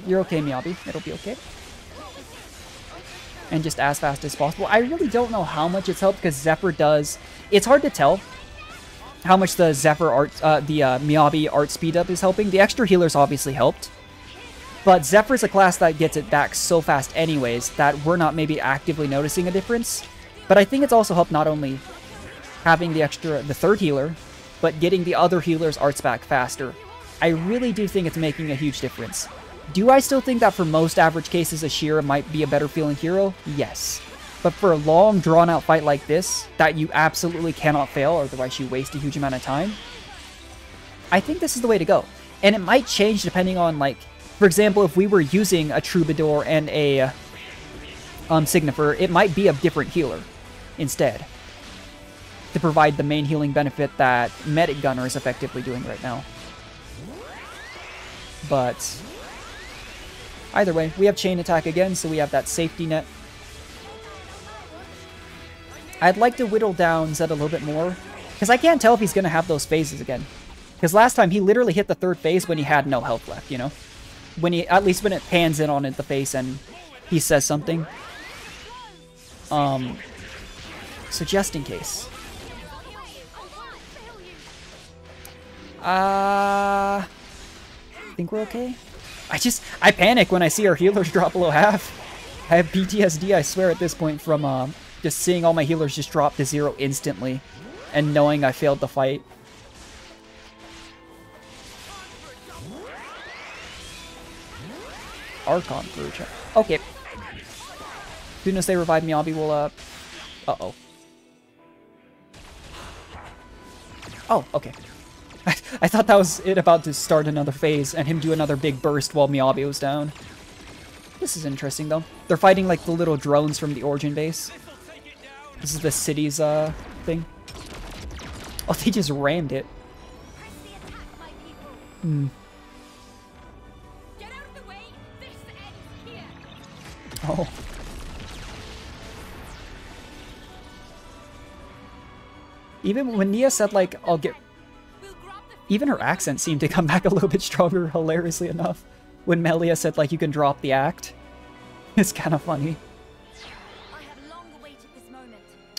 You're okay, Miyabi. It'll be okay. And just as fast as possible. I really don't know how much it's helped because Zephyr does... It's hard to tell how much the Zephyr art, Miyabi art speed up is helping. The extra healers obviously helped. But Zephyr's a class that gets it back so fast anyways that we're not maybe actively noticing a difference. But I think it's also helped not only having the third healer, but getting the other healers' arts back faster. I really do think it's making a huge difference. Do I still think that for most average cases, Ashira might be a better feeling hero? Yes. But for a long, drawn-out fight like this, that you absolutely cannot fail, otherwise you waste a huge amount of time, I think this is the way to go. And it might change depending on, like, for example, if we were using a Troubadour and a Signifer, it might be a different healer. instead, to provide the main healing benefit that Medic Gunner is effectively doing right now. But either way, we have chain attack again, so we have that safety net. I'd like to whittle down Zed a little bit more, because I can't tell if he's going to have those phases again. Because last time he literally hit the third phase when he had no health left, you know? When he, at least when it pans in on the face and he says something. So just in case. I think we're okay. I panic when I see our healers drop below half. I have PTSD, I swear, at this point from just seeing all my healers just drop to 0 instantly and knowing I failed the fight. Archon Verge. Okay. As soon as they revive me, Abby will, uh-oh. Oh, okay. I thought that was it about to start another phase and him do another big burst while Miyabi was down. This is interesting, though. They're fighting, like, the little drones from the Origin base. This is the city's, thing. Oh, they just rammed it. Hmm. Oh. Even when Nia said, like, I'll get... Even her accent seemed to come back a little bit stronger, hilariously enough. When Melia said, like, you can drop the act. It's kind of funny.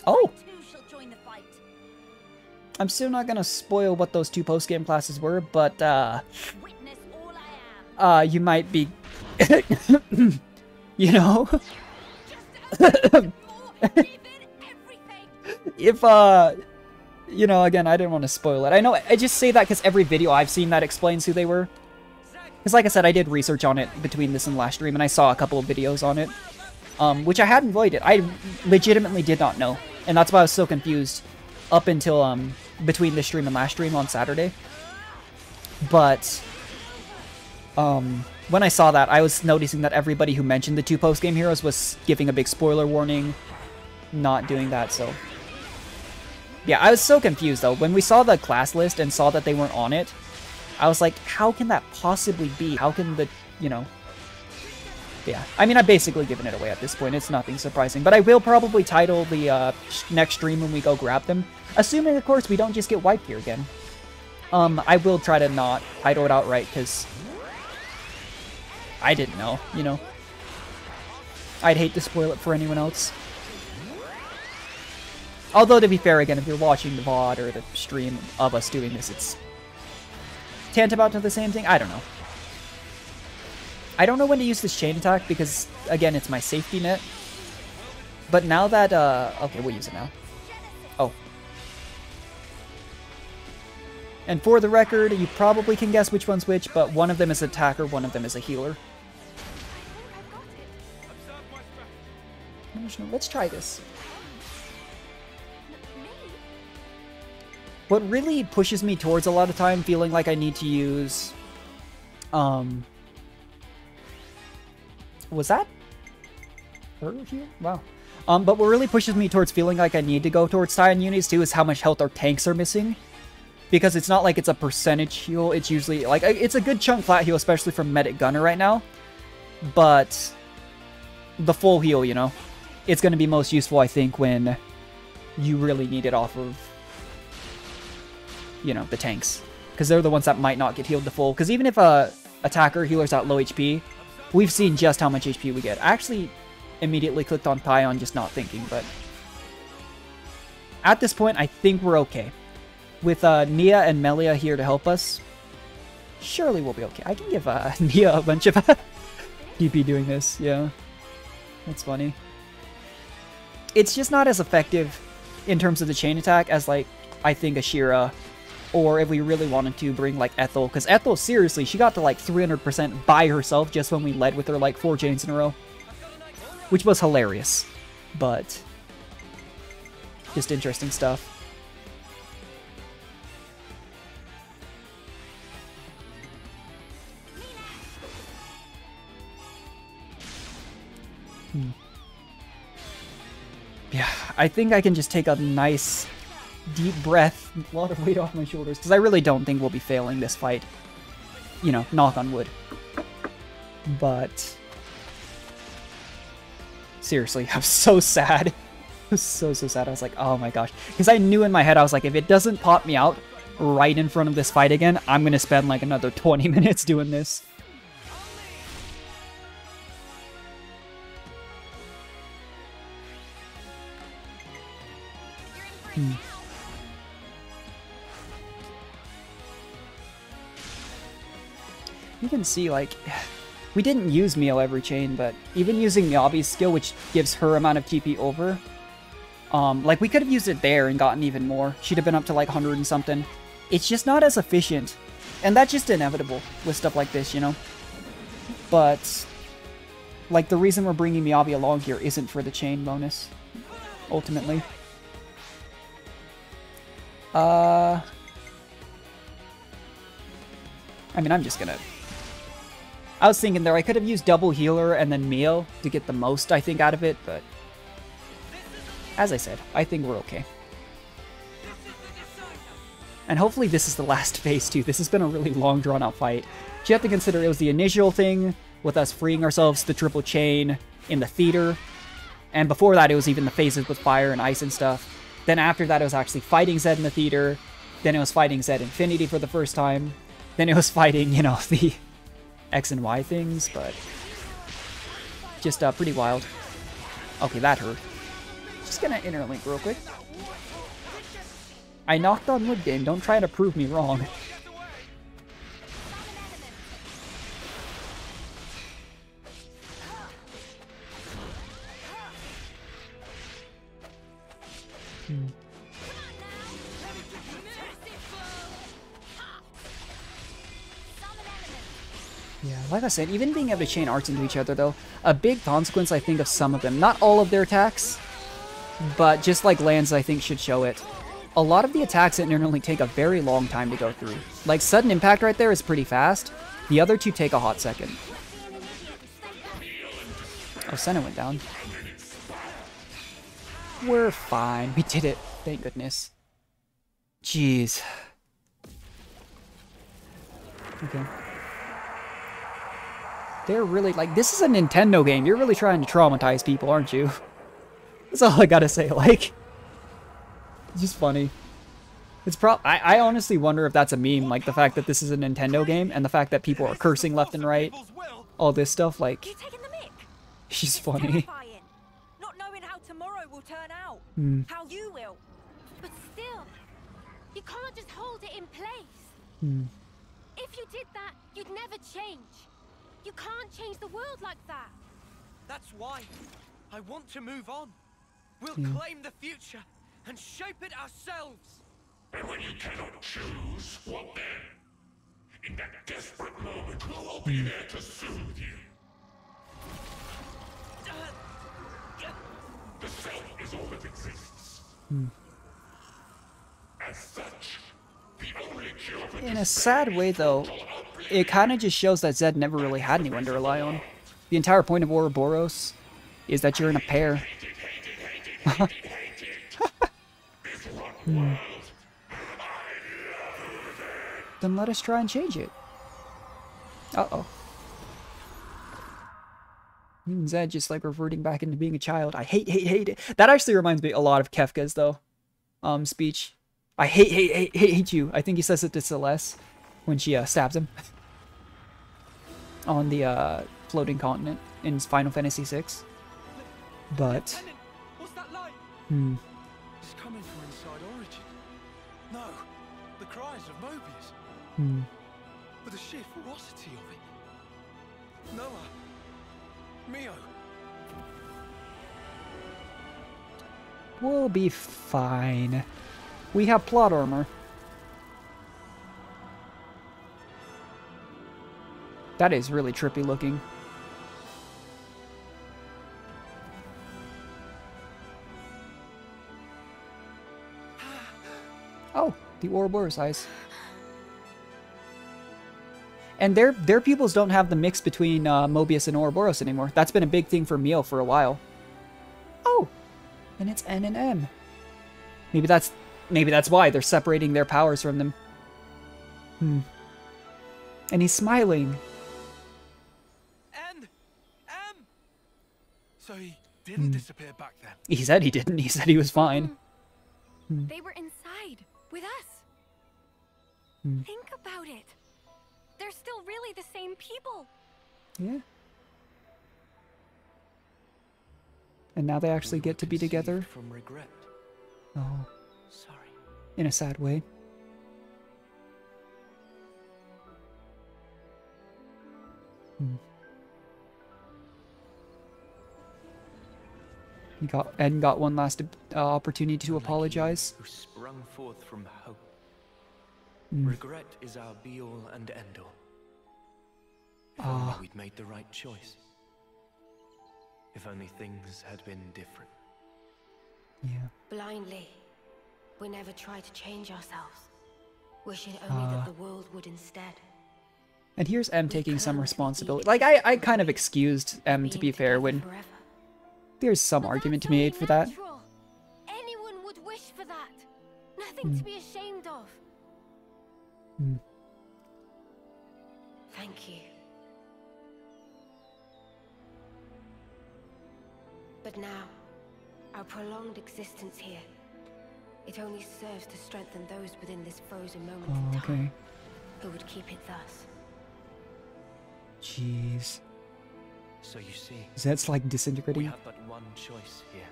Oh! I'm still not gonna spoil what those 2 post-game classes were, but, you might be... You know? If, you know, again, I didn't want to spoil it. I know, I just say that because every video I've seen that explains who they were. Because like I said, I did research on it between this and last stream, and I saw a couple of videos on it. Which I hadn't avoided. I legitimately did not know. And that's why I was so confused up until, between this stream and last stream on Saturday. But, when I saw that, I was noticing that everybody who mentioned the 2 post-game heroes was giving a big spoiler warning, not doing that, so... Yeah, I was so confused, though. When we saw the class list and saw that they weren't on it, I was like, how can that possibly be? How can the, you know... Yeah, I mean, I've basically given it away at this point. It's nothing surprising. But I will probably title the next stream when we go grab them. Assuming, of course, we don't just get wiped here again. I will try to not title it outright, because... I didn't know, you know. I'd hate to spoil it for anyone else. Although, to be fair, again, if you're watching the VOD or the stream of us doing this, it's tantamount to the same thing. I don't know. I don't know when to use this chain attack because, again, it's my safety net. But now that, okay, we'll use it now. Oh. And for the record, you probably can guess which one's which, but one of them is an attacker, one of them is a healer. Let's try this. What really pushes me towards a lot of time feeling like I need to use... Was that her here? Wow. But what really pushes me towards feeling like I need to go towards Titan units too is how much health our tanks are missing. Because it's not like it's a percentage heal, it's usually, like, it's a good chunk flat heal, especially from Medic Gunner right now. But the full heal, you know, it's going to be most useful, I think, when you really need it off of, you know, the tanks. Because they're the ones that might not get healed to full. Because even if a attacker healer's at low HP, we've seen just how much HP we get. I actually immediately clicked on Pion, just not thinking, but at this point, I think we're okay. With Nia and Melia here to help us, surely we'll be okay. I can give Nia a bunch of PP doing this, yeah. That's funny. It's just not as effective in terms of the chain attack as, like, I think Ashira, or if we really wanted to bring, like, Ethel. Because Ethel, seriously, she got to, like, 300% by herself just when we led with her, like, 4 chains in a row. Which was hilarious. But just interesting stuff. Yeah, I think I can just take a nice deep breath, a lot of weight off my shoulders, because I really don't think we'll be failing this fight. You know, knock on wood. But seriously, I was so sad. I was so sad. I was like, oh my gosh. Because I knew in my head, I was like, if it doesn't pop me out right in front of this fight again, I'm going to spend like another 20 minutes doing this. You can see, like, we didn't use Mio every chain, but even using Miyabi's skill, which gives her amount of TP over, like, we could have used it there and gotten even more. She'd have been up to, like, 100 and something. It's just not as efficient. And that's just inevitable with stuff like this, you know? But, like, the reason we're bringing Miyabi along here isn't for the chain bonus, ultimately. I mean, I'm just gonna... I was thinking there, I could have used double healer and then Mio to get the most, I think, out of it, but... As I said, I think we're okay. And hopefully this is the last phase, too. This has been a really long, drawn-out fight. You have to consider it was the initial thing, with us freeing ourselves the triple chain in the theater. And before that, it was even the phases with fire and ice and stuff. Then after that, it was actually fighting Zed in the theater. Then it was fighting Zed Infinity for the first time. Then it was fighting, you know, the X and Y things, but just pretty wild. Okay, that hurt. Just gonna interlink real quick. I knocked on wood game. Don't try to prove me wrong. Yeah, like I said, even being able to chain arts into each other, though, a big consequence, I think, of some of them. Not all of their attacks, but just like lands, I think, should show it. A lot of the attacks at Interlink take a very long time to go through. Like, sudden impact right there is pretty fast. The other two take a hot second. Oh, Senna went down. We're fine. We did it. Thank goodness. Jeez. Okay. They're really, like, this is a Nintendo game. You're really trying to traumatize people, aren't you? That's all I gotta say, like. It's just funny. It's I honestly wonder if that's a meme, like the fact that this is a Nintendo game and the fact that people are cursing left and right. All this stuff, like. She's funny. Not knowing how tomorrow will turn out. How you will. But still, you can't just hold it in place. If you did that, you'd never change. You can't change the world like that. That's why I want to move on. We'll claim the future and shape it ourselves. And when you cannot choose, what then? In that desperate moment, who will be there to soothe you? The self is all that exists. As such, the only cure for in a sad way, though, it kind of just shows that Zed never really had anyone to rely on. The entire point of Ouroboros is that you're in a pair. Then let us try and change it. Uh-oh. Zed just like reverting back into being a child. I hate it. That actually reminds me a lot of Kefka's, though, speech. I hate you. I think he says it to Celeste when she stabs him on the floating continent in Final Fantasy VI. But What's that like? It's coming from inside Origin. No, the cries of Mobius. But the sheer ferocity of it. Noah. Mio. We'll be fine. We have plot armor. That is really trippy looking. Oh, the Ouroboros eyes. And their pupils don't have the mix between Mobius and Ouroboros anymore. That's been a big thing for Mio for a while. Oh, And it's N and M. Maybe that's why they're separating their powers from them. And he's smiling. N! M! So he didn't disappear back then? He said he didn't. He said he was fine. They were inside, with us. Think about it. They're still really the same people. Yeah. And now they actually get to be together. From regret. Oh. Sorry. In a sad way. Ed got one last opportunity to apologize. Who sprung forth from hope. Regret is our be-all and end-all. If only we'd made the right choice. If only things had been different. Yeah. Blindly, we never tried to change ourselves, wishing only that the world would instead. And here's M taking some responsibility. Like, I kind of excused M, to be fair, when there's some argument to be made for that. Anyone would wish for that. Nothing to be ashamed of. Thank you. But now, our prolonged existence here, it only serves to strengthen those within this frozen moment in time, who would keep it thus. Jeez. So you see, Zed's like disintegrating. we have but one choice here.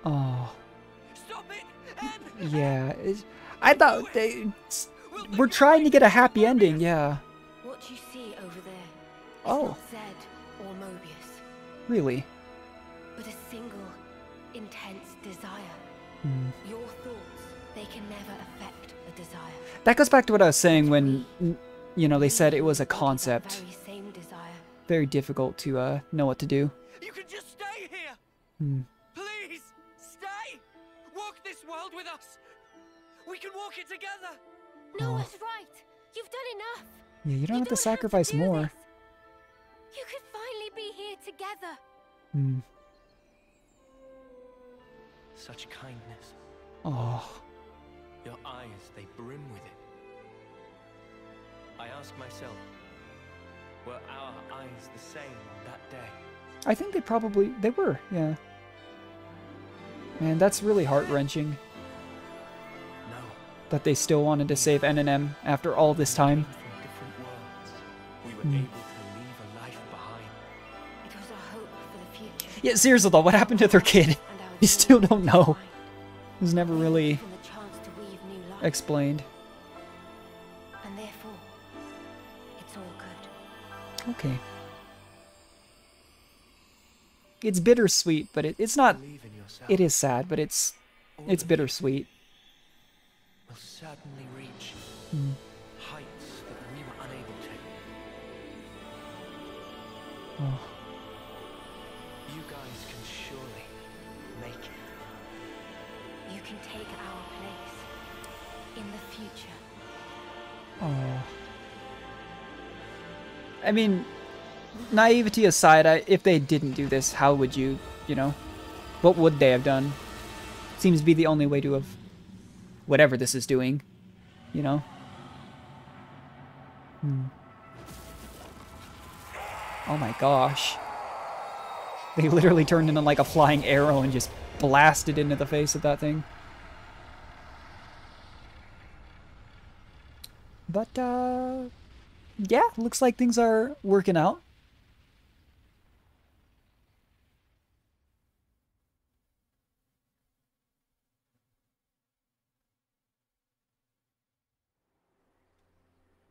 Oh. Stop it! Yeah. I thought we're trying to get a happy ending, yeah. What you see over there is not Zed or Mobius. Really? But a single, intense desire. Your thoughts, they can never affect a desire. That goes back to what I was saying when, you know, they said it was a concept. Very same desire. Very difficult to know what to do. You can just stay here! Please! Stay! Walk this world with us! We can walk it together! Noah's right! You've done enough! Yeah, you don't have to sacrifice more. You could finally be here together! Such kindness. Oh. Your eyes, they brim with it. I ask myself, were our eyes the same on that day? I think they were, yeah. Man, that's really heart-wrenching. No. That they still wanted to save N and M after all this time. From different worlds, we were able to leave a life behind. It was a hope for the future. Yeah, seriously though, what happened to their kid? We still don't know. It was never really explained. And therefore, it's all good. Okay. It's bittersweet, but it's not. It is sad, but it's bittersweet. We'll certainly reach heights that we were unable to. Oh. You guys can surely make it. You can take our place in the future. Oh. I mean, naivety aside, if they didn't do this, how would you know? What would they have done? Seems to be the only way to have whatever this is doing, you know? Oh my gosh. They literally turned into like a flying arrow and just blasted into the face of that thing. But, yeah, looks like things are working out.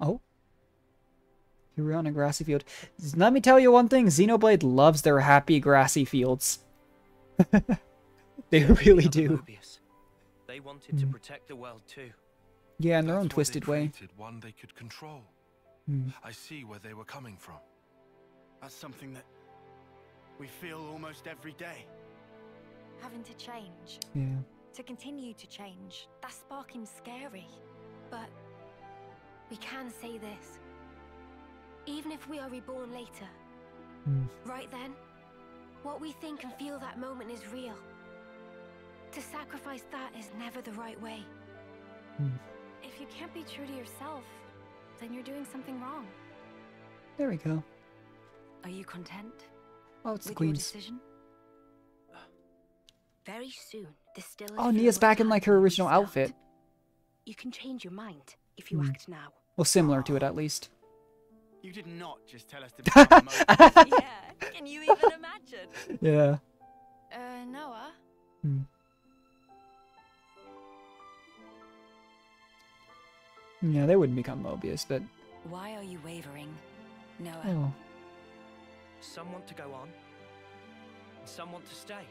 Oh. Here we're on a grassy field. Let me tell you one thing, Xenoblade loves their happy grassy fields. They really do. They wanted to protect the world too. Yeah, in their own twisted way. One they could control. I see where they were coming from. That's something that we feel almost every day. Having to change. Yeah. To continue to change. That's sparking scary. But we can say this. Even if we are reborn later, right then, What we think and feel that moment is real. To sacrifice that is never the right way. If you can't be true to yourself, then you're doing something wrong. There we go. Are you content? Oh, it's the with queen's. your decision? Very soon, the still. Oh, Nia's back in like her original outfit. You can change your mind if you act now. Well, similar to it at least. You did not just tell us to be promoted. Yeah, can you even imagine? Yeah. Noah? Yeah, they wouldn't become Mobius, but... Why are you wavering, Noah? Oh. Some want to go on, and some want to stay.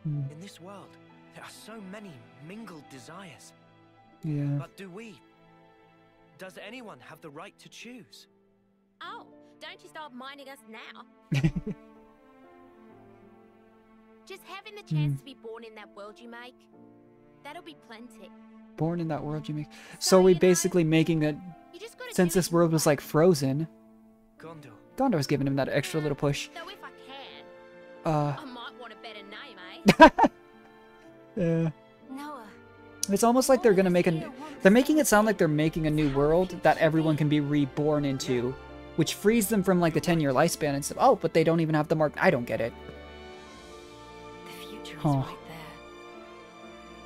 In this world, there are so many mingled desires. Yeah. But do we? Does anyone have the right to choose? Oh, don't you start minding us now. Just having the chance to be born in that world you make, that'll be plenty. Born in that world you make. So we basically making that... Since this world was like frozen... Gondor's giving him that extra little push. Though if I can, I might want a better name, eh? Yeah. Noah. It's almost like they're gonna make a... They're making it sound like they're making a new world that everyone can be reborn into. Which frees them from like the 10-year lifespan and stuff. Oh, but they don't even have the mark. I don't get it. The future is right there.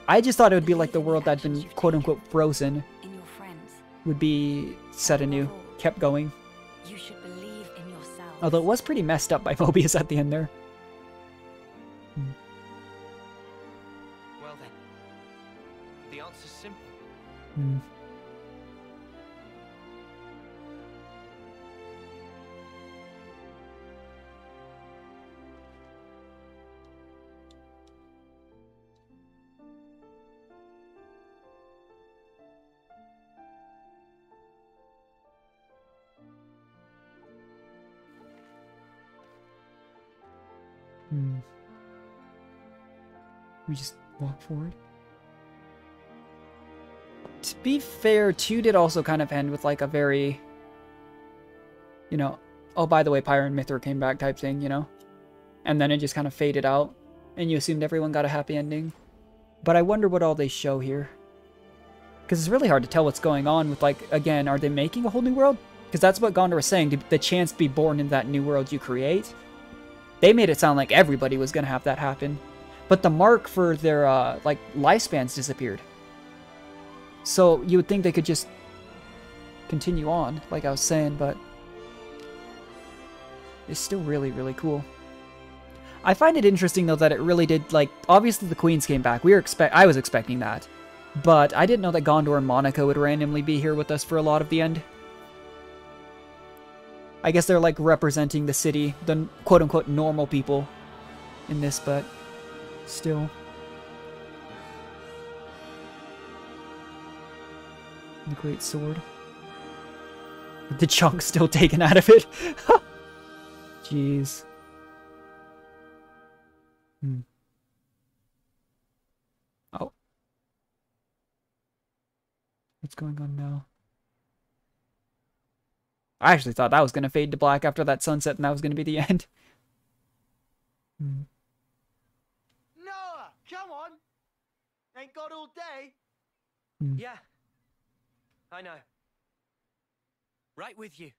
I just thought it would be like the world that's been quote-unquote frozen. In your friends. Would be set anew. Kept going. You should believe in yourself. Although it was pretty messed up by Mobius at the end there. Well then, the answer's simple. We just walk forward. To be fair, 2 did also kind of end with like a very, you know, oh, by the way, Pyre and Mithra came back type thing, you know? And then it just kind of faded out, and you assumed everyone got a happy ending. But I wonder what all they show here. Because it's really hard to tell what's going on with, like, again, are they making a whole new world? Because that's what Gondor was saying, the chance to be born in that new world you create. They made it sound like everybody was going to have that happen. But the mark for their, like, lifespans disappeared. So you would think they could just continue on, like I was saying, but it's still really, really cool. I find it interesting, though, that it really did, like, obviously the queens came back. I was expecting that. But I didn't know that Gondor and Monaco would randomly be here with us for a lot of the end. I guess they're, like, representing the city, the quote-unquote normal people in this, but still. The great sword. With the chunk still taken out of it. Jeez. Oh. What's going on now? I actually thought that was going to fade to black after that sunset and that was going to be the end. Noah, come on! Ain't got all day. Yeah. I know. Right with you.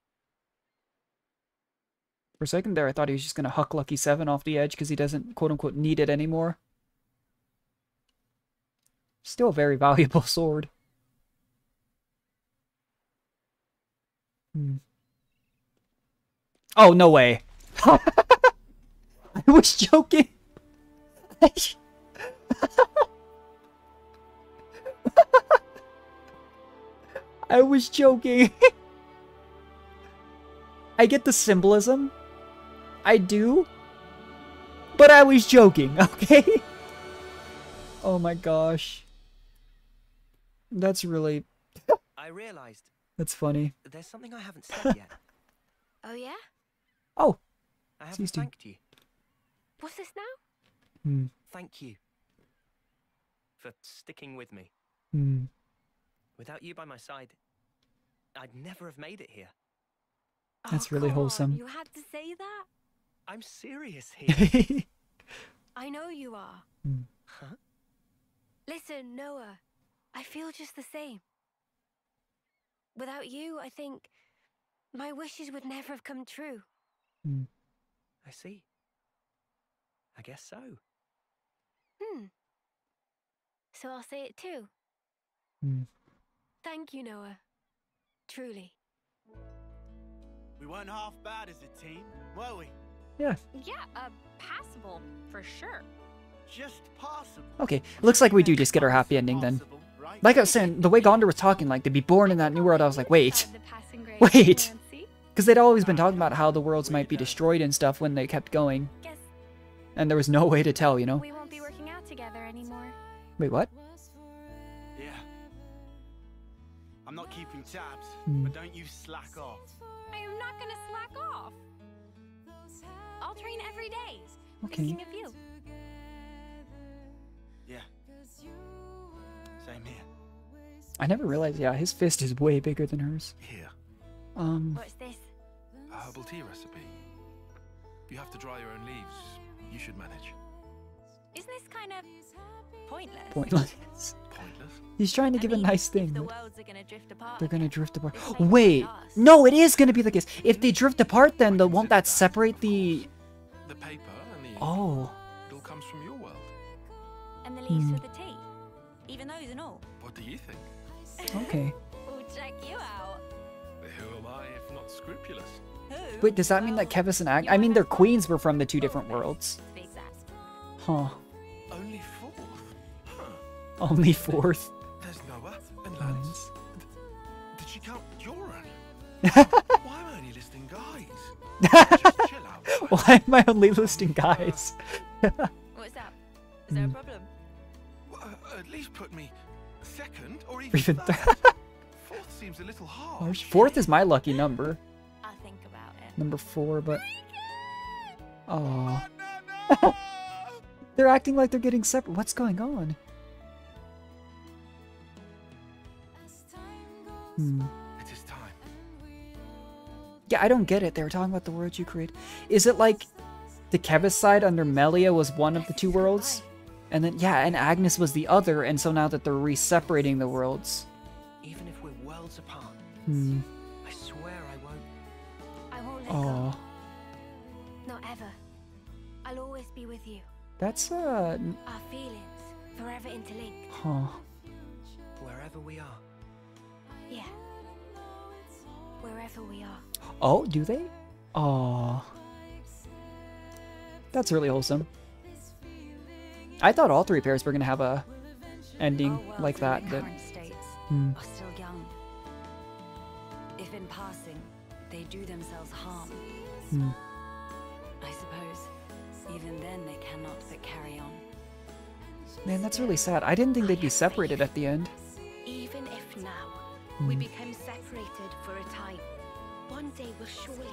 For a second there, I thought he was just going to huck Lucky 7 off the edge because he doesn't, quote-unquote, need it anymore. Still a very valuable sword. Oh, no way. I was joking. I was joking. I get the symbolism. I do. But I was joking, okay? Oh my gosh. That's really... I realized. That's funny. There's something I haven't said yet. Oh, yeah? Oh. I haven't thanked you. What's this now? Thank you. For sticking with me. Without you by my side, I'd never have made it here. That's really wholesome. You had to say that? I'm serious here. I know you are. Huh? Listen, Noah, I feel just the same. Without you, I think my wishes would never have come true. I see. I guess so. So I'll say it too. Thank you, Noah. Truly. We weren't half bad as a team, were we? Yeah. Yeah, passable, for sure. Just possible. Okay, looks like we do just get our happy ending then. Like I was saying, the way Gondor was talking, like, to be born in that new world, I was like, wait. Wait! Because they'd always been talking about how the worlds might be destroyed and stuff when they kept going. And there was no way to tell, you know? We won't be working out together anymore. Wait, what? Yeah. I'm not keeping tabs, but don't you slack off. I am not gonna slack off. I'll train every day. Okay. Thinking of you. Yeah. Same here. I never realized, yeah, his fist is way bigger than hers. Here. What's this? A herbal tea recipe. You have to dry your own leaves. You should manage. Isn't this kind of pointless? Pointless. Pointless? He's trying to give a nice thing. The but worlds are gonna drift apart. they're gonna drift apart. Wait! No, it is gonna be the case. If they drift apart, then won't that separate the... The paper and the... Oh. It all comes from your world. And the leaves for the tea. Even those and all. What do you think? Okay. We'll check you out. Who am I if not scrupulous? Who? Wait, does that mean that Kevis and I mean, their queens were from the two different worlds. To be exact. Huh. Only fourth? Huh. Only fourth. There's Noah and Lance. Did she count Joran? Why am I only listing guys? Just chill out. Why am I only listing guys? What's up? Is there a problem? At least put me second or even third. Fourth seems a little harsh. Fourth is my lucky number. I'll think about it. Number 4, but... Oh. They're acting like they're getting separate. What's going on? It is time. Yeah, I don't get it. They were talking about the world you create. Is it like the Kevis side under Melia was one of the two worlds? And then, yeah, and Agnes was the other, and so now that they're re-separating the worlds. Even if we're worlds apart, I swear I won't let Oh. go. Not ever. I'll always be with you. That's, Our feelings, forever interlinked. Huh. wherever we are. Yeah. Wherever we are. Oh, do they? Oh. That's really wholesome. I thought all 3 pairs were gonna have a ending like that, but... Current states are still young. If in passing, they do themselves harm, I suppose, even then they cannot but carry on. Man, that's really sad. I didn't think they'd be separated at the end. Even if now we become separated for a time, one day we'll surely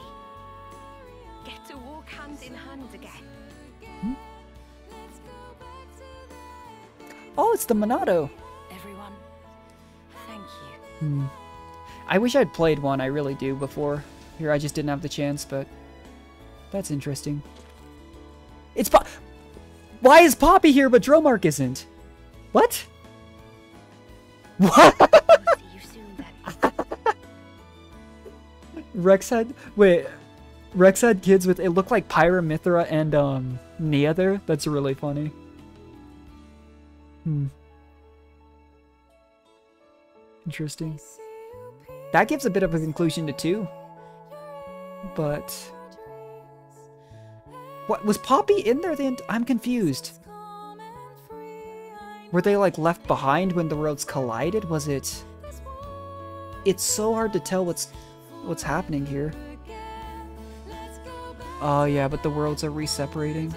get to walk hand in hand again. Oh, it's the Monado. Everyone, thank you. I wish I'd played one, I really do, before. Here, I just didn't have the chance, but... That's interesting. It's Why is Poppy here, but Dromark isn't? What? What? Rex had... Wait. Rex had kids with... It looked like Pyra, Mithra, and, Nia there. That's really funny. Interesting. That gives a bit of a conclusion to 2. But... What? Was Poppy in there then? I'm confused. Were they, like, left behind when the worlds collided? Was it... It's so hard to tell what's happening here. Oh, yeah, but the worlds are re-separating.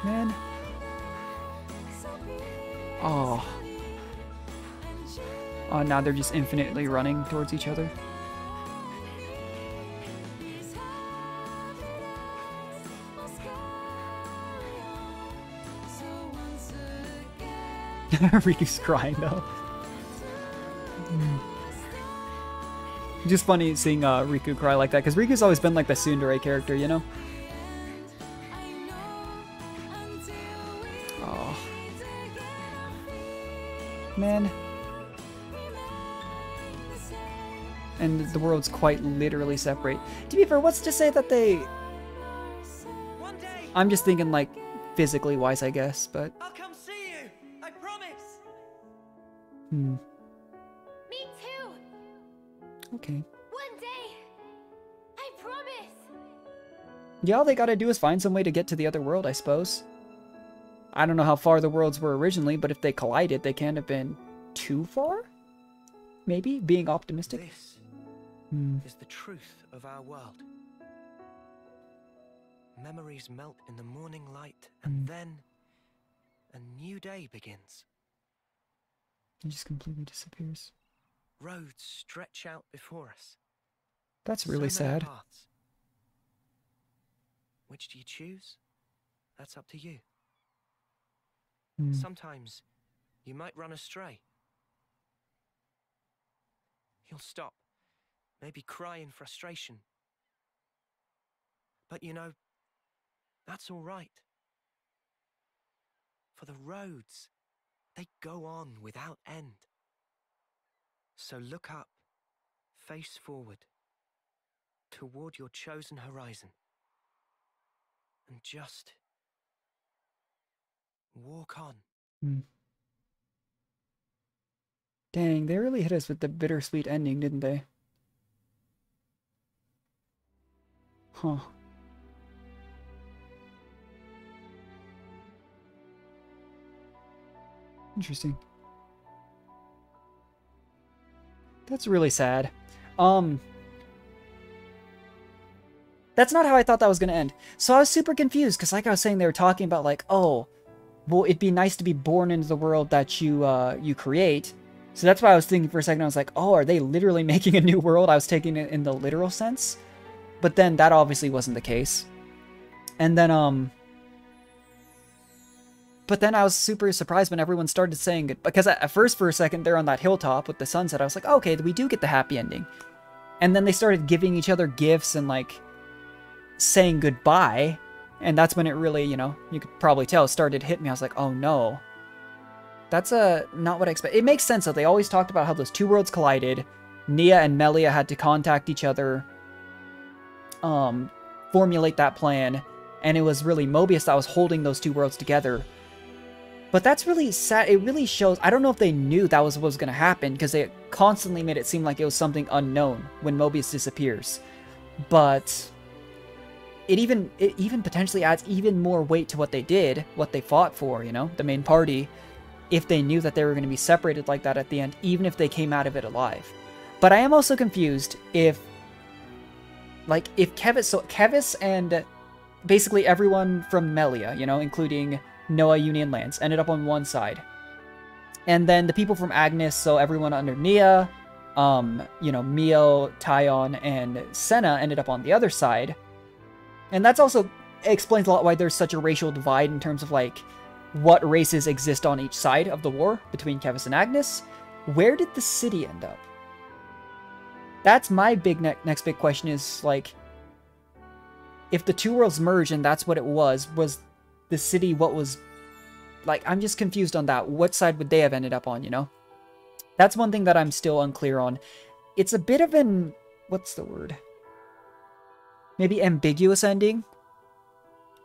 Man. Oh. Oh, now they're just infinitely running towards each other. Riku's crying though. Just funny seeing Riku cry like that, because Riku's always been like the tsundere character, you know? Oh. Man. And the worlds quite literally separate. To be fair, what's to say that they... I'm just thinking like physically wise, I guess, but... I'll come see you, I promise. Hmm. Me too. Okay. One day. I promise. Yeah, all they gotta do is find some way to get to the other world, I suppose. I don't know how far the worlds were originally, but if they collided, they can't have been too far? Maybe? Being optimistic? This is the truth of our world. Memories melt in the morning light, and then a new day begins. It just completely disappears. Roads stretch out before us. That's really So many sad. paths. Which do you choose? That's up to you. Sometimes you might run astray. You'll stop, maybe cry in frustration. But you know, that's all right. For the roads, they go on without end. So look up, face forward, toward your chosen horizon. And just walk on. Dang, they really hit us with the bittersweet ending, didn't they? Huh. Interesting. That's really sad. That's not how I thought that was going to end. So I was super confused, because like I was saying, they were talking about like, oh, well, it'd be nice to be born into the world that you create. So that's why I was thinking for a second. I was like, oh, are they literally making a new world? I was taking it in the literal sense. But then that obviously wasn't the case. And then, but then I was super surprised when everyone started saying it. Because at first, for a second, they're on that hilltop with the sunset. I was like, oh, okay, we do get the happy ending. And then they started giving each other gifts and, like, saying goodbye. And that's when it really, you know, you could probably tell, started to hit me. I was like, oh, no. That's not what I expect. It makes sense, though. They always talked about how those two worlds collided. Nia and Melia had to contact each other, formulate that plan. And it was really Mobius that was holding those two worlds together. But that's really sad. It really shows... I don't know if they knew that was what was going to happen, because they constantly made it seem like it was something unknown when Mobius disappears. But it even potentially adds even more weight to what they did, what they fought for, you know, the main party, if they knew that they were going to be separated like that at the end, even if they came out of it alive. But I am also confused if Kevis and basically everyone from Melia, you know, including Noah Union Lands, ended up on one side. And then the people from Agnes, so everyone under Nia, you know, Mio, Tyon, and Senna ended up on the other side. And that's also explains a lot why there's such a racial divide in terms of, like, what races exist on each side of the war between Kevis and Agnes. Where did the city end up? That's my big next big question is, like, if the two worlds merged and that's what it was the city what was... Like, I'm just confused on that. What side would they have ended up on, you know? That's one thing that I'm still unclear on. It's a bit of an... What's the word? Maybe ambiguous ending?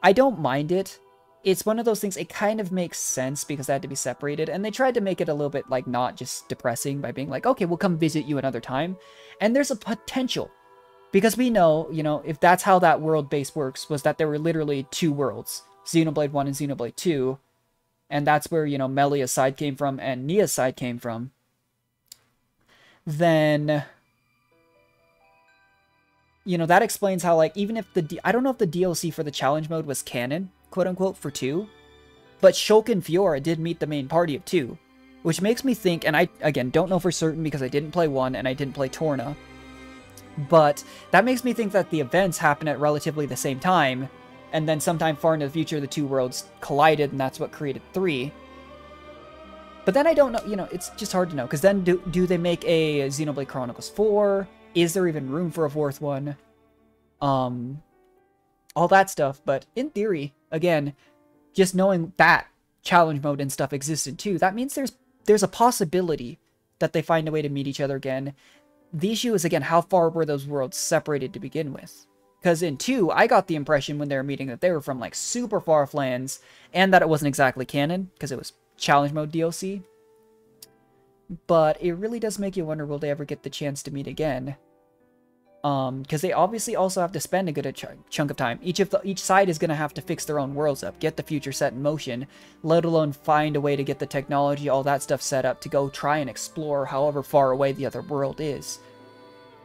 I don't mind it. It's one of those things, it kind of makes sense because they had to be separated, and they tried to make it a little bit, like, not just depressing by being like, okay, we'll come visit you another time. And there's a potential. Because we know, you know, if that's how that world base works, was that there were literally two worlds. Xenoblade 1 and Xenoblade 2. And that's where, you know, Melia's side came from and Nia's side came from. Then... You know, that explains how, like, even if I don't know if the DLC for the challenge mode was canon, quote-unquote, for 2. But Shulk and Fiora did meet the main party of 2. Which makes me think, and I, again, don't know for certain because I didn't play 1 and I didn't play Torna. But that makes me think that the events happen at relatively the same time. And then sometime far into the future, the two worlds collided and that's what created 3. But then I don't know, you know, it's just hard to know. Because then do they make a Xenoblade Chronicles 4? Is there even room for a fourth one? All that stuff. But in theory, again, just knowing that challenge mode and stuff existed too, that means there's a possibility that they find a way to meet each other again. The issue is, again, how far were those worlds separated to begin with? Because in 2, I got the impression when they were meeting that they were from, like, super far off lands, and that it wasn't exactly canon, because it was challenge mode DLC. But it really does make you wonder, will they ever get the chance to meet again? Because they obviously also have to spend a good chunk of time. Each side is going to have to fix their own worlds up, get the future set in motion, let alone find a way to get the technology, all that stuff set up to go try and explore however far away the other world is.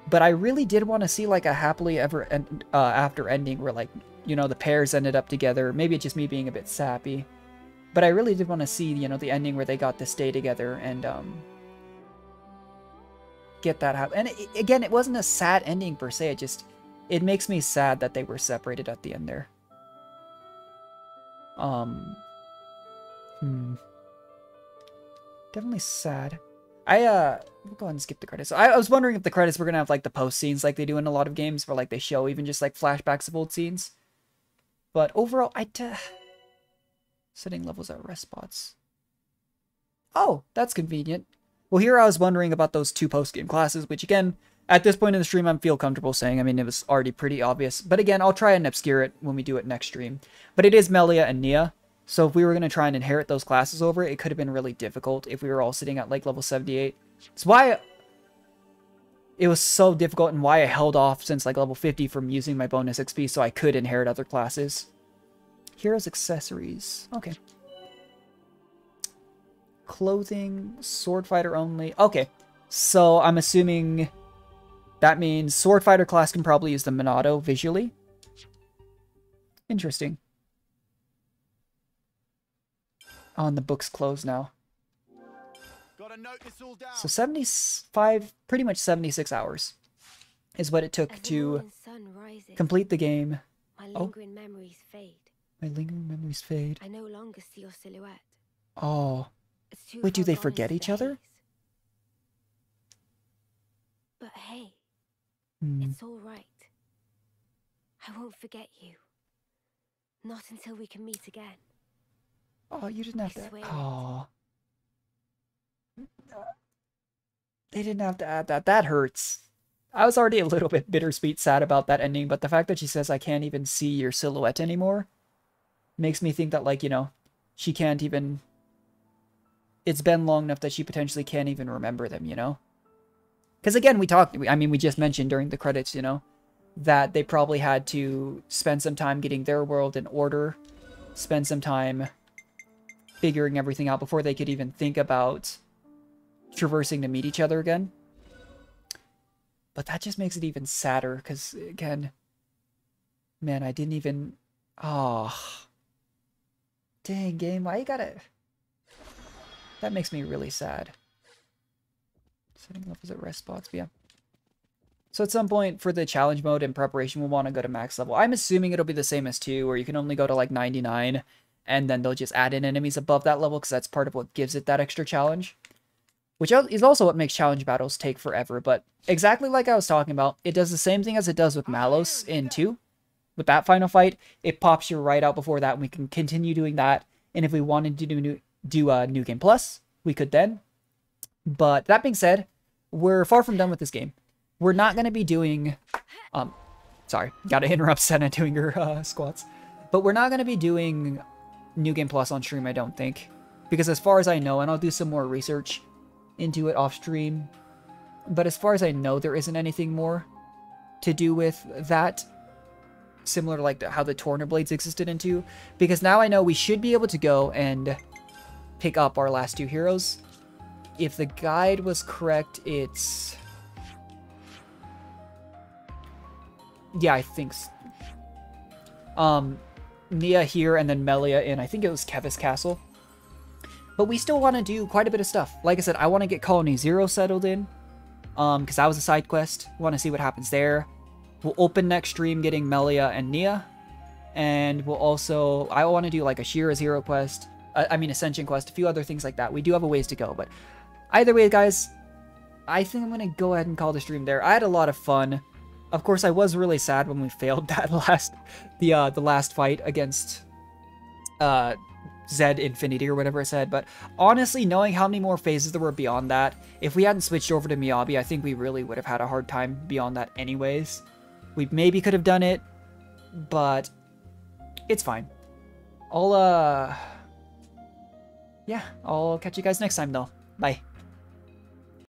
But I really did want to see, like, a happily ever after ending where, like, you know, the pairs ended up together. Maybe it's just me being a bit sappy. But I really did want to see, you know, the ending where they got to stay together and, get that happen. And again, it wasn't a sad ending per se. It makes me sad that they were separated at the end there. Definitely sad. We'll go ahead and skip the credits. I was wondering if the credits were gonna have, like, the post scenes like they do in a lot of games, where, like, they show even just, like, flashbacks of old scenes. But overall, setting levels at rest spots. Oh, that's convenient. Well, here I was wondering about those 2 post-game classes, which, again, at this point in the stream, I feel comfortable saying. I mean, it was already pretty obvious. But again, I'll try and obscure it when we do it next stream. But it is Melia and Nia. So if we were going to try and inherit those classes over, it could have been really difficult if we were all sitting at, like, level 78. It's why it was so difficult and why I held off since, like, level 50 from using my bonus XP so I could inherit other classes. Heroes accessories. Okay. Clothing, sword fighter only. Okay, so I'm assuming that means sword fighter class can probably use the Monado visually. Interesting. On the book's closed now. So 75, pretty much 76 hours is what it took to complete the game. My lingering memories fade. My lingering memories fade. I no longer see your silhouette. Oh. Wait, do they forget each other? But hey, it's all right. I won't forget you. Not until we can meet again. Oh, you didn't have to. Oh. They didn't have to add that. That hurts. I was already a little bit bittersweet sad about that ending, but the fact that she says I can't even see your silhouette anymore makes me think that, like, you know, she can't even... It's been long enough that she potentially can't even remember them, you know? Because again, we just mentioned during the credits, you know, that they probably had to spend some time getting their world in order, spend some time figuring everything out before they could even think about traversing to meet each other again. But that just makes it even sadder, because, again, man, I didn't even... Oh. Dang, game, why you gotta... That makes me really sad. Setting levels at rest spots, but yeah. So at some point for the challenge mode in preparation, we'll want to go to max level. I'm assuming it'll be the same as 2, where you can only go to, like, 99, and then they'll just add in enemies above that level, because that's part of what gives it that extra challenge. Which is also what makes challenge battles take forever, but exactly like I was talking about, it does the same thing as it does with Malos in 2. With that final fight, it pops you right out before that, and we can continue doing that, and if we wanted to do a New Game Plus, we could then. But that being said, we're far from done with this game. We're not going to be doing... sorry, gotta interrupt Senna doing her squats. But we're not going to be doing New Game Plus on stream, I don't think. Because as far as I know, and I'll do some more research into it off stream, but as far as I know, there isn't anything more to do with that. Similar to, like, how the Torna Blades existed in 2. Because now I know we should be able to go and pick up our last 2 heroes. If the guide was correct, it's... Yeah, I think Nia here and then Melia in, I think it was Kevis Castle. But we still want to do quite a bit of stuff. Like I said, I want to get Colony 0 settled in. Because that was a side quest. We want to see what happens there. We'll open next stream getting Melia and Nia. And we'll also... I want to do, like, a Shira's Hero quest. Ascension quest. A few other things like that. We do have a ways to go. But either way, guys, I think I'm gonna go ahead and call the stream there. I had a lot of fun. Of course, I was really sad when we failed that the last fight against Zed Infinity or whatever I said. But honestly, knowing how many more phases there were beyond that, if we hadn't switched over to Miyabi, I think we really would have had a hard time beyond that anyways. We maybe could have done it, but it's fine. I'll catch you guys next time though. Bye.